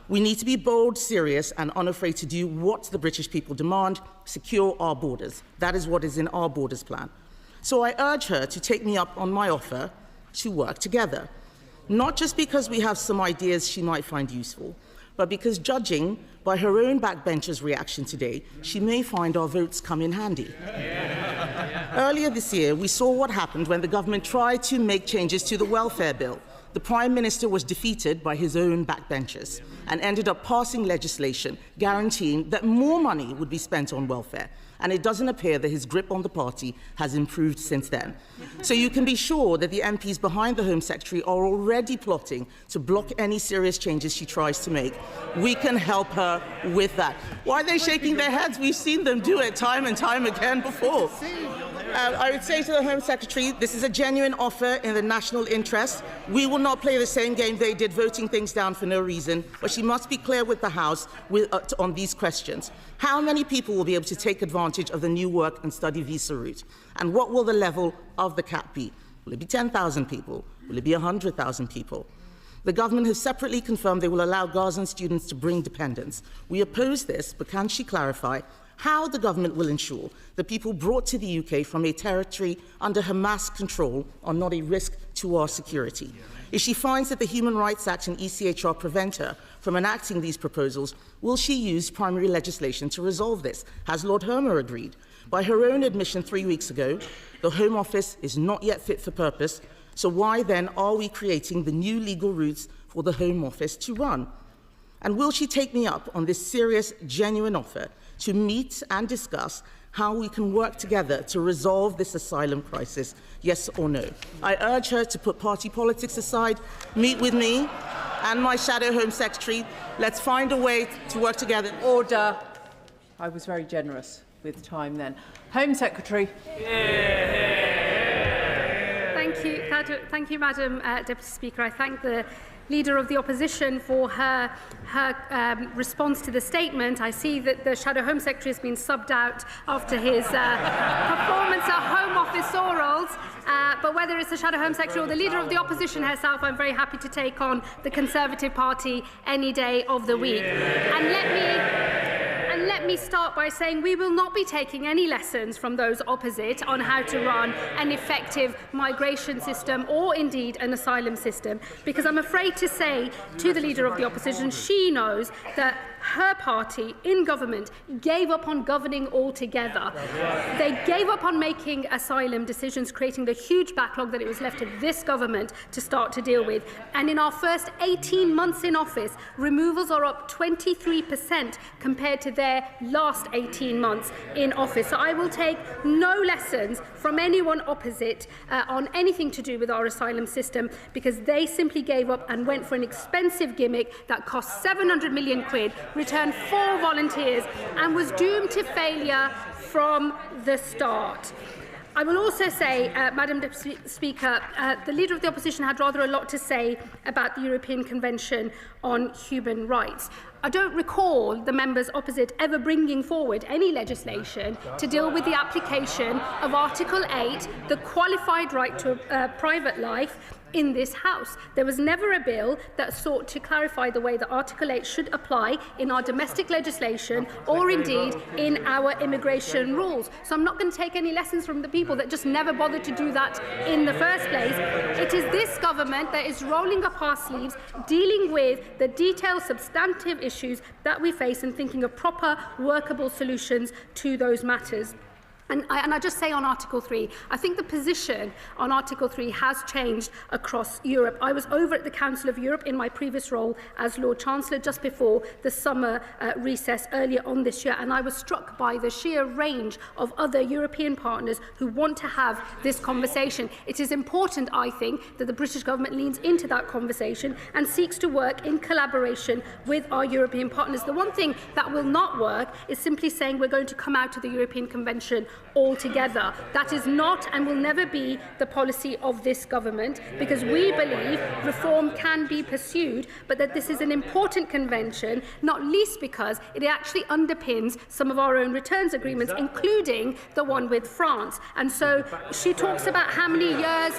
Speaker 1: We need to be bold, serious, and unafraid to do what the British people demand: secure our borders. That is what is in our borders plan. So I urge her to take me up on my offer to work together, not just because we have some ideas she might find useful, but because, judging by her own backbenchers' reaction today, she may find our votes come in handy. Earlier this year, we saw what happened when the government tried to make changes to the welfare bill. The Prime Minister was defeated by his own backbenchers and ended up passing legislation guaranteeing that more money would be spent on welfare. And it doesn't appear that his grip on the party has improved since then. So you can be sure that the MPs behind the Home Secretary are already plotting to block any serious changes she tries to make. We can help her with that. Why are they shaking their heads? We've seen them do it time and time again before. I would say to the Home Secretary, this is a genuine offer in the national interest. We will not play the same game they did, voting things down for no reason, but she must be clear with the House on these questions. How many people will be able to take advantage of the new work and study visa route? And what will the level of the cap be? Will it be 10,000 people? Will it be 100,000 people? The government has separately confirmed they will allow Gazan students to bring dependents. We oppose this, but can she clarify how the government will ensure that people brought to the UK from a territory under Hamas control are not a risk to our security? If she finds that the Human Rights Act and ECHR prevent her from enacting these proposals, will she use primary legislation to resolve this? Has Lord Hermer agreed? By her own admission 3 weeks ago, the Home Office is not yet fit for purpose, so why then are we creating the new legal routes for the Home Office to run? And will she take me up on this serious, genuine offer to meet and discuss how we can work together to resolve this asylum crisis, yes or no? I urge her to put party politics aside, meet with me and my Shadow Home Secretary. Let's find a way to work together.
Speaker 5: Order. I was very generous with time then. Home Secretary.
Speaker 11: Thank you, Madam Deputy Speaker. I thank the Leader of the Opposition for her response to the statement. I see that the Shadow Home Secretary has been subbed out after his performance at Home Office orals. But whether it's the Shadow Home Secretary or the Leader of the Opposition herself, I'm very happy to take on the Conservative Party any day of the week. And let me start by saying we will not be taking any lessons from those opposite on how to run an effective migration system or indeed an asylum system, because I'm afraid to say to the Leader of the Opposition, she knows that her party in government gave up on governing altogether. They gave up on making asylum decisions, creating the huge backlog that it was left to this government to start to deal with. And in our first 18 months in office, removals are up 23% compared to their last 18 months in office. So I will take no lessons from anyone opposite on anything to do with our asylum system, because they simply gave up and went for an expensive gimmick that cost 700 million quid, returned 4 volunteers and was doomed to failure from the start. I will also say, Madam Deputy Speaker, the Leader of the Opposition had rather a lot to say about the European Convention on Human Rights. I don't recall the members opposite ever bringing forward any legislation to deal with the application of Article 8, the qualified right to private life, in this House. There was never a bill that sought to clarify the way that Article 8 should apply in our domestic legislation or indeed in our immigration rules. So I'm not going to take any lessons from the people that just never bothered to do that in the first place. It is this government that is rolling up our sleeves, dealing with the detailed, substantive issues that we face and thinking of proper, workable solutions to those matters. And I just say on Article 3, I think the position on Article 3 has changed across Europe. I was over at the Council of Europe in my previous role as Lord Chancellor just before the summer recess earlier on this year, and I was struck by the sheer range of other European partners who want to have this conversation. It is important, I think, that the British government leans into that conversation and seeks to work in collaboration with our European partners. The one thing that will not work is simply saying we're going to come out of the European Convention altogether. That is not and will never be the policy of this government, because we believe reform can be pursued, but that this is an important convention, not least because it actually underpins some of our own returns agreements, including the one with France. And so she talks about how many years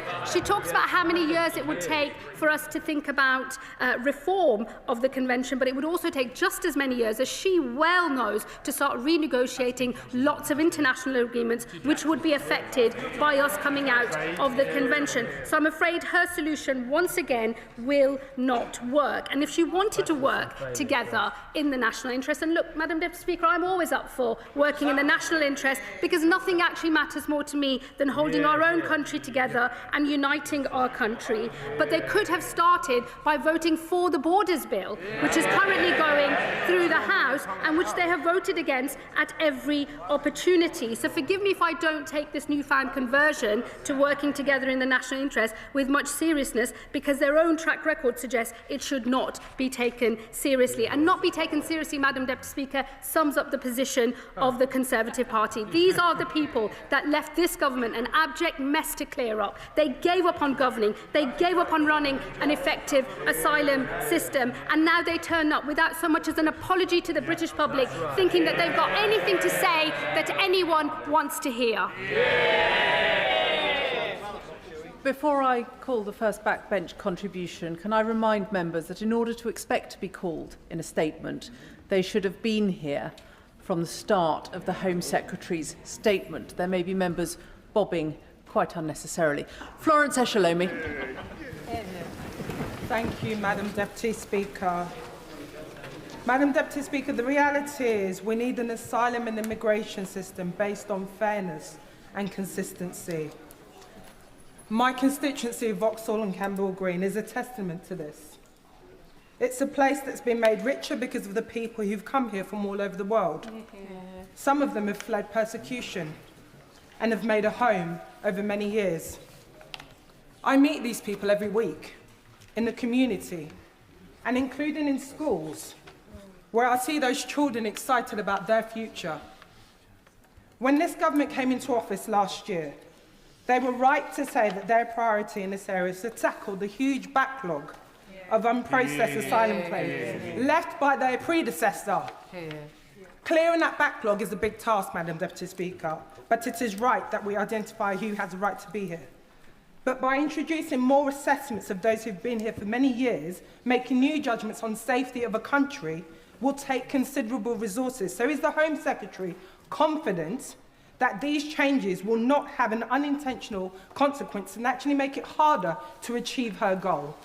Speaker 11: it would take for us to think about reform of the convention, but it would also take just as many years, as she well knows, to start renegotiating lots of international agreements which would be affected by us coming out of the convention. So I'm afraid her solution once again will not work. And if she wanted to work together in the national interest, and look, Madam Deputy Speaker, I'm always up for working in the national interest, because nothing actually matters more to me than holding our own country together and uniting our country. But they could have started by voting for the Borders Bill, which is currently going through the House and which they have voted against at every opportunity. So forgive me if I don't take this newfound conversion to working together in the national interest with much seriousness, because their own track record suggests it should not be taken seriously. And not be taken seriously, Madam Deputy Speaker, sums up the position of the Conservative Party. These are the people that left this government an abject mess to clear up. They gave up on governing, they gave up on running an effective asylum system, and now they turn up without so much as an apology to the British public, thinking that they've got anything to say that anyone wants to hear.
Speaker 5: Before I call the first backbench contribution, can I remind members that in order to expect to be called in a statement, they should have been here from the start of the Home Secretary's statement. There may be members bobbing quite unnecessarily. Florence Eshalomi.
Speaker 2: Thank you, Madam Deputy Speaker. Madam Deputy Speaker, the reality is we need an asylum and immigration system based on fairness and consistency. My constituency of Vauxhall and Campbell Green is a testament to this. It's a place that's been made richer because of the people who've come here from all over the world. Some of them have fled persecution and have made a home over many years. I meet these people every week in the community and including in schools, where I see those children excited about their future. When this government came into office last year, they were right to say that their priority in this area is to tackle the huge backlog of unprocessed asylum claims left by their predecessor. Clearing that backlog is a big task, Madam Deputy Speaker, but it is right that we identify who has a right to be here. But by introducing more assessments of those who've been here for many years, making new judgments on safety of a country will take considerable resources. So is the Home Secretary confident that these changes will not have an unintentional consequence and actually make it harder to achieve her goal?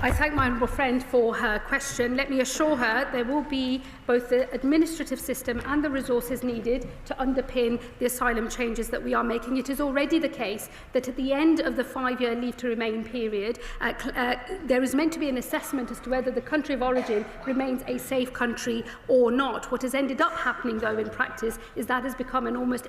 Speaker 11: I thank my honourable friend for her question. Let me assure her there will be both the administrative system and the resources needed to underpin the asylum changes that we are making. It is already the case that at the end of the 5-year leave to remain period, there is meant to be an assessment as to whether the country of origin remains a safe country or not. What has ended up happening, though, in practice is that has become an almost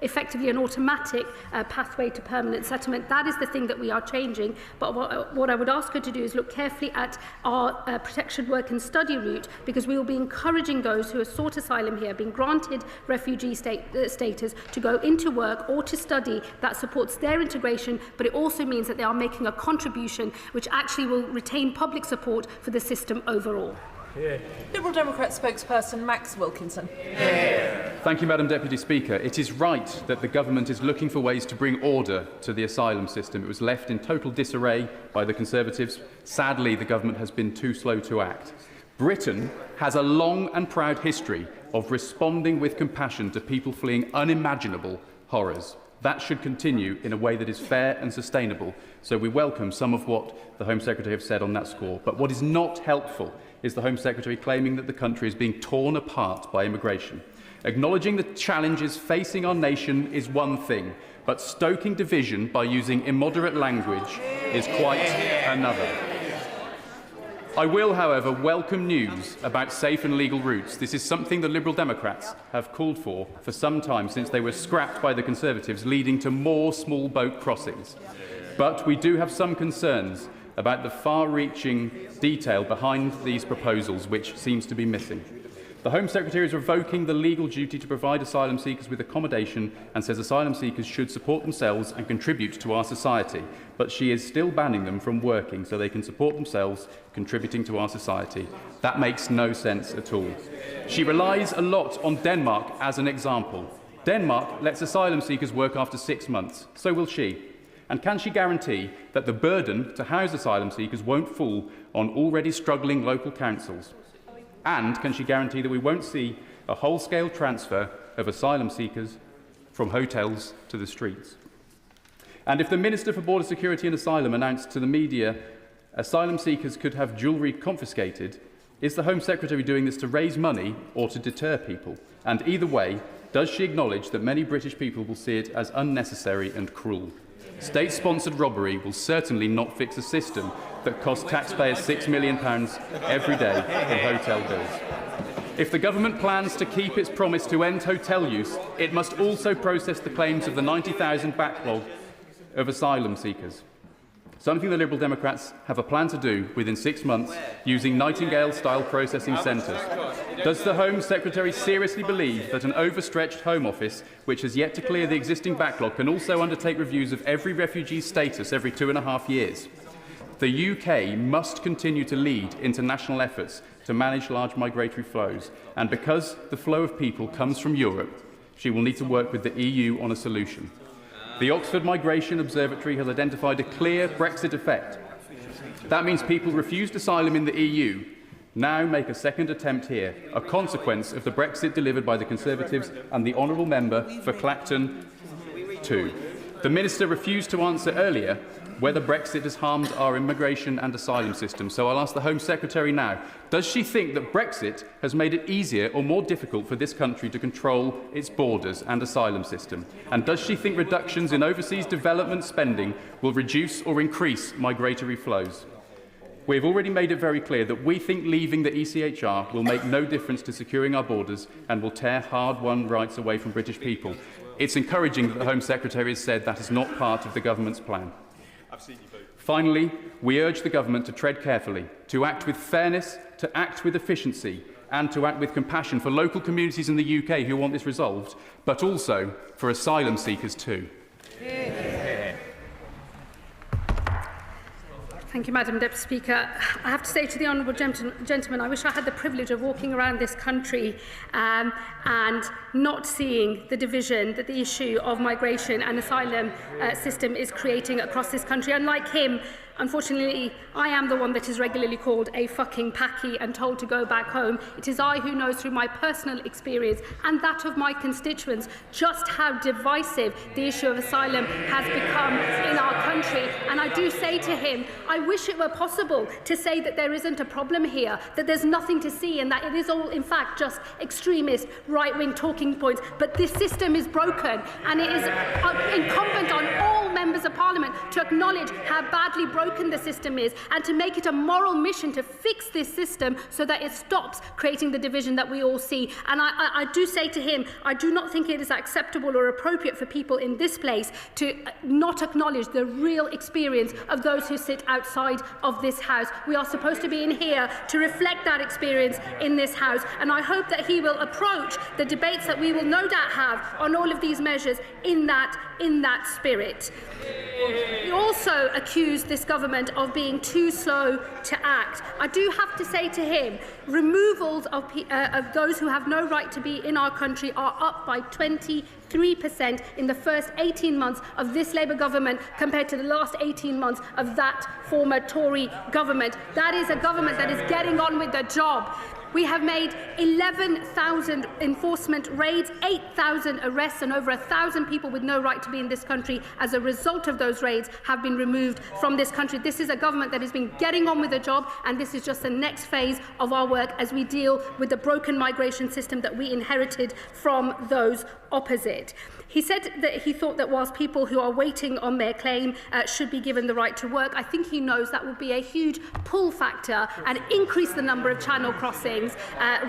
Speaker 11: effectively an automatic pathway to permanent settlement. That is the thing that we are changing. But what I would ask her to do is look carefully at our protection work and study route, because we will be encouraging those who have sought asylum here, being granted refugee status, to go into work or to study that supports their integration, but it also means that they are making a contribution which actually will retain public support for the system overall.
Speaker 5: Liberal Democrat spokesperson Max Wilkinson.
Speaker 9: Thank you, Madam Deputy Speaker. It is right that the government is looking for ways to bring order to the asylum system. It was left in total disarray by the Conservatives. Sadly, the government has been too slow to act. Britain has a long and proud history of responding with compassion to people fleeing unimaginable horrors. That should continue in a way that is fair and sustainable. So we welcome some of what the Home Secretary has said on that score. But what is not helpful is the Home Secretary claiming that the country is being torn apart by immigration. Acknowledging the challenges facing our nation is one thing, but stoking division by using immoderate language is quite another. I will, however, welcome news about safe and legal routes. This is something the Liberal Democrats have called for some time, since they were scrapped by the Conservatives, leading to more small boat crossings. But we do have some concerns about the far-reaching detail behind these proposals, which seems to be missing. The Home Secretary is revoking the legal duty to provide asylum seekers with accommodation and says asylum seekers should support themselves and contribute to our society. But she is still banning them from working so they can support themselves, contributing to our society. That makes no sense at all. She relies a lot on Denmark as an example. Denmark lets asylum seekers work after 6 months. So will she. And can she guarantee that the burden to house asylum seekers won't fall on already struggling local councils? And can she guarantee that we won't see a whole-scale transfer of asylum seekers from hotels to the streets? And if the Minister for Border Security and Asylum announced to the media asylum seekers could have jewellery confiscated, is the Home Secretary doing this to raise money or to deter people? And either way, does she acknowledge that many British people will see it as unnecessary and cruel? State-sponsored robbery will certainly not fix a system that costs taxpayers £6 million every day in hotel bills. If the government plans to keep its promise to end hotel use, it must also process the claims of the 90,000 backlog of asylum seekers. Something the Liberal Democrats have a plan to do within 6 months using Nightingale-style processing centres. Does the Home Secretary seriously believe that an overstretched Home Office, which has yet to clear the existing backlog, can also undertake reviews of every refugee's status every 2.5 years? The UK must continue to lead international efforts to manage large migratory flows, and because the flow of people comes from Europe, she will need to work with the EU on a solution. The Oxford Migration Observatory has identified a clear Brexit effect. That means people refused asylum in the EU now make a second attempt here, a consequence of the Brexit delivered by the Conservatives and the honourable member for Clacton 2. The Minister refused to answer earlier whether Brexit has harmed our immigration and asylum system. So I'll ask the Home Secretary now, does she think that Brexit has made it easier or more difficult for this country to control its borders and asylum system? And does she think reductions in overseas development spending will reduce or increase migratory flows? We've already made it very clear that we think leaving the ECHR will make no difference to securing our borders and will tear hard-won rights away from British people. It's encouraging that the Home Secretary has said that is not part of the government's plan. Finally, we urge the government to tread carefully, to act with fairness, to act with efficiency, and to act with compassion for local communities in the UK who want this resolved, but also for asylum seekers too.
Speaker 11: Thank you, Madam Deputy Speaker. I have to say to the honourable gentleman, I wish I had the privilege of walking around this country and not seeing the division that the issue of migration and asylum system is creating across this country. Unlike him, unfortunately, I am the one that is regularly called a fucking packy and told to go back home. It is I who knows through my personal experience and that of my constituents just how divisive the issue of asylum has become in our country. And I do say to him, I wish it were possible to say that there isn't a problem here, that there's nothing to see and that it is all, in fact, just extremist, right-wing talking points. But this system is broken and it is incumbent on all members of Parliament to acknowledge how badly broken the system is and to make it a moral mission to fix this system so that it stops creating the division that we all see. And I do say to him, I do not think it is acceptable or appropriate for people in this place to not acknowledge the real experience of those who sit outside of this House. We are supposed to be in here to reflect that experience in this House, and I hope that he will approach the debates that we will no doubt have on all of these measures in that spirit. He also accused this government of being too slow to act. I do have to say to him, removals of those who have no right to be in our country are up by 23% in the first 18 months of this Labour government compared to the last 18 months of that former Tory government. That is a government that is getting on with the job. We have made 11,000 enforcement raids, 8,000 arrests, and over 1,000 people with no right to be in this country as a result of those raids have been removed from this country. This is a government that has been getting on with the job, and this is just the next phase of our work as we deal with the broken migration system that we inherited from those opposite. He said that he thought that whilst people who are waiting on their claim should be given the right to work, I think he knows that would be a huge pull factor and increase the number of channel crossings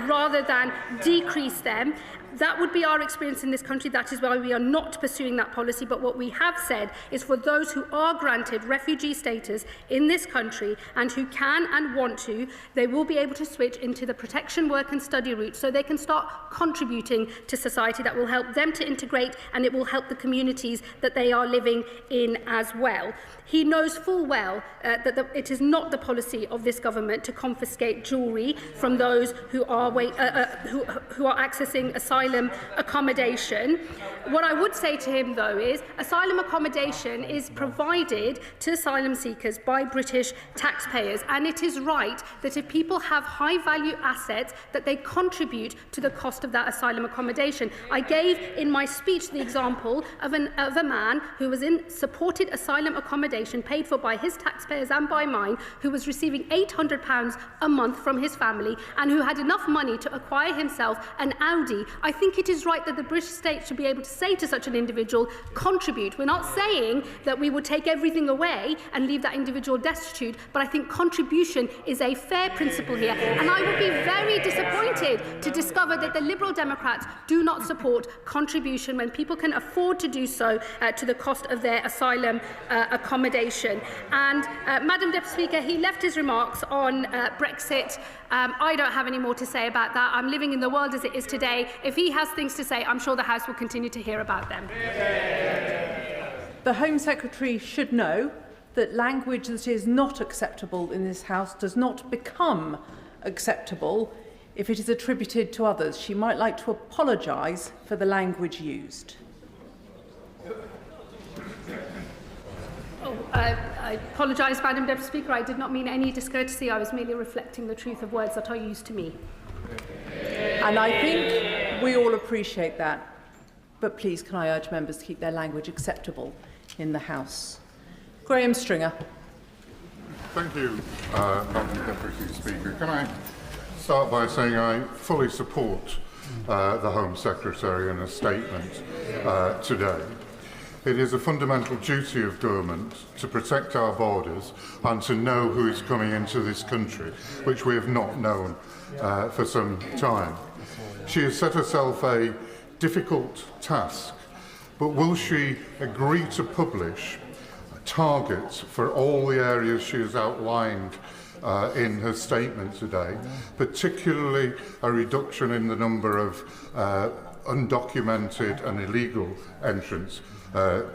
Speaker 11: rather than decrease them. That would be our experience in this country. That is why we are not pursuing that policy. But what we have said is for those who are granted refugee status in this country and who can and want to, they will be able to switch into the protection work and study route so they can start contributing to society. That will help them to integrate and it will help the communities that they are living in as well. He knows full well that it is not the policy of this government to confiscate jewellery from those who are accessing asylum accommodation. What I would say to him, though, is asylum accommodation is provided to asylum seekers by British taxpayers, and it is right that if people have high-value assets, that they contribute to the cost of that asylum accommodation. I gave in my speech the example of a man who was in supported asylum accommodation paid for by his taxpayers and by mine, who was receiving £800 a month from his family and who had enough money to acquire himself an Audi. I think it is right that the British state should be able to say to such an individual, contribute. We're not saying that we would take everything away and leave that individual destitute, but I think contribution is a fair principle here. And I would be very disappointed to discover that the Liberal Democrats do not support contribution when people can afford to do so to the cost of their asylum accommodation. And Madam Deputy Speaker, he left his remarks on Brexit. I don't have any more to say about that. I'm living in the world as it is today. If he has things to say, I'm sure the House will continue to hear about them.
Speaker 5: The Home Secretary should know that language that is not acceptable in this House does not become acceptable if it is attributed to others. She might like to apologise for the language used.
Speaker 11: I apologise, Madam Deputy Speaker. I did not mean any discourtesy. I was merely reflecting the truth of words that are used to me.
Speaker 5: And I think we all appreciate that. But please, can I urge members to keep their language acceptable in the House? Graham Stringer.
Speaker 10: Thank you, Madam Deputy Speaker. Can I start by saying I fully support the Home Secretary in a statement today. It is a fundamental duty of government to protect our borders and to know who is coming into this country, which we have not known for some time. She has set herself a difficult task, but will she agree to publish targets for all the areas she has outlined in her statement today, particularly a reduction in the number of undocumented and illegal entrants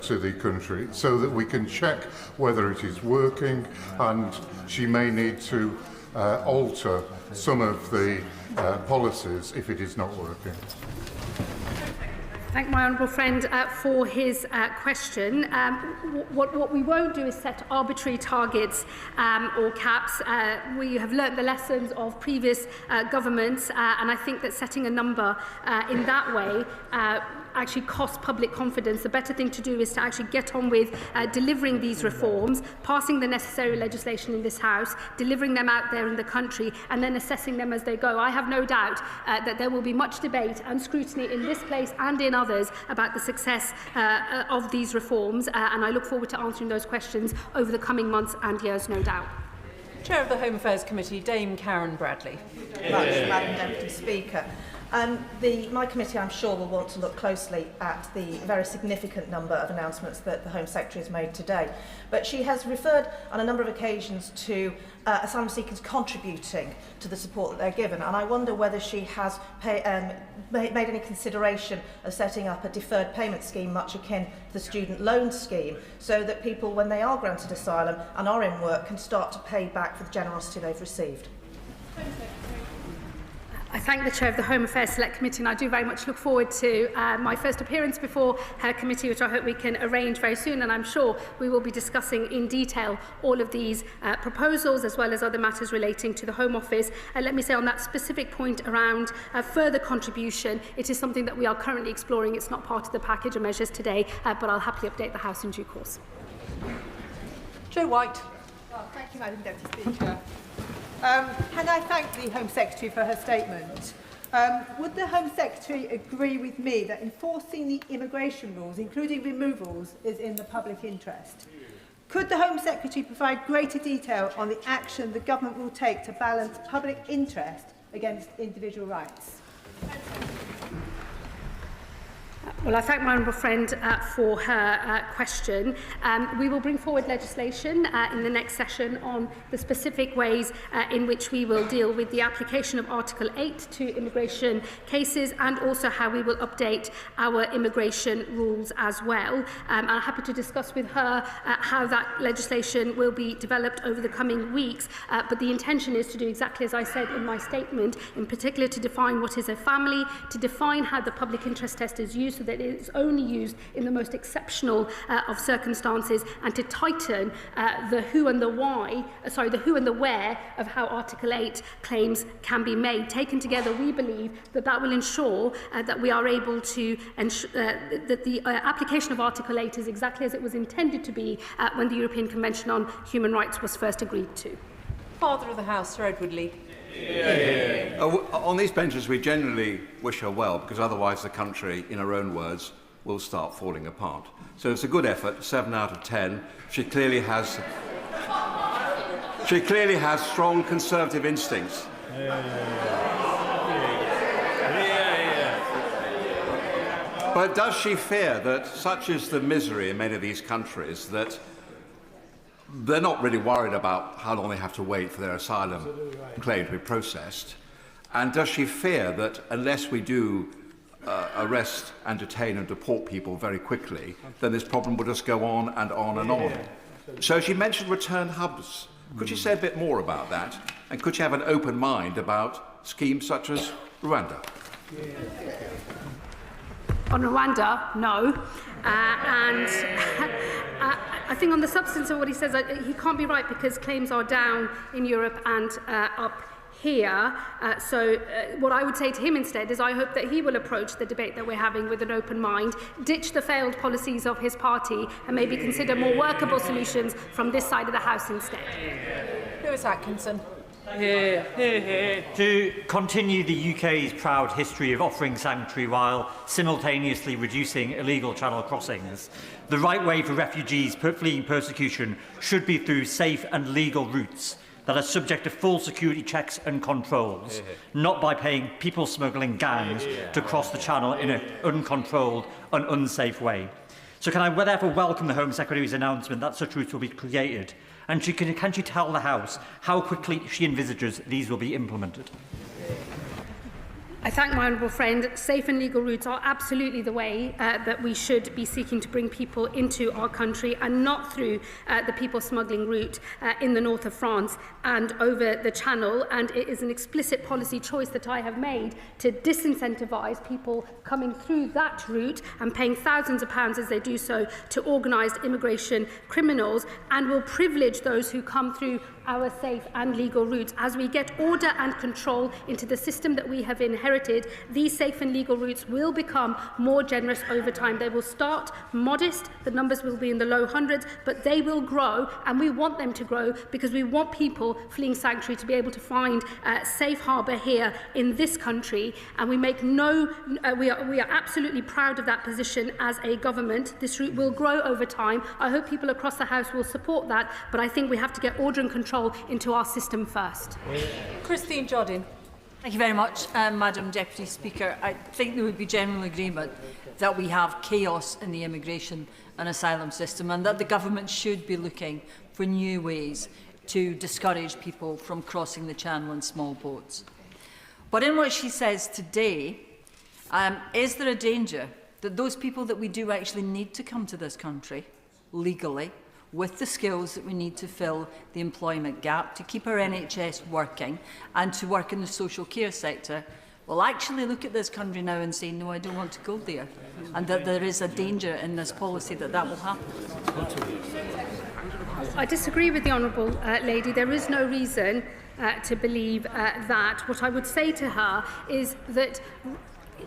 Speaker 10: to the country, so that we can check whether it is working, and she may need to alter some of the policies if it is not working.
Speaker 11: Thank my honourable friend for his question. What we won't do is set arbitrary targets or caps. We have learnt the lessons of previous governments, and I think that setting a number in that way actually costs public confidence. The better thing to do is to actually get on with delivering these reforms, passing the necessary legislation in this House, delivering them out there in the country, and then assessing them as they go. I have no doubt that there will be much debate and scrutiny in this place and in others about the success of these reforms, and I look forward to answering those questions over the coming months and years, no doubt.
Speaker 5: Chair of the Home Affairs Committee, Dame Karen Bradley.
Speaker 3: Madam Deputy Speaker. My committee, I'm sure, will want to look closely at the very significant number of announcements that the Home Secretary has made today. But she has referred on a number of occasions to asylum seekers contributing to the support that they're given. And I wonder whether she has made any consideration of setting up a deferred payment scheme much akin to the student loan scheme, so that people, when they are granted asylum and are in work, can start to pay back for the generosity they've received.
Speaker 11: I thank the Chair of the Home Affairs Select Committee, and I do very much look forward to my first appearance before her committee, which I hope we can arrange very soon, and I'm sure we will be discussing in detail all of these proposals as well as other matters relating to the Home Office. Let me say on that specific point around further contribution, it is something that we are currently exploring. It's not part of the package of measures today, but I'll happily update the House in due course.
Speaker 5: Joe White.
Speaker 17: Well, thank you, Madam Deputy Speaker. Can I thank the Home Secretary for her statement? Would the Home Secretary agree with me that enforcing the immigration rules, including removals, is in the public interest? Could the Home Secretary provide greater detail on the action the government will take to balance public interest against individual rights?
Speaker 11: Well, I thank my honourable friend for her question. We will bring forward legislation in the next session on the specific ways in which we will deal with the application of Article 8 to immigration cases, and also how we will update our immigration rules as well. I'm happy to discuss with her how that legislation will be developed over the coming weeks, but the intention is to do exactly as I said in my statement, in particular to define what is a family, to define how the public interest test is used so that it is only used in the most exceptional of circumstances, and to tighten the who and the why, the who and the where of how Article 8 claims can be made. Taken together, we believe that that will ensure that we are able to ensure that the application of Article 8 is exactly as it was intended to be when the European Convention on Human Rights was first agreed to.
Speaker 5: Father of the House, Sir Edward Lee.
Speaker 19: On these benches, we generally wish her well, because otherwise the country, in her own words, will start falling apart. So it's a good effort, 7 out of 10. She clearly has strong conservative instincts. But does she fear that such is the misery in many of these countries that they're not really worried about how long they have to wait for their asylum claim to be processed? And does she fear that unless we do arrest and detain and deport people very quickly, then this problem will just go on and on and on? So she mentioned return hubs. Could you say a bit more about that? And could you have an open mind about schemes such as Rwanda?
Speaker 11: On Rwanda, no. I think on the substance of what he says, he can't be right, because claims are down in Europe and up here. What I would say to him instead is I hope that he will approach the debate that we're having with an open mind, ditch the failed policies of his party, and maybe consider more workable solutions from this side of the House instead.
Speaker 5: Lewis Atkinson.
Speaker 12: To continue the UK's proud history of offering sanctuary while simultaneously reducing illegal channel crossings, the right way for refugees fleeing persecution should be through safe and legal routes that are subject to full security checks and controls, not by paying people smuggling gangs to cross the channel in an uncontrolled and unsafe way. So can I therefore welcome the Home Secretary's announcement that such routes will be created? And can she tell the House how quickly she envisages these will be implemented?
Speaker 11: I thank my honourable friend. Safe and legal routes are absolutely the way that we should be seeking to bring people into our country, and not through the people smuggling route in the north of France and over the Channel. And it is an explicit policy choice that I have made to disincentivise people coming through that route and paying thousands of pounds as they do so to organised immigration criminals, and will privilege those who come through our safe and legal routes. As we get order and control into the system that we have inherited, these safe and legal routes will become more generous over time. They will start modest, the numbers will be in the low hundreds, but they will grow, and we want them to grow because we want people fleeing sanctuary to be able to find safe harbour here in this country, and we make we are absolutely proud of that position as a government. This route will grow over time. I hope people across the House will support that, but I think we have to get order and control into our system first.
Speaker 13: Christine Jodin. Thank you very much, Madam Deputy Speaker. I think there would be general agreement that we have chaos in the immigration and asylum system, and that the government should be looking for new ways to discourage people from crossing the Channel in small boats. But in what she says today, is there a danger that those people that we do actually need to come to this country legally, with the skills that we need to fill the employment gap, to keep our NHS working and to work in the social care sector, will actually look at this country now and say, no, I don't want to go there, and that there is a danger in this policy that that will happen?
Speaker 11: I disagree with the honourable lady. There is no reason to believe that. What I would say to her is that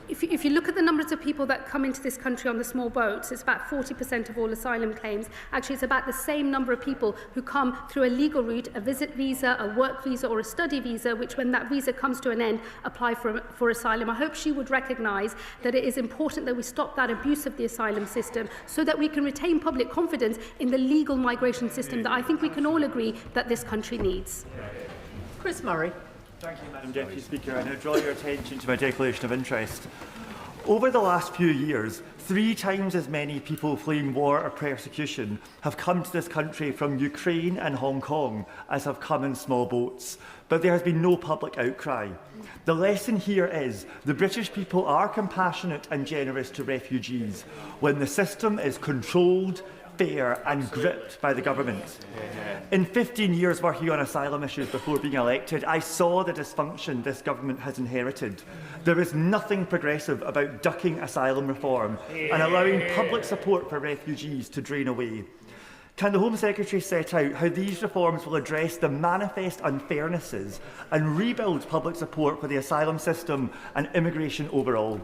Speaker 11: if you look at the numbers of people that come into this country on the small boats, it's about 40% of all asylum claims. Actually, it's about the same number of people who come through a legal route, a visit visa, a work visa or a study visa, which when that visa comes to an end, apply for asylum. I hope she would recognise that it is important that we stop that abuse of the asylum system so that we can retain public confidence in the legal migration system that I think we can all agree that this country needs.
Speaker 13: Chris Murray.
Speaker 20: Thank you, Madam Deputy Speaker. I now draw your attention to my declaration of interest. Over the last few years, 3 times as many people fleeing war or persecution have come to this country from Ukraine and Hong Kong as have come in small boats, but there has been no public outcry. The lesson here is the British people are compassionate and generous to refugees when the system is controlled, fair and gripped by the government. In 15 years working on asylum issues before being elected, I saw the dysfunction this government has inherited. There is nothing progressive about ducking asylum reform and allowing public support for refugees to drain away. Can the Home Secretary set out how these reforms will address the manifest unfairnesses and rebuild public support for the asylum system and immigration overall?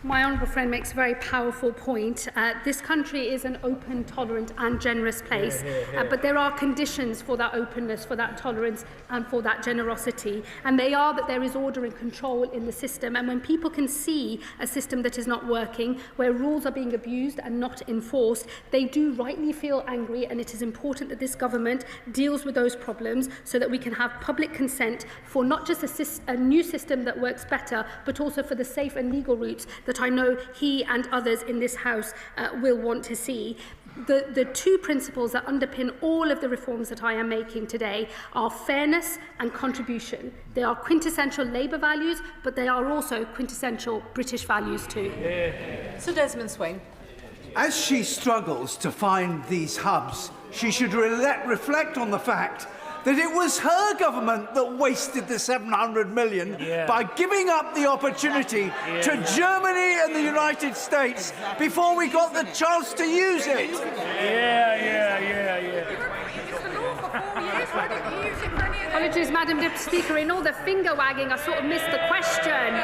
Speaker 11: My honourable friend makes a very powerful point. This country is an open, tolerant and generous place, but there are conditions for that openness, for that tolerance and for that generosity, and they are that there is order and control in the system. And when people can see a system that is not working, where rules are being abused and not enforced, they do rightly feel angry, and it is important that this government deals with those problems so that we can have public consent for not just a new system that works better, but also for the safe and legal routes that I know he and others in this House will want to see. The 2 principles that underpin all of the reforms that I am making today are fairness and contribution. They are quintessential Labour values, but they are also quintessential British values too.
Speaker 13: Sir Desmond Swing.
Speaker 21: As she struggles to find these hubs, she should reflect on the fact that it was her government that wasted the 700 million by giving up the opportunity to Germany and the United States before we got the chance to use it.
Speaker 11: Apologies, Madam Deputy Speaker. In all the finger wagging, I sort of missed the question.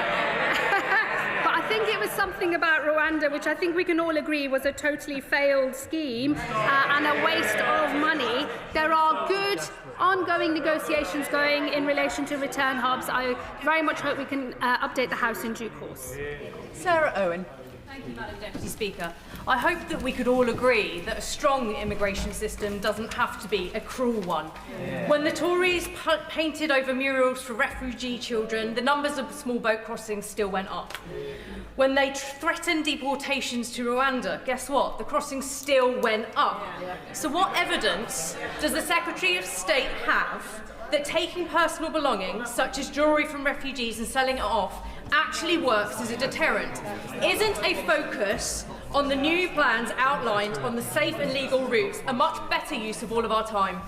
Speaker 11: But I think it was something about Rwanda, which I think we can all agree was a totally failed scheme and a waste of money. There are good ongoing negotiations going in relation to return hubs. I very much hope we can update the House in due course.
Speaker 5: Sarah Owen.
Speaker 4: Thank you, Madam Deputy Speaker. I hope that we could all agree that a strong immigration system doesn't have to be a cruel one. When the Tories painted over murals for refugee children, the numbers of small boat crossings still went up. When they threatened deportations to Rwanda, guess what? The crossings still went up. So what evidence does the Secretary of State have that taking personal belongings, such as jewellery from refugees, and selling it off actually works as a deterrent? Isn't a focus on the new plans outlined on the safe and legal routes a much better use of all of our time?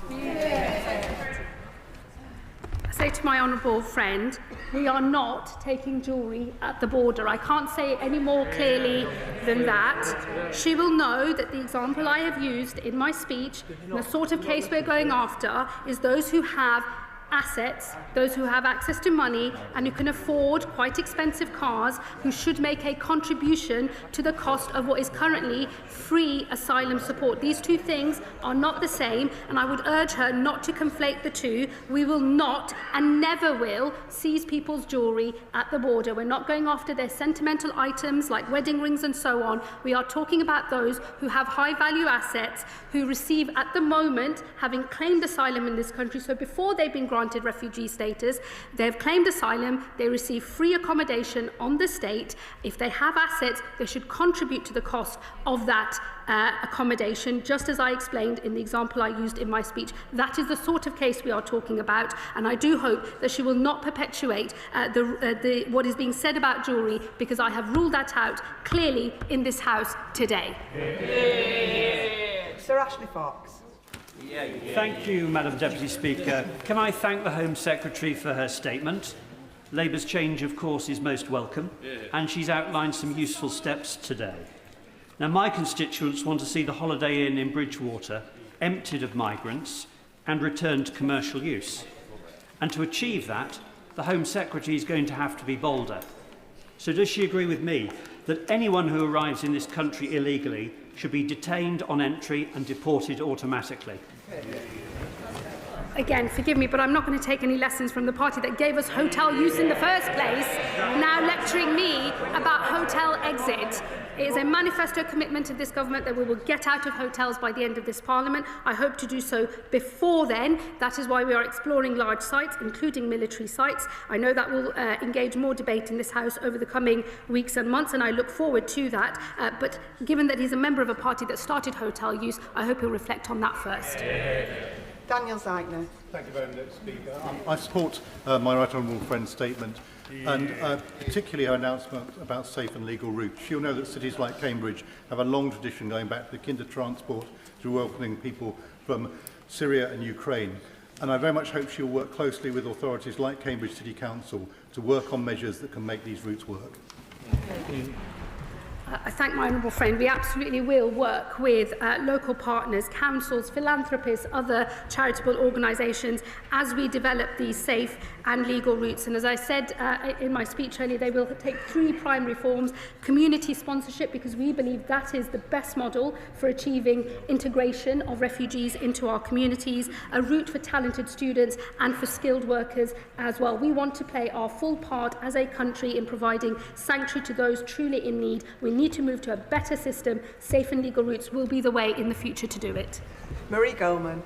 Speaker 11: I say to my honourable friend, we are not taking jewellery at the border. I can't say it any more clearly than that. She will know that the example I have used in my speech, and the sort of case we're going after, is those who have assets, those who have access to money and who can afford quite expensive cars, who should make a contribution to the cost of what is currently free asylum support. These two things are not the same, and I would urge her not to conflate the two. We will not and never will seize people's jewellery at the border. We're not going after their sentimental items like wedding rings and so on. We are talking about those who have high value assets, who receive at the moment, having claimed asylum in this country, so before they've been granted refugee status, they've claimed asylum, they receive free accommodation on the state. If they have assets, they should contribute to the cost of that accommodation, just as I explained in the example I used in my speech. That is the sort of case we are talking about, and I do hope that she will not perpetuate what is being said about jewellery, because I have ruled that out clearly in this House today.
Speaker 17: Sir Ashley Fox.
Speaker 15: Thank you, Madam Deputy Speaker. Can I thank the Home Secretary for her statement? Labour's change, of course, is most welcome, and she's outlined some useful steps today. Now, my constituents want to see the Holiday Inn in Bridgewater emptied of migrants and returned to commercial use. And to achieve that, the Home Secretary is going to have to be bolder. So does she agree with me that anyone who arrives in this country illegally should be detained on entry and deported automatically?
Speaker 11: Again, forgive me, but I'm not going to take any lessons from the party that gave us hotel use in the first place, now lecturing me about hotel exit. It is a manifesto commitment of this government that we will get out of hotels by the end of this Parliament. I hope to do so before then. That is why we are exploring large sites, including military sites. I know that will engage more debate in this House over the coming weeks and months, and I look forward to that. But given that he's a member of a party that started hotel use, I hope he'll reflect on that first.
Speaker 17: Daniel Zeigner.
Speaker 16: Thank you very much, Speaker. I support my right honourable friend's statement, and particularly her announcement about safe and legal routes. She'll know that cities like Cambridge have a long tradition going back to the kinder transport to welcoming people from Syria and Ukraine. And I very much hope she'll work closely with authorities like Cambridge City Council to work on measures that can make these routes work.
Speaker 11: I thank my honourable friend. We absolutely will work with local partners, councils, philanthropists, other charitable organisations as we develop these safe and legal routes. And as I said in my speech earlier, they will take three primary forms: community sponsorship, because we believe that is the best model for achieving integration of refugees into our communities, a route for talented students and for skilled workers as well. We want to play our full part as a country in providing sanctuary to those truly in need. We need to move to a better system. Safe and legal routes will be the way in the future to do it.
Speaker 17: Marie Goldman.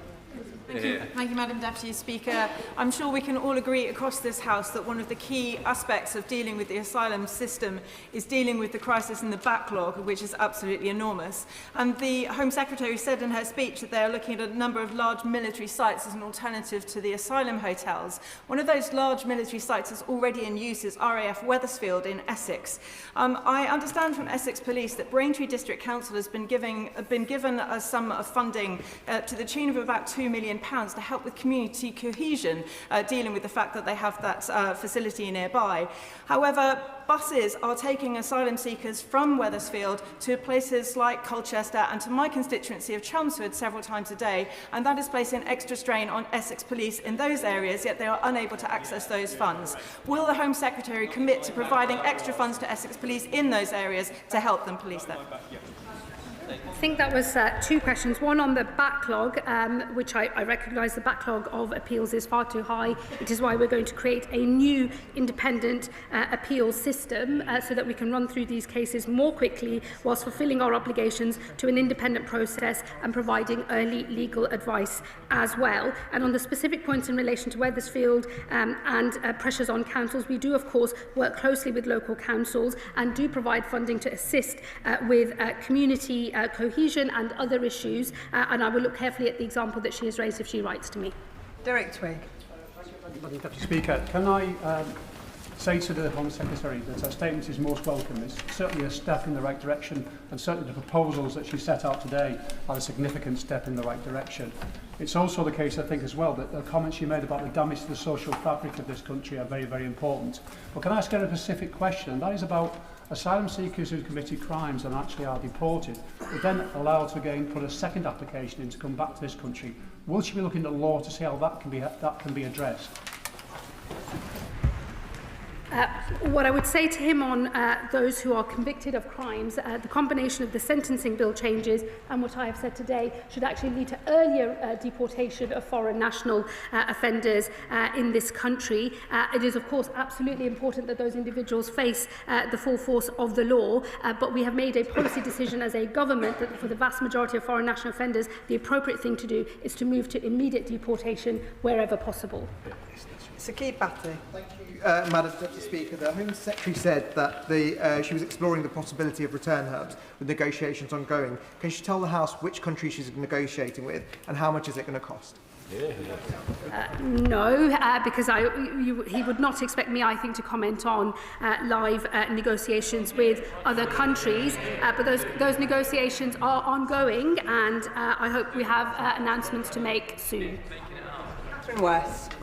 Speaker 18: Thank you, Madam Deputy Speaker. I'm sure we can all agree across this House that one of the key aspects of dealing with the asylum system is dealing with the crisis and the backlog, which is absolutely enormous. And the Home Secretary said in her speech that they are looking at a number of large military sites as an alternative to the asylum hotels. One of those large military sites is already in use is RAF Wethersfield in Essex. I understand from Essex Police that Braintree District Council has been given a sum of funding to the tune of about £2 million to help with community cohesion, dealing with the fact that they have that facility nearby. However, buses are taking asylum seekers from Wethersfield to places like Colchester and to my constituency of Chelmsford several times a day, and that is placing extra strain on Essex Police in those areas, yet they are unable to access those funds. Will the Home Secretary commit to providing extra funds to Essex Police in those areas to help them police them?
Speaker 11: I think that was two questions. One on the backlog, which I recognise the backlog of appeals is far too high. It is why we're going to create a new independent appeals system so that we can run through these cases more quickly whilst fulfilling our obligations to an independent process and providing early legal advice as well. And on the specific points in relation to Wethersfield and pressures on councils, we do of course work closely with local councils and do provide funding to assist with community cohesion and other issues, and I will look carefully at the example that she has raised if she writes to me.
Speaker 17: Derek Twigg.
Speaker 6: Madam Deputy Speaker, can I say to the Home Secretary that her statement is most welcome. It's certainly a step in the right direction, and certainly the proposals that she set out today are a significant step in the right direction. It's also the case, I think, as well, that the comments she made about the damage to the social fabric of this country are very, very important. But can I ask her a specific question, and that is about asylum seekers who committed crimes and actually are deported, but then allowed to again put a second application in to come back to this country. Will she be looking at law to see how that can be addressed?
Speaker 11: What I would say to him on those who are convicted of crimes, the combination of the sentencing bill changes and what I have said today should actually lead to earlier deportation of foreign national offenders in this country. It is of course absolutely important that those individuals face the full force of the law, but we have made a policy decision as a government that for the vast majority of foreign national offenders, the appropriate thing to do is to move to immediate deportation wherever possible.
Speaker 17: Sakib Bhatti.
Speaker 22: Thank you, Madam Deputy Speaker. The Home Secretary said that she was exploring the possibility of return hubs with negotiations ongoing. Can she tell the House which country she's negotiating with and how much is it going to cost?
Speaker 11: No, because he would not expect me, I think, to comment on live negotiations with other countries. But those negotiations are ongoing, and I hope we have announcements to make soon.
Speaker 17: Catherine West.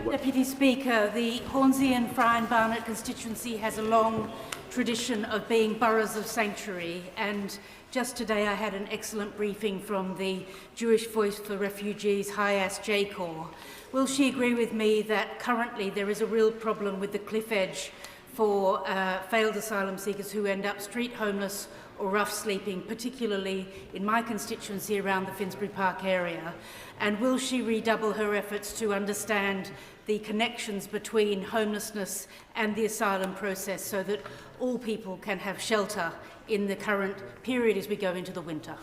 Speaker 23: Deputy Speaker, the Hornsey and Friar Barnet constituency has a long tradition of being boroughs of sanctuary, and just today I had an excellent briefing from the Jewish Voice for Refugees Hayas J-Corps. Will she agree with me that currently there is a real problem with the cliff edge for failed asylum seekers who end up street homeless or rough sleeping, particularly in my constituency around the Finsbury Park area? And will she redouble her efforts to understand the connections between homelessness and the asylum process so that all people can have shelter in the current period as we go into the winter?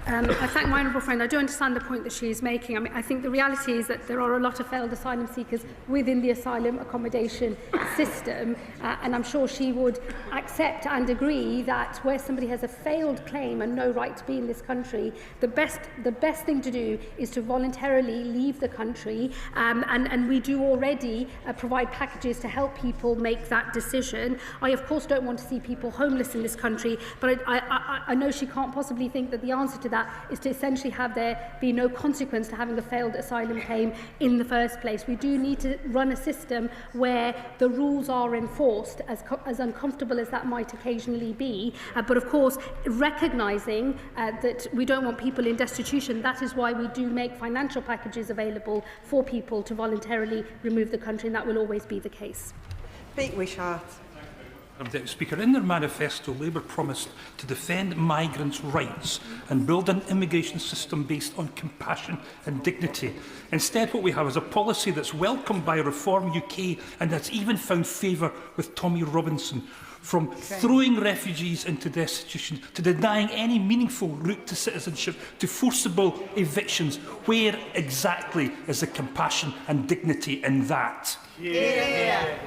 Speaker 11: I thank my honourable friend. I do understand the point that she is making. I mean, I think the reality is that there are a lot of failed asylum seekers within the asylum accommodation system, and I'm sure she would accept and agree that where somebody has a failed claim and no right to be in this country, the best thing to do is to voluntarily leave the country, and we do already provide packages to help people make that decision. I, of course, don't want to see people homeless in this country, but I know she can't possibly think that the answer to that is to essentially have there be no consequence to having a failed asylum claim in the first place. We do need to run a system where the rules are enforced, as uncomfortable as that might occasionally be, but of course recognising that we don't want people in destitution. That is why we do make financial packages available for people to voluntarily remove the country, and that will always be the case.
Speaker 17: Pete Wishart.
Speaker 24: Madam Deputy Speaker, in their manifesto, Labour promised to defend migrants' rights and build an immigration system based on compassion and dignity. Instead, what we have is a policy that's welcomed by Reform UK and that's even found favour with Tommy Robinson. From throwing refugees into destitution to denying any meaningful route to citizenship to forcible evictions, where exactly is the compassion and dignity in that?
Speaker 17: Yeah.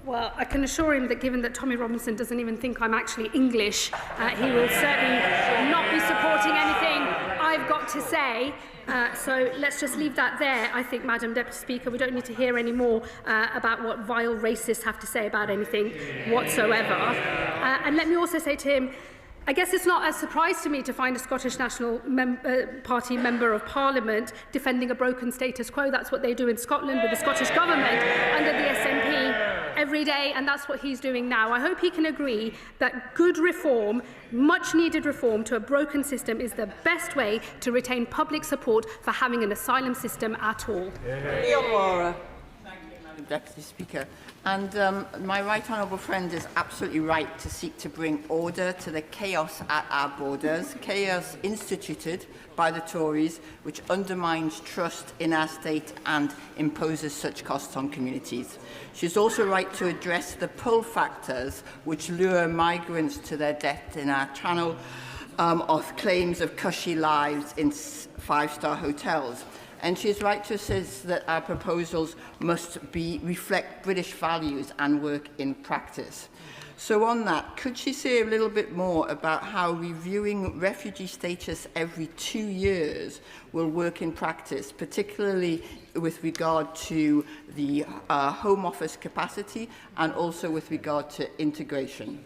Speaker 11: Well, I can assure him that given that Tommy Robinson doesn't even think I'm actually English, he will certainly not be supporting anything I've got to say. So let's just leave that there, I think, Madam Deputy Speaker. We don't need to hear any more about what vile racists have to say about anything whatsoever. And let me also say to him, I guess it's not a surprise to me to find a Scottish National Party Member of Parliament defending a broken status quo. That's what they do in Scotland with the Scottish Government under the SNP every day, and that's what he's doing now. I hope he can agree that good reform, much needed reform to a broken system is the best way to retain public support for having an asylum system at all.
Speaker 17: Leon Wara.
Speaker 1: Deputy Speaker. And my right honourable friend is absolutely right to seek to bring order to the chaos at our borders, chaos instituted by the Tories, which undermines trust in our state and imposes such costs on communities. She's also right to address the pull factors which lure migrants to their death in our channel of claims of cushy lives in five-star hotels. And she is right to assist that our proposals must reflect British values and work in practice. So on that, could she say a little bit more about how reviewing refugee status every 2 years will work in practice, particularly with regard to the Home Office capacity and also with regard to integration?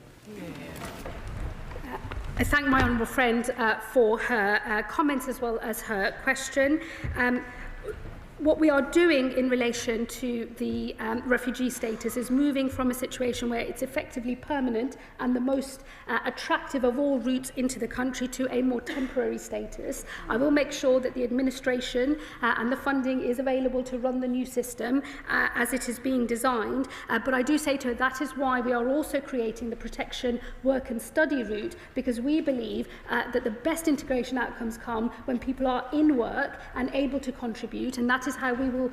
Speaker 11: I thank my honourable friend for her comments as well as her question. What we are doing in relation to the refugee status is moving from a situation where it's effectively permanent and the most attractive of all routes into the country to a more temporary status. I will make sure that the administration and the funding is available to run the new system as it is being designed. But I do say to her that is why we are also creating the protection, work and study route, because we believe that the best integration outcomes come when people are in work and able to contribute, and that is how we will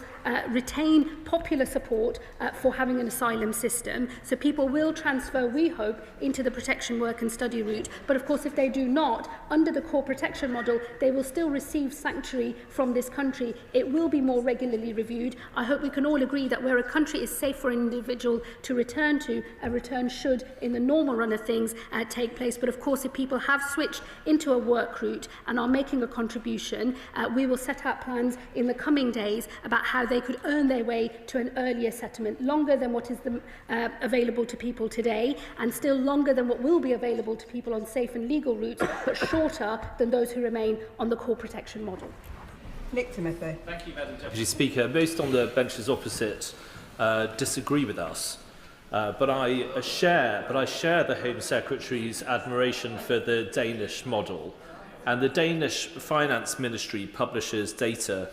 Speaker 11: retain popular support for having an asylum system. So people will transfer, we hope, into the protection, work and study route. But of course, if they do not, under the core protection model, they will still receive sanctuary from this country. It will be more regularly reviewed. I hope we can all agree that where a country is safe for an individual to return to, a return should, in the normal run of things, take place. But of course, if people have switched into a work route and are making a contribution, we will set out plans in the coming days about how they could earn their way to an earlier settlement, longer than what is available to people today, and still longer than what will be available to people on safe and legal routes, but shorter than those who remain on the core protection model.
Speaker 17: Nick Timothy.
Speaker 7: Thank you, Madam Deputy Speaker. Most on the benches opposite disagree with us. But I share the Home Secretary's admiration for the Danish model. And the Danish Finance Ministry publishes data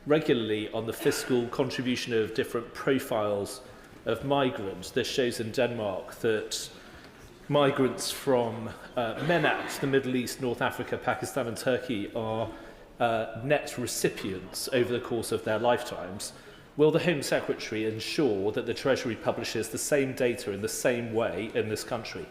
Speaker 7: regularly on the fiscal contribution of different profiles of migrants. This shows in Denmark that migrants from MENAT, the Middle East, North Africa, Pakistan and Turkey are net recipients over the course of their lifetimes. Will the Home Secretary ensure that the Treasury publishes the same data in the same way in this country?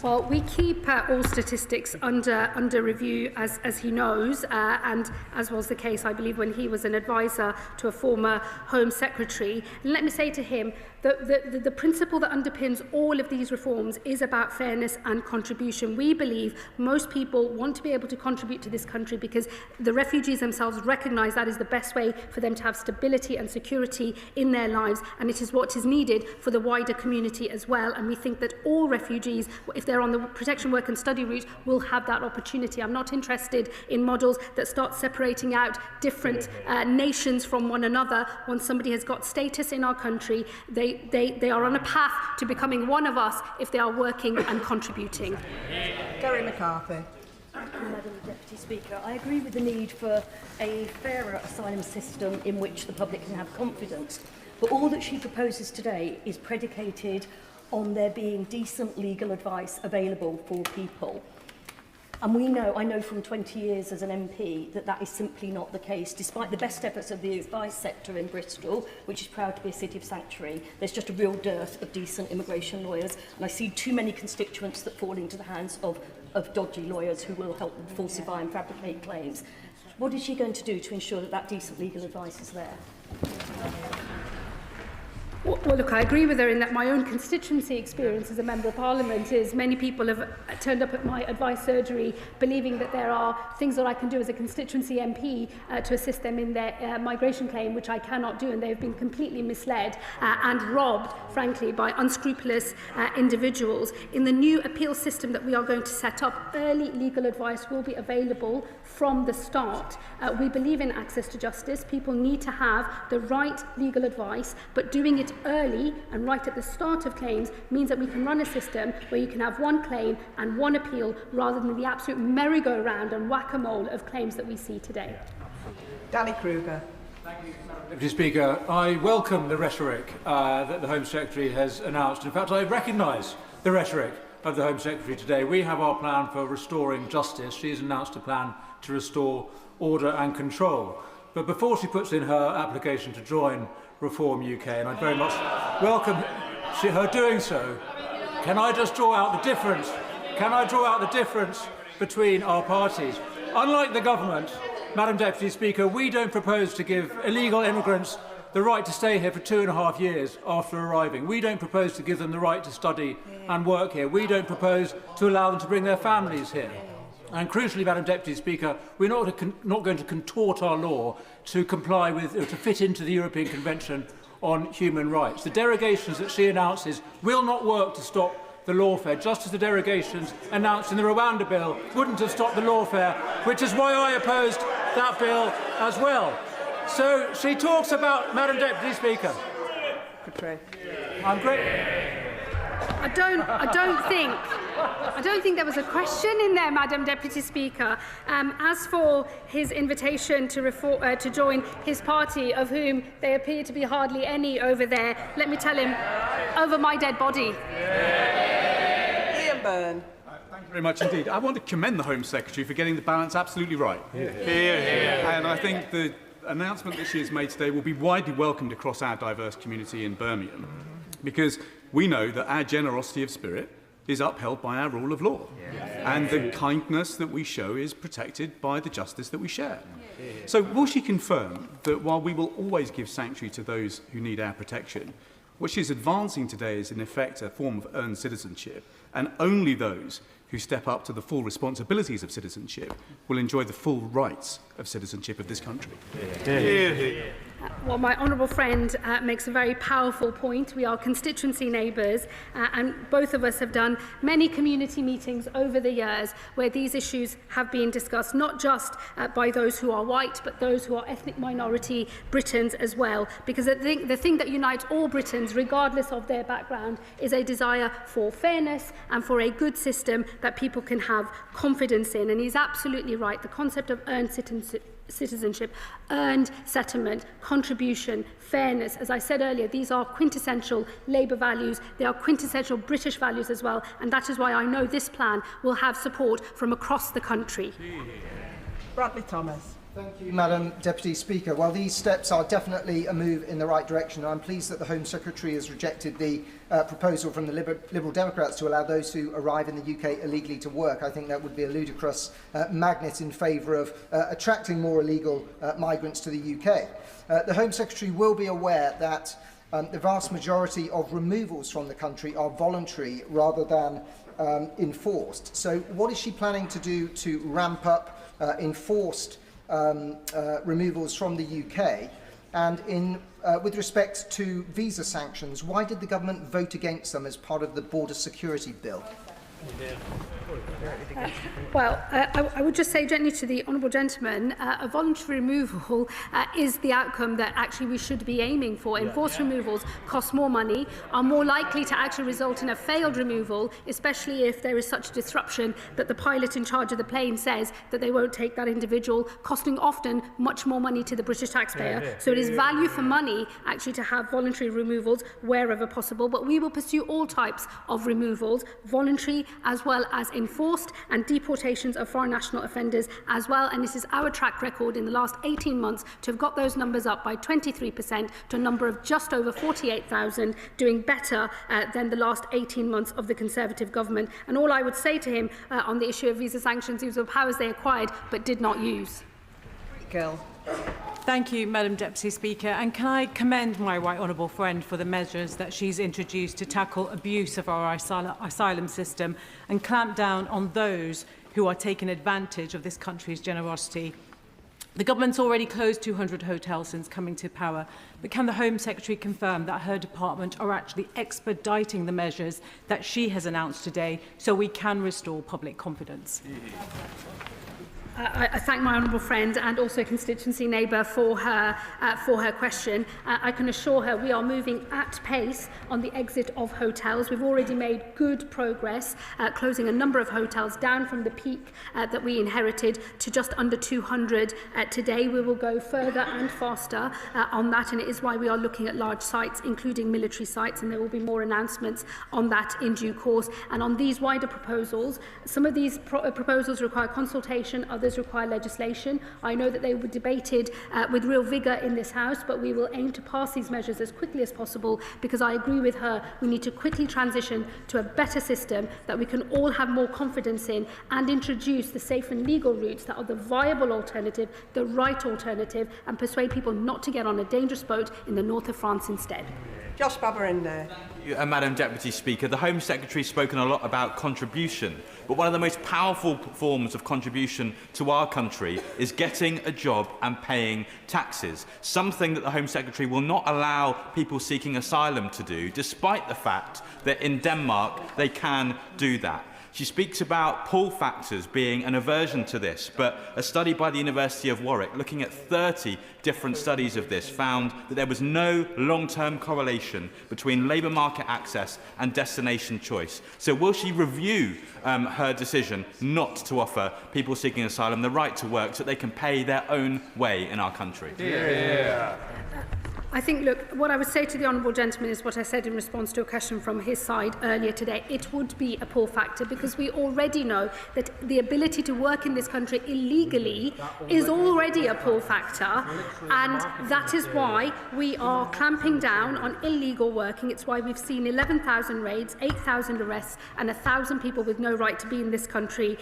Speaker 11: Well, we keep all statistics under review, as he knows, and as was the case, I believe, when he was an advisor to a former Home Secretary. And let me say to him that the principle that underpins all of these reforms is about fairness and contribution. We believe most people want to be able to contribute to this country because the refugees themselves recognise that is the best way for them to have stability and security in their lives, and it is what is needed for the wider community as well. And we think that all refugees, if they're on the protection, work and study route, will have that opportunity. I'm not interested in models that start separating out different nations from one another. Once somebody has got status in our country, they are on a path to becoming one of us if they are working and contributing.
Speaker 17: Gary McCarthy.
Speaker 8: Thank you, Madam Deputy Speaker. I agree with the need for a fairer asylum system in which the public can have confidence. But all that she proposes today is predicated on there being decent legal advice available for people. And I know from 20 years as an MP that is simply not the case. Despite the best efforts of the advice sector in Bristol, which is proud to be a city of sanctuary, there's just a real dearth of decent immigration lawyers. And I see too many constituents that fall into the hands of dodgy lawyers who will help them falsify and fabricate claims. What is she going to do to ensure that decent legal advice is there?
Speaker 11: Well, look, I agree with her in that my own constituency experience as a Member of Parliament is many people have turned up at my advice surgery believing that there are things that I can do as a constituency MP to assist them in their migration claim, which I cannot do, and they have been completely misled and robbed, frankly, by unscrupulous individuals. In the new appeal system that we are going to set up, early legal advice will be available from the start. We believe in access to justice. People need to have the right legal advice, but doing it early and right at the start of claims means that we can run a system where you can have one claim and one appeal rather than the absolute merry-go-round and whack-a-mole of claims that we see today.
Speaker 17: Danny Kruger.
Speaker 14: Thank you, Madam
Speaker 2: Deputy Speaker, I welcome the rhetoric that the Home Secretary has announced. In fact, I recognise the rhetoric of the Home Secretary today. We have our plan for restoring justice. She has announced a plan to restore order and control. But before she puts in her application to join Reform UK, and I very much welcome her doing so, can I just draw out the difference? Can I draw out the difference between our parties? Unlike the government, Madam Deputy Speaker, we don't propose to give illegal immigrants the right to stay here for 2.5 years after arriving. We don't propose to give them the right to study and work here. We don't propose to allow them to bring their families here. And crucially, Madam Deputy Speaker, we're not going to contort our law to comply with, or to fit into the European Convention on Human Rights. The derogations that she announces will not work to stop the lawfare, just as the derogations announced in the Rwanda bill wouldn't have stopped the lawfare, which is why I opposed that bill as well. So she talks about, Madam Deputy Speaker, I'm great.
Speaker 11: I don't think there was a question in there, Madam Deputy Speaker. As for his invitation to join his party, of whom there appear to be hardly any over there, let me tell him, over my dead body.
Speaker 9: Ian Byrne. Thank you very much indeed. I want to commend the Home Secretary for getting the balance absolutely right. And I think the announcement that she has made today will be widely welcomed across our diverse community in Birmingham, because we know that our generosity of spirit is upheld by our rule of law. And the kindness that we show is protected by the justice that we share. So will she confirm that while we will always give sanctuary to those who need our protection, what she's advancing today is in effect a form of earned citizenship, and only those who step up to the full responsibilities of citizenship will enjoy the full rights of citizenship of this country?
Speaker 11: Well, my honourable friend makes a very powerful point. We are constituency neighbours, and both of us have done many community meetings over the years where these issues have been discussed, not just by those who are white, but those who are ethnic minority Britons as well. Because the thing that unites all Britons, regardless of their background, is a desire for fairness and for a good system that people can have confidence in. And he's absolutely right. The concept of earned citizenship, earned settlement, contribution, fairness. As I said earlier, these are quintessential Labour values. They are quintessential British values as well. And that is why I know this plan will have support from across the country.
Speaker 17: Bradley Thomas.
Speaker 22: Thank you, Madam Deputy Speaker. Well, these steps are definitely a move in the right direction. I'm pleased that the Home Secretary has rejected the proposal from the Liberal Democrats to allow those who arrive in the UK illegally to work. I think that would be a ludicrous magnet in favour of attracting more illegal migrants to the UK. The Home Secretary will be aware that the vast majority of removals from the country are voluntary rather than enforced. So what is she planning to do to ramp up enforced removals from the UK? And with respect to visa sanctions, why did the government vote against them as part of the border security bill?
Speaker 11: I would just say gently to the honourable gentleman, a voluntary removal is the outcome that actually we should be aiming for. Enforced removals cost more money, are more likely to actually result in a failed removal, especially if there is such disruption that the pilot in charge of the plane says that they won't take that individual, costing often much more money to the British taxpayer. So it is value for money actually to have voluntary removals wherever possible, but we will pursue all types of removals, voluntary as well as enforced, and deportations of foreign national offenders as well. And this is our track record in the last 18 months to have got those numbers up by 23% to a number of just over 48,000, doing better than the last 18 months of the Conservative government. And all I would say to him on the issue of visa sanctions, these were powers they acquired but did not use.
Speaker 18: Gill. Thank you, Madam Deputy Speaker. And can I commend my right honourable friend for the measures that she's introduced to tackle abuse of our asylum system and clamp down on those who are taking advantage of this country's generosity. The government's already closed 200 hotels since coming to power, but can the Home Secretary confirm that her department are actually expediting the measures that she has announced today so we can restore public confidence?
Speaker 11: I thank my honourable friend and also constituency neighbour for her question. I can assure her we are moving at pace on the exit of hotels. We've already made good progress, closing a number of hotels down from the peak that we inherited to just under 200 today. We will go further and faster on that, and it is why we are looking at large sites, including military sites, and there will be more announcements on that in due course. And on these wider proposals, some of these proposals require consultation, others require legislation. I know that they were debated with real vigour in this House, but we will aim to pass these measures as quickly as possible, because I agree with her, we need to quickly transition to a better system that we can all have more confidence in, and introduce the safe and legal routes that are the viable alternative, the right alternative, and persuade people not to get on a dangerous boat in the north of France instead.
Speaker 3: Josh Babber.
Speaker 10: Madam Deputy Speaker, the Home Secretary has spoken a lot about contribution, but one of the most powerful forms of contribution to our country is getting a job and paying taxes, something that the Home Secretary will not allow people seeking asylum to do, despite the fact that in Denmark they can do that. She speaks about pull factors being an aversion to this, but a study by the University of Warwick, looking at 30 different studies of this, found that there was no long-term correlation between labour market access and destination choice. So will she review her decision not to offer people seeking asylum the right to work so that they can pay their own way in our country?
Speaker 11: Yeah. I think, look, what I would say to the honourable gentleman is what I said in response to a question from his side earlier today. It would be a pull factor, because we already know that the ability to work in this country illegally is already a pull factor, and that is why we are clamping down on illegal working. It's why we've seen 11,000 raids, 8,000 arrests, and 1,000 people with no right to be in this country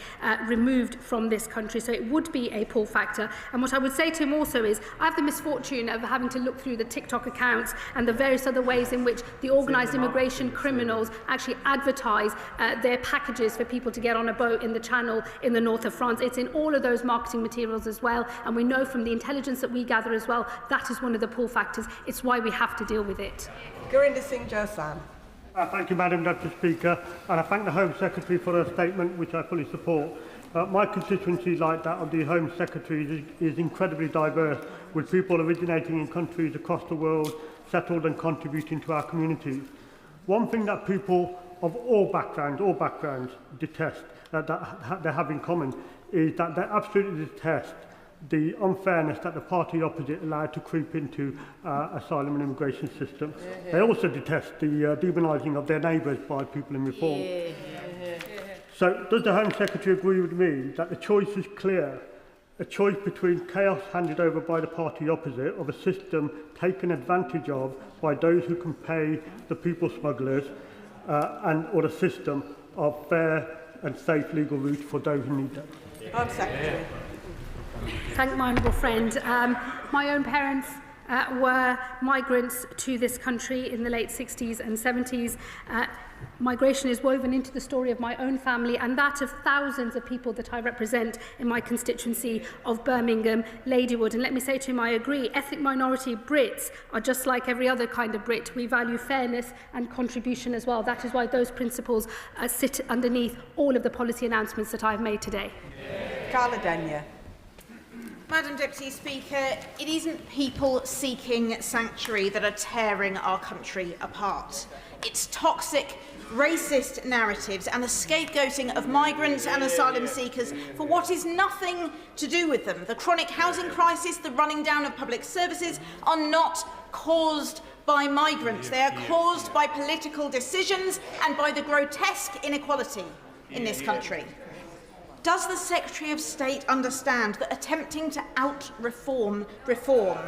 Speaker 11: removed from this country. So it would be a pull factor. And what I would say to him also is, I have the misfortune of having to look through the TikTok accounts and the various other ways in which the organised immigration criminals actually advertise their packages for people to get on a boat in the Channel in the north of France. It's in all of those marketing materials as well, and we know from the intelligence that we gather as well, that is one of the pull factors. It's why we have to deal with it.
Speaker 3: Gurinder Singh Josan.
Speaker 14: Thank you, Madam Deputy Speaker, and I thank the Home Secretary for her statement, which I fully support. My constituency, like that of the Home Secretary, is incredibly diverse, with people originating in countries across the world, settled and contributing to our communities. One thing that people of all backgrounds detest, that they have in common, is that they absolutely detest the unfairness that the party opposite allowed to creep into asylum and immigration system. They also detest the demonising of their neighbours by people in reform. So does the Home Secretary agree with me that the choice is clear? A choice between chaos handed over by the party opposite of a system taken advantage of by those who can pay the people smugglers, or a system of fair and safe legal routes for those who need them?
Speaker 3: Home Secretary.
Speaker 11: Thank my honourable friend. My own parents were migrants to this country in the late 60s and 70s. Migration is woven into the story of my own family and that of thousands of people that I represent in my constituency of Birmingham, Ladywood. And let me say to him, I agree, ethnic minority Brits are just like every other kind of Brit. We value fairness and contribution as well. That is why those principles sit underneath all of the policy announcements that I've made today.
Speaker 3: Carla Denyer.
Speaker 19: Madam Deputy Speaker, it isn't people seeking sanctuary that are tearing our country apart. It's toxic, racist narratives and the scapegoating of migrants and asylum seekers for what is nothing to do with them. The chronic housing crisis, the running down of public services are not caused by migrants. They are caused by political decisions and by the grotesque inequality in this country. Does the Secretary of State understand that attempting to out-reform reform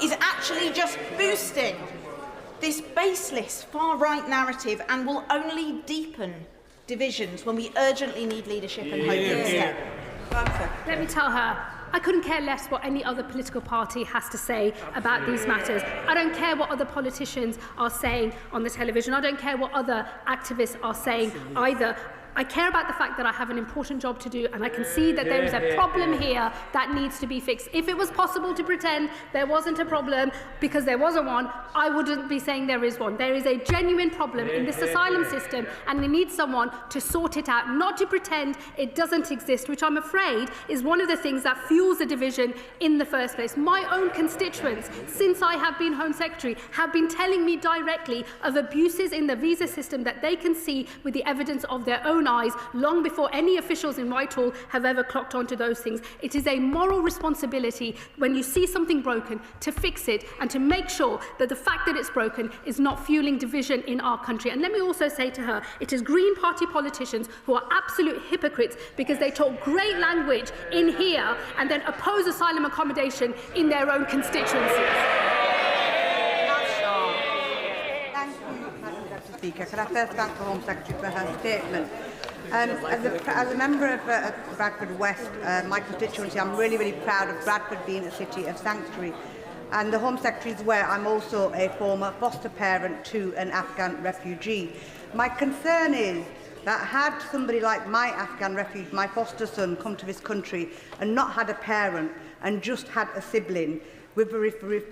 Speaker 19: is actually just boosting this baseless far-right narrative and will only deepen divisions when we urgently need leadership and hope instead?
Speaker 11: Let me tell her, I couldn't care less what any other political party has to say about these matters. I don't care what other politicians are saying on the television. I don't care what other activists are saying either. I care about the fact that I have an important job to do, and I can see that there is a problem here that needs to be fixed. If it was possible to pretend there wasn't a problem because there wasn't one, I wouldn't be saying there is one. There is a genuine problem in this asylum system, and we need someone to sort it out, not to pretend it doesn't exist, which I'm afraid is one of the things that fuels the division in the first place. My own constituents, since I have been Home Secretary, have been telling me directly of abuses in the visa system that they can see with the evidence of their own eyes long before any officials in Whitehall have ever clocked onto those things. It is a moral responsibility when you see something broken to fix it and to make sure that the fact that it's broken is not fueling division in our country. And let me also say to her, it is Green Party politicians who are absolute hypocrites because they talk great language in here and then oppose asylum accommodation in their own constituencies.
Speaker 12: Speaker. Can I first thank the Home Secretary for her statement? As a member of Bradford West, my constituency, I'm really proud of Bradford being a city of sanctuary. And the Home Secretary is aware I'm also a former foster parent to an Afghan refugee. My concern is that had somebody like my Afghan refugee, my foster son, come to this country and not had a parent and just had a sibling, with the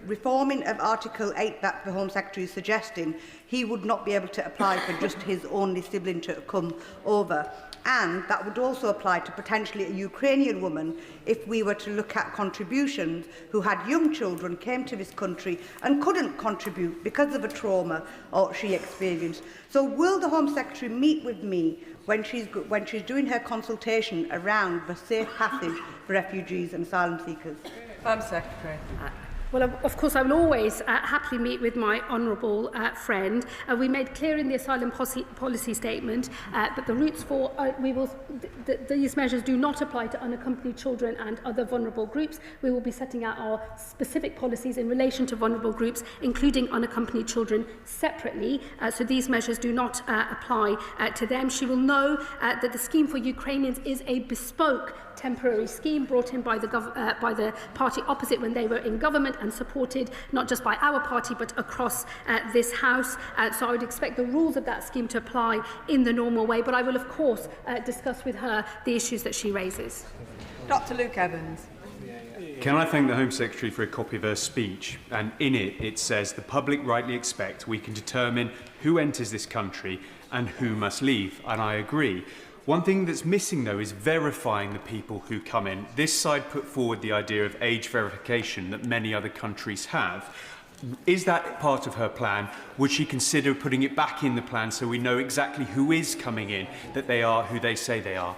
Speaker 12: reforming of Article 8 that the Home Secretary is suggesting, he would not be able to apply for just his only sibling to come over. And that would also apply to potentially a Ukrainian woman if we were to look at contributions who had young children, came to this country and couldn't contribute because of a trauma or she experienced. So will the Home Secretary meet with me when she's doing her consultation around the safe passage for refugees and asylum seekers?
Speaker 3: Home Secretary.
Speaker 11: Well, of course, I will always happily meet with my honourable friend. We made clear in the asylum policy statement that the routes for these measures do not apply to unaccompanied children and other vulnerable groups. We will be setting out our specific policies in relation to vulnerable groups, including unaccompanied children, separately. So these measures do not apply to them. She will know that the scheme for Ukrainians is a bespoke temporary scheme brought in by the party opposite when they were in government and supported not just by our party but across this House. So I would expect the rules of that scheme to apply in the normal way, but I will of course discuss with her the issues that she raises.
Speaker 3: Dr. Luke Evans.
Speaker 13: Can I thank the Home Secretary for a copy of her speech? And in it, it says, the public rightly expect we can determine who enters this country and who must leave. And I agree. One thing that's missing, though, is verifying the people who come in. This side put forward the idea of age verification that many other countries have. Is that part of her plan? Would she consider putting it back in the plan so we know exactly who is coming in, that they are who they say they are?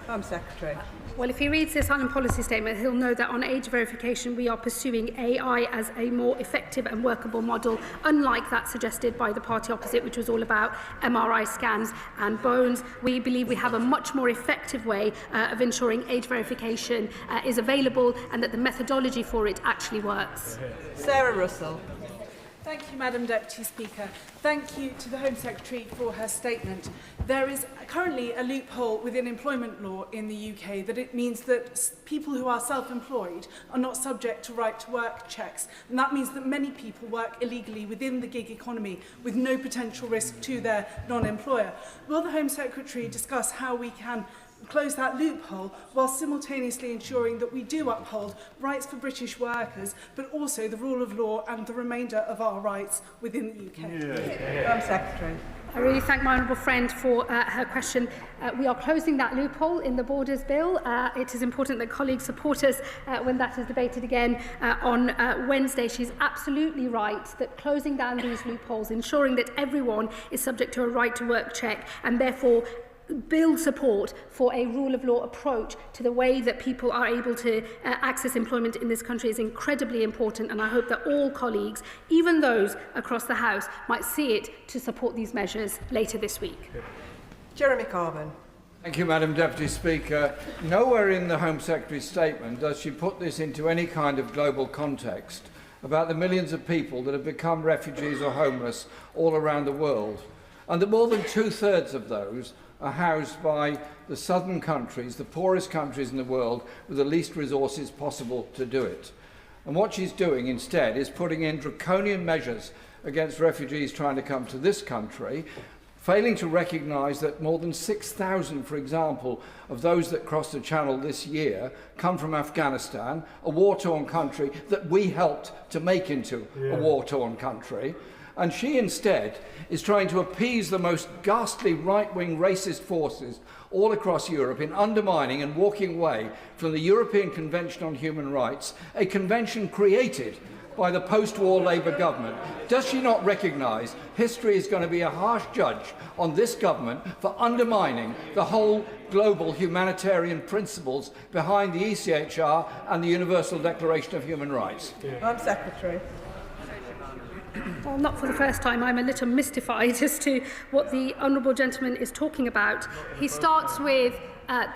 Speaker 3: Home Secretary.
Speaker 11: Well, if he reads the asylum policy statement, he'll know that on age verification, we are pursuing AI as a more effective and workable model, unlike that suggested by the party opposite, which was all about MRI scans and bones. We believe we have a much more effective way of ensuring age verification is available and that the methodology for it actually works.
Speaker 3: Sarah Russell.
Speaker 18: Thank you, Madam Deputy Speaker. Thank you to the Home Secretary for her statement. There is currently a loophole within employment law in the UK that it means that people who are self-employed are not subject to right-to-work checks. And that means that many people work illegally within the gig economy with no potential risk to their non-employer. Will the Home Secretary discuss how we can close that loophole while simultaneously ensuring that we do uphold rights for British workers, but also the rule of law and the remainder of our rights within the UK?
Speaker 3: Home Secretary.
Speaker 11: I really thank my honourable friend for her question. We are closing that loophole in the Borders Bill. It is important that colleagues support us when that is debated again on Wednesday. She's absolutely right that closing down these loopholes, ensuring that everyone is subject to a right-to-work check and therefore build support for a rule of law approach to the way that people are able to access employment in this country is incredibly important, and I hope that all colleagues, even those across the House, might see it to support these measures later this week.
Speaker 3: Jeremy Corbyn.
Speaker 20: Thank you, Madam Deputy Speaker. Nowhere in the Home Secretary's statement does she put this into any kind of global context about the millions of people that have become refugees or homeless all around the world, and that more than 2/3 of those are housed by the southern countries, the poorest countries in the world, with the least resources possible to do it. And what she's doing instead is putting in draconian measures against refugees trying to come to this country, failing to recognise that more than 6,000, for example, of those that crossed the Channel this year come from Afghanistan, a war-torn country that we helped to make into a war-torn country. And she instead is trying to appease the most ghastly right-wing racist forces all across Europe in undermining and walking away from the European Convention on Human Rights, a convention created by the post-war Labour government. Does she not recognise history is going to be a harsh judge on this government for undermining the whole global humanitarian principles behind the ECHR and the Universal Declaration of Human Rights?
Speaker 3: Home Secretary.
Speaker 11: Well, not for the first time, I'm a little mystified as to what the honourable gentleman is talking about. He starts with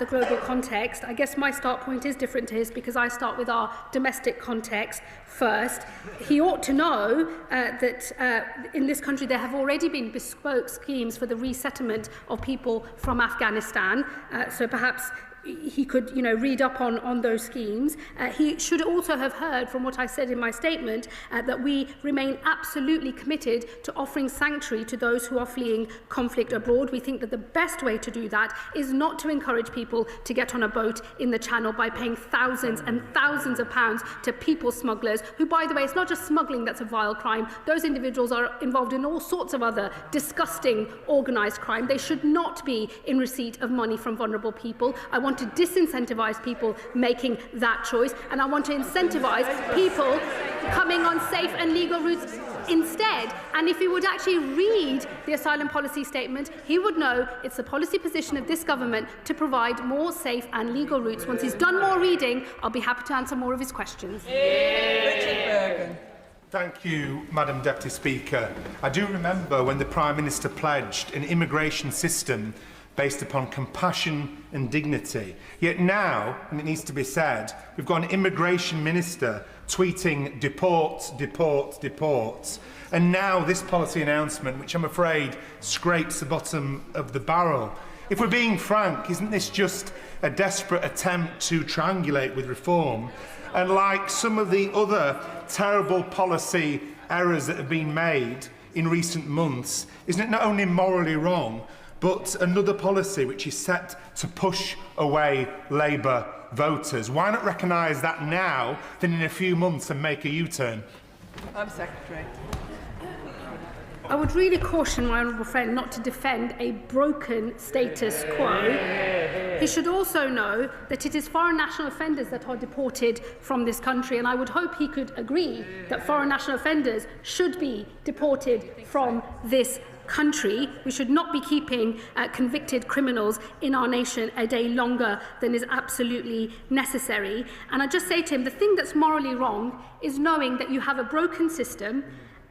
Speaker 11: the global context. I guess my start point is different to his because I start with our domestic context first. He ought to know that in this country there have already been bespoke schemes for the resettlement of people from Afghanistan. So perhaps he could, read up on those schemes. He should also have heard from what I said in my statement that we remain absolutely committed to offering sanctuary to those who are fleeing conflict abroad. We think that the best way to do that is not to encourage people to get on a boat in the Channel by paying thousands and thousands of pounds to people smugglers, who, by the way, it's not just smuggling that's a vile crime. Those individuals are involved in all sorts of other disgusting organised crime. They should not be in receipt of money from vulnerable people. I want to disincentivise people making that choice, and I want to incentivise people coming on safe and legal routes instead. And if he would actually read the asylum policy statement, he would know it's the policy position of this government to provide more safe and legal routes. Once he's done more reading, I'll be happy to answer more of his questions.
Speaker 3: Richard Bergen.
Speaker 4: Thank you, Madam Deputy Speaker. I do remember when the Prime Minister pledged an immigration system based upon compassion and dignity. Yet now, and it needs to be said, we've got an immigration minister tweeting deport, deport, deport. And now this policy announcement, which I'm afraid scrapes the bottom of the barrel. If we're being frank, isn't this just a desperate attempt to triangulate with reform? And like some of the other terrible policy errors that have been made in recent months, isn't it not only morally wrong, but another policy which is set to push away Labour voters? Why not recognise that now than in a few months and make a U-turn?
Speaker 3: Home Secretary.
Speaker 11: I would really caution my honourable friend not to defend a broken status quo. He should also know that it is foreign national offenders that are deported from this country, and I would hope he could agree that foreign national offenders should be deported from this country. We should not be keeping convicted criminals in our nation a day longer than is absolutely necessary. And I just say to him, the thing that's morally wrong is knowing that you have a broken system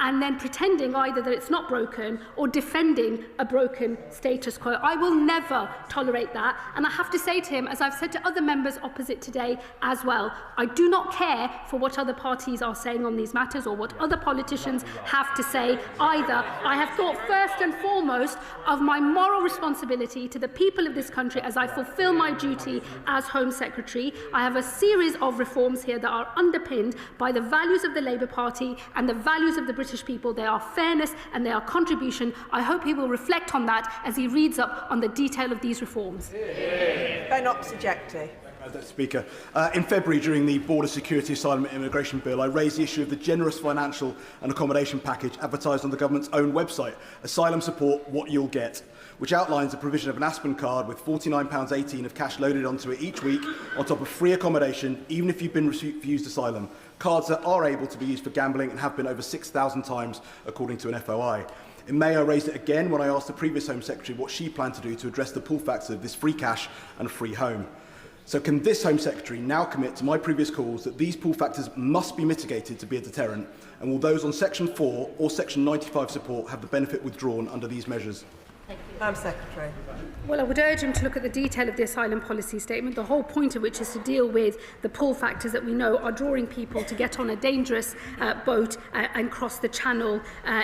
Speaker 11: and then pretending either that it's not broken or defending a broken status quo. I will never tolerate that. And I have to say to him, as I've said to other members opposite today as well, I do not care for what other parties are saying on these matters or what other politicians have to say either. I have thought first and foremost of my moral responsibility to the people of this country as I fulfil my duty as Home Secretary. I have a series of reforms here that are underpinned by the values of the Labour Party and the values of the British people. They are fairness and they are contribution. I hope he will reflect on that as he reads up on the detail of these reforms.
Speaker 3: Ben Oxojecti.
Speaker 5: Mr. Speaker, in February, during the Border Security, Asylum and Immigration Bill, I raised the issue of the generous financial and accommodation package advertised on the government's own website, Asylum Support What You'll Get, which outlines the provision of an Aspen card with £49.18 of cash loaded onto it each week, on top of free accommodation, even if you've been refused asylum. Cards that are able to be used for gambling and have been over 6,000 times, according to an FOI. In May, I raised it again when I asked the previous Home Secretary what she planned to do to address the pull factor of this free cash and free home. So can this Home Secretary now commit to my previous calls that these pull factors must be mitigated to be a deterrent? And will those on Section 4 or Section 95 support have the benefit withdrawn under these measures?
Speaker 3: Home Secretary.
Speaker 11: Well, I would urge him to look at the detail of the asylum policy statement, the whole point of which is to deal with the pull factors that we know are drawing people to get on a dangerous boat and cross the Channel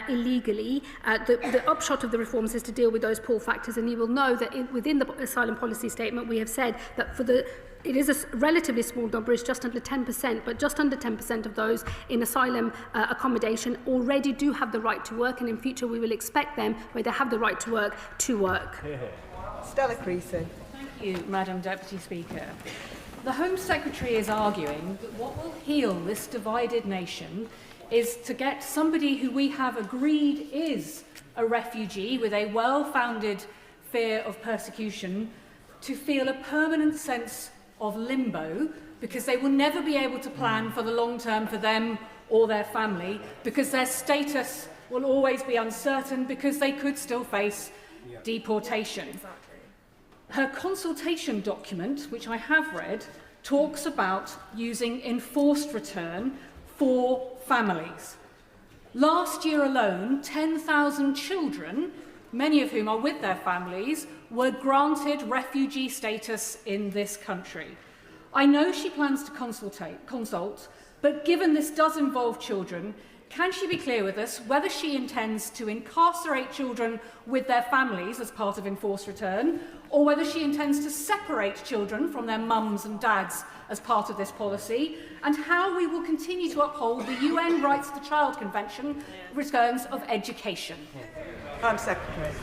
Speaker 11: illegally. The upshot of the reforms is to deal with those pull factors, and you will know that within the asylum policy statement we have said that for the it is a relatively small number, it's just under 10%, but just under 10% of those in asylum accommodation already do have the right to work, and in future we will expect them, where they have the right to work, to work.
Speaker 3: Stella Creasy.
Speaker 6: Thank you, Madam Deputy Speaker. The Home Secretary is arguing that what will heal this divided nation is to get somebody who we have agreed is a refugee with a well-founded fear of persecution to feel a permanent sense of limbo, because they will never be able to plan for the long term for them or their family, because their status will always be uncertain, because they could still face deportation. Her consultation document, which I have read, talks about using enforced return for families. Last year alone, 10,000 children, many of whom are with their families, were granted refugee status in this country. I know she plans to consult, but given this does involve children, can she be clear with us whether she intends to incarcerate children with their families as part of enforced return, or whether she intends to separate children from their mums and dads as part of this policy, and how we will continue to uphold the UN Rights of the Child Convention returns of education?
Speaker 3: Home Secretary.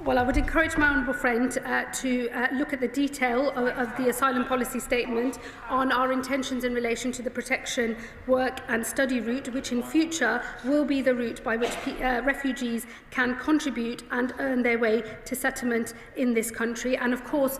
Speaker 11: Well, I would encourage my honourable friend to look at the detail of the asylum policy statement on our intentions in relation to the protection, work and study route, which in future will be the route by which refugees can contribute and earn their way to settlement in this country. And of course,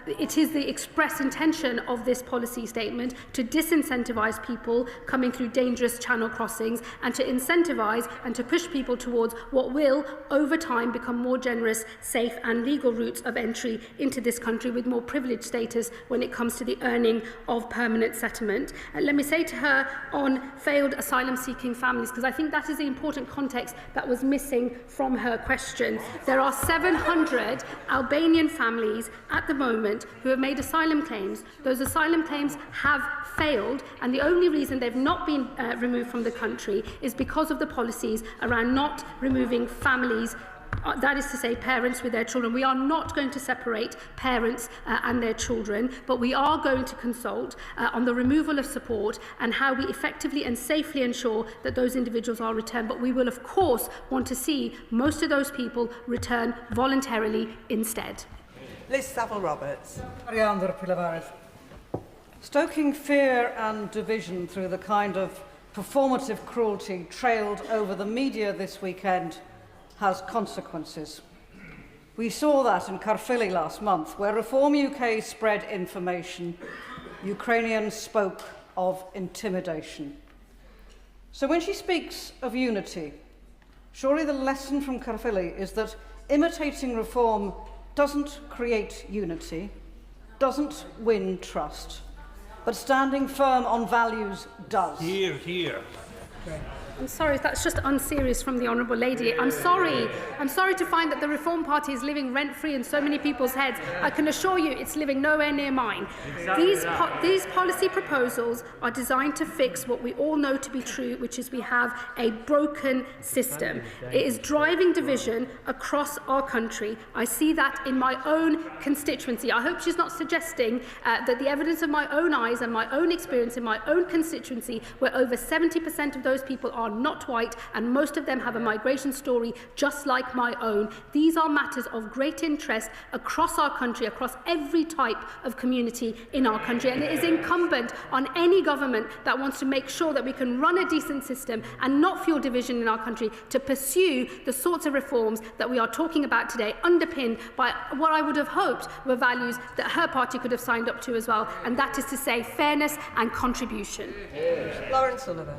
Speaker 11: it is the express intention of this policy statement to disincentivise people coming through dangerous channel crossings, and to incentivise and to push people towards what will, over time, become more generous, safe and legal routes of entry into this country with more privileged status when it comes to the earning of permanent settlement. Let me say to her on failed asylum-seeking families, because I think that is the important context that was missing from her question. There are 700 Albanian families at the moment who have made asylum claims. Those asylum claims have failed, and the only reason they've not been removed from the country is because of the policies around not removing families, that is to say parents with their children. We are not going to separate parents and their children, but we are going to consult on the removal of support and how we effectively and safely ensure that those individuals are returned. But we will of course want to see most of those people return voluntarily instead.
Speaker 3: Liz Saville-Roberts.
Speaker 15: Stoking fear and division through the kind of performative cruelty trailed over the media this weekend has consequences. We saw that in Caerphilly last month, where Reform UK spread information. Ukrainians spoke of intimidation. So when she speaks of unity, surely the lesson from Caerphilly is that imitating Reform doesn't create unity, doesn't win trust, but standing firm on values does.
Speaker 24: Here, here.
Speaker 11: I'm sorry, that's just unserious from the Honourable Lady. I'm sorry to find that the Reform Party is living rent-free in so many people's heads. I can assure you it's living nowhere near mine. These policy proposals are designed to fix what we all know to be true, which is we have a broken system. It is driving division across our country. I see that in my own constituency. I hope she's not suggesting that the evidence of my own eyes and my own experience in my own constituency, where over 70% of those people are not white, and most of them have a migration story just like my own. These are matters of great interest across our country, across every type of community in our country, and it is incumbent on any government that wants to make sure that we can run a decent system and not fuel division in our country to pursue the sorts of reforms that we are talking about today, underpinned by what I would have hoped were values that her party could have signed up to as well, and that is to say fairness and contribution.
Speaker 3: Lauren Sullivan.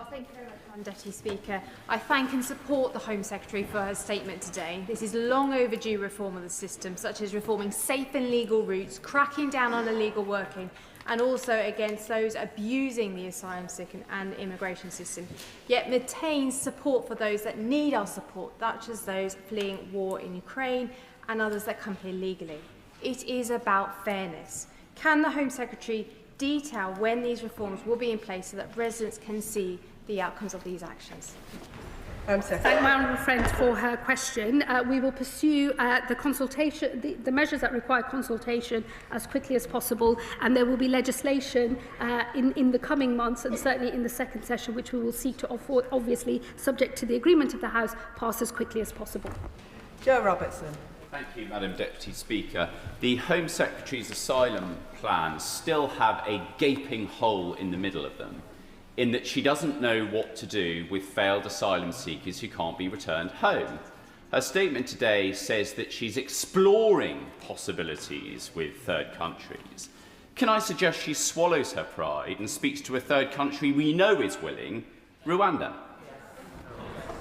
Speaker 16: Thank you very much, Madam Deputy Speaker. I thank and support the Home Secretary for her statement today. This is long overdue reform of the system, such as reforming safe and legal routes, cracking down on illegal working, and also against those abusing the asylum seeking and immigration system, yet maintains support for those that need our support, such as those fleeing war in Ukraine and others that come here legally. It is about fairness. Can the Home Secretary detail when these reforms will be in place so that residents can see the outcomes of these actions?
Speaker 11: Thank my honourable friend for her question. We will pursue the consultation, the measures that require consultation as quickly as possible, and there will be legislation in the coming months, and certainly in the second session, which we will seek to, obviously, subject to the agreement of the House, pass as quickly as possible.
Speaker 3: Joe Robertson.
Speaker 1: Thank you, Madam Deputy Speaker. The Home Secretary's asylum plans still have a gaping hole in the middle of them, in that she doesn't know what to do with failed asylum seekers who can't be returned home. Her statement today says that she's exploring possibilities with third countries. Can I suggest she swallows her pride and speaks to a third country we know is willing, Rwanda?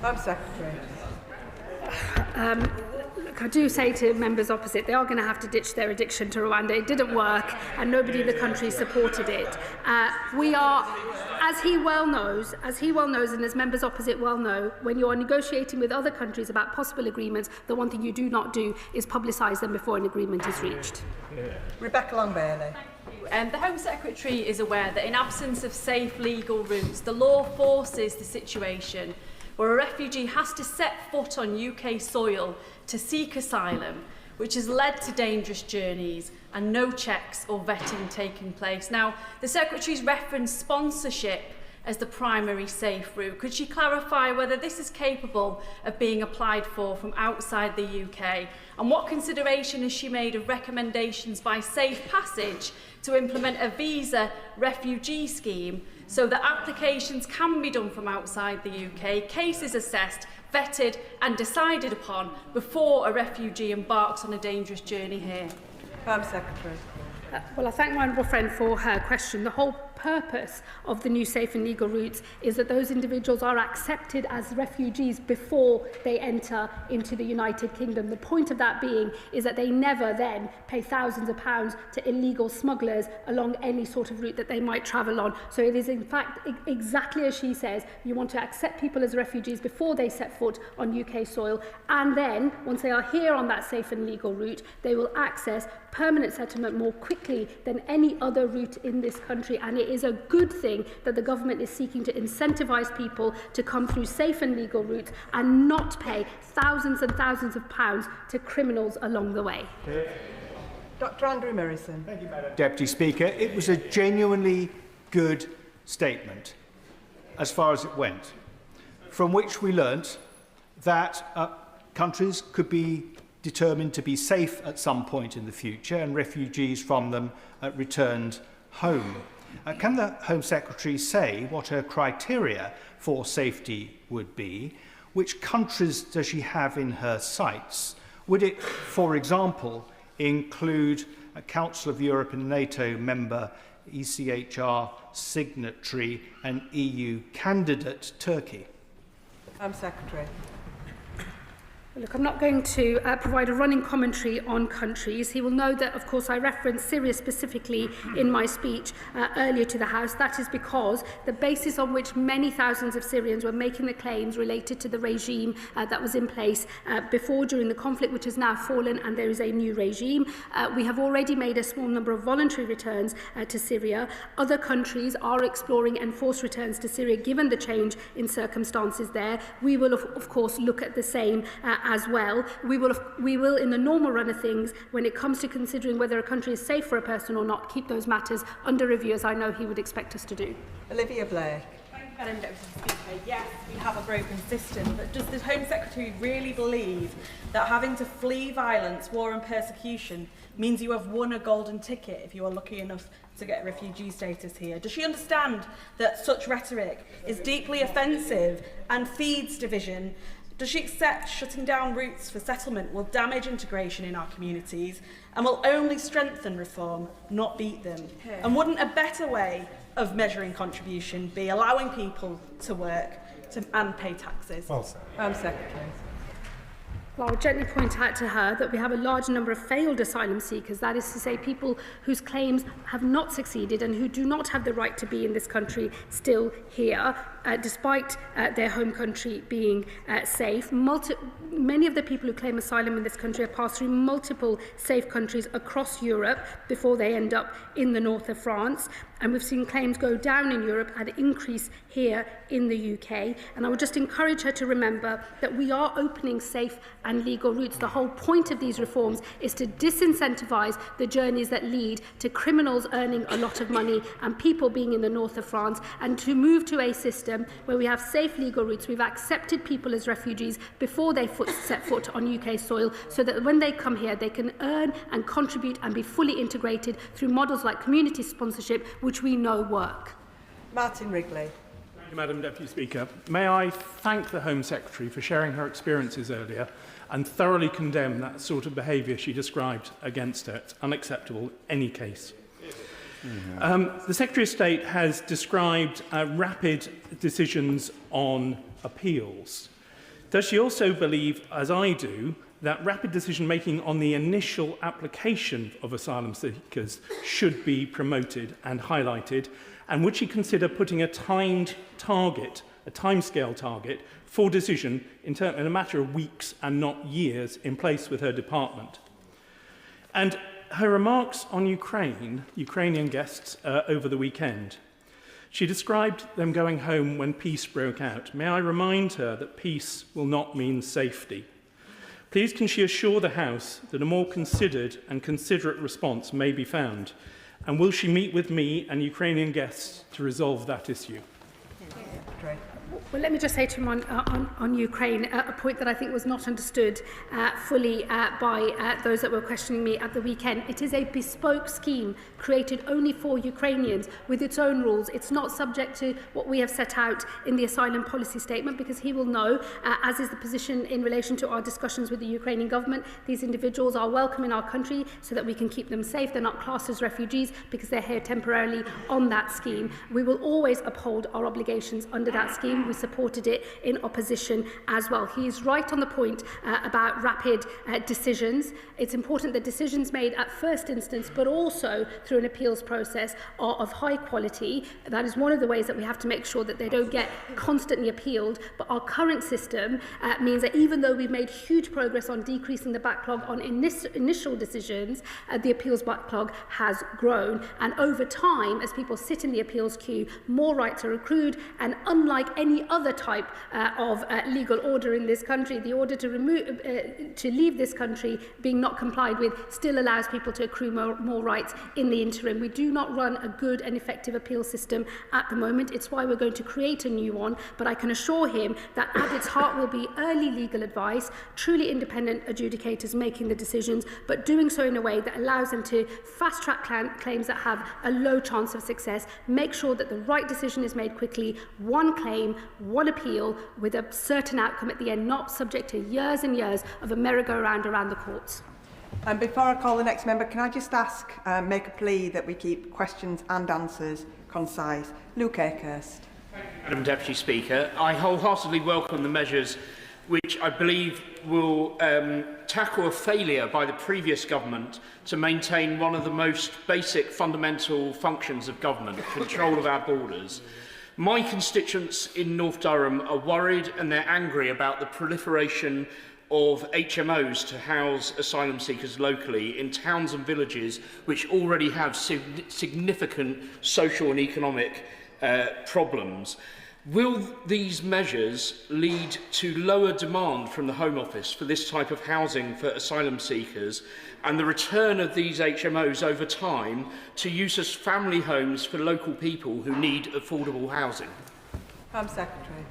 Speaker 3: Home Secretary.
Speaker 11: Look, I do say to members opposite, they are going to have to ditch their addiction to Rwanda. It didn't work, and nobody in the country supported it. We are, as he well knows, and as members opposite well know, when you are negotiating with other countries about possible agreements, the one thing you do not do is publicise them before an agreement is reached.
Speaker 3: Rebecca Long-Bailey.
Speaker 7: The Home Secretary is aware that in absence of safe legal routes, the law forces the situation where a refugee has to set foot on UK soil to seek asylum, which has led to dangerous journeys and no checks or vetting taking place. Now, the Secretary's referenced sponsorship as the primary safe route. Could she clarify whether this is capable of being applied for from outside the UK? And what consideration has she made of recommendations by Safe Passage to implement a visa refugee scheme so that applications can be done from outside the UK, cases assessed, vetted and decided upon before a refugee embarks on a dangerous journey here?
Speaker 3: Home Secretary.
Speaker 11: Well, I thank my honourable friend for her question. The whole purpose of the new safe and legal routes is that those individuals are accepted as refugees before they enter into the United Kingdom. The point of that being is that they never then pay thousands of pounds to illegal smugglers along any sort of route that they might travel on. So it is in fact exactly as she says, you want to accept people as refugees before they set foot on UK soil, and then once they are here on that safe and legal route, they will access permanent settlement more quickly than any other route in this country. And it is a good thing that the government is seeking to incentivise people to come through safe and legal routes and not pay thousands and thousands of pounds to criminals along the way.
Speaker 3: Dr. Andrew Murison.
Speaker 21: Thank you, Madam Deputy Speaker. It was a genuinely good statement as far as it went, from which we learnt that countries could be determined to be safe at some point in the future and refugees from them returned home. Can the Home Secretary say what her criteria for safety would be? Which countries does she have in her sights? Would it, for example, include a Council of Europe and NATO member, ECHR signatory and EU candidate Turkey?
Speaker 3: Home Secretary.
Speaker 11: Look, I'm not going to provide a running commentary on countries. He will know that, of course, I referenced Syria specifically in my speech earlier to the House. That is because the basis on which many thousands of Syrians were making the claims related to the regime that was in place before, during the conflict, which has now fallen, and there is a new regime. We have already made a small number of voluntary returns to Syria. Other countries are exploring enforced returns to Syria, given the change in circumstances there. We will, of course, look at the same as well. We will, in the normal run of things, when it comes to considering whether a country is safe for a person or not, keep those matters under review, as I know he would expect us to do.
Speaker 3: Olivia Blake.
Speaker 18: Thank you, Madam Deputy Speaker. Yes, we have a broken system, but does the Home Secretary really believe that having to flee violence, war and persecution means you have won a golden ticket if you are lucky enough to get refugee status here? Does she understand that such rhetoric is deeply offensive and feeds division? Does she accept shutting down routes for settlement will damage integration in our communities and will only strengthen reform, not beat them? And wouldn't a better way of measuring contribution be allowing people to work and pay taxes?
Speaker 3: Well, Secretary.
Speaker 11: Well, I'll gently point out to her that we have a large number of failed asylum seekers, that is to say people whose claims have not succeeded and who do not have the right to be in this country still here. despite their home country being safe. Many of the people who claim asylum in this country have passed through multiple safe countries across Europe before they end up in the north of France. And we've seen claims go down in Europe and increase here in the UK. And I would just encourage her to remember that we are opening safe and legal routes. The whole point of these reforms is to disincentivise the journeys that lead to criminals earning a lot of money and people being in the north of France, and to move to a system where we have safe legal routes. We've accepted people as refugees before they set foot on UK soil, so that when they come here they can earn and contribute and be fully integrated through models like community sponsorship, which we know work.
Speaker 3: Martin Wrigley.
Speaker 2: Thank you, Madam Deputy Speaker. May I thank the Home Secretary for sharing her experiences earlier and thoroughly condemn that sort of behaviour she described against her. It's unacceptable in any case. The Secretary of State has described rapid decisions on appeals. Does she also believe, as I do, that rapid decision-making on the initial application of asylum seekers should be promoted and highlighted? And would she consider putting a timed target, a timescale target, for decision in a matter of weeks and not years in place with her department? And her remarks on Ukrainian guests over the weekend. She described them going home when peace broke out. May I remind her that peace will not mean safety? Please can she assure the House that a more considered and considerate response may be found? And will she meet with me and Ukrainian guests to resolve that issue?
Speaker 11: Well, let me just say to him on Ukraine, a point that I think was not understood fully by those that were questioning me at the weekend. It is a bespoke scheme created only for Ukrainians with its own rules. It's not subject to what we have set out in the asylum policy statement, because he will know, as is the position in relation to our discussions with the Ukrainian government, these individuals are welcome in our country so that we can keep them safe. They're not classed as refugees because they're here temporarily on that scheme. We will always uphold our obligations under that scheme. We supported it in opposition as well. He is right on the point about rapid decisions. It's important that decisions made at first instance, but also through an appeals process, are of high quality. That is one of the ways that we have to make sure that they don't get constantly appealed. But our current system means that even though we've made huge progress on decreasing the backlog on initial decisions, the appeals backlog has grown. And over time, as people sit in the appeals queue, more rights are accrued. And unlike any other type of legal order in this country, the order to leave this country being not complied with still allows people to accrue more rights in the interim. We do not run a good and effective appeal system at the moment. It's why we're going to create a new one, but I can assure him that at its heart will be early legal advice, truly independent adjudicators making the decisions, but doing so in a way that allows them to fast-track claims that have a low chance of success, make sure that the right decision is made quickly, one claim, one appeal, with a certain outcome at the end, not subject to years and years of a merry-go-round around the courts.
Speaker 3: And before I call the next member, can I just ask, make a plea that we keep questions and answers concise? Luke Akehurst.
Speaker 8: Madam Deputy Speaker, I wholeheartedly welcome the measures which I believe will tackle a failure by the previous government to maintain one of the most basic fundamental functions of government, control of our borders. My constituents in North Durham are worried and they're angry about the proliferation of HMOs to house asylum seekers locally in towns and villages which already have significant social and economic problems. Will these measures lead to lower demand from the Home Office for this type of housing for asylum seekers and the return of these HMOs over time to use as family homes for local people who need affordable housing?
Speaker 3: Home Secretary.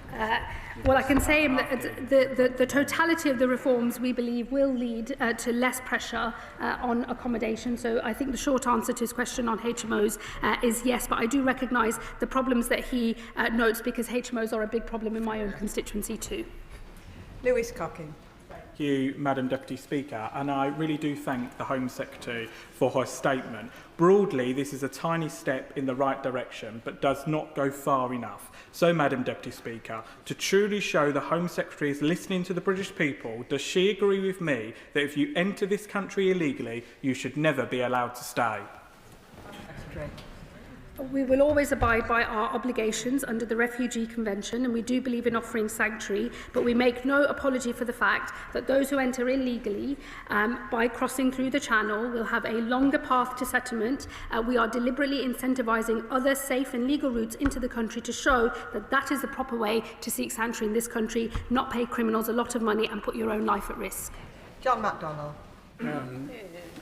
Speaker 11: Well, I can say that the totality of the reforms we believe will lead to less pressure on accommodation. So I think the short answer to his question on HMOs is yes, but I do recognise the problems that he notes, because HMOs are a big problem in my own constituency too.
Speaker 3: Lewis Cocking.
Speaker 9: Thank you, Madam Deputy Speaker, and I really do thank the Home Secretary for her statement. Broadly, this is a tiny step in the right direction, but does not go far enough. So, Madam Deputy Speaker, to truly show the Home Secretary is listening to the British people, does she agree with me that if you enter this country illegally, you should never be allowed to stay?
Speaker 11: We will always abide by our obligations under the Refugee Convention, and we do believe in offering sanctuary, but we make no apology for the fact that those who enter illegally by crossing through the Channel will have a longer path to settlement. We are deliberately incentivising other safe and legal routes into the country to show that that is the proper way to seek sanctuary in this country, not pay criminals a lot of money and put your own life at risk.
Speaker 3: John MacDonald.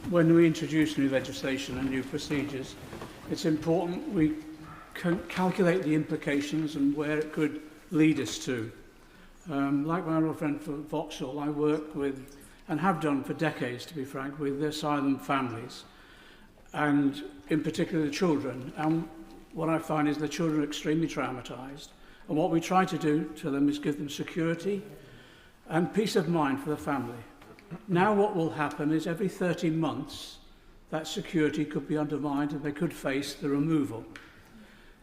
Speaker 10: When we introduce new legislation and new procedures, it's important we can calculate the implications and where it could lead us to. Like my old friend from Vauxhall, I work with, and have done for decades, to be frank, with asylum families, and in particular the children. And what I find is the children are extremely traumatised. And what we try to do to them is give them security and peace of mind for the family. Now what will happen is every 13 months, that security could be undermined and they could face the removal.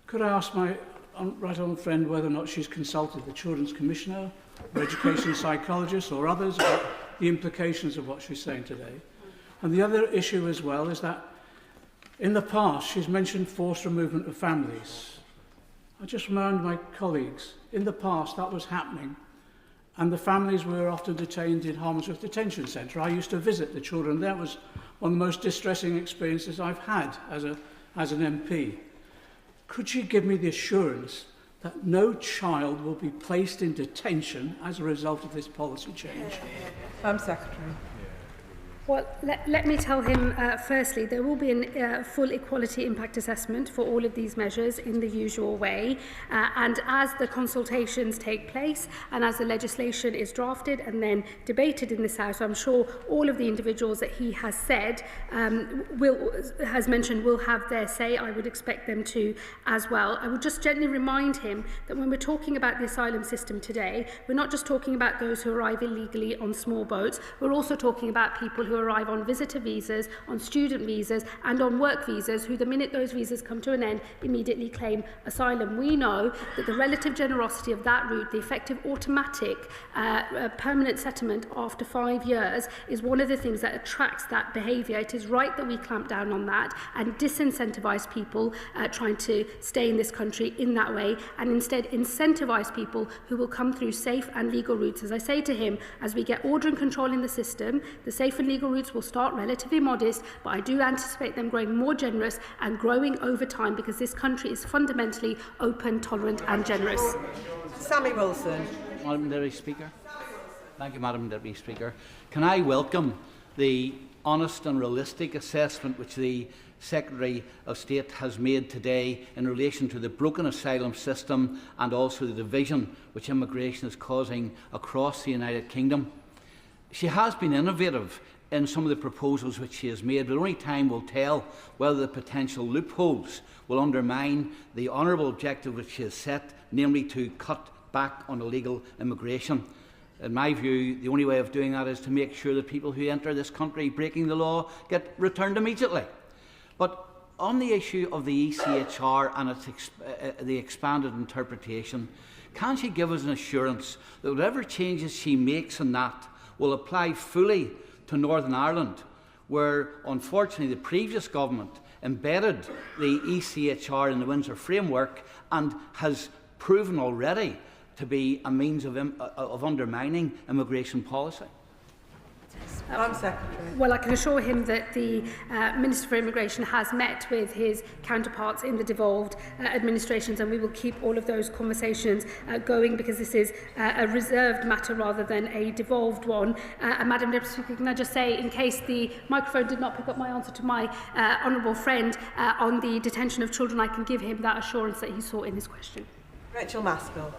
Speaker 10: Could I ask my right honourable friend whether or not she's consulted the Children's Commissioner, or education psychologist or others about the implications of what she's saying today? And the other issue as well is that in the past she's mentioned forced removement of families. I just remind my colleagues, in the past that was happening and the families were often detained in Harmondsworth Detention Centre. I used to visit the children. That was one of the most distressing experiences I've had as an MP. Could she give me the assurance that no child will be placed in detention as a result of this policy change?
Speaker 3: Secretary.
Speaker 11: Well, let me tell him, firstly, there will be a full equality impact assessment for all of these measures in the usual way. And as the consultations take place and as the legislation is drafted and then debated in this House, I'm sure all of the individuals that he has said, has mentioned, will have their say. I would expect them to as well. I would just gently remind him that when we're talking about the asylum system today, we're not just talking about those who arrive illegally on small boats. We're also talking about people who arrive on visitor visas, on student visas and on work visas, who the minute those visas come to an end immediately claim asylum. We know that the relative generosity of that route, the effective automatic permanent settlement after 5 years, is one of the things that attracts that behaviour. It is right that we clamp down on that and disincentivise people trying to stay in this country in that way, and instead incentivise people who will come through safe and legal routes. As I say to him, as we get order and control in the system, the safe and legal routes will start relatively modest, but I do anticipate them growing more generous and growing over time, because this country is fundamentally open, tolerant and generous.
Speaker 3: Sammy Wilson.
Speaker 17: Madam Deputy Speaker. Thank you, Madam Deputy Speaker. Can I welcome the honest and realistic assessment which the Secretary of State has made today in relation to the broken asylum system and also the division which immigration is causing across the United Kingdom. She has been innovative in some of the proposals which she has made, but only time will tell whether the potential loopholes will undermine the honourable objective which she has set, namely to cut back on illegal immigration. In my view, the only way of doing that is to make sure that people who enter this country breaking the law get returned immediately. But on the issue of the ECHR and its the expanded interpretation, can she give us an assurance that whatever changes she makes in that will apply fully to Northern Ireland, where unfortunately the previous government embedded the ECHR in the Windsor framework and has proven already to be a means of undermining immigration policy?
Speaker 3: Secretary.
Speaker 11: Well, I can assure him that the Minister for Immigration has met with his counterparts in the devolved administrations, and we will keep all of those conversations going, because this is a reserved matter rather than a devolved one. And Madam Deputy Speaker, can I just say, in case the microphone did not pick up my answer to my honourable friend on the detention of children, I can give him that assurance that he sought in his question.
Speaker 3: Rachel Maskell.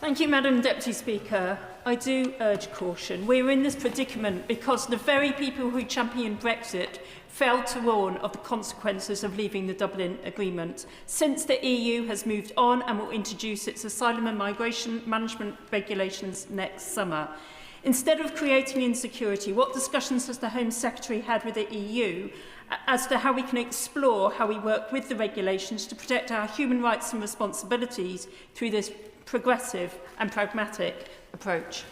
Speaker 18: Thank you, Madam Deputy Speaker. I do urge caution. We're in this predicament because the very people who championed Brexit failed to warn of the consequences of leaving the Dublin Agreement. Since the EU has moved on and will introduce its asylum and migration management regulations next summer. Instead of creating insecurity, what discussions has the Home Secretary had with the EU as to how we can explore how we work with the regulations to protect our human rights and responsibilities through this progressive and pragmatic approach?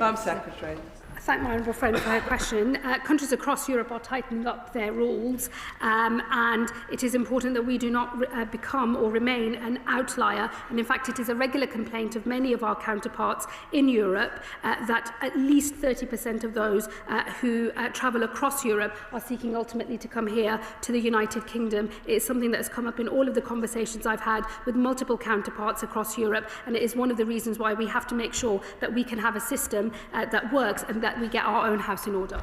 Speaker 3: Madam Secretary.
Speaker 11: thank my honourable friend for her question. Countries across Europe are tightening up their rules, and it is important that we do not become or remain an outlier. And in fact, it is a regular complaint of many of our counterparts in Europe that at least 30% of those who travel across Europe are seeking ultimately to come here to the United Kingdom. It is something that has come up in all of the conversations I've had with multiple counterparts across Europe, and it is one of the reasons why we have to make sure that we can have a system that works and that we get our own house in order.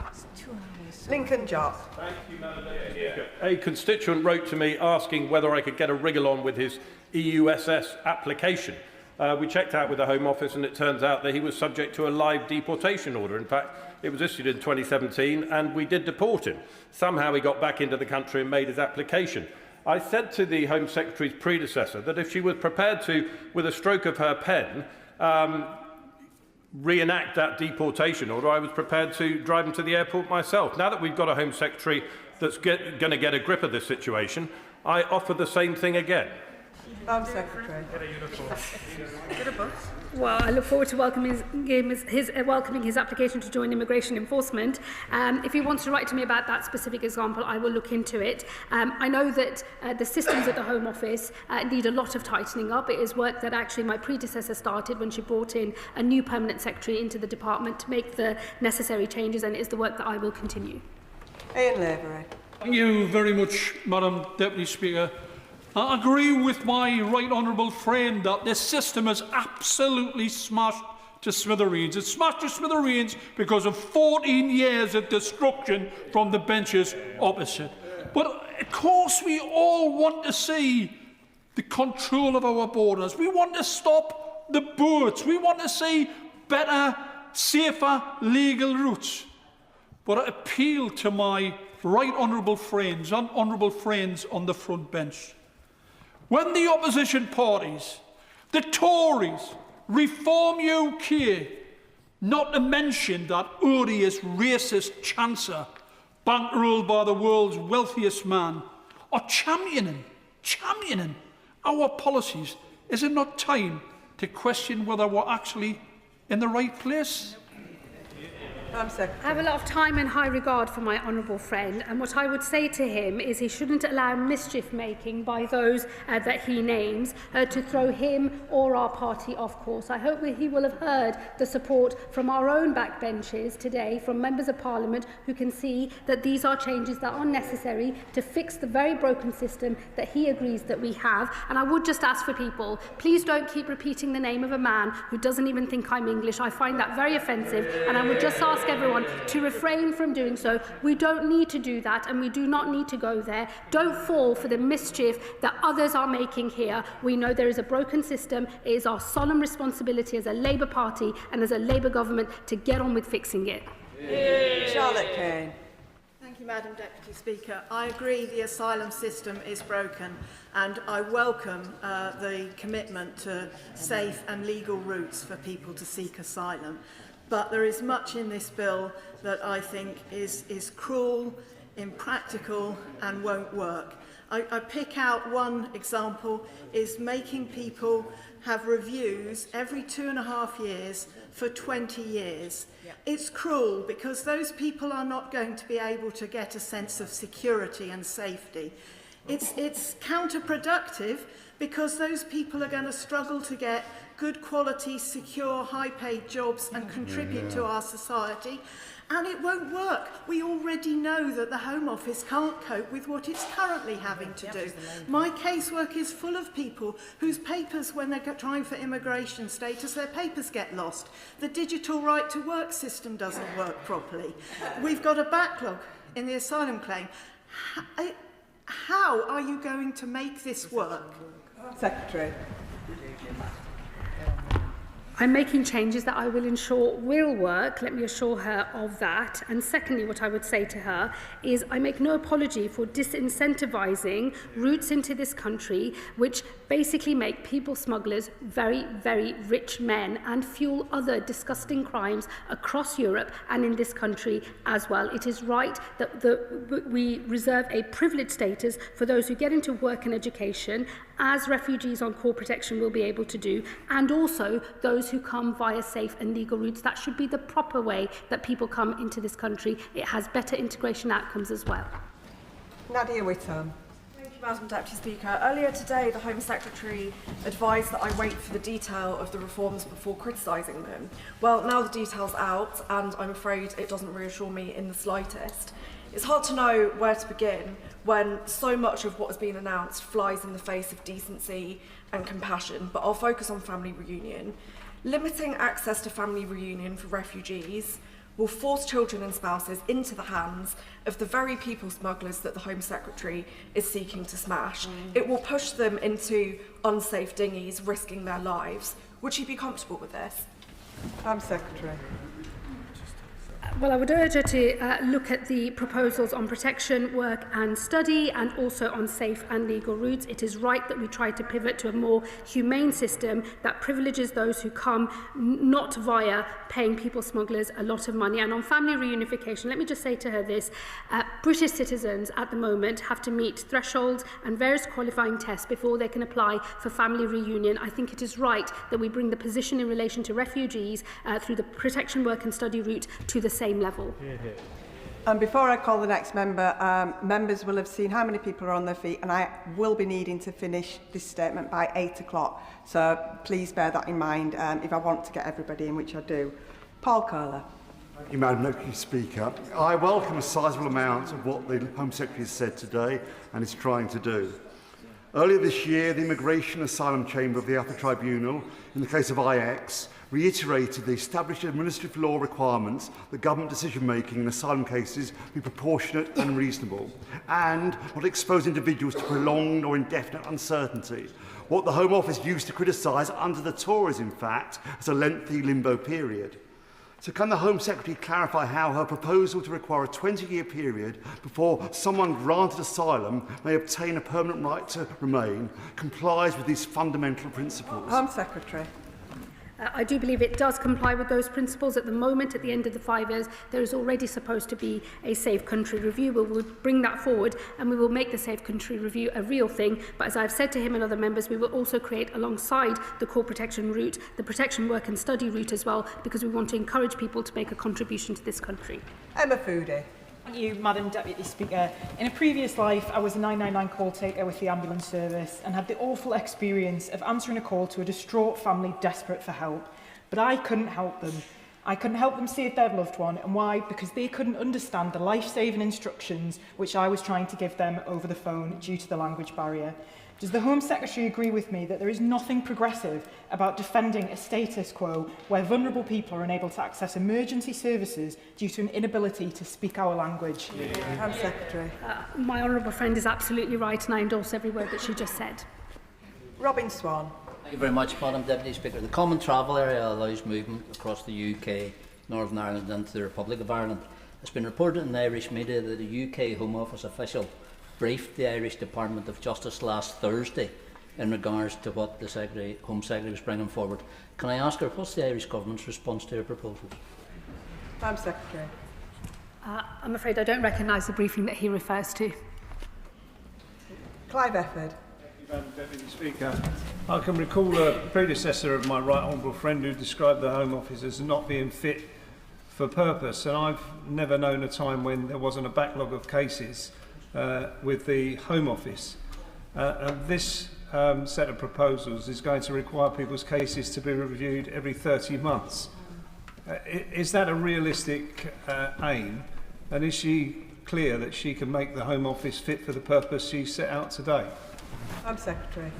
Speaker 3: Lincoln Job.
Speaker 14: Thank you, Madam Speaker. A constituent wrote to me asking whether I could get a wriggle on with his EUSS application. We checked out with the Home Office, and it turns out that he was subject to a live deportation order. In fact, it was issued in 2017, and we did deport him. Somehow he got back into the country and made his application. I said to the Home Secretary's predecessor that if she was prepared to, with a stroke of her pen, reenact that deportation order, I was prepared to drive him to the airport myself. Now that we've got a Home Secretary that's going to get a grip of this situation, I offer the same thing again.
Speaker 3: Home Secretary. Get a bus.
Speaker 11: Well, I look forward to welcoming his application to join immigration enforcement. If he wants to write to me about that specific example, I will look into it. I know that the systems at the Home Office need a lot of tightening up. It is work that actually my predecessor started when she brought in a new permanent secretary into the department to make the necessary changes, and it is the work that I will continue.
Speaker 3: Ian Lavery.
Speaker 24: Thank you very much, Madam Deputy Speaker. I agree with my right honourable friend that this system is absolutely smashed to smithereens. It's smashed to smithereens because of 14 years of destruction from the benches opposite. But of course we all want to see the control of our borders. We want to stop the boats. We want to see better, safer, legal routes. But I appeal to my right honourable friends and honourable friends on the front bench. When the opposition parties, the Tories, Reform UK, not to mention that odious racist Chancellor, bankrolled by the world's wealthiest man, are championing our policies, is it not time to question whether we're actually in the right place?
Speaker 11: I have a lot of time and high regard for my honourable friend, and what I would say to him is he shouldn't allow mischief making by those that he names to throw him or our party off course. I hope that he will have heard the support from our own backbenches today, from members of Parliament who can see that these are changes that are necessary to fix the very broken system that he agrees that we have. And I would just ask for people, please don't keep repeating the name of a man who doesn't even think I'm English. I find that very offensive, and I would just ask everyone to refrain from doing so. We don't need to do that, and we do not need to go there. Don't fall for the mischief that others are making here. We know there is a broken system. It is our solemn responsibility as a Labour Party and as a Labour government to get on with fixing it.
Speaker 3: Charlotte Kane.
Speaker 18: Thank you, Madam Deputy Speaker. I agree the asylum system is broken, and I welcome the commitment to safe and legal routes for people to seek asylum. But there is much in this bill that I think is cruel, impractical, and won't work. I pick out one example, is making people have reviews every 2.5 years for 20 years. Yeah. It's cruel because those people are not going to be able to get a sense of security and safety. It's counterproductive because those people are going to struggle to get good quality, secure, high-paid jobs and contribute to our society. And it won't work. We already know that the Home Office can't cope with what it's currently having to do. My casework is full of people whose papers, when they're trying for immigration status, their papers get lost. The digital right to work system doesn't work properly. We've got a backlog in the asylum claim. How are you going to make this work?
Speaker 3: Secretary.
Speaker 11: I'm making changes that I will ensure will work. Let me assure her of that. And secondly, what I would say to her is I make no apology for disincentivising routes into this country, which basically make people smugglers very, very rich men and fuel other disgusting crimes across Europe and in this country as well. It is right that we reserve a privileged status for those who get into work and education as refugees on core protection will be able to do, and also those who come via safe and legal routes. That should be the proper way that people come into this country. It has better integration outcomes as well.
Speaker 3: Nadia Whittam.
Speaker 12: Thank you, Madam Deputy Speaker. Earlier today, the Home Secretary advised that I wait for the detail of the reforms before criticising them. Well, now the detail's out, and I'm afraid it doesn't reassure me in the slightest. It's hard to know where to begin when so much of what has been announced flies in the face of decency and compassion, but I'll focus on family reunion. Limiting access to family reunion for refugees will force children and spouses into the hands of the very people smugglers that the Home Secretary is seeking to smash. It will push them into unsafe dinghies, risking their lives. Would she be comfortable with this?
Speaker 3: Home Secretary.
Speaker 11: Well, I would urge her to look at the proposals on protection, work and study, and also on safe and legal routes. It is right that we try to pivot to a more humane system that privileges those who come not via paying people smugglers a lot of money. And on family reunification, let me just say to her this. British citizens at the moment have to meet thresholds and various qualifying tests before they can apply for family reunion. I think it is right that we bring the position in relation to refugees through the protection, work and study route to the same level.
Speaker 3: And before I call the next member, members will have seen how many people are on their feet, and I will be needing to finish this statement by 8 o'clock. So please bear that in mind if I want to get everybody in, which I do. Paul Kohler.
Speaker 19: Thank you, Madam Deputy Speaker. I welcome a sizable amount of what the Home Secretary has said today and is trying to do. Earlier this year, the Immigration Asylum Chamber of the Upper Tribunal, in the case of IX, reiterated the established administrative law requirements that government decision-making in asylum cases be proportionate and reasonable, and not expose individuals to prolonged or indefinite uncertainty, what the Home Office used to criticise under the Tories, in fact, as a lengthy limbo period. So can the Home Secretary clarify how her proposal to require a 20-year period before someone granted asylum may obtain a permanent right to remain complies with these fundamental principles?
Speaker 3: Home Secretary.
Speaker 11: I do believe it does comply with those principles. At the moment, at the end of the 5 years, there is already supposed to be a safe country review. We will bring that forward and we will make the safe country review a real thing. But as I've said to him and other members, we will also create alongside the core protection route, the protection work and study route as well, because we want to encourage people to make a contribution to this country.
Speaker 3: Emma Foodie.
Speaker 22: Thank you, Madam Deputy Speaker. In a previous life, I was a 999 call taker with the ambulance service and had the awful experience of answering a call to a distraught family desperate for help. But I couldn't help them. I couldn't help them save their loved one. And why? Because they couldn't understand the life-saving instructions which I was trying to give them over the phone due to the language barrier. Does the Home Secretary agree with me that there is nothing progressive about defending a status quo where vulnerable people are unable to access emergency services due to an inability to speak our language?
Speaker 3: Home Secretary.
Speaker 11: My honourable friend is absolutely right, and I endorse every word that she just said.
Speaker 3: Robin Swan.
Speaker 17: Thank you very much, Madam Deputy Speaker. The Common Travel Area allows movement across the UK, Northern Ireland and the Republic of Ireland. It's been reported in the Irish media that a UK Home Office official briefed the Irish Department of Justice last Thursday in regards to what the Home Secretary was bringing forward. Can I ask her, what's the Irish Government's response to her proposals?
Speaker 3: Home Secretary.
Speaker 11: I'm afraid I don't recognise the briefing that he refers to.
Speaker 3: Clive Efford.
Speaker 23: Madam Deputy Speaker, I can recall a predecessor of my right honourable friend who described the Home Office as not being fit for purpose, and I've never known a time when there wasn't a backlog of cases with the Home Office. And this set of proposals is going to require people's cases to be reviewed every 30 months. Is that a realistic aim? And is she clear that she can make the Home Office fit for the purpose she set out today?
Speaker 3: Home Secretary.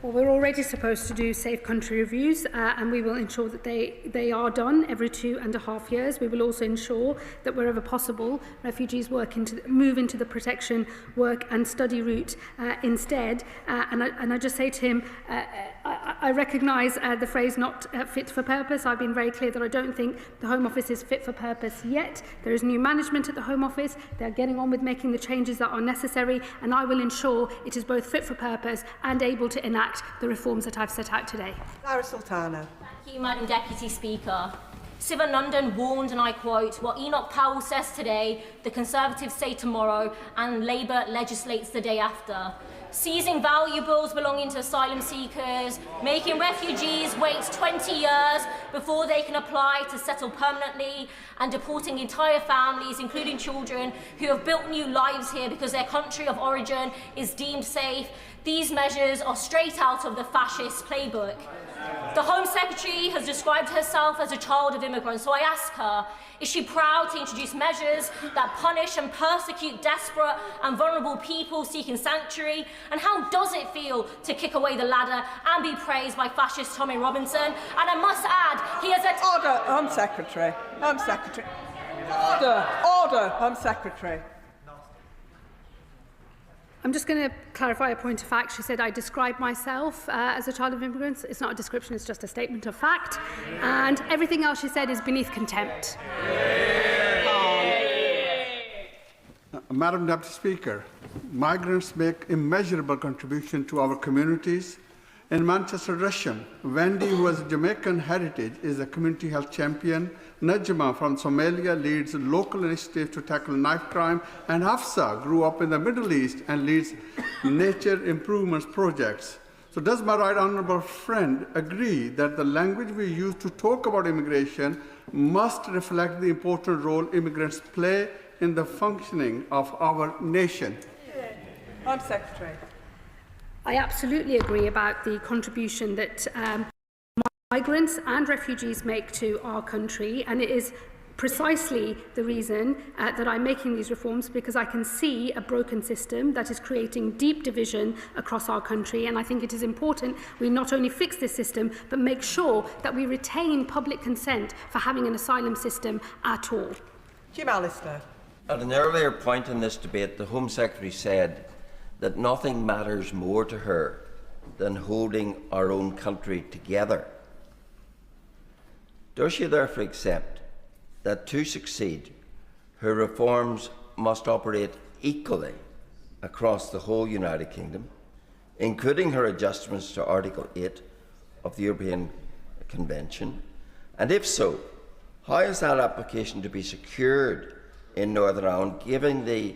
Speaker 11: Well, we're already supposed to do safe country reviews and we will ensure that they are done every 2.5 years. We will also ensure that wherever possible, refugees move into the protection, work and study route instead. And I just say to him, I recognise the phrase not fit for purpose. I've been very clear that I don't think the Home Office is fit for purpose yet. There is new management at the Home Office. They're getting on with making the changes that are necessary, and I will ensure it is both fit for purpose and able to enact the reforms that I've set out today.
Speaker 3: Lara Sultana.
Speaker 25: Thank you, Madam Deputy Speaker. Sivan London warned, and I quote, "What Enoch Powell says today, the Conservatives say tomorrow, and Labour legislates the day after." seizing valuables belonging to asylum seekers, making refugees wait 20 years before they can apply to settle permanently, and deporting entire families, including children, who have built new lives here because their country of origin is deemed safe. These measures are straight out of the fascist playbook. The Home Secretary has described herself as a child of immigrants, so I ask her, is she proud to introduce measures that punish and persecute desperate and vulnerable people seeking sanctuary? And how does it feel to kick away the ladder and be praised by fascist Tommy Robinson? And I must add, he has a...
Speaker 3: Order, Home Secretary. Home Secretary. Order, Home Secretary.
Speaker 11: I'm just going to clarify a point of fact. She said I described myself as a child of immigrants. It's not a description, it's just a statement of fact. And everything else she said is beneath contempt.
Speaker 4: Madam Deputy Speaker, migrants make immeasurable contribution to our communities. In Manchester, Russian, Wendy, who has Jamaican heritage, is a community health champion. Najma from Somalia leads local initiatives to tackle knife crime, and Hafsa grew up in the Middle East and leads nature improvements projects. So does my right honourable friend agree that the language we use to talk about immigration must reflect the important role immigrants play in the functioning of our nation?
Speaker 3: Home Secretary.
Speaker 11: I absolutely agree about the contribution that migrants and refugees make to our country, and it is precisely the reason that I'm making these reforms, because I can see a broken system that is creating deep division across our country, and I think it is important we not only fix this system but make sure that we retain public consent for having an asylum system at all.
Speaker 3: Jim Allister.
Speaker 5: At an earlier point in this debate, the Home Secretary said that nothing matters more to her than holding our own country together. Does she therefore accept that to succeed, her reforms must operate equally across the whole United Kingdom, including her adjustments to Article 8 of the European Convention? And if so, how is that application to be secured in Northern Ireland, given the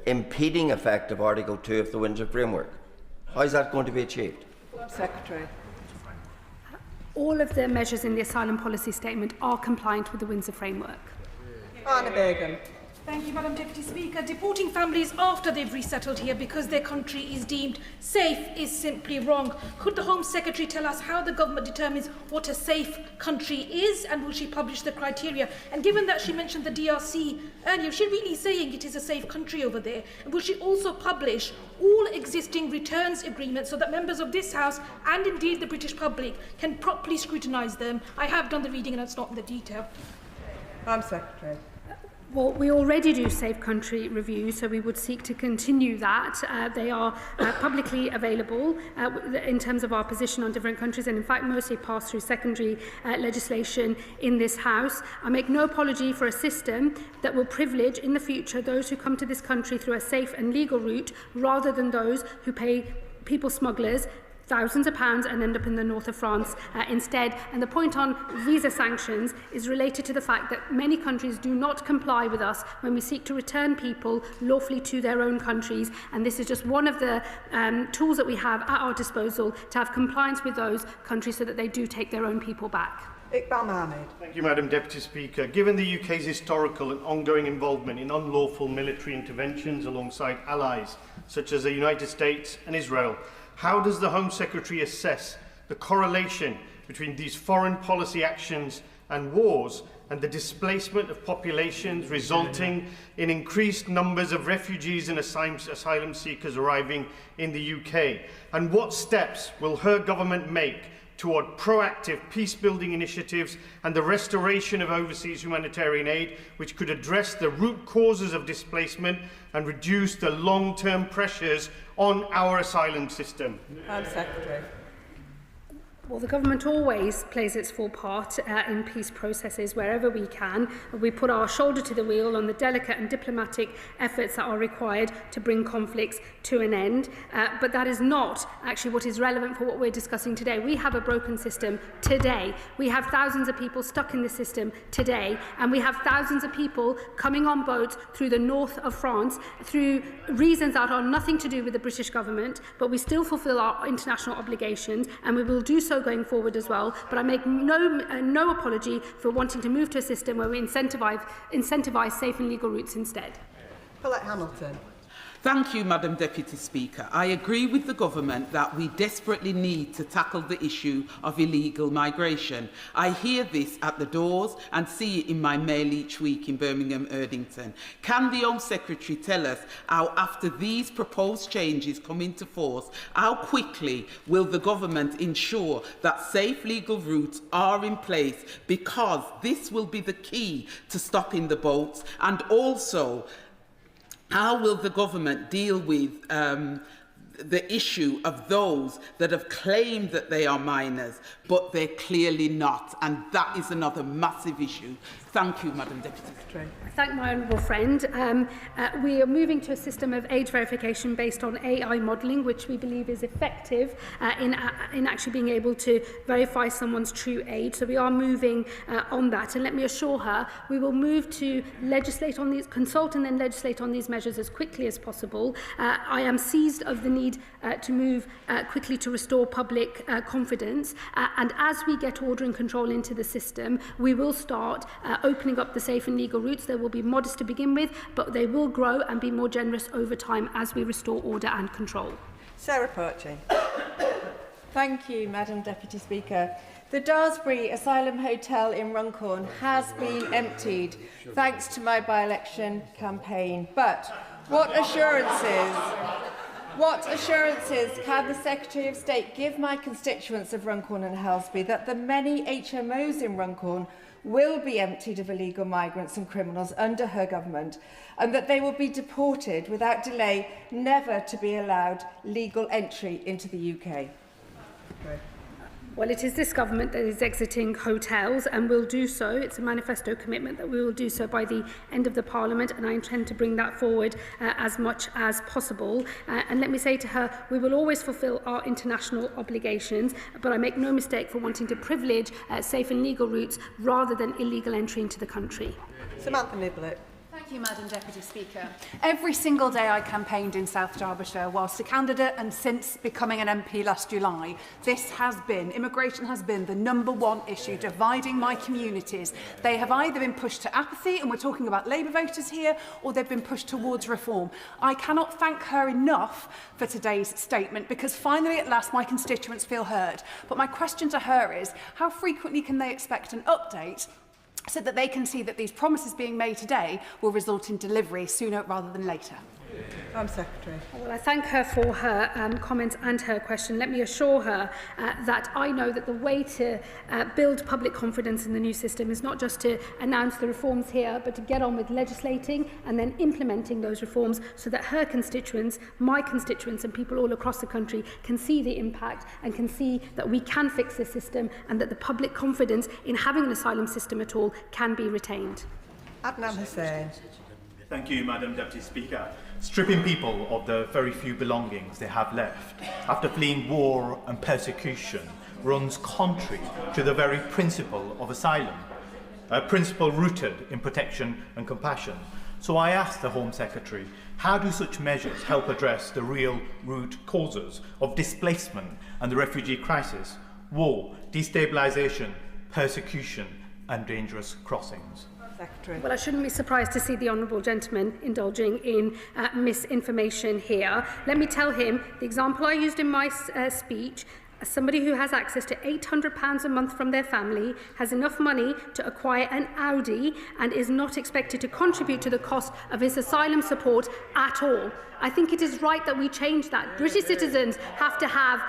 Speaker 5: impeding effect of Article 2 of the Windsor Framework? How is that going to be achieved?
Speaker 3: Secretary.
Speaker 11: All of the measures in the asylum policy statement are compliant with the Windsor Framework.
Speaker 3: Anna Begum.
Speaker 6: Thank you, Madam Deputy Speaker. Deporting families after they've resettled here because their country is deemed safe is simply wrong. Could the Home Secretary tell us how the government determines what a safe country is, and will she publish the criteria? And given that she mentioned the DRC earlier, is she really saying it is a safe country over there? And will she also publish all existing returns agreements so that members of this House and indeed the British public can properly scrutinise them? I have done the reading and it's not in the detail.
Speaker 3: Home Secretary.
Speaker 11: Well, we already do safe country reviews, so we would seek to continue that. They are publicly available in terms of our position on different countries, and in fact mostly pass through secondary legislation in this House. I make no apology for a system that will privilege in the future those who come to this country through a safe and legal route rather than those who pay people smugglers thousands of pounds and end up in the north of France instead. And the point on visa sanctions is related to the fact that many countries do not comply with us when we seek to return people lawfully to their own countries, and this is just one of the tools that we have at our disposal to have compliance with those countries so that they do take their own people back.
Speaker 3: Iqbal Mohammed.
Speaker 13: Thank you, Madam Deputy Speaker. Given the UK's historical and ongoing involvement in unlawful military interventions alongside allies such as the United States and Israel, how does the Home Secretary assess the correlation between these foreign policy actions and wars and the displacement of populations resulting in increased numbers of refugees and asylum seekers arriving in the UK? And what steps will her government make toward proactive peace-building initiatives and the restoration of overseas humanitarian aid, which could address the root causes of displacement and reduce the long-term pressures on our asylum system?
Speaker 3: Secretary.
Speaker 11: Well, the government always plays its full part in peace processes wherever we can. We put our shoulder to the wheel on the delicate and diplomatic efforts that are required to bring conflicts to an end. But that is not actually what is relevant for what we're discussing today. We have a broken system today. We have thousands of people stuck in the system today. And we have thousands of people coming on boats through the north of France through reasons that are nothing to do with the British government. But we still fulfil our international obligations, and we will do so going forward as well. But I make no apology for wanting to move to a system where we incentivise safe and legal routes instead.
Speaker 3: Colette Hamilton.
Speaker 1: Thank you, Madam Deputy Speaker. I agree with the Government that we desperately need to tackle the issue of illegal migration. I hear this at the doors and see it in my mail each week in Birmingham, Erdington. Can the Home Secretary tell us how, after these proposed changes come into force, how quickly will the Government ensure that safe legal routes are in place, because this will be the key to stopping the boats? And also, how will the Government deal with the issue of those that have claimed that they are minors, but they're clearly not? And that is another massive issue. Thank you, Madam Deputy Secretary.
Speaker 11: I thank my honourable friend. We are moving to a system of age verification based on AI modelling, which we believe is effective in actually being able to verify someone's true age. So we are moving on that. And let me assure her, we will move to legislate on these, consult and then legislate on these measures as quickly as possible. I am seized of the need to move quickly to restore public confidence. And as we get order and control into the system, we will start opening up the safe and legal routes. They will be modest to begin with, but they will grow and be more generous over time as we restore order and control.
Speaker 3: Sarah Perchin.
Speaker 7: Thank you, Madam Deputy Speaker. The Daresbury Asylum Hotel in Runcorn has been emptied thanks to my by-election campaign. But what assurances can the Secretary of State give my constituents of Runcorn and Helsby that the many HMOs in Runcorn will be emptied of illegal migrants and criminals under her government, and that they will be deported without delay, never to be allowed legal entry into the UK?
Speaker 11: Well, it is this government that is exiting hotels and will do so. It's a manifesto commitment that we will do so by the end of the Parliament, and I intend to bring that forward as much as possible. And let me say to her, we will always fulfil our international obligations, but I make no mistake for wanting to privilege safe and legal routes rather than illegal entry into the country.
Speaker 3: Samantha Niblett.
Speaker 15: Thank you, Madam Deputy Speaker. Every single day I campaigned in South Derbyshire whilst a candidate and since becoming an MP last July. Immigration has been the #1 issue dividing my communities. They have either been pushed to apathy, and we're talking about Labour voters here, or they've been pushed towards reform. I cannot thank her enough for today's statement, because finally at last my constituents feel heard. But my question to her is, how frequently can they expect an update so that they can see that these promises being made today will result in delivery sooner rather than later?
Speaker 3: Home Secretary.
Speaker 11: Well, I thank her for her comments and her question. Let me assure her that I know that the way to build public confidence in the new system is not just to announce the reforms here, but to get on with legislating and then implementing those reforms so that her constituents, my constituents and people all across the country can see the impact and can see that we can fix this system and that the public confidence in having an asylum system at all can be retained.
Speaker 3: Adnan Hussain.
Speaker 16: Thank you, Madam Deputy Speaker. Stripping people of the very few belongings they have left after fleeing war and persecution runs contrary to the very principle of asylum, a principle rooted in protection and compassion. So I ask the Home Secretary, how do such measures help address the real root causes of displacement and the refugee crisis: war, destabilisation, persecution and dangerous crossings?
Speaker 3: Secretary.
Speaker 11: Well, I shouldn't be surprised to see the honourable gentleman indulging in misinformation here. Let me tell him the example I used in my speech. As somebody who has access to £800 a month from their family, has enough money to acquire an Audi and is not expected to contribute to the cost of his asylum support at all. I think it is right that we change that. British citizens have to have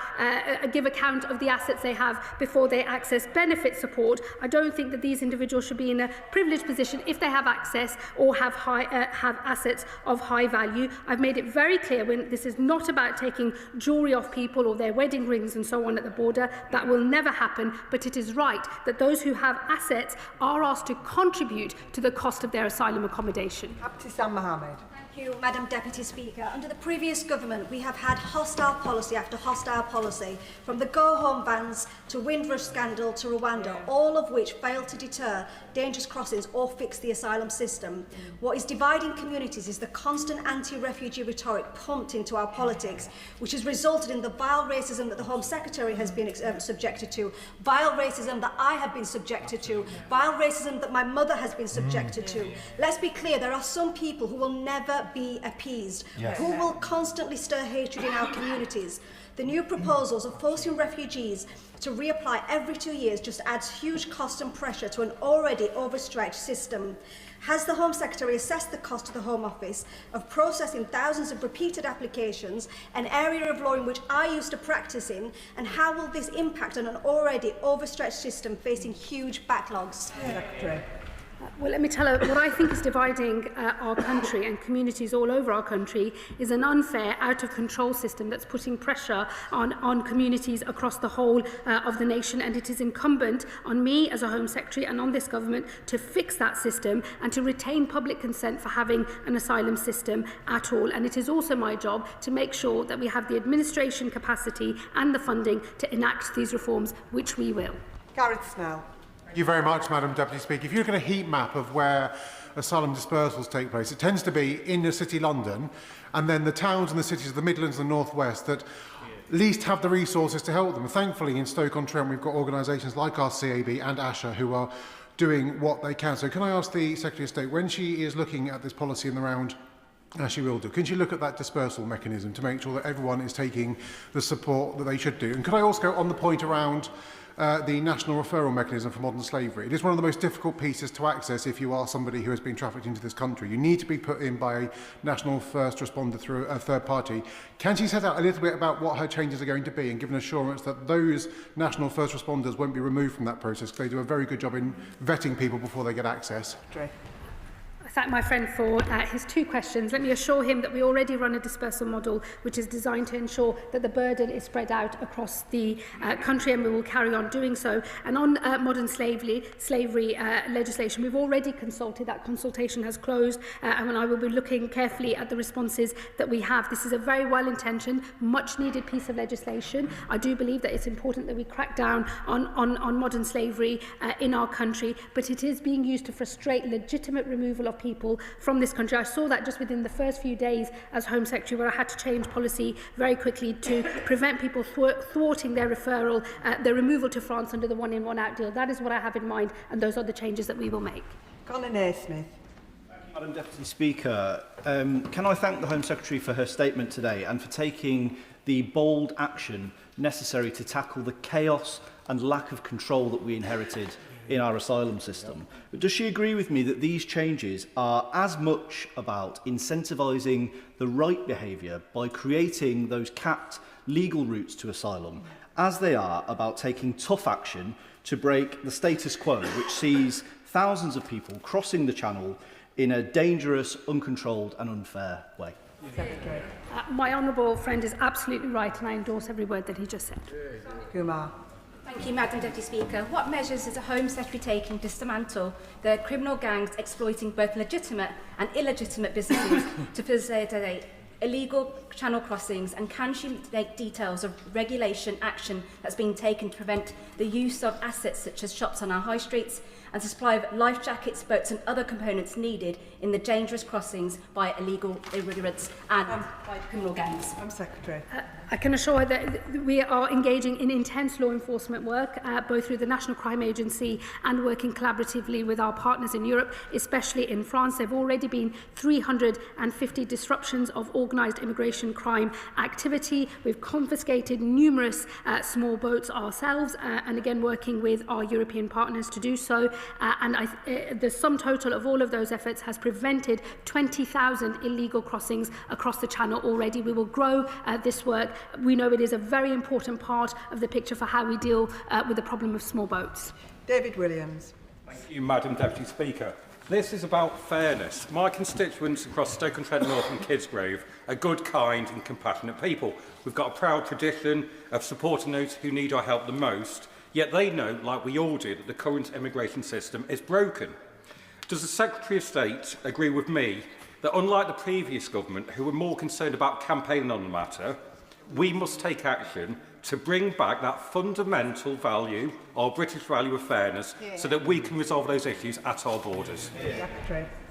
Speaker 11: give account of the assets they have before they access benefit support. I don't think that these individuals should be in a privileged position if they have access or have assets of high value. I've made it very clear when this is not about taking jewellery off people or their wedding rings and so so on at the border. That will never happen, but it is right that those who have assets are asked to contribute to the cost of their asylum accommodation.
Speaker 3: Shabana Mahmood.
Speaker 2: Thank you, Madam Deputy Speaker. Under the previous government, we have had hostile policy after hostile policy, from the go-home bans to Windrush scandal to Rwanda, all of which failed to deter dangerous crossings or fix the asylum system. What is dividing communities is the constant anti-refugee rhetoric pumped into our politics, which has resulted in the vile racism that the Home Secretary has been subjected to, vile racism that I have been subjected to, vile racism that my mother has been subjected to. Let's be clear, there are some people who will never be appeased, who will constantly stir hatred in our communities. The new proposals of forcing refugees to reapply every 2 years just adds huge cost and pressure to an already overstretched system. Has the Home Secretary assessed the cost to the Home Office of processing thousands of repeated applications, an area of law in which I used to practice in, and how will this impact on an already overstretched system facing huge backlogs?
Speaker 11: Well, let me tell her, what I think is dividing our country and communities all over our country is an unfair, out-of-control system that's putting pressure on communities across the whole of the nation, and it is incumbent on me as a Home Secretary and on this government to fix that system and to retain public consent for having an asylum system at all. And it is also my job to make sure that we have the administration capacity and the funding to enact these reforms, which we will.
Speaker 3: Gareth Snell.
Speaker 8: Thank you very much, Madam Deputy Speaker. If you look at a heat map of where asylum dispersals take place, it tends to be in the city London, and then the towns and the cities of the Midlands and the North West that least have the resources to help them. And thankfully, in Stoke-on-Trent, we've got organisations like our CAB and ASHA who are doing what they can. So can I ask the Secretary of State, when she is looking at this policy in the round, as she will do, can she look at that dispersal mechanism to make sure that everyone is taking the support that they should do? And could I also go on the point around the national referral mechanism for modern slavery? It is one of the most difficult pieces to access if you are somebody who has been trafficked into this country. You need to be put in by a national first responder through a third party. Can she set out a little bit about what her changes are going to be and give an assurance that those national first responders won't be removed from that process, because they do a very good job in vetting people before they get access?
Speaker 11: I thank my friend for his two questions. Let me assure him that we already run a dispersal model which is designed to ensure that the burden is spread out across the country, and we will carry on doing so. And on modern slavery legislation, we've already consulted. That consultation has closed, and I will be looking carefully at the responses that we have. This is a very well-intentioned, much-needed piece of legislation. I do believe that it's important that we crack down on modern slavery in our country, but it is being used to frustrate legitimate removal of people from this country. I saw that just within the first few days as Home Secretary, where I had to change policy very quickly to prevent people thwarting their referral, their removal to France under the one-in, one-out deal. That is what I have in mind, and those are the changes that we will make.
Speaker 3: Colin Naismith.
Speaker 9: Madam Deputy Speaker, can I thank the Home Secretary for her statement today and for taking the bold action necessary to tackle the chaos and lack of control that we inherited in our asylum system. But does she agree with me that these changes are as much about incentivising the right behaviour by creating those capped legal routes to asylum as they are about taking tough action to break the status quo, which sees thousands of people crossing the Channel in a dangerous, uncontrolled and unfair way?
Speaker 11: My honourable friend is absolutely right, and I endorse every word that he just said.
Speaker 3: Kumar.
Speaker 20: Thank you, Madam Deputy Speaker. What measures is the Home Secretary taking to dismantle the criminal gangs exploiting both legitimate and illegitimate businesses to facilitate illegal channel crossings, and can she make details of regulation action that's being taken to prevent the use of assets such as shops on our high streets and the supply of life jackets, boats and other components needed in the dangerous crossings by illegal immigrants and by criminal gangs?
Speaker 3: Home Secretary.
Speaker 11: I can assure her that we are engaging in intense law enforcement work, both through the National Crime Agency and working collaboratively with our partners in Europe, especially in France. There have already been 350 disruptions of organised immigration crime activity. We've confiscated numerous small boats ourselves, and again working with our European partners to do so. The sum total of all of those efforts has prevented 20,000 illegal crossings across the Channel already. We will grow this work. We know it is a very important part of the picture for how we deal with the problem of small boats.
Speaker 3: David Williams.
Speaker 14: Thank you, Madam Deputy Speaker. This is about fairness. My constituents across Stoke-on-Trent North and Kidsgrove are good, kind and compassionate people. We've got a proud tradition of supporting those who need our help the most, yet they know, like we all do, that the current immigration system is broken. Does the Secretary of State agree with me that, unlike the previous government, who were more concerned about campaigning on the matter, we must take action to bring back that fundamental value, our British value of fairness, so that we can resolve those issues at our borders?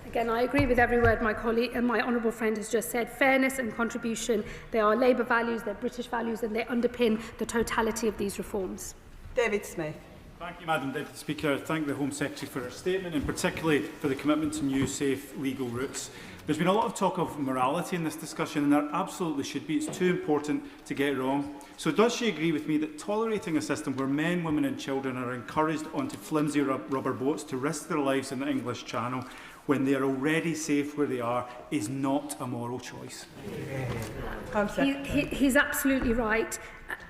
Speaker 11: Again, I agree with every word my colleague and my honourable friend has just said. Fairness and contribution, they are Labour values, they're British values, and they underpin the totality of these reforms.
Speaker 3: David Smith.
Speaker 10: Thank you, Madam Deputy Speaker. I thank the Home Secretary for her statement, and particularly for the commitment to new, safe, legal routes. There's been a lot of talk of morality in this discussion, and there absolutely should be. It's too important to get it wrong. So does she agree with me that tolerating a system where men, women and children are encouraged onto flimsy rubber boats to risk their lives in the English Channel when they are already safe where they are is not a moral choice?
Speaker 11: He's absolutely right.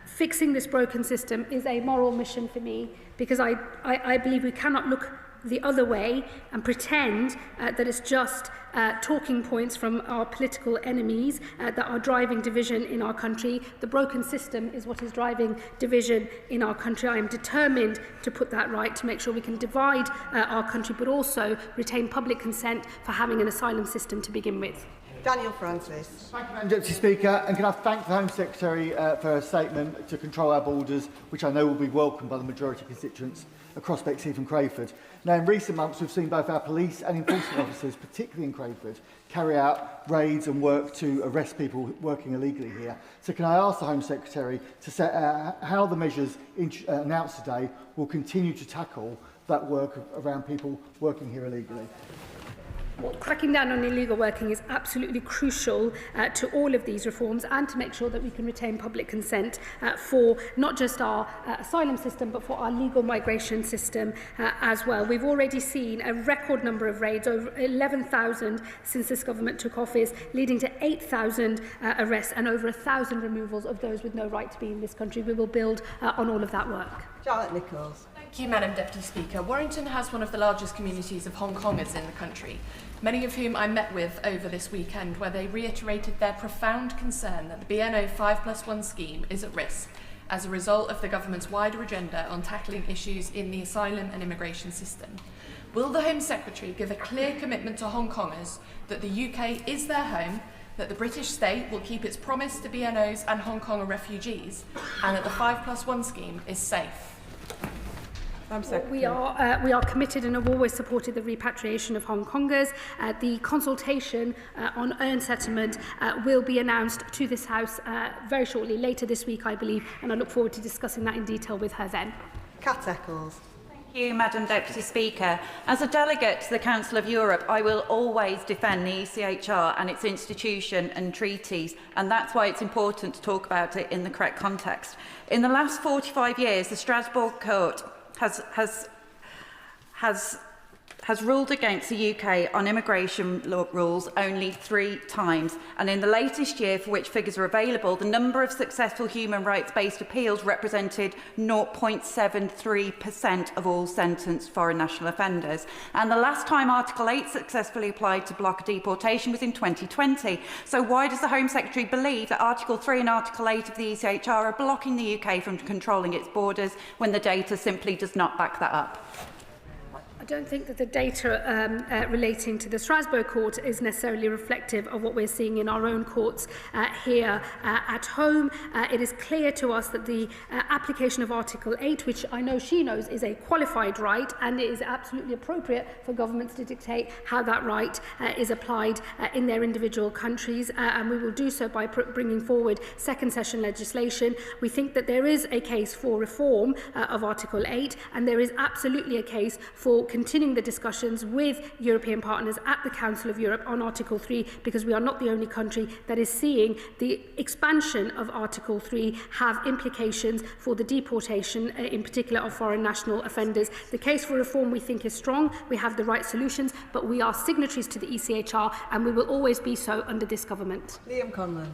Speaker 11: Fixing this broken system is a moral mission for me, because I believe we cannot look the other way and pretend that it's just talking points from our political enemies that are driving division in our country. The broken system is what is driving division in our country. I am determined to put that right, to make sure we can divide our country, but also retain public consent for having an asylum system to begin with.
Speaker 3: Daniel Francis.
Speaker 12: Thank you, Madam Deputy Speaker, and can I thank the Home Secretary for her statement to control our borders, which I know will be welcomed by the majority of constituents across Bexley and Crayford. Now, in recent months, we've seen both our police and enforcement officers, particularly in Crayford, carry out raids and work to arrest people working illegally here. So can I ask the Home Secretary to set how the measures announced today will continue to tackle that work around people working here illegally?
Speaker 11: Cracking down on illegal working is absolutely crucial to all of these reforms, and to make sure that we can retain public consent for not just our asylum system, but for our legal migration system as well. We've already seen a record number of raids, over 11,000 since this government took office, leading to 8,000 arrests and over 1,000 removals of those with no right to be in this country. We will build on all of that work.
Speaker 3: Charlotte Nichols.
Speaker 18: Thank you, Madam Deputy Speaker. Warrington has one of the largest communities of Hong Kongers in the country, many of whom I met with over this weekend, where they reiterated their profound concern that the BNO 5+1 scheme is at risk as a result of the government's wider agenda on tackling issues in the asylum and immigration system. Will the Home Secretary give a clear commitment to Hong Kongers that the UK is their home, that the British state will keep its promise to BNOs and Hong Konger refugees, and that the 5+1 scheme is safe?
Speaker 11: We are committed and have always supported the repatriation of Hong Kongers. The consultation on earned settlement will be announced to this House very shortly, later this week, I believe, and I look forward to discussing that in detail with her then.
Speaker 3: Kat Eccles.
Speaker 21: Thank you, Madam Deputy Speaker. As a delegate to the Council of Europe, I will always defend the ECHR and its institution and treaties, and that's why it's important to talk about it in the correct context. In the last 45 years, the Strasbourg Court has ruled against the UK on immigration rules only 3 times, and in the latest year, for which figures are available, the number of successful human rights-based appeals represented 0.73% of all sentenced foreign national offenders. And the last time Article 8 successfully applied to block deportation was in 2020. So why does the Home Secretary believe that Article 3 and Article 8 of the ECHR are blocking the UK from controlling its borders when the data simply does not back that up?
Speaker 11: I don't think that the data relating to the Strasbourg court is necessarily reflective of what we're seeing in our own courts here at home. It is clear to us that the application of Article 8, which I know she knows is a qualified right, and it is absolutely appropriate for governments to dictate how that right is applied in their individual countries, and we will do so by bringing forward second session legislation. We think that there is a case for reform of Article 8, and there is absolutely a case for continuing the discussions with European partners at the Council of Europe on Article 3, because we are not the only country that is seeing the expansion of Article 3 have implications for the deportation, in particular, of foreign national offenders. The case for reform, we think, is strong. We have the right solutions, but we are signatories to the ECHR, and we will always be so under this government.
Speaker 3: Liam Conlon.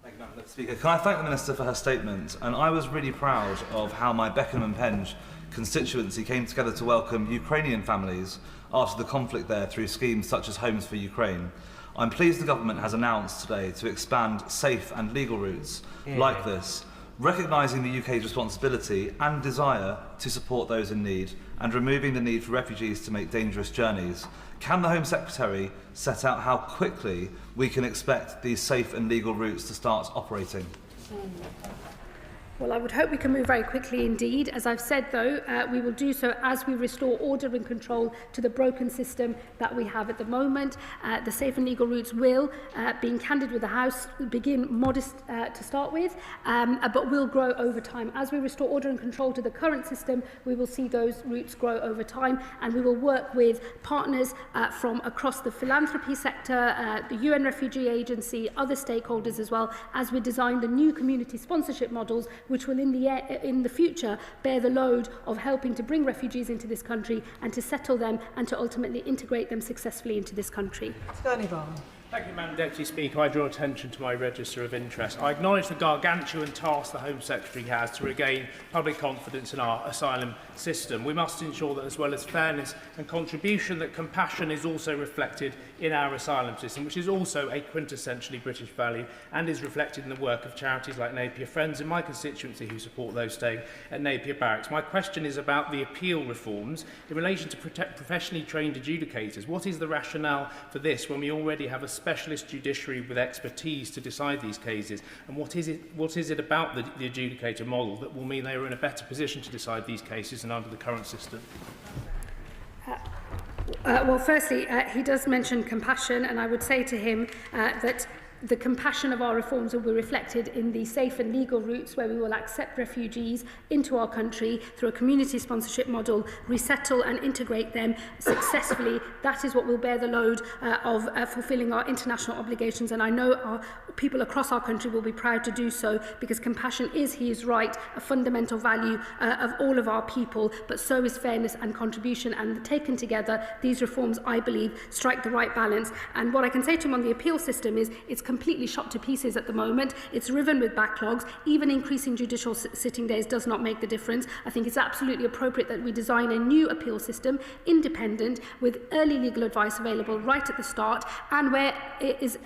Speaker 24: Thank you, Madam Speaker. Can I thank the Minister for her statement? And I was really proud of how my Beckenham and Penge constituency came together to welcome Ukrainian families after the conflict there through schemes such as Homes for Ukraine. I'm pleased the government has announced today to expand safe and legal routes like this, recognising the UK's responsibility and desire to support those in need and removing the need for refugees to make dangerous journeys. Can the Home Secretary set out how quickly we can expect these safe and legal routes to start operating?
Speaker 11: Well, I would hope we can move very quickly indeed. As I've said, though, we will do so as we restore order and control to the broken system that we have at the moment. The safe and legal routes will, being candid with the House, begin modest to start with, but will grow over time. As we restore order and control to the current system, we will see those routes grow over time, and we will work with partners from across the philanthropy sector, the UN Refugee Agency, other stakeholders as well, as we design the new community sponsorship models, which will in the future bear the load of helping to bring refugees into this country and to settle them and to ultimately integrate them successfully into this country.
Speaker 17: Thank you, Madam Deputy Speaker. I draw attention to my register of interest. I acknowledge the gargantuan task the Home Secretary has to regain public confidence in our asylum system. We must ensure that, as well as fairness and contribution, that compassion is also reflected in our asylum system, which is also a quintessentially British value and is reflected in the work of charities like Napier Friends in my constituency who support those staying at Napier Barracks. My question is about the appeal reforms in relation to professionally trained adjudicators. What is the rationale for this when we already have a specialist judiciary with expertise to decide these cases, and what is it about the adjudicator model that will mean they are in a better position to decide these cases than under the current system?
Speaker 11: Well, firstly, he does mention compassion, and I would say to him that the compassion of our reforms will be reflected in the safe and legal routes where we will accept refugees into our country through a community sponsorship model, resettle and integrate them successfully. That is what will bear the load of fulfilling our international obligations, and I know our people across our country will be proud to do so, because compassion is, he is right, a fundamental value of all of our people, but so is fairness and contribution, and taken together, these reforms, I believe, strike the right balance. And what I can say to him on the appeal system is it's completely shot to pieces at the moment. It's riven with backlogs. Even increasing judicial sitting days does not make the difference. I think it's absolutely appropriate that we design a new appeal system, independent, with early legal advice available right at the start, and where it is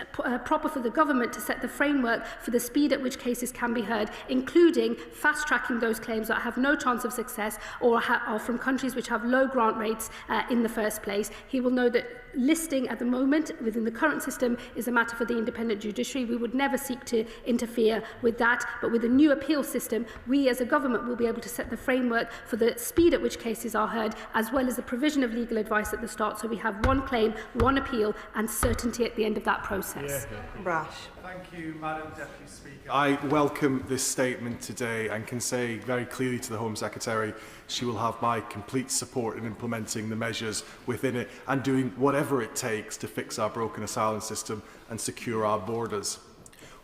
Speaker 11: proper for the government to set the framework for the speed at which cases can be heard, including fast-tracking those claims that have no chance of success or are from countries which have low grant rates in the first place. He will know that listing at the moment within the current system is a matter for the independent judiciary. We would never seek to interfere with that, but with a new appeal system, we as a government will be able to set the framework for the speed at which cases are heard, as well as the provision of legal advice at the start, so we have one claim, one appeal, and certainty at the end of that process.
Speaker 3: Brash.
Speaker 19: Thank you, Madam Deputy Speaker. I welcome this statement today and can say very clearly to the Home Secretary she will have my complete support in implementing the measures within it and doing whatever it takes to fix our broken asylum system and secure our borders.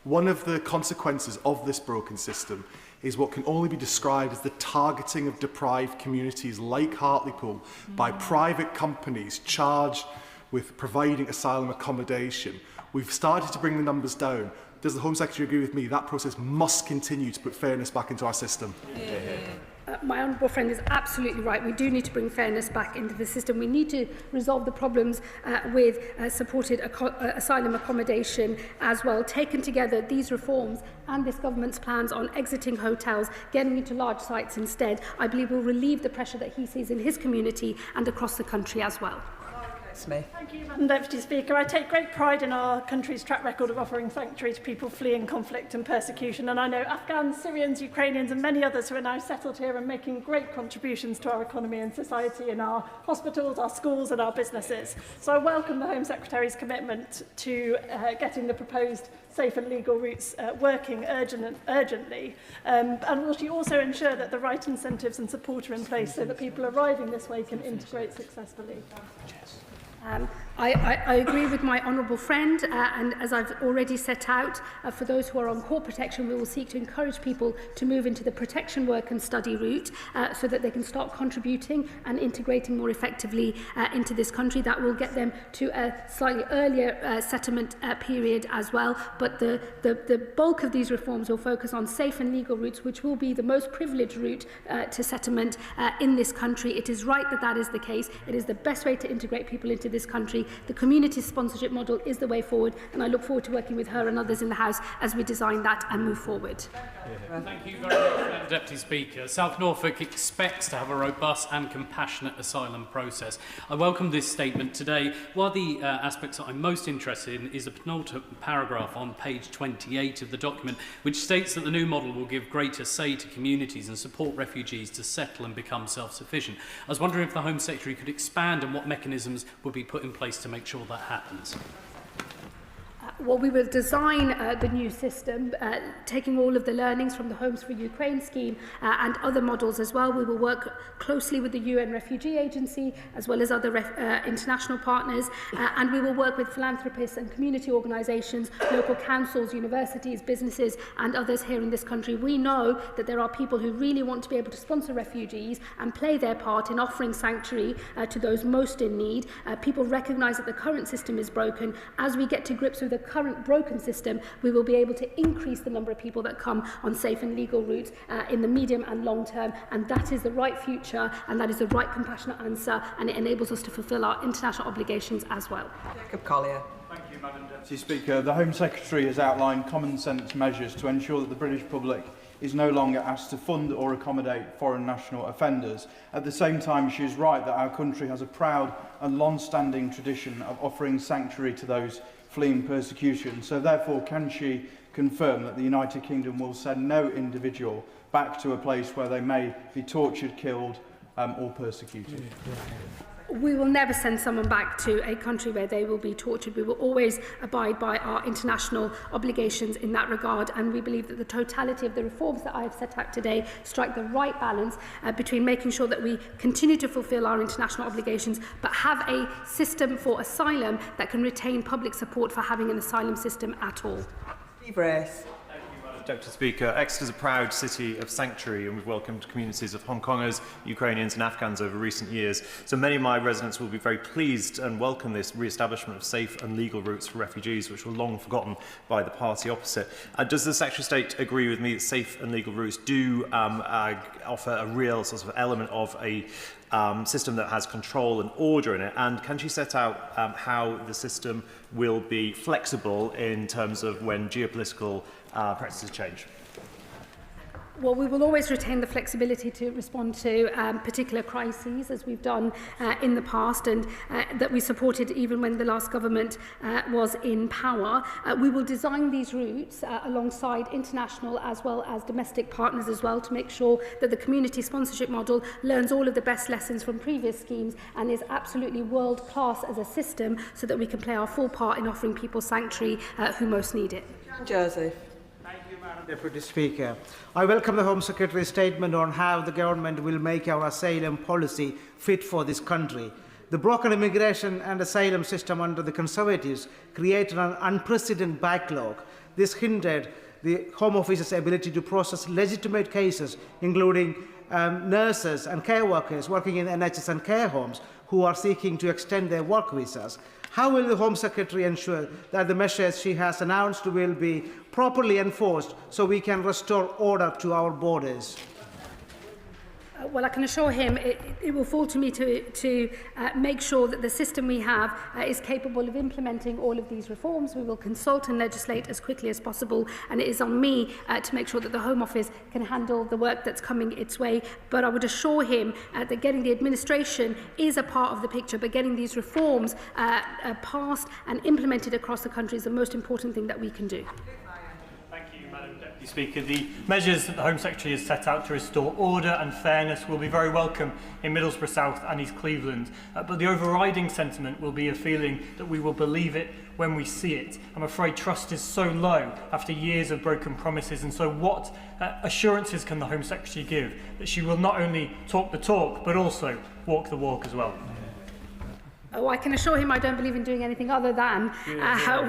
Speaker 19: One of the consequences of this broken system is what can only be described as the targeting of deprived communities like Hartlepool by private companies charged with providing asylum accommodation. We've started to bring the numbers down. Does the Home Secretary agree with me? That process must continue to put fairness back into our system.
Speaker 11: My honourable friend is absolutely right. We do need to bring fairness back into the system. We need to resolve the problems with supported asylum accommodation as well. Taken together, these reforms and this government's plans on exiting hotels, getting into large sites instead, I believe will relieve the pressure that he sees in his community and across the country as well.
Speaker 3: Smith.
Speaker 22: Thank you, Madam Deputy Speaker. I take great pride in our country's track record of offering sanctuary to people fleeing conflict and persecution, and I know Afghans, Syrians, Ukrainians and many others who are now settled here and making great contributions to our economy and society in our hospitals, our schools and our businesses. So I welcome the Home Secretary's commitment to getting the proposed safe and legal routes working urgently. And will she also ensure that the right incentives and support are in place so that people arriving this way can integrate successfully?
Speaker 11: I agree with my honourable friend, and as I've already set out, for those who are on court protection, we will seek to encourage people to move into the protection work and study route so that they can start contributing and integrating more effectively into this country. That will get them to a slightly earlier settlement period as well. But the bulk of these reforms will focus on safe and legal routes, which will be the most privileged route to settlement in this country. It is right that that is the case. It is the best way to integrate people into this country. The community sponsorship model is the way forward, and I look forward to working with her and others in the House as we design that and move forward.
Speaker 4: Thank you very much, Madam Deputy Speaker. South Norfolk expects to have a robust and compassionate asylum process. I welcome this statement today. One of the aspects that I'm most interested in is the penultimate paragraph on page 28 of the document, which states that the new model will give greater say to communities and support refugees to settle and become self-sufficient. I was wondering if the Home Secretary could expand on what mechanisms would be put in place to make sure that happens.
Speaker 11: Well, we will design the new system, taking all of the learnings from the Homes for Ukraine scheme and other models as well. We will work closely with the UN Refugee Agency as well as other international partners, and we will work with philanthropists and community organisations, local councils, universities, businesses and others here in this country. We know that there are people who really want to be able to sponsor refugees and play their part in offering sanctuary to those most in need. People recognise that the current system is broken. As we get to grips with the current broken system, we will be able to increase the number of people that come on safe and legal routes in the medium and long term, and that is the right future and that is the right compassionate answer, and it enables us to fulfil our international obligations as well.
Speaker 3: Jacob Collier.
Speaker 5: Thank you, Madam Deputy Speaker. The Home Secretary has outlined common sense measures to ensure that the British public is no longer asked to fund or accommodate foreign national offenders. At the same time, she is right that our country has a proud and long-standing tradition of offering sanctuary to those fleeing persecution. So therefore, can she confirm that the United Kingdom will send no individual back to a place where they may be tortured, killed or persecuted?
Speaker 11: We will never send someone back to a country where they will be tortured. We will always abide by our international obligations in that regard, and we believe that the totality of the reforms that I have set out today strike the right balance between making sure that we continue to fulfil our international obligations but have a system for asylum that can retain public support for having an asylum system at all.
Speaker 3: Steve Race.
Speaker 6: Deputy Speaker, Exeter is a proud city of sanctuary, and we've welcomed communities of Hong Kongers, Ukrainians and Afghans over recent years. So many of my residents will be very pleased and welcome this re-establishment of safe and legal routes for refugees, which were long forgotten by the party opposite. Does the Secretary of State agree with me that safe and legal routes do offer a real sort of element of a system that has control and order in it, and can she set out how the system will be flexible in terms of when geopolitical practices change?
Speaker 11: Well, we will always retain the flexibility to respond to particular crises, as we've done in the past, and that we supported even when the last government was in power. We will design these routes alongside international as well as domestic partners as well, to make sure that the community sponsorship model learns all of the best lessons from previous schemes and is absolutely world-class as a system, so that we can play our full part in offering people sanctuary who most need it.
Speaker 3: Joseph.
Speaker 23: Deputy Speaker, I welcome the Home Secretary's statement on how the government will make our asylum policy fit for this country. The broken immigration and asylum system under the Conservatives created an unprecedented backlog. This hindered the Home Office's ability to process legitimate cases, including nurses and care workers working in NHS and care homes who are seeking to extend their work visas. How will the Home Secretary ensure that the measures she has announced will be properly enforced so we can restore order to our borders?
Speaker 11: Well, I can assure him it will fall to me to make sure that the system we have is capable of implementing all of these reforms. We will consult and legislate as quickly as possible, and it is on me to make sure that the Home Office can handle the work that's coming its way. But I would assure him that getting the administration is a part of the picture, but getting these reforms passed and implemented across the country is the most important thing that we can do.
Speaker 25: Speaker, the measures that the Home Secretary has set out to restore order and fairness will be very welcome in Middlesbrough South and East Cleveland, but the overriding sentiment will be a feeling that we will believe it when we see it. I'm afraid trust is so low after years of broken promises, and so what assurances can the Home Secretary give that she will not only talk the talk but also walk the walk as well?
Speaker 11: Oh, I can assure him I don't believe in doing anything other than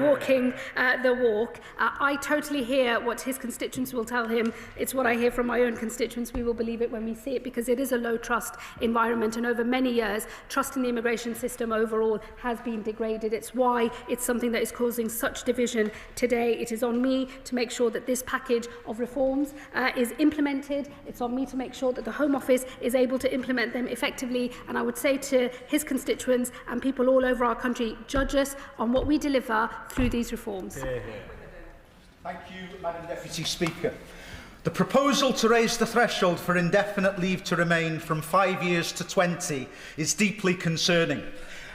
Speaker 11: walking the walk. I totally hear what his constituents will tell him. It's what I hear from my own constituents. We will believe it when we see it, because it is a low trust environment, and over many years trust in the immigration system overall has been degraded. It's why it's something that is causing such division today. It is on me to make sure that this package of reforms is implemented. It's on me to make sure that the Home Office is able to implement them effectively, and I would say to his constituents and people all over our country, judge us on what we deliver through these reforms.
Speaker 1: Thank you, Madam Deputy Speaker. The proposal to raise the threshold for indefinite leave to remain from 5 years to 20 is deeply concerning.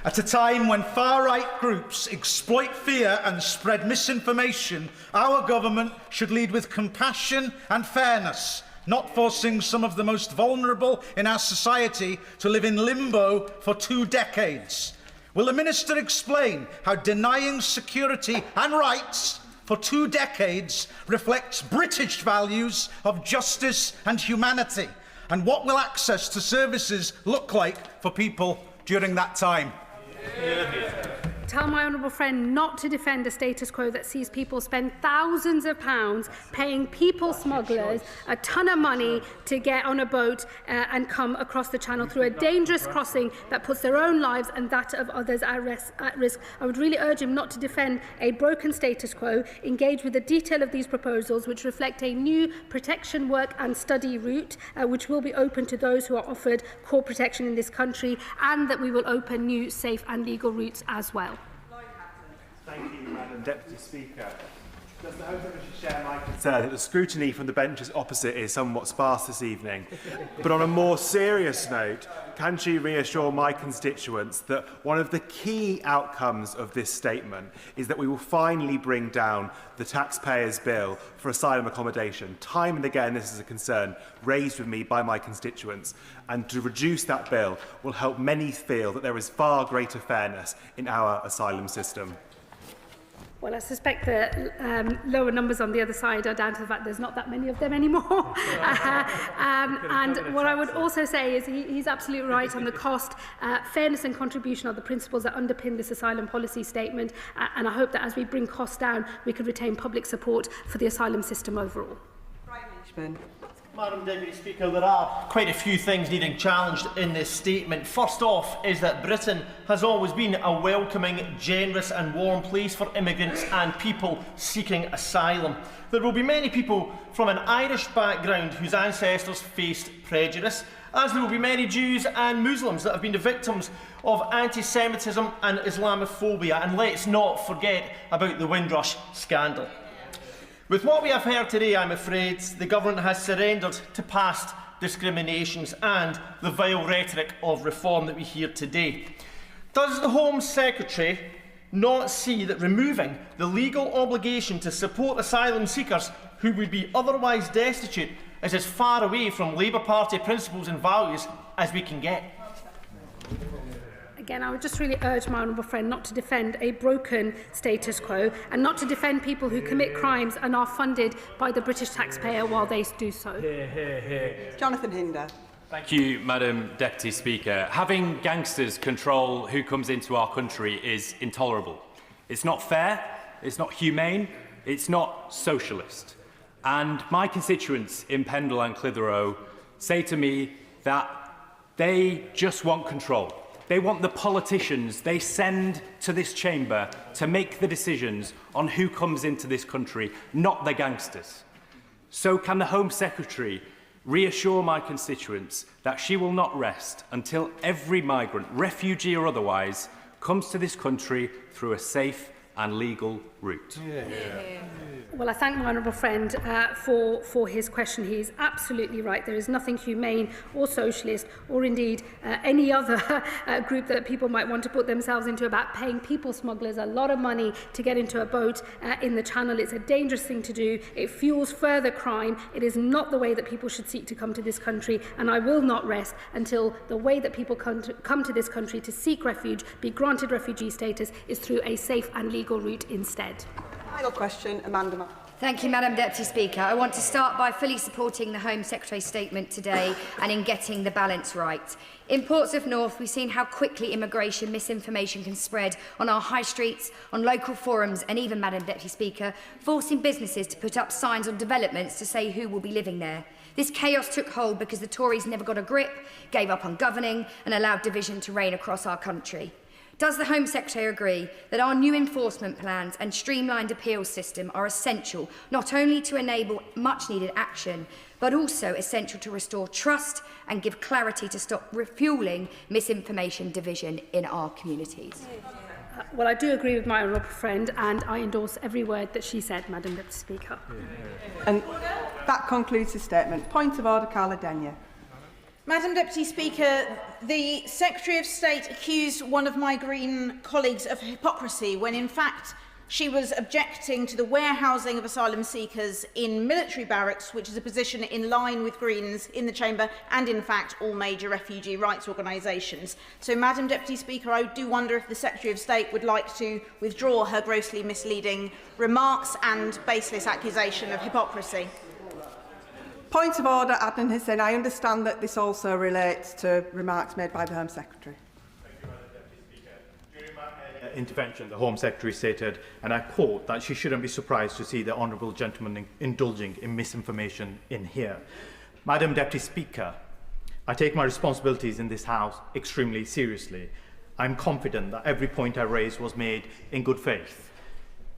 Speaker 1: At a time when far-right groups exploit fear and spread misinformation, our government should lead with compassion and fairness, not forcing some of the most vulnerable in our society to live in limbo for 2 decades. Will the Minister explain how denying security and rights for 2 decades reflects British values of justice and humanity? And what will access to services look like for people during that time?
Speaker 11: Tell my honourable friend not to defend a status quo that sees people spend thousands of pounds paying people smugglers a ton of money to get on a boat and come across the channel through a dangerous crossing that puts their own lives and that of others at risk. I would really urge him not to defend a broken status quo, engage with the detail of these proposals, which reflect a new protection work and study route, which will be open to those who are offered core protection in this country, and that we will open new safe and legal routes as well.
Speaker 7: Thank you, Madam Deputy Speaker. Does the Home Secretary share my concern that the scrutiny from the benches opposite is somewhat sparse this evening? But on a more serious note, can she reassure my constituents that one of the key outcomes of this statement is that we will finally bring down the taxpayers' bill for asylum accommodation? Time and again, this is a concern raised with me by my constituents, and to reduce that bill will help many feel that there is far greater fairness in our asylum system.
Speaker 11: Well, I suspect the lower numbers on the other side are down to the fact there's not that many of them anymore. And what I would also say is he's absolutely right on the cost. Fairness and contribution are the principles that underpin this asylum policy statement. And I hope that as we bring costs down, we can retain public support for the asylum system overall.
Speaker 13: Madam Deputy Speaker, there are quite a few things needing challenged in this statement. First off is that Britain has always been a welcoming, generous and warm place for immigrants and people seeking asylum. There will be many people from an Irish background whose ancestors faced prejudice, as there will be many Jews and Muslims that have been the victims of anti-Semitism and Islamophobia. And let's not forget about the Windrush scandal. With what we have heard today, I'm afraid, the government has surrendered to past discriminations and the vile rhetoric of reform that we hear today. Does the Home Secretary not see that removing the legal obligation to support asylum seekers who would be otherwise destitute is as far away from Labour Party principles and values as we can get?
Speaker 11: Again, I would just really urge my honourable friend not to defend a broken status quo and not to defend people who commit crimes and are funded by the British taxpayer while they do so.
Speaker 3: Jonathan Hinder.
Speaker 15: Thank you, Madam Deputy Speaker. Having gangsters control who comes into our country is intolerable. It's not fair, it's not humane, it's not socialist. And my constituents in Pendle and Clitheroe say to me that they just want control. They want the politicians they send to this chamber to make the decisions on who comes into this country, not the gangsters. So can the Home Secretary reassure my constituents that she will not rest until every migrant, refugee or otherwise, comes to this country through a safe and legal route?
Speaker 11: Well, I thank my honourable friend for his question. He is absolutely right. There is nothing humane or socialist or indeed any other group that people might want to put themselves into about paying people smugglers a lot of money to get into a boat in the Channel. It's a dangerous thing to do. It fuels further crime. It is not the way that people should seek to come to this country, and I will not rest until the way that people come to this country to seek refuge, be granted refugee status, is through a safe and legal route instead.
Speaker 3: Final question, Amanda.
Speaker 2: Thank you, Madam Deputy Speaker. I want to start by fully supporting the Home Secretary's statement today and in getting the balance right. In Portsmouth North, we've seen how quickly immigration misinformation can spread on our high streets, on local forums and even, Madam Deputy Speaker, forcing businesses to put up signs on developments to say who will be living there. This chaos took hold because the Tories never got a grip, gave up on governing and allowed division to reign across our country. Does the Home Secretary agree that our new enforcement plans and streamlined appeals system are essential not only to enable much-needed action, but also essential to restore trust and give clarity to stop refuelling misinformation division in our communities?
Speaker 11: Well, I do agree with my honourable friend, and I endorse every word that she said, Madam Deputy Speaker.
Speaker 3: And that concludes the statement. Point of order, Carla Denyer.
Speaker 8: Madam Deputy Speaker, the Secretary of State accused one of my Green colleagues of hypocrisy when in fact she was objecting to the warehousing of asylum seekers in military barracks, which is a position in line with Greens in the Chamber and in fact all major refugee rights organisations. So, Madam Deputy Speaker, I do wonder if the Secretary of State would like to withdraw her grossly misleading remarks and baseless accusation of hypocrisy.
Speaker 3: Point of order, Adnan Hussain. I understand that this also relates to remarks made by the Home Secretary.
Speaker 9: During my intervention, the Home Secretary stated, and I quote, that she shouldn't be surprised to see the honourable gentleman indulging in misinformation in here. Madam Deputy Speaker, I take my responsibilities in this House extremely seriously. I'm confident that every point I raised was made in good faith,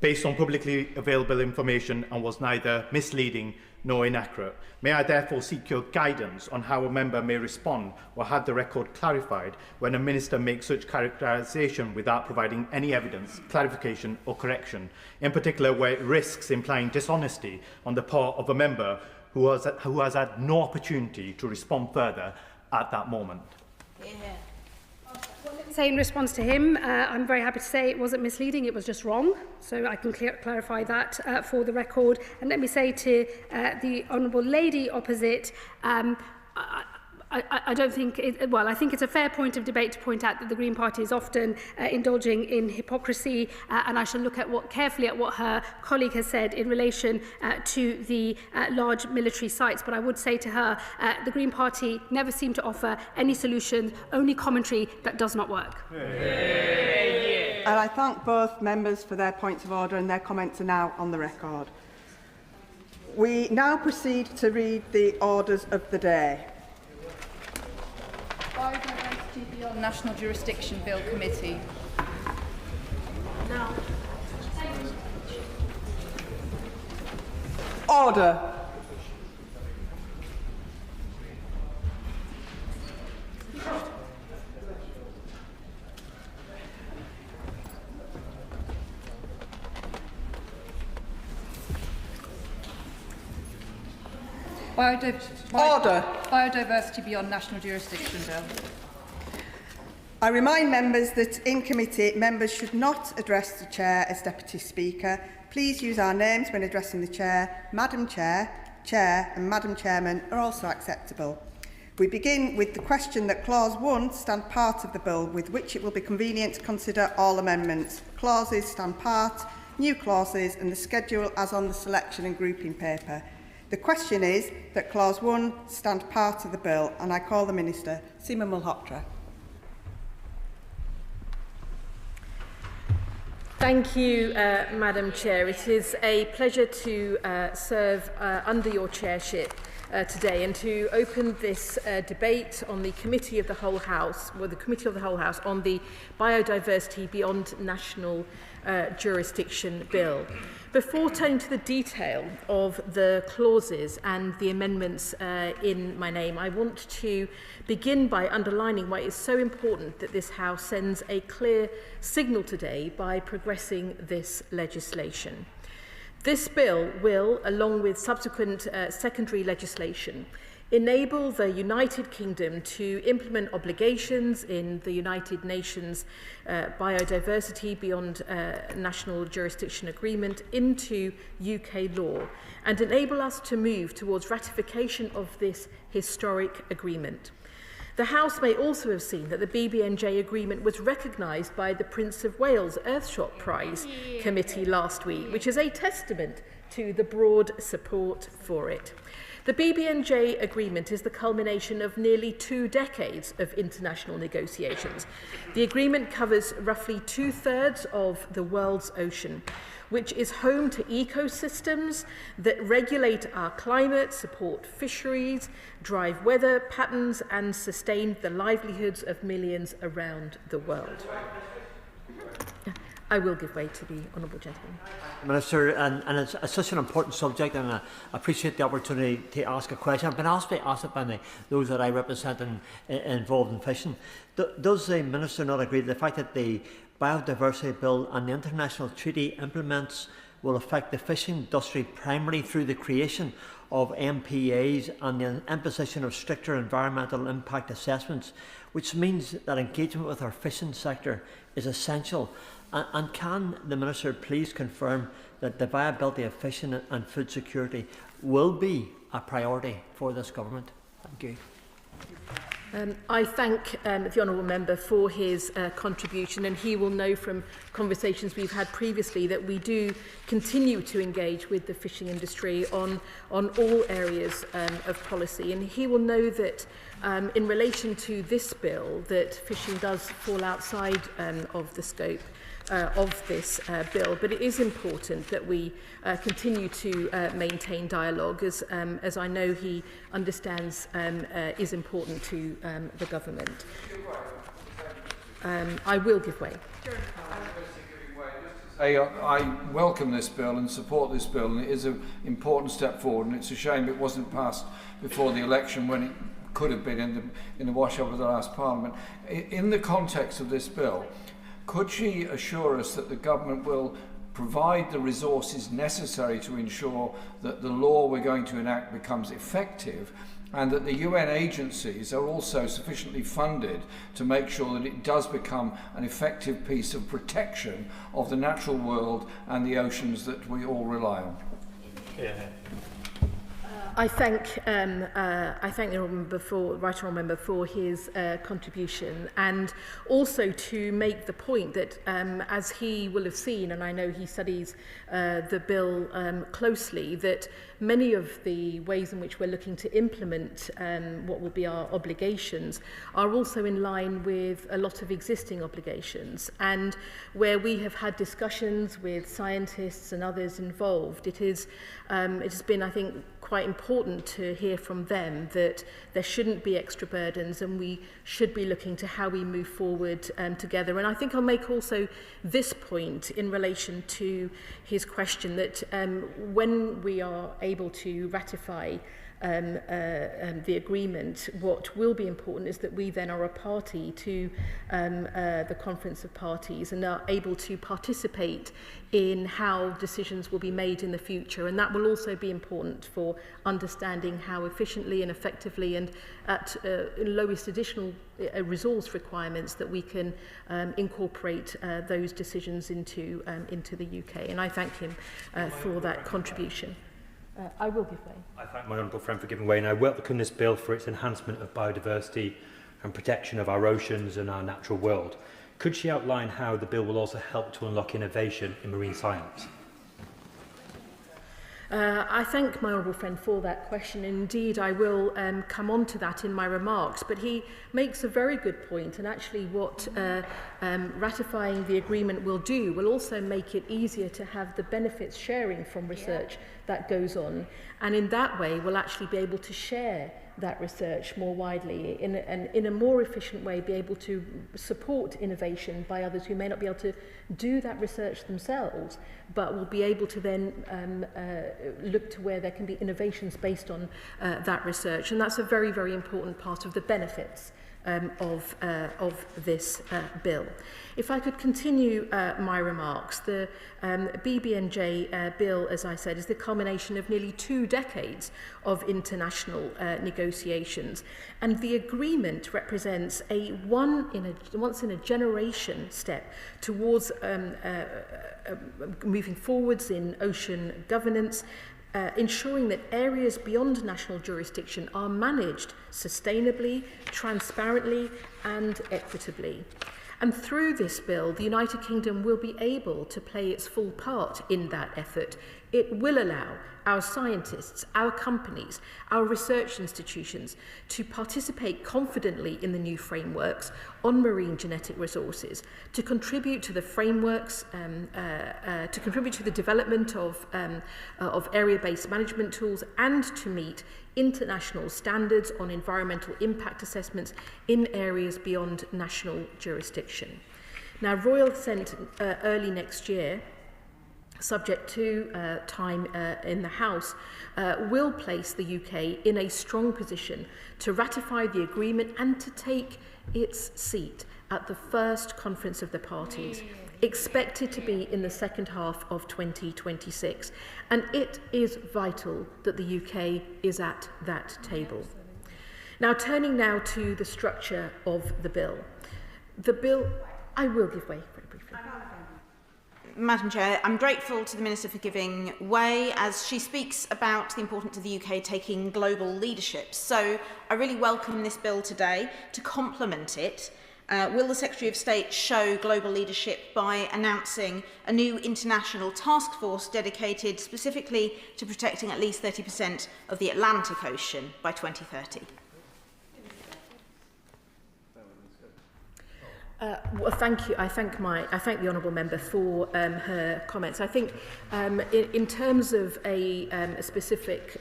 Speaker 9: based on publicly available information and was neither misleading nor inaccurate. May I therefore seek your guidance on how a member may respond or have the record clarified when a minister makes such characterisation without providing any evidence, clarification or correction, in particular where it risks implying dishonesty on the part of a member who has had no opportunity to respond further at that moment.
Speaker 11: Say in response to him, I'm very happy to say it wasn't misleading, it was just wrong. So I can clarify that for the record. And let me say to the Honourable Lady opposite, I don't think, I think it's a fair point of debate to point out that the Green Party is often indulging in hypocrisy, and I shall look at carefully at what her colleague has said in relation to the large military sites. But I would say to her, the Green Party never seem to offer any solution, only commentary that does not work.
Speaker 3: And I thank both members for their points of order, and their comments are now on the record. We now proceed to read the orders of the day.
Speaker 16: Biodiversity Beyond National Jurisdiction Bill Committee.
Speaker 3: No. Order. Order.
Speaker 16: Biodiversity Beyond National Jurisdiction Bill.
Speaker 3: I remind members that in committee, members should not address the Chair as Deputy Speaker. Please use our names when addressing the Chair. Madam Chair, Chair and Madam Chairman are also acceptable. We begin with the question that Clause 1 stand part of the bill, with which it will be convenient to consider all amendments. Clauses stand part, new clauses and the schedule as on the selection and grouping paper. The question is that Clause 1 stand part of the bill, and I call the Minister, Seema Malhotra.
Speaker 20: Thank you, Madam Chair. It is a pleasure to serve under your chairship today and to open this debate on the Committee of the Whole House, the Committee of the Whole House on the Biodiversity Beyond National Jurisdiction Bill. Before turning to the detail of the clauses and the amendments in my name, I want to begin by underlining why it is so important that this House sends a clear signal today by progressing this legislation. This bill will, along with subsequent secondary legislation, enable the United Kingdom to implement obligations in the United Nations Biodiversity Beyond National Jurisdiction Agreement into UK law and enable us to move towards ratification of this historic agreement. The House may also have seen that the BBNJ agreement was recognised by the Prince of Wales Earthshot Prize Committee last week, which is a testament to the broad support for it. The BBNJ agreement is the culmination of nearly 2 decades of international negotiations. The agreement covers roughly 2/3 of the world's ocean, which is home to ecosystems that regulate our climate, support fisheries, drive weather patterns, and sustain the livelihoods of millions around the world. I will give way to the honourable gentleman.
Speaker 10: Minister, and it's such an important subject, and I appreciate the opportunity to ask a question. I've been asked it by those that I represent involved in fishing. Does the Minister not agree that the fact that the Biodiversity Bill and the international treaty implements will affect the fishing industry primarily through the creation of MPAs and the imposition of stricter environmental impact assessments, which means that engagement with our fishing sector is essential? And can the Minister please confirm that the viability of fishing and food security will be a priority for this government? Thank you.
Speaker 20: I thank the honourable member for his contribution, and he will know from conversations we've had previously that we do continue to engage with the fishing industry on all areas of policy, and he will know that in relation to this bill that fishing does fall outside of the scope of this bill, but it is important that we continue to maintain dialogue, as I know he understands is important to the government. I will give way.
Speaker 12: I welcome this bill and support this bill, and it is an important step forward, and it's a shame it wasn't passed before the election when it could have been in the wash-up of the last Parliament. In the context of this bill, could she assure us that the government will provide the resources necessary to ensure that the law we're going to enact becomes effective, and that the UN agencies are also sufficiently funded to make sure that it does become an effective piece of protection of the natural world and the oceans that we all rely on?
Speaker 20: Yeah. I thank the right honourable member for his contribution, and also to make the point that as he will have seen, and I know he studies the bill closely, that many of the ways in which we're looking to implement what will be our obligations are also in line with a lot of existing obligations, and where we have had discussions with scientists and others involved, it has been, I think, quite important to hear from them that there shouldn't be extra burdens, and we should be looking to how we move forward together. And I think I'll make also this point in relation to his question that when we are able to ratify the agreement, what will be important is that we then are a party to the Conference of Parties and are able to participate in how decisions will be made in the future, and that will also be important for understanding how efficiently and effectively and at lowest additional resource requirements that we can incorporate those decisions into the UK. And I thank him for that contribution. I will give way.
Speaker 14: I thank my honourable friend for giving way, and I welcome this bill for its enhancement of biodiversity and protection of our oceans and our natural world. Could she outline how the bill will also help to unlock innovation in marine science?
Speaker 20: I thank my honourable friend for that question. Indeed, I will come on to that in my remarks, but he makes a very good point, and actually what ratifying the agreement will do will also make it easier to have the benefits sharing from research that goes on, and in that way we'll actually be able to share that research more widely in a more efficient way, be able to support innovation by others who may not be able to do that research themselves, but will be able to then look to where there can be innovations based on that research. And that's a very, very important part of the benefits of this bill. If I could continue my remarks, the BBNJ bill, as I said, is the culmination of nearly 2 decades of international negotiations, and the agreement represents a once in a generation step towards moving forwards in ocean governance, ensuring that areas beyond national jurisdiction are managed sustainably, transparently and equitably. And through this bill, the United Kingdom will be able to play its full part in that effort. It will allow our scientists, our companies, our research institutions to participate confidently in the new frameworks on marine genetic resources, to contribute to the frameworks, to contribute to the development of area-based management tools, and to meet international standards on environmental impact assessments in areas beyond national jurisdiction. Now, Royal Assent early next year, subject to time in the House, will place the UK in a strong position to ratify the agreement and to take its seat at the first Conference of the Parties, expected to be in the second half of 2026. And it is vital that the UK is at that table. Now, turning now to the structure of the bill. The bill, I will give way very briefly.
Speaker 8: Madam Chair, I'm grateful to the Minister for giving way as she speaks about the importance of the UK taking global leadership. So I really welcome this bill today. To complement it, will the Secretary of State show global leadership by announcing a new international task force dedicated specifically to protecting at least 30% of the Atlantic Ocean by 2030?
Speaker 20: Well, thank you. I thank the honourable member for her comments. I think in terms of a specific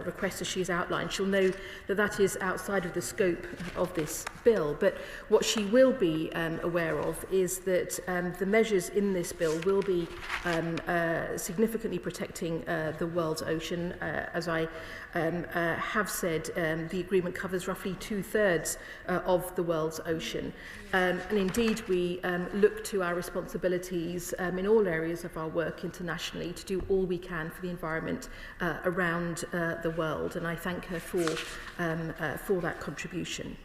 Speaker 20: request as she's outlined, she'll know that that is outside of the scope of this bill. But what she will be aware of is that the measures in this bill will be significantly protecting the world's ocean. As I have said, the agreement covers roughly 2/3 of the world's ocean. And indeed, we look to our responsibilities in all areas of our work internationally to do all we can for the environment around the world. And I thank her for that contribution.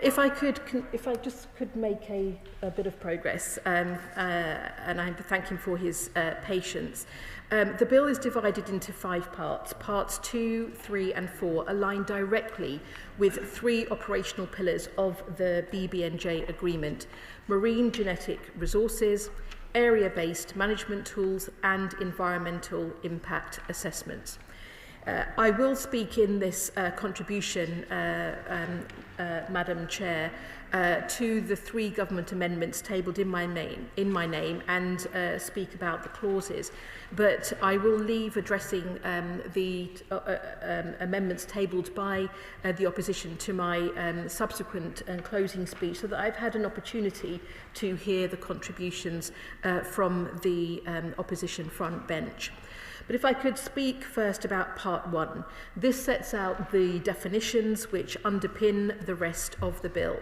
Speaker 20: If I just could make a bit of progress, and I thank him for his patience. The bill is divided into 5 parts. Parts 2, 3 and 4 align directly with 3 operational pillars of the BBNJ agreement: marine genetic resources, area-based management tools and environmental impact assessments. I will speak in this contribution, Madam Chair, to the 3 government amendments tabled in my name and speak about the clauses. But I will leave addressing the amendments tabled by the opposition to my subsequent and closing speech, so that I've had an opportunity to hear the contributions from the opposition front bench. But if I could speak first about part 1. This sets out the definitions which underpin the rest of the bill.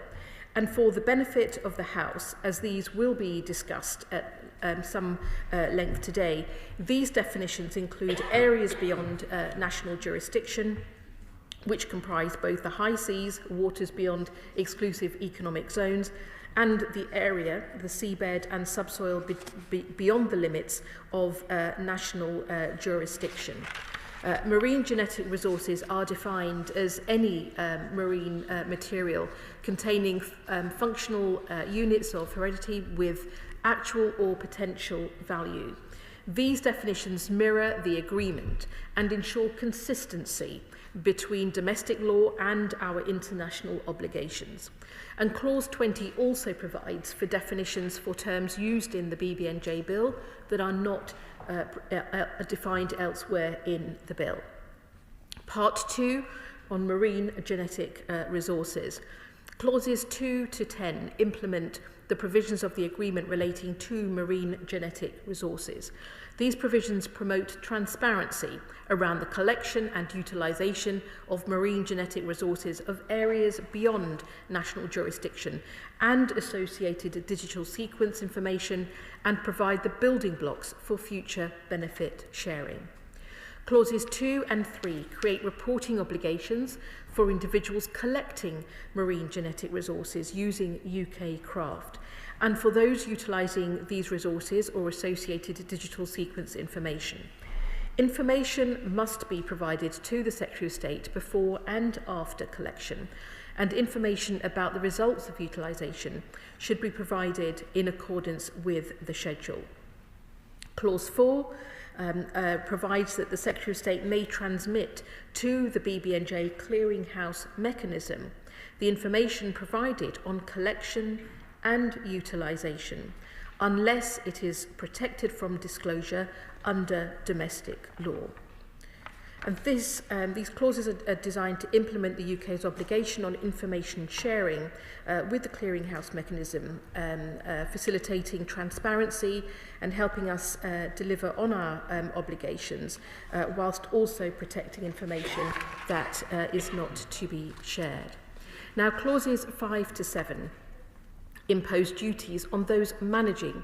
Speaker 20: And for the benefit of the House, as these will be discussed at some length today, these definitions include areas beyond national jurisdiction, which comprise both the high seas, waters beyond exclusive economic zones, and the area, the seabed and subsoil beyond the limits of national jurisdiction. Marine genetic resources are defined as any marine material containing functional units of heredity with actual or potential value. These definitions mirror the agreement and ensure consistency between domestic law and our international obligations. And Clause 20 also provides for definitions for terms used in the BBNJ bill that are not defined elsewhere in the bill. Part 2 on marine genetic resources. Clauses 2 to 10 implement the provisions of the agreement relating to marine genetic resources. These provisions promote transparency around the collection and utilisation of marine genetic resources of areas beyond national jurisdiction and associated digital sequence information, and provide the building blocks for future benefit sharing. Clauses 2 and 3 create reporting obligations for individuals collecting marine genetic resources using UK craft, and for those utilising these resources or associated digital sequence information. Information must be provided to the Secretary of State before and after collection, and information about the results of utilisation should be provided in accordance with the schedule. Clause 4 provides that the Secretary of State may transmit to the BBNJ clearinghouse mechanism the information provided on collection and utilisation, unless it is protected from disclosure under domestic law. And these clauses are designed to implement the UK's obligation on information sharing with the clearinghouse mechanism, facilitating transparency and helping us deliver on our obligations, whilst also protecting information that is not to be shared. Now, clauses 5 to 7 impose duties on those managing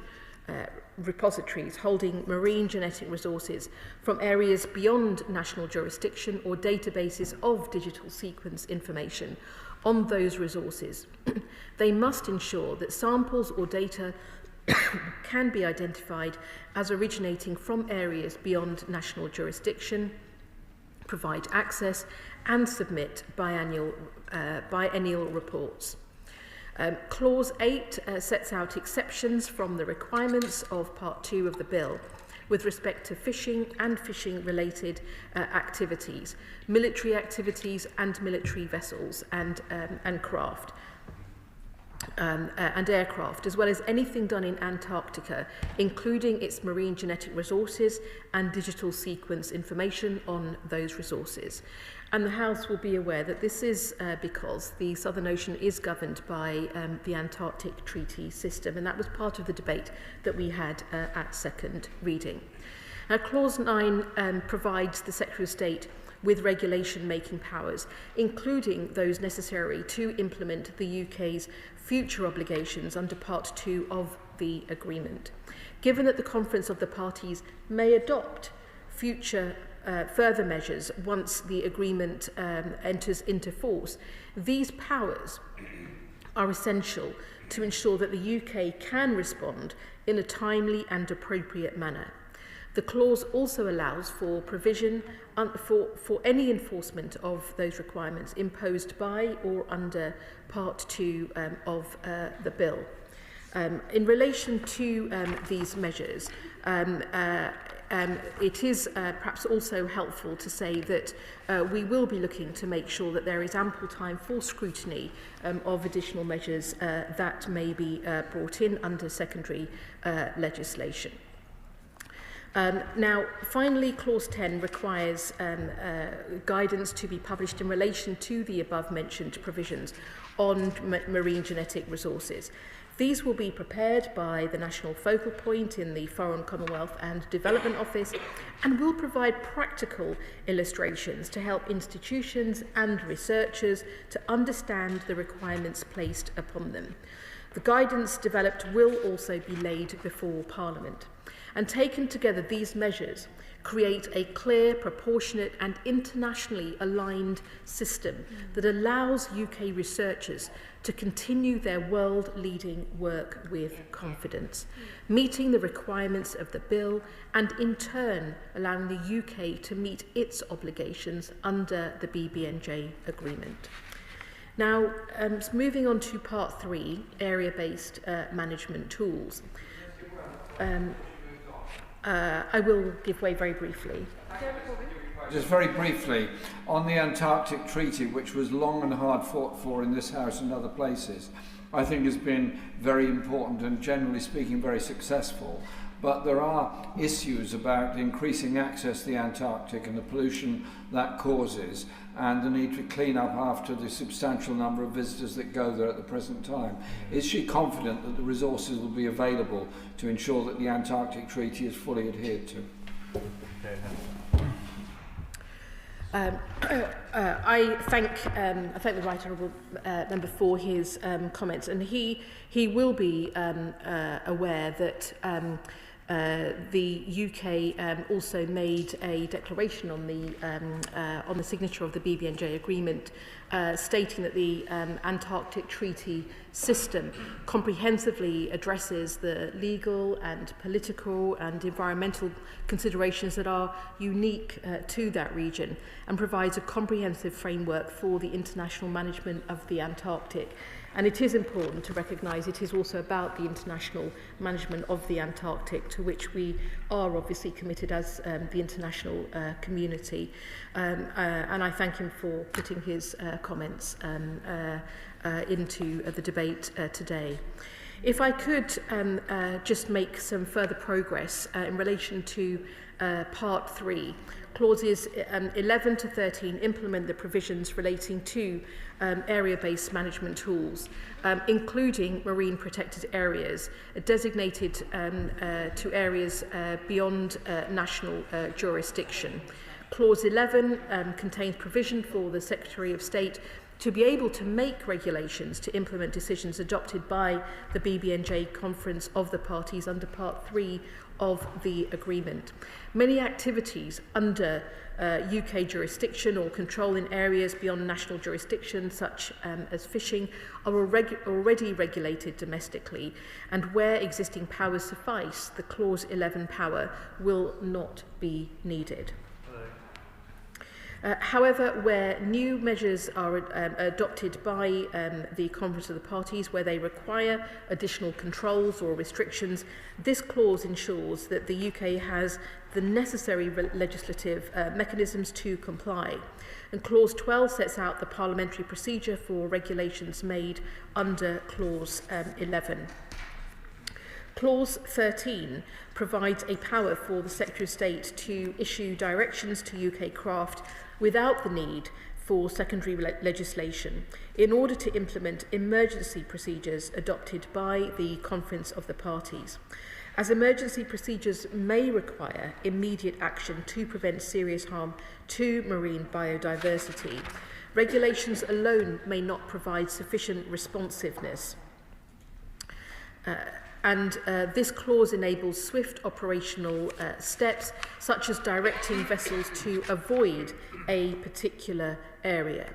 Speaker 20: repositories holding marine genetic resources from areas beyond national jurisdiction or databases of digital sequence information on those resources. They must ensure that samples or data can be identified as originating from areas beyond national jurisdiction, provide access and submit biennial reports. Clause 8 sets out exceptions from the requirements of Part 2 of the Bill with respect to fishing and fishing-related activities, military activities and military vessels and craft. And aircraft, as well as anything done in Antarctica, including its marine genetic resources and digital sequence information on those resources. And the House will be aware that this is because the Southern Ocean is governed by the Antarctic Treaty System, and that was part of the debate that we had at second reading. Now, Clause 9 provides the Secretary of State with regulation-making powers, including those necessary to implement the UK's future obligations under Part 2 of the agreement. Given that the Conference of the Parties may adopt further measures once the agreement enters into force, these powers are essential to ensure that the UK can respond in a timely and appropriate manner. The clause also allows for provision for any enforcement of those requirements imposed by or under Part 2 of the Bill. In relation to these measures, it is perhaps also helpful to say that we will be looking to make sure that there is ample time for scrutiny of additional measures that may be brought in under secondary legislation. Now, finally, Clause 10 requires guidance to be published in relation to the above-mentioned provisions on marine genetic resources. These will be prepared by the National Focal Point in the Foreign, Commonwealth and Development Office and will provide practical illustrations to help institutions and researchers to understand the requirements placed upon them. The guidance developed will also be laid before Parliament. And taken together, these measures create a clear, proportionate and internationally aligned system that allows UK researchers to continue their world-leading work with confidence, meeting the requirements of the Bill and in turn allowing the UK to meet its obligations under the BBNJ agreement. Now, moving on to Part 3, area-based management tools. I will give way very briefly.
Speaker 12: Just very briefly, on the Antarctic Treaty, which was long and hard fought for in this House and other places, I think has been very important and generally speaking very successful. But there are issues about increasing access to the Antarctic and the pollution that causes and the need to clean up after the substantial number of visitors that go there at the present time. Is she confident that the resources will be available to ensure that the Antarctic Treaty is fully adhered to?
Speaker 20: I thank the Right Honourable Member for his comments, and he will be aware that The UK also made a declaration on the signature of the BBNJ agreement, stating that the Antarctic Treaty System comprehensively addresses the legal and political and environmental considerations that are unique to that region, and provides a comprehensive framework for the international management of the Antarctic. And it is important to recognise it is also about the international management of the Antarctic, to which we are obviously committed as the international community. And I thank him for putting his comments into the debate today. If I could just make some further progress in relation to Part 3. Clauses 11 to 13 implement the provisions relating to area-based management tools, including marine protected areas designated to areas beyond national jurisdiction. Clause 11 contains provision for the Secretary of State to be able to make regulations to implement decisions adopted by the BBNJ Conference of the Parties under Part 3 of the agreement. Many activities under UK jurisdiction or control in areas beyond national jurisdiction, such as fishing, are already regulated domestically, and where existing powers suffice, the Clause 11 power will not be needed. However, where new measures are adopted by the Conference of the Parties, where they require additional controls or restrictions, this clause ensures that the UK has the necessary legislative mechanisms to comply. And Clause 12 sets out the parliamentary procedure for regulations made under Clause 11. Clause 13 provides a power for the Secretary of State to issue directions to UK craft without the need for secondary legislation in order to implement emergency procedures adopted by the Conference of the Parties. As emergency procedures may require immediate action to prevent serious harm to marine biodiversity, regulations alone may not provide sufficient responsiveness. This clause enables swift operational steps, such as directing vessels to avoid a particular area.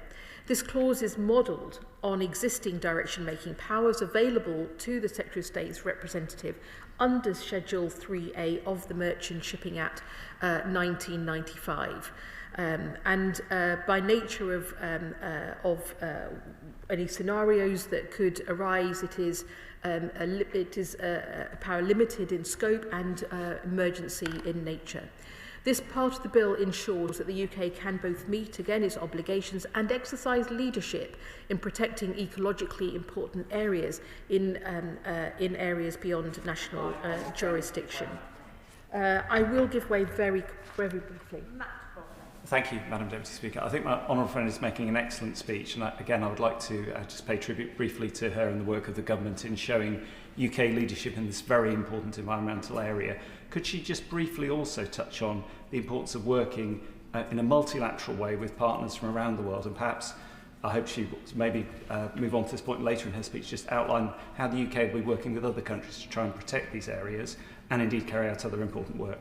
Speaker 20: This clause is modelled on existing direction-making powers available to the Secretary of State's representative under Schedule 3A of the Merchant Shipping Act 1995. By nature of any scenarios that could arise, it is a power limited in scope and emergency in nature. This part of the bill ensures that the UK can both meet again its obligations and exercise leadership in protecting ecologically important areas in areas beyond national jurisdiction. I will give way very briefly.
Speaker 17: Thank you, Madam Deputy Speaker. I think my honourable friend is making an excellent speech, and I would like to just pay tribute briefly to her and the work of the government in showing UK leadership in this very important environmental area. Could she just briefly also touch on the importance of working in a multilateral way with partners from around the world, and perhaps, I hope she will maybe move on to this point later in her speech, just outline how the UK will be working with other countries to try and protect these areas and indeed carry out other important work.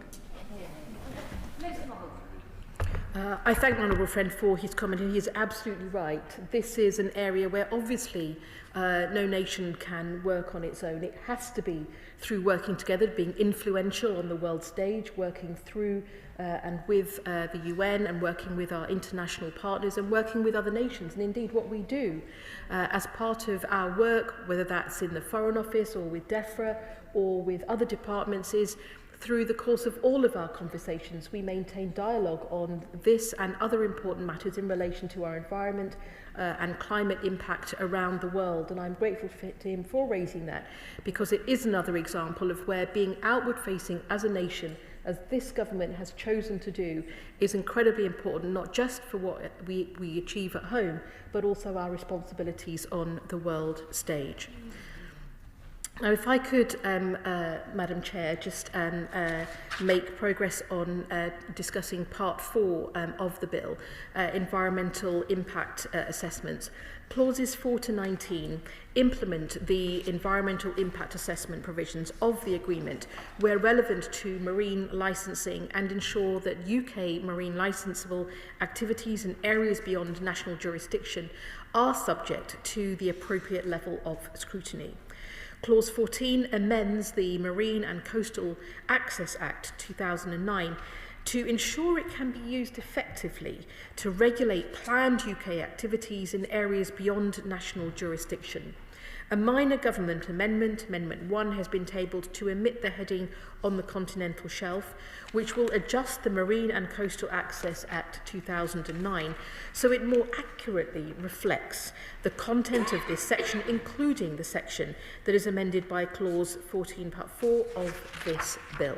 Speaker 20: I thank my honourable friend for his comment, and he is absolutely right. This is an area where obviously no nation can work on its own. It has to be through working together, being influential on the world stage, working through and with the UN, and working with our international partners, and working with other nations. And indeed what we do as part of our work, whether that's in the Foreign Office or with DEFRA or with other departments, is through the course of all of our conversations, we maintain dialogue on this and other important matters in relation to our environment and climate impact around the world. And I'm grateful to him for raising that, because it is another example of where being outward-facing as a nation, as this government has chosen to do, is incredibly important, not just for what we achieve at home, but also our responsibilities on the world stage. Now, if I could, Madam Chair, just make progress on discussing Part 4 of the bill, environmental impact assessments. Clauses 4 to 19 implement the environmental impact assessment provisions of the agreement where relevant to marine licensing and ensure that UK marine licensable activities in areas beyond national jurisdiction are subject to the appropriate level of scrutiny. Clause 14 amends the Marine and Coastal Access Act 2009 to ensure it can be used effectively to regulate planned UK activities in areas beyond national jurisdiction. A minor government amendment, Amendment 1, has been tabled to omit the heading on the continental shelf, which will adjust the Marine and Coastal Access Act 2009 so it more accurately reflects the content of this section, including the section that is amended by Clause 14, Part 4 of this bill.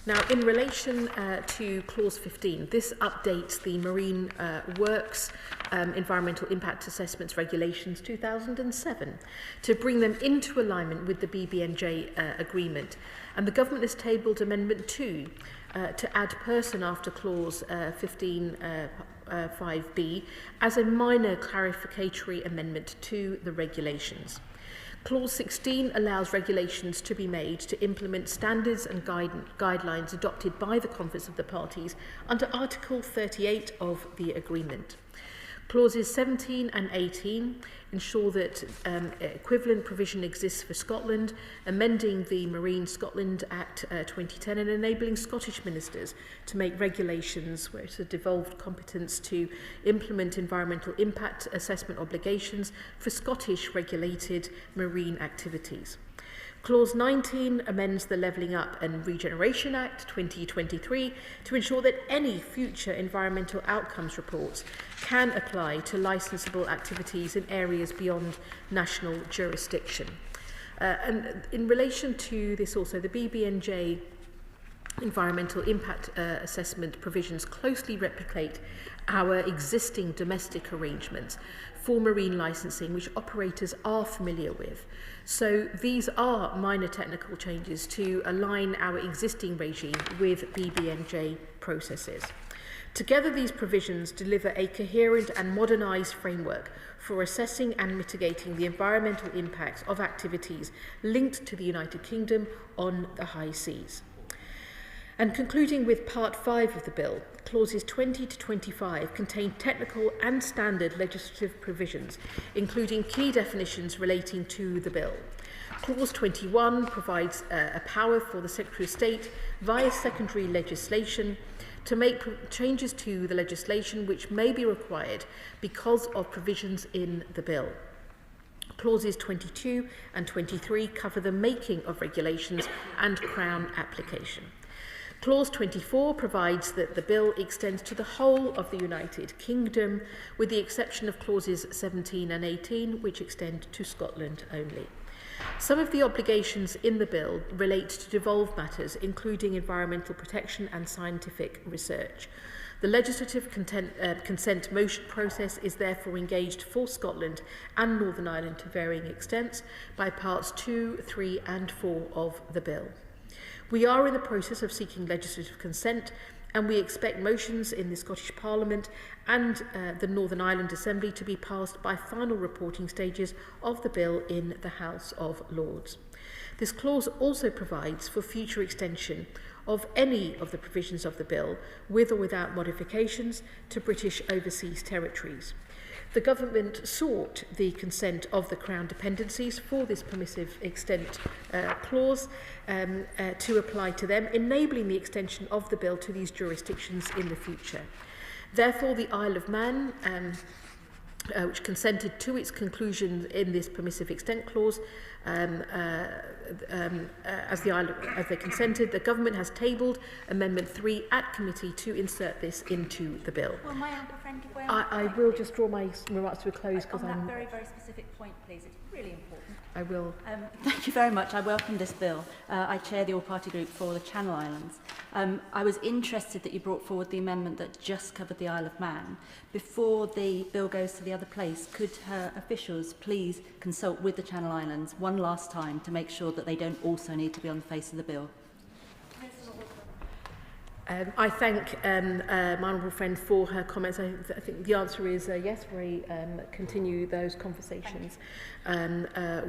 Speaker 20: Now, in relation to Clause 15, this updates the Marine Works Environmental Impact Assessments Regulations 2007 to bring them into alignment with the BBNJ agreement. And the Government has tabled Amendment 2 to add person after Clause 15(5)(b) as a minor clarificatory amendment to the regulations. Clause 16 allows regulations to be made to implement standards and guidelines adopted by the Conference of the Parties under Article 38 of the agreement. Clauses 17 and 18 ensure that equivalent provision exists for Scotland, amending the Marine Scotland Act 2010 and enabling Scottish ministers to make regulations where it's a devolved competence to implement environmental impact assessment obligations for Scottish regulated marine activities. Clause 19 amends the Levelling Up and Regeneration Act 2023 to ensure that any future environmental outcomes reports can apply to licensable activities in areas beyond national jurisdiction. And in relation to this also, the BBNJ environmental impact assessment provisions closely replicate our existing domestic arrangements for marine licensing, which operators are familiar with. So these are minor technical changes to align our existing regime with BBNJ processes. Together, these provisions deliver a coherent and modernised framework for assessing and mitigating the environmental impacts of activities linked to the United Kingdom on the high seas. And concluding with Part 5 of the bill, Clauses 20 to 25 contain technical and standard legislative provisions, including key definitions relating to the bill. Clause 21 provides a power for the Secretary of State via secondary legislation to make changes to the legislation which may be required because of provisions in the bill. Clauses 22 and 23 cover the making of regulations and Crown application. Clause 24 provides that the bill extends to the whole of the United Kingdom, with the exception of clauses 17 and 18, which extend to Scotland only. Some of the obligations in the bill relate to devolved matters, including environmental protection and scientific research. The legislative consent motion process is therefore engaged for Scotland and Northern Ireland to varying extents by parts 2, 3 and 4 of the bill. We are in the process of seeking legislative consent, and we expect motions in the Scottish Parliament and the Northern Ireland Assembly to be passed by final reporting stages of the bill in the House of Lords. This clause also provides for future extension of any of the provisions of the bill, with or without modifications, to British overseas territories. The Government sought the consent of the Crown dependencies for this permissive extent clause to apply to them, enabling the extension of the bill to these jurisdictions in the future. Therefore, the Isle of Man, which consented to its conclusion in this permissive extent clause, as they consented, the Government has tabled Amendment 3 at committee to insert this into the bill.
Speaker 16: Well, my friend,
Speaker 20: I will just draw my remarks to a close because
Speaker 16: on
Speaker 20: I'm...
Speaker 16: that very, very specific point, please. It's
Speaker 8: Really important.
Speaker 18: I will.
Speaker 19: Thank you very much. I welcome this bill. I chair the all-party group for the Channel Islands. I was interested that you brought forward the amendment that just covered the Isle of Man. Before the bill goes to the other place, could her officials please consult with the Channel Islands one last time to make sure that they don't also need to be on the face of the bill?
Speaker 18: I thank my honourable friend for her comments. I think the answer is yes, we continue those conversations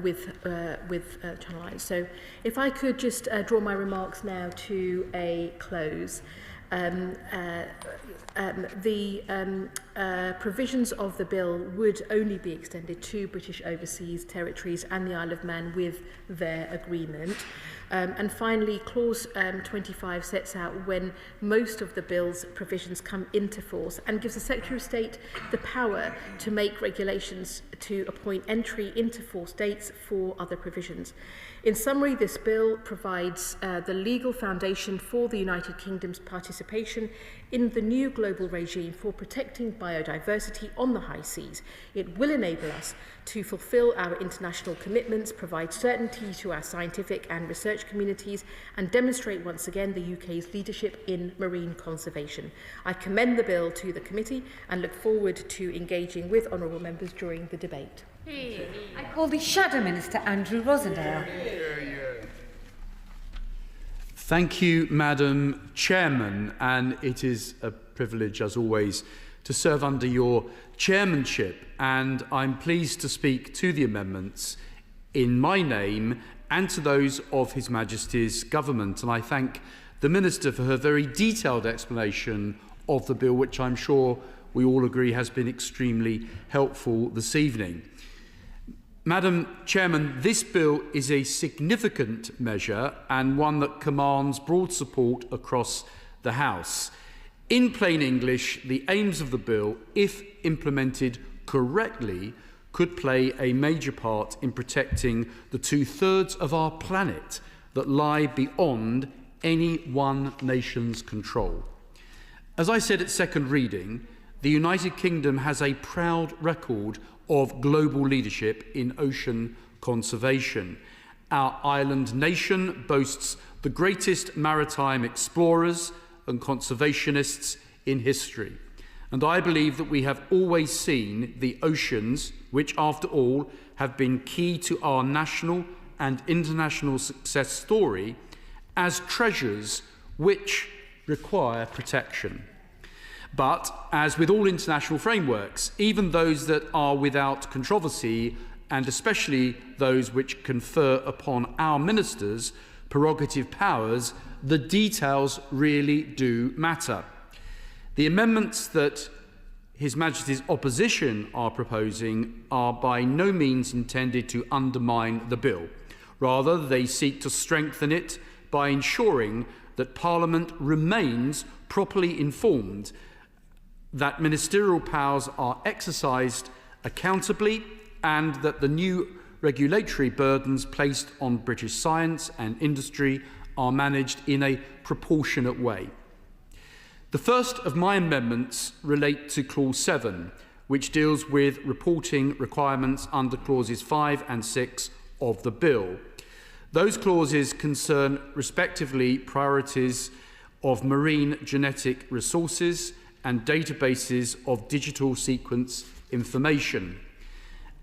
Speaker 18: with Channel Islands. So if I could just draw my remarks now to a close. The provisions of the bill would only be extended to British overseas territories and the Isle of Man with their agreement. And finally, clause 25 sets out when most of the bill's provisions come into force and gives the Secretary of State the power to make regulations to appoint entry into force dates for other provisions. In summary, this bill provides the legal foundation for the United Kingdom's participation in the new global regime for protecting biodiversity on the high seas. It will enable us to fulfil our international commitments, provide certainty to our scientific and research communities, and demonstrate once again the UK's leadership in marine conservation. I commend the bill to the committee and look forward to engaging with honourable members during the debate.
Speaker 21: I call the Shadow Minister, Andrew Rosendale.
Speaker 22: Thank you, Madam Chairman, and it is a privilege, as always, to serve under your chairmanship, and I'm pleased to speak to the amendments in my name and to those of His Majesty's Government, and I thank the Minister for her very detailed explanation of the bill, which I'm sure we all agree has been extremely helpful this evening. Madam Chairman, this bill is a significant measure and one that commands broad support across the House. In plain English, the aims of the bill, if implemented correctly, could play a major part in protecting the 2/3 of our planet that lie beyond any one nation's control. As I said at second reading, the United Kingdom has a proud record of global leadership in ocean conservation. Our island nation boasts the greatest maritime explorers and conservationists in history. And I believe that we have always seen the oceans, which after all have been key to our national and international success story, as treasures which require protection. But, as with all international frameworks, even those that are without controversy, and especially those which confer upon our ministers prerogative powers, the details really do matter. The amendments that His Majesty's opposition are proposing are by no means intended to undermine the bill. Rather, they seek to strengthen it by ensuring that Parliament remains properly informed, that ministerial powers are exercised accountably, and that the new regulatory burdens placed on British science and industry are managed in a proportionate way. The first of my amendments relate to Clause 7, which deals with reporting requirements under Clauses 5 and 6 of the bill. Those clauses concern, respectively, priorities of marine genetic resources and databases of digital sequence information.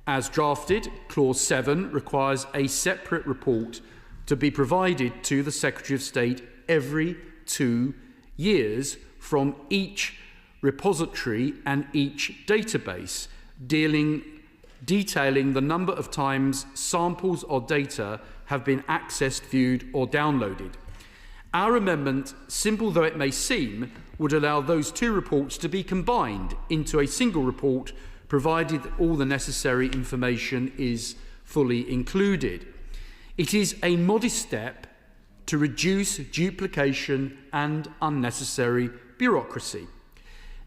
Speaker 22: As drafted, Clause 7 requires a separate report to be provided to the Secretary of State every 2 years from each repository and each database, detailing the number of times samples or data have been accessed, viewed or downloaded. Our amendment, simple though it may seem, would allow those two reports to be combined into a single report, provided that all the necessary information is fully included. It is a modest step to reduce duplication and unnecessary bureaucracy.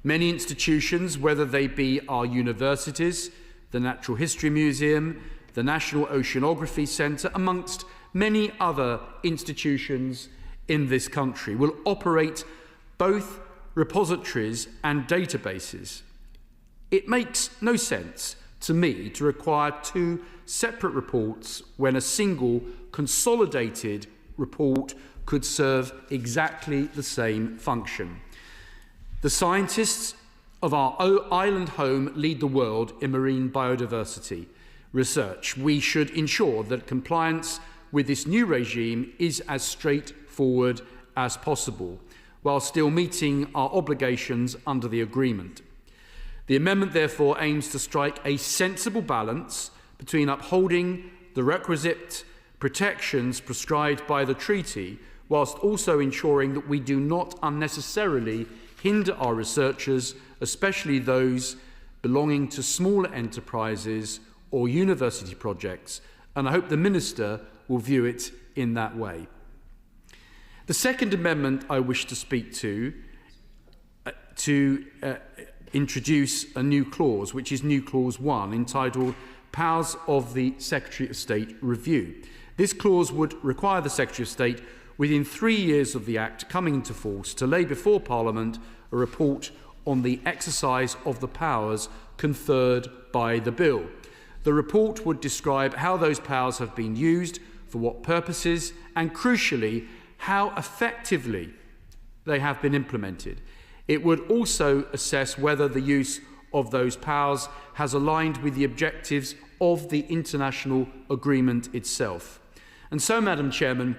Speaker 22: Many institutions, whether they be our universities, the Natural History Museum, the National Oceanography Centre, amongst many other institutions in this country, will operate both repositories and databases. It makes no sense to me to require two separate reports when a single consolidated report could serve exactly the same function. The scientists of our island home lead the world in marine biodiversity research. We should ensure that compliance with this new regime is as straightforward as possible, while still meeting our obligations under the agreement. The amendment therefore aims to strike a sensible balance between upholding the requisite protections prescribed by the treaty, whilst also ensuring that we do not unnecessarily hinder our researchers, especially those belonging to smaller enterprises or university projects, and I hope the Minister will view it in that way. The second amendment I wish to speak to introduce a new clause, which is new clause 1, entitled Powers of the Secretary of State Review. This clause would require the Secretary of State, within 3 years of the Act coming into force, to lay before Parliament a report on the exercise of the powers conferred by the Bill. The report would describe how those powers have been used, for what purposes, and crucially, how effectively they have been implemented. It would also assess whether the use of those powers has aligned with the objectives of the international agreement itself. And so, Madam Chairman,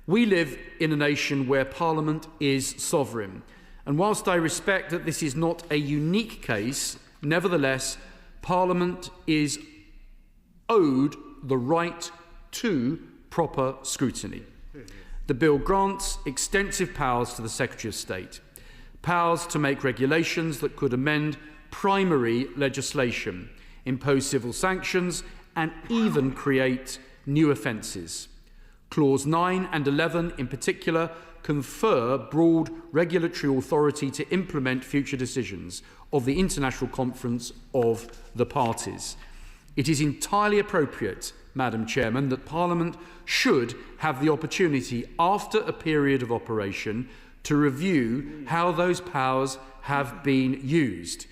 Speaker 22: we live in a nation where Parliament is sovereign. And whilst I respect that this is not a unique case, nevertheless, Parliament is owed the right to proper scrutiny. The Bill grants extensive powers to the Secretary of State, powers to make regulations that could amend primary legislation, impose civil sanctions, and even create new offences. Clause 9 and 11 in particular confer broad regulatory authority to implement future decisions of the International Conference of the Parties. It is entirely appropriate, Madam Chairman, that Parliament should have the opportunity, after a period of operation, to review how those powers have been used.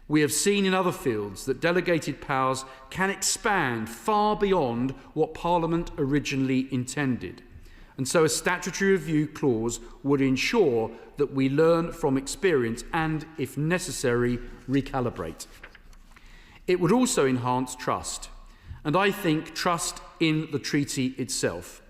Speaker 22: We have seen in other fields that delegated powers can expand far beyond what Parliament originally intended. And so a statutory review clause would ensure that we learn from experience and, if necessary, recalibrate. It would also enhance trust, and I think trust in the treaty itself.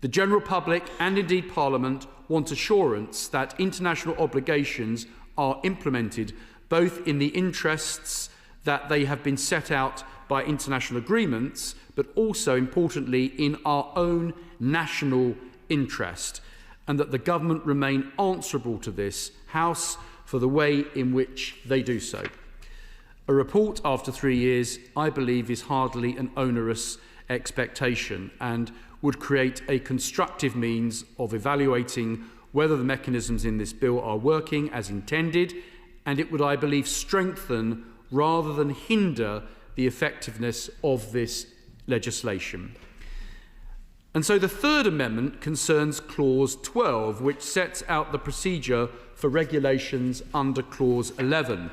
Speaker 22: The general public and indeed Parliament want assurance that international obligations are implemented both in the interests that they have been set out by international agreements, but also, importantly, in our own national interest, and that the government remain answerable to this House for the way in which they do so. A report after 3 years, I believe, is hardly an onerous expectation and would create a constructive means of evaluating whether the mechanisms in this bill are working as intended, and it would, I believe, strengthen rather than hinder the effectiveness of this legislation. And so the third amendment concerns Clause 12, which sets out the procedure for regulations under Clause 11.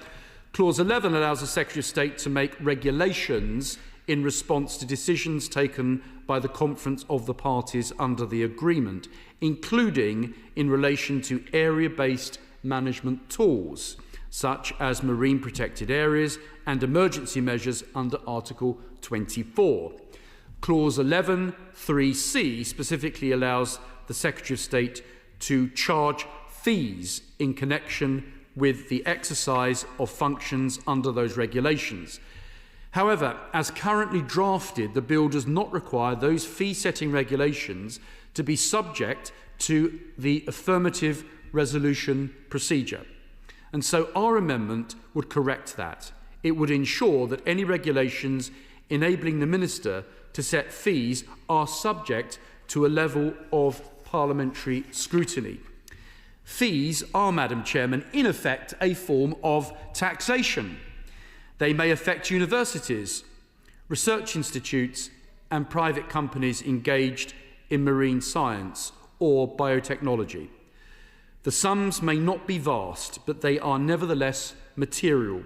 Speaker 22: Clause 11 allows the Secretary of State to make regulations in response to decisions taken by the Conference of the Parties under the agreement, including in relation to area-based management tools, such as marine protected areas and emergency measures under Article 24. Clause 11(3)(c) specifically allows the Secretary of State to charge fees in connection with the exercise of functions under those regulations. However, as currently drafted, the bill does not require those fee-setting regulations to be subject to the affirmative resolution procedure. And so our amendment would correct that. It would ensure that any regulations enabling the Minister to set fees are subject to a level of parliamentary scrutiny. Fees are, Madam Chairman, in effect a form of taxation. They may affect universities, research institutes, and private companies engaged in marine science or biotechnology. The sums may not be vast, but they are nevertheless material.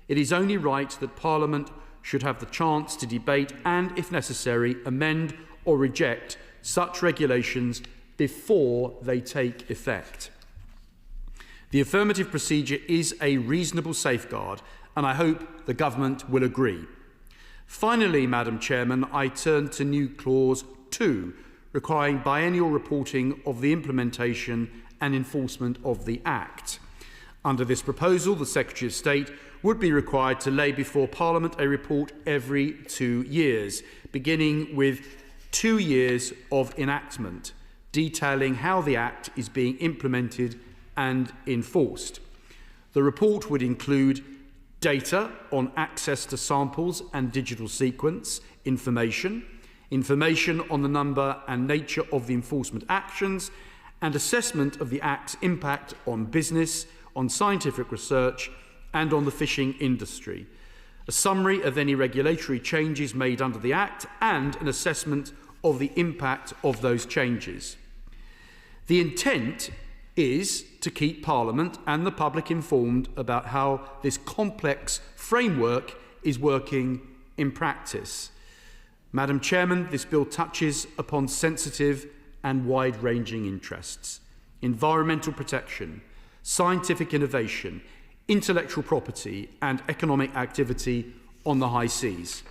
Speaker 22: It is only right that Parliament should have the chance to debate and, if necessary, amend or reject such regulations before they take effect. The affirmative procedure is a reasonable safeguard, and I hope the Government will agree. Finally, Madam Chairman, I turn to new clause 2, requiring biennial reporting of the implementation and enforcement of the Act. Under this proposal, the Secretary of State would be required to lay before Parliament a report every 2 years, beginning with 2 years of enactment, detailing how the Act is being implemented and enforced. The report would include data on access to samples and digital sequence, information on the number and nature of the enforcement actions, and assessment of the Act's impact on business, on scientific research, and on the fishing industry, a summary of any regulatory changes made under the Act, and an assessment of the impact of those changes. The intent is to keep Parliament and the public informed about how this complex framework is working in practice. Madam Chairman, this bill touches upon sensitive and wide-ranging interests: environmental protection, scientific innovation, intellectual property and economic activity on the high seas.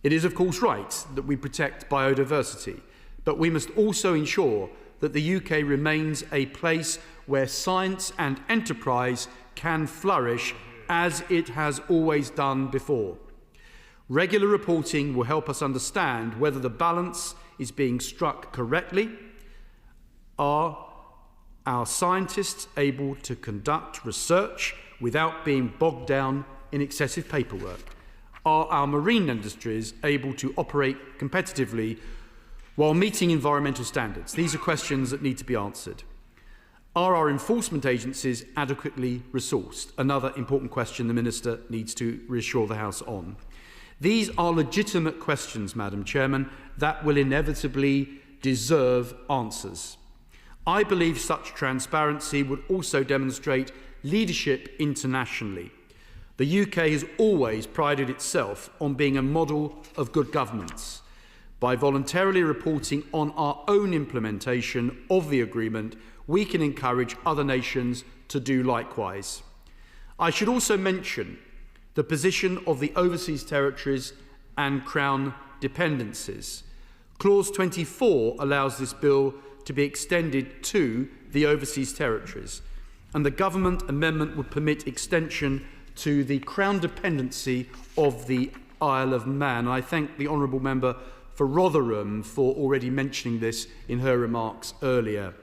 Speaker 22: It is of course right that we protect biodiversity, but we must also ensure that the UK remains a place where science and enterprise can flourish as it has always done before. Regular reporting will help us understand whether the balance is being struck correctly. Are our scientists able to conduct research without being bogged down in excessive paperwork? Are our marine industries able to operate competitively while meeting environmental standards? These are questions that need to be answered. Are our enforcement agencies adequately resourced? Another important question the Minister needs to reassure the House on. These are legitimate questions, Madam Chairman, that will inevitably deserve answers. I believe such transparency would also demonstrate leadership internationally. The UK has always prided itself on being a model of good governance. By voluntarily reporting on our own implementation of the agreement, we can encourage other nations to do likewise. I should also mention the position of the overseas territories and Crown dependencies. Clause 24 allows this bill to be extended to the overseas territories, and the Government amendment would permit extension to the Crown dependency of the Isle of Man. I thank the Honourable Member for Rotherham for already mentioning this in her remarks earlier.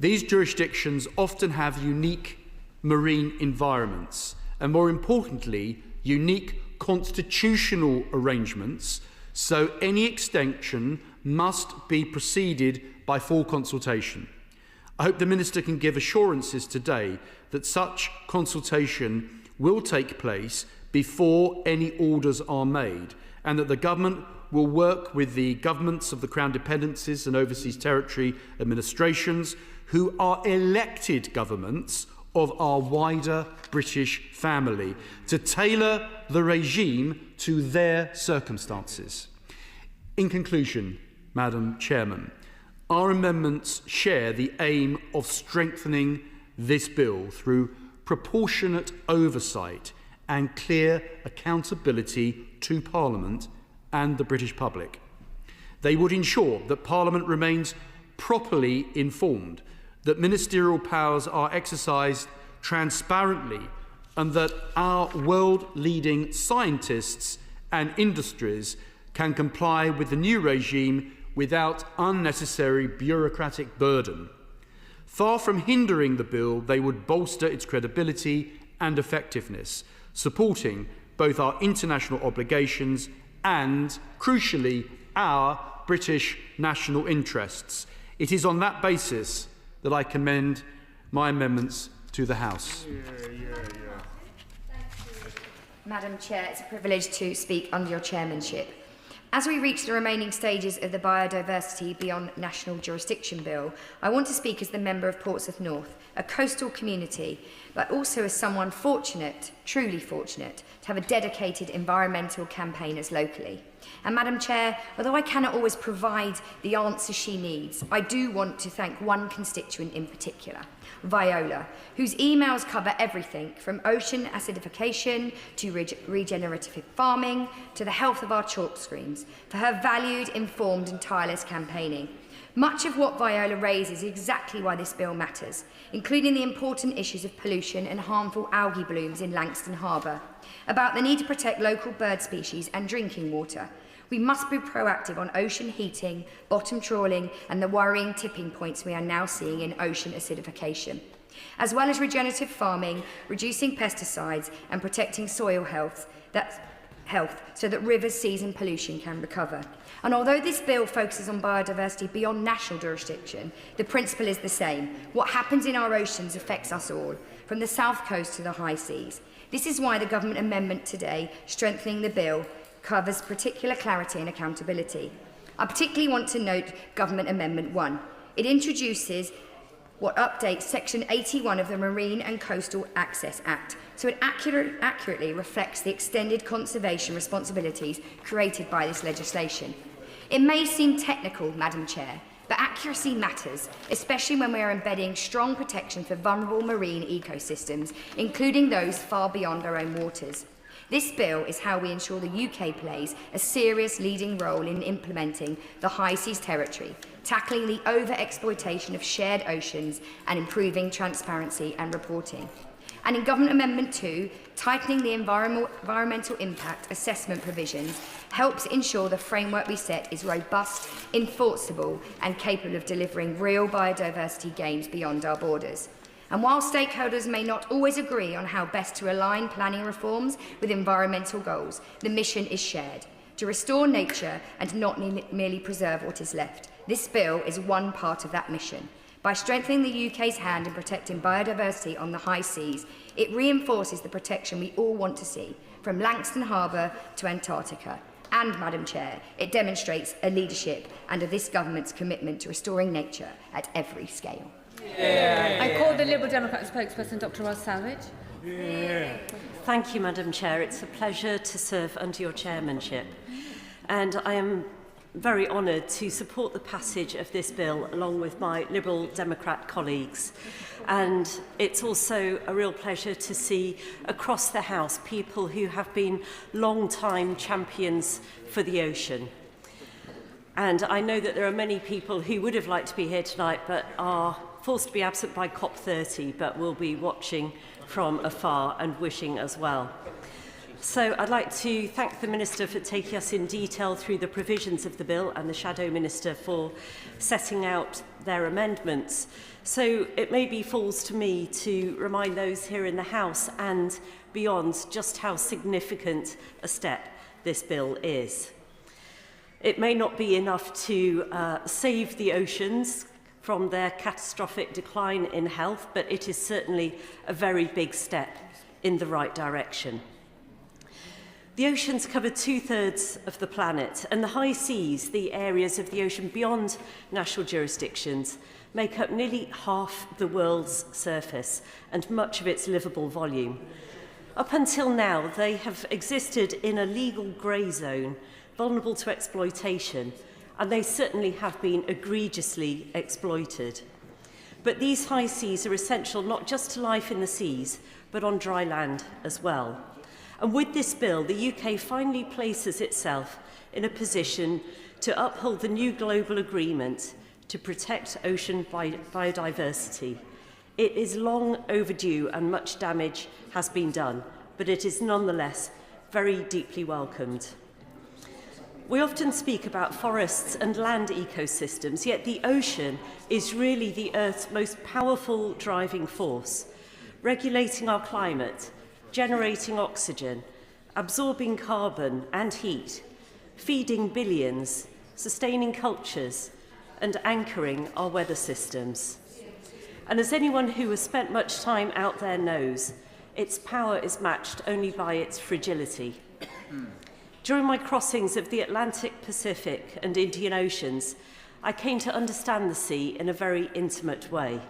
Speaker 22: These jurisdictions often have unique marine environments and, more importantly, unique constitutional arrangements, so any extension must be preceded by full consultation. I hope the Minister can give assurances today that such consultation will take place before any orders are made, and that the Government will work with the governments of the Crown dependencies and overseas territory administrations, who are elected governments of our wider British family, to tailor the regime to their circumstances. In conclusion, Madam Chairman, our amendments share the aim of strengthening this bill through proportionate oversight and clear accountability to Parliament and the British public. They would ensure that Parliament remains properly informed, that ministerial powers are exercised transparently, and that our world-leading scientists and industries can comply with the new regime without unnecessary bureaucratic burden. Far from hindering the bill, they would bolster its credibility and effectiveness, supporting both our international obligations and, crucially, our British national interests. It is on that basis that I commend my amendments to the House.
Speaker 2: Madam Chair, it's a privilege to speak under your chairmanship. As we reach the remaining stages of the Biodiversity Beyond National Jurisdiction Bill, I want to speak as the member of Portsmouth North, a coastal community, but also as someone fortunate, truly fortunate, to have a dedicated environmental campaigners locally. And Madam Chair, although I cannot always provide the answer she needs, I do want to thank one constituent in particular, Viola, whose emails cover everything from ocean acidification to regenerative farming to the health of our chalk streams, for her valued, informed and tireless campaigning. Much of what Viola raises is exactly why this bill matters, including the important issues of pollution and harmful algae blooms in Langston Harbour, about the need to protect local bird species and drinking water. We must be proactive on ocean heating, bottom trawling and the worrying tipping points we are now seeing in ocean acidification, as well as regenerative farming, reducing pesticides and protecting soil health so that rivers, seas and pollution can recover. And although this bill focuses on biodiversity beyond national jurisdiction, the principle is the same. What happens in our oceans affects us all, from the south coast to the high seas. This is why the government amendment today, strengthening the bill, covers particular clarity and accountability. I particularly want to note Government Amendment 1. It introduces what updates Section 81 of the Marine and Coastal Access Act, so it accurately reflects the extended conservation responsibilities created by this legislation. It may seem technical, Madam Chair, but accuracy matters, especially when we are embedding strong protection for vulnerable marine ecosystems, including those far beyond our own waters. This bill is how we ensure the UK plays a serious leading role in implementing the High Seas Territory, tackling the over-exploitation of shared oceans and improving transparency and reporting. And in Government Amendment 2, tightening the environmental impact assessment provisions helps ensure the framework we set is robust, enforceable and capable of delivering real biodiversity gains beyond our borders. And while stakeholders may not always agree on how best to align planning reforms with environmental goals, the mission is shared, to restore nature and not merely preserve what is left. This bill is one part of that mission. By strengthening the UK's hand in protecting biodiversity on the high seas, it reinforces the protection we all want to see, from Langston Harbour to Antarctica. And, Madam Chair, it demonstrates a leadership and of this government's commitment to restoring nature at every scale.
Speaker 21: Yeah. I call the Liberal Democrat spokesperson, Dr. Ross Savage.
Speaker 4: Yeah. Thank you, Madam Chair. It's a pleasure to serve under your chairmanship. And I am very honoured to support the passage of this bill along with my Liberal Democrat colleagues. And it's also a real pleasure to see across the House people who have been long-time champions for the ocean. And I know that there are many people who would have liked to be here tonight but are forced to be absent by COP30, but will be watching from afar and wishing as well. So I'd like to thank the Minister for taking us in detail through the provisions of the bill and the Shadow Minister for setting out their amendments. So it maybe falls to me to remind those here in the House and beyond just how significant a step this bill is. It may not be enough to save the oceans from their catastrophic decline in health, but it is certainly a very big step in the right direction. The oceans cover 2/3 of the planet, and the high seas, the areas of the ocean beyond national jurisdictions, make up nearly half the world's surface and much of its livable volume. Up until now, they have existed in a legal grey zone, vulnerable to exploitation, and they certainly have been egregiously exploited. But these high seas are essential not just to life in the seas, but on dry land as well. And with this bill, the UK finally places itself in a position to uphold the new global agreement to protect ocean biodiversity. It is long overdue and much damage has been done, but it is nonetheless very deeply welcomed. We often speak about forests and land ecosystems, yet the ocean is really the Earth's most powerful driving force, regulating our climate, generating oxygen, absorbing carbon and heat, feeding billions, sustaining cultures, and anchoring our weather systems. And as anyone who has spent much time out there knows, its power is matched only by its fragility. During my crossings of the Atlantic, Pacific and Indian Oceans, I came to understand the sea in a very intimate way.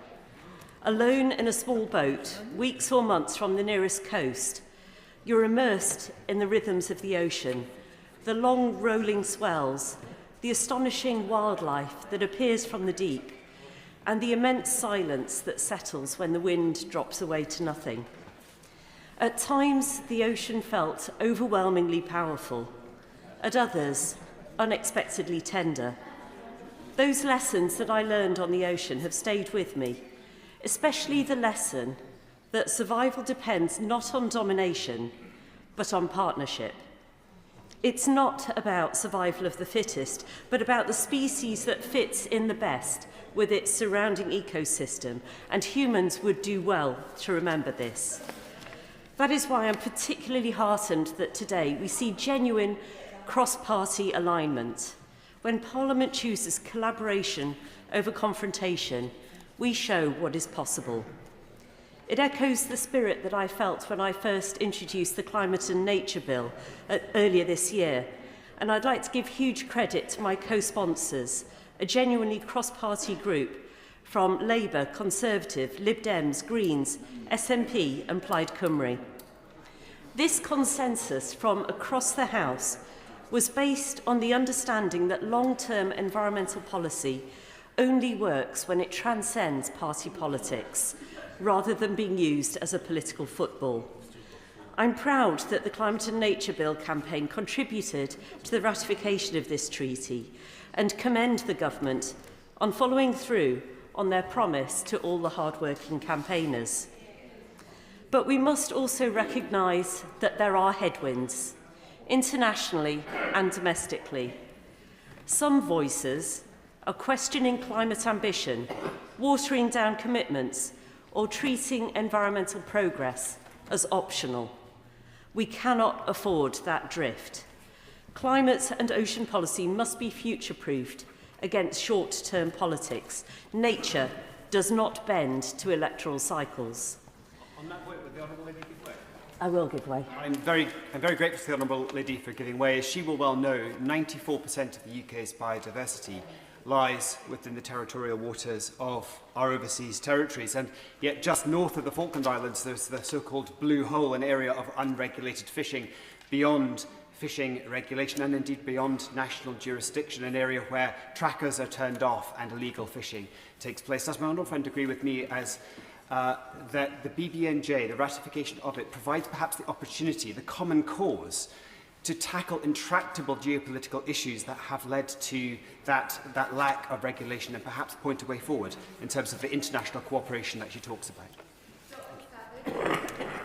Speaker 4: Alone in a small boat, weeks or months from the nearest coast, you're immersed in the rhythms of the ocean, the long rolling swells, the astonishing wildlife that appears from the deep, and the immense silence that settles when the wind drops away to nothing. At times, the ocean felt overwhelmingly powerful. At others, unexpectedly tender. Those lessons that I learned on the ocean have stayed with me, especially the lesson that survival depends not on domination, but on partnership. It's not about survival of the fittest, but about the species that fits in the best with its surrounding ecosystem, and humans would do well to remember this. That is why I'm particularly heartened that today we see genuine cross-party alignment. When Parliament chooses collaboration over confrontation, we show what is possible. It echoes the spirit that I felt when I first introduced the Climate and Nature Bill earlier this year, and I'd like to give huge credit to my co-sponsors, a genuinely cross-party group from Labour, Conservative, Lib Dems, Greens, SNP and Plaid Cymru. This consensus from across the House was based on the understanding that long-term environmental policy only works when it transcends party politics, rather than being used as a political football. I'm proud that the Climate and Nature Bill campaign contributed to the ratification of this treaty and commend the government on following through on their promise to all the hard-working campaigners. But we must also recognise that there are headwinds, internationally and domestically. Some voices are questioning climate ambition, watering down commitments, or treating environmental progress as optional. We cannot afford that drift. Climate and ocean policy must be future-proofed against short-term politics. Nature does not bend to electoral cycles.
Speaker 5: On that point, would the Honourable Lady give way?
Speaker 4: I will give way.
Speaker 5: I'm very grateful to the Honourable Lady for giving way. As she will well know, 94% of the UK's biodiversity lies within the territorial waters of our overseas territories. And yet just north of the Falkland Islands, there's the so-called blue hole, an area of unregulated fishing beyond fishing regulation and indeed beyond national jurisdiction, an area where trackers are turned off and illegal fishing takes place. Does my honourable friend agree with me as that the BBNJ, the ratification of it, provides perhaps the opportunity, the common cause, to tackle intractable geopolitical issues that have led to that lack of regulation and perhaps point a way forward in terms of the international cooperation that she talks about?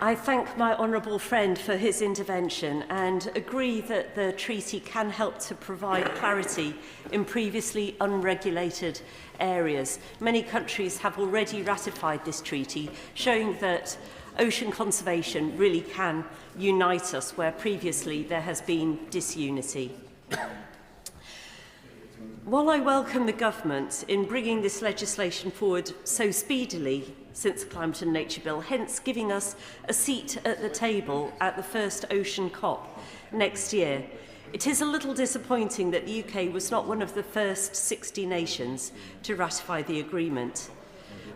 Speaker 4: I thank my honourable friend for his intervention and agree that the treaty can help to provide clarity in previously unregulated areas. Many countries have already ratified this treaty, showing that ocean conservation really can unite us where previously there has been disunity. While I welcome the government in bringing this legislation forward so speedily since the Climate and Nature Bill, hence giving us a seat at the table at the first Ocean COP next year, it is a little disappointing that the UK was not one of the first 60 nations to ratify the agreement.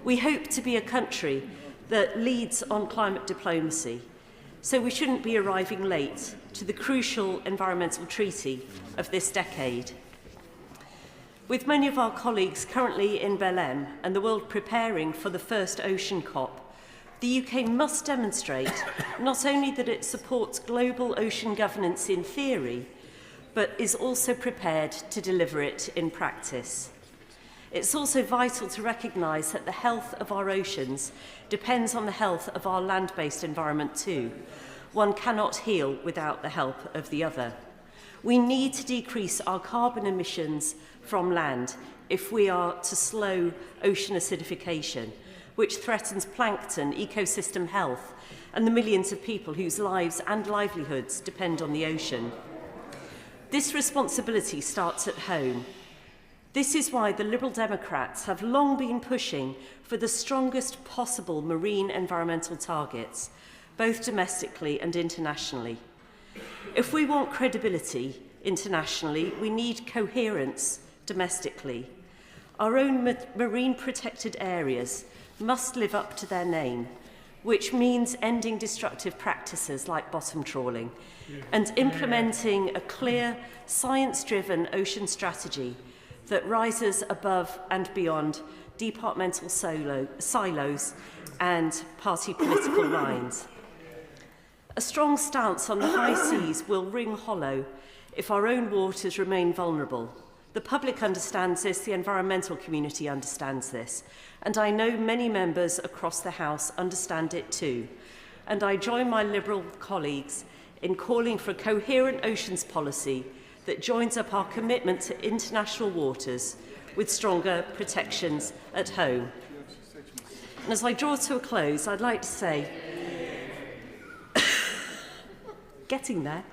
Speaker 4: We hope to be a country that leads on climate diplomacy, so we shouldn't be arriving late to the crucial environmental treaty of this decade. With many of our colleagues currently in Belém and the world preparing for the first Ocean COP, the UK must demonstrate not only that it supports global ocean governance in theory, but is also prepared to deliver it in practice. It's also vital to recognise that the health of our oceans depends on the health of our land-based environment too. One cannot heal without the help of the other. We need to decrease our carbon emissions from land if we are to slow ocean acidification, which threatens plankton, ecosystem health, and the millions of people whose lives and livelihoods depend on the ocean. This responsibility starts at home. This is why the Liberal Democrats have long been pushing for the strongest possible marine environmental targets, both domestically and internationally. If we want credibility internationally, we need coherence domestically. Our own marine protected areas must live up to their name, which means ending destructive practices like bottom trawling and implementing a clear, science-driven ocean strategy that rises above and beyond departmental silos and party political lines. A strong stance on the high seas will ring hollow if our own waters remain vulnerable. The public understands this, the environmental community understands this, and I know many members across the House understand it too. And I join my Liberal colleagues in calling for a coherent oceans policy that joins up our commitment to international waters with stronger protections at home. And as I draw to a close, I'd like to say, getting there,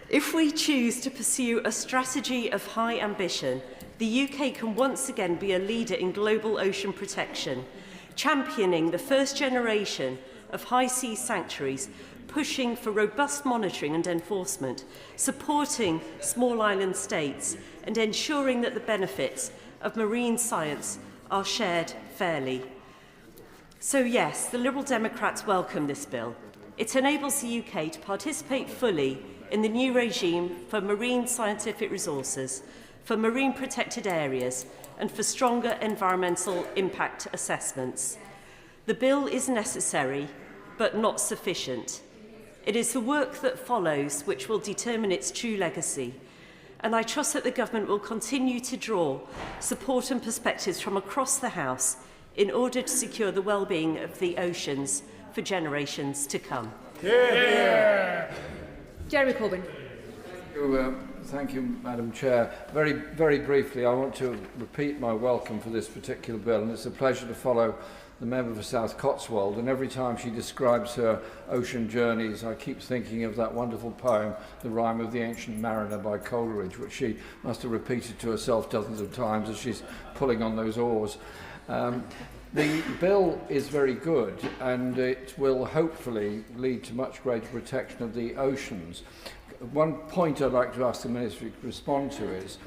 Speaker 4: if we choose to pursue a strategy of high ambition, the UK can once again be a leader in global ocean protection, championing the first generation of high sea sanctuaries, pushing for robust monitoring and enforcement, supporting small island states, and ensuring that the benefits of marine science are shared fairly. So yes, the Liberal Democrats welcome this bill. It enables the UK to participate fully in the new regime for marine scientific resources, for marine protected areas, and for stronger environmental impact assessments. The bill is necessary, but not sufficient. It is the work that follows which will determine its true legacy, and I trust that the government will continue to draw support and perspectives from across the House in order to secure the well-being of the oceans for generations to come.
Speaker 21: Yeah. Jeremy Corbyn.
Speaker 12: Thank you, Madam Chair. Very briefly, I want to repeat my welcome for this particular bill, and it's a pleasure to follow the member for South Cotswold, and every time she describes her ocean journeys, I keep thinking of that wonderful poem, The Rime of the Ancient Mariner by Coleridge, which she must have repeated to herself dozens of times as she's pulling on those oars. The bill is very good, and it will hopefully lead to much greater protection of the oceans. One point I'd like to ask the Ministry to respond to is,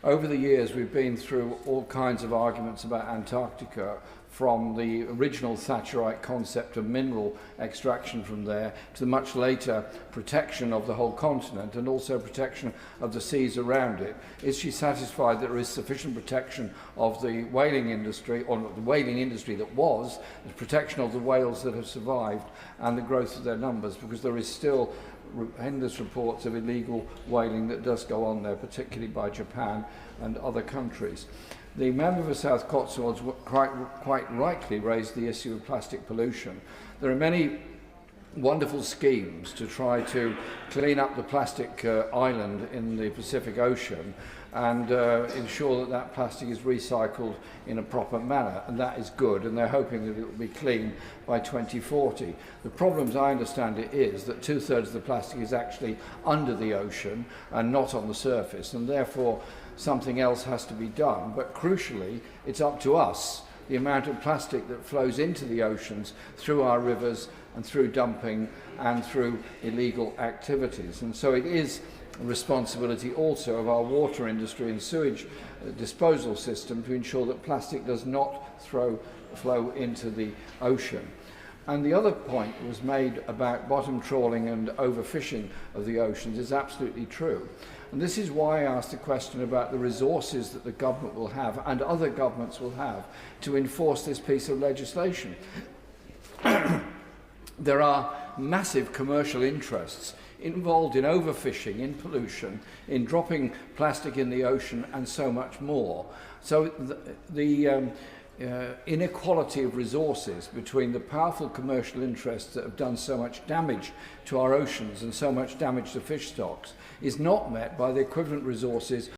Speaker 12: over the years we've been through all kinds of arguments about Antarctica, from the original Thatcherite concept of mineral extraction from there to the much later protection of the whole continent and also protection of the seas around it. Is she satisfied that there is sufficient protection of the whaling industry, or the whaling industry that was, the protection of the whales that have survived and the growth of their numbers? Because there is still endless reports of illegal whaling that does go on there, particularly by Japan and other countries. The member for South Cotswolds quite rightly raised the issue of plastic pollution. There are many wonderful schemes to try to clean up the plastic island in the Pacific Ocean and ensure that that plastic is recycled in a proper manner, and that is good, and they're hoping that it will be clean by 2040. The problem, as I understand it, is that 2/3 of the plastic is actually under the ocean and not on the surface, and therefore something else has to be done. But crucially, it's up to us, the amount of plastic that flows into the oceans through our rivers and through dumping and through illegal activities. And so it is a responsibility also of our water industry and sewage disposal system to ensure that plastic does not flow into the ocean. And the other point that was made about bottom trawling and overfishing of the oceans is absolutely true. And this is why I asked the question about the resources that the government will have and other governments will have to enforce this piece of legislation. There are massive commercial interests involved in overfishing, in pollution, in dropping plastic in the ocean and so much more. So the inequality of resources between the powerful commercial interests that have done so much damage to our oceans and so much damage to fish stocks is not met by the equivalent resources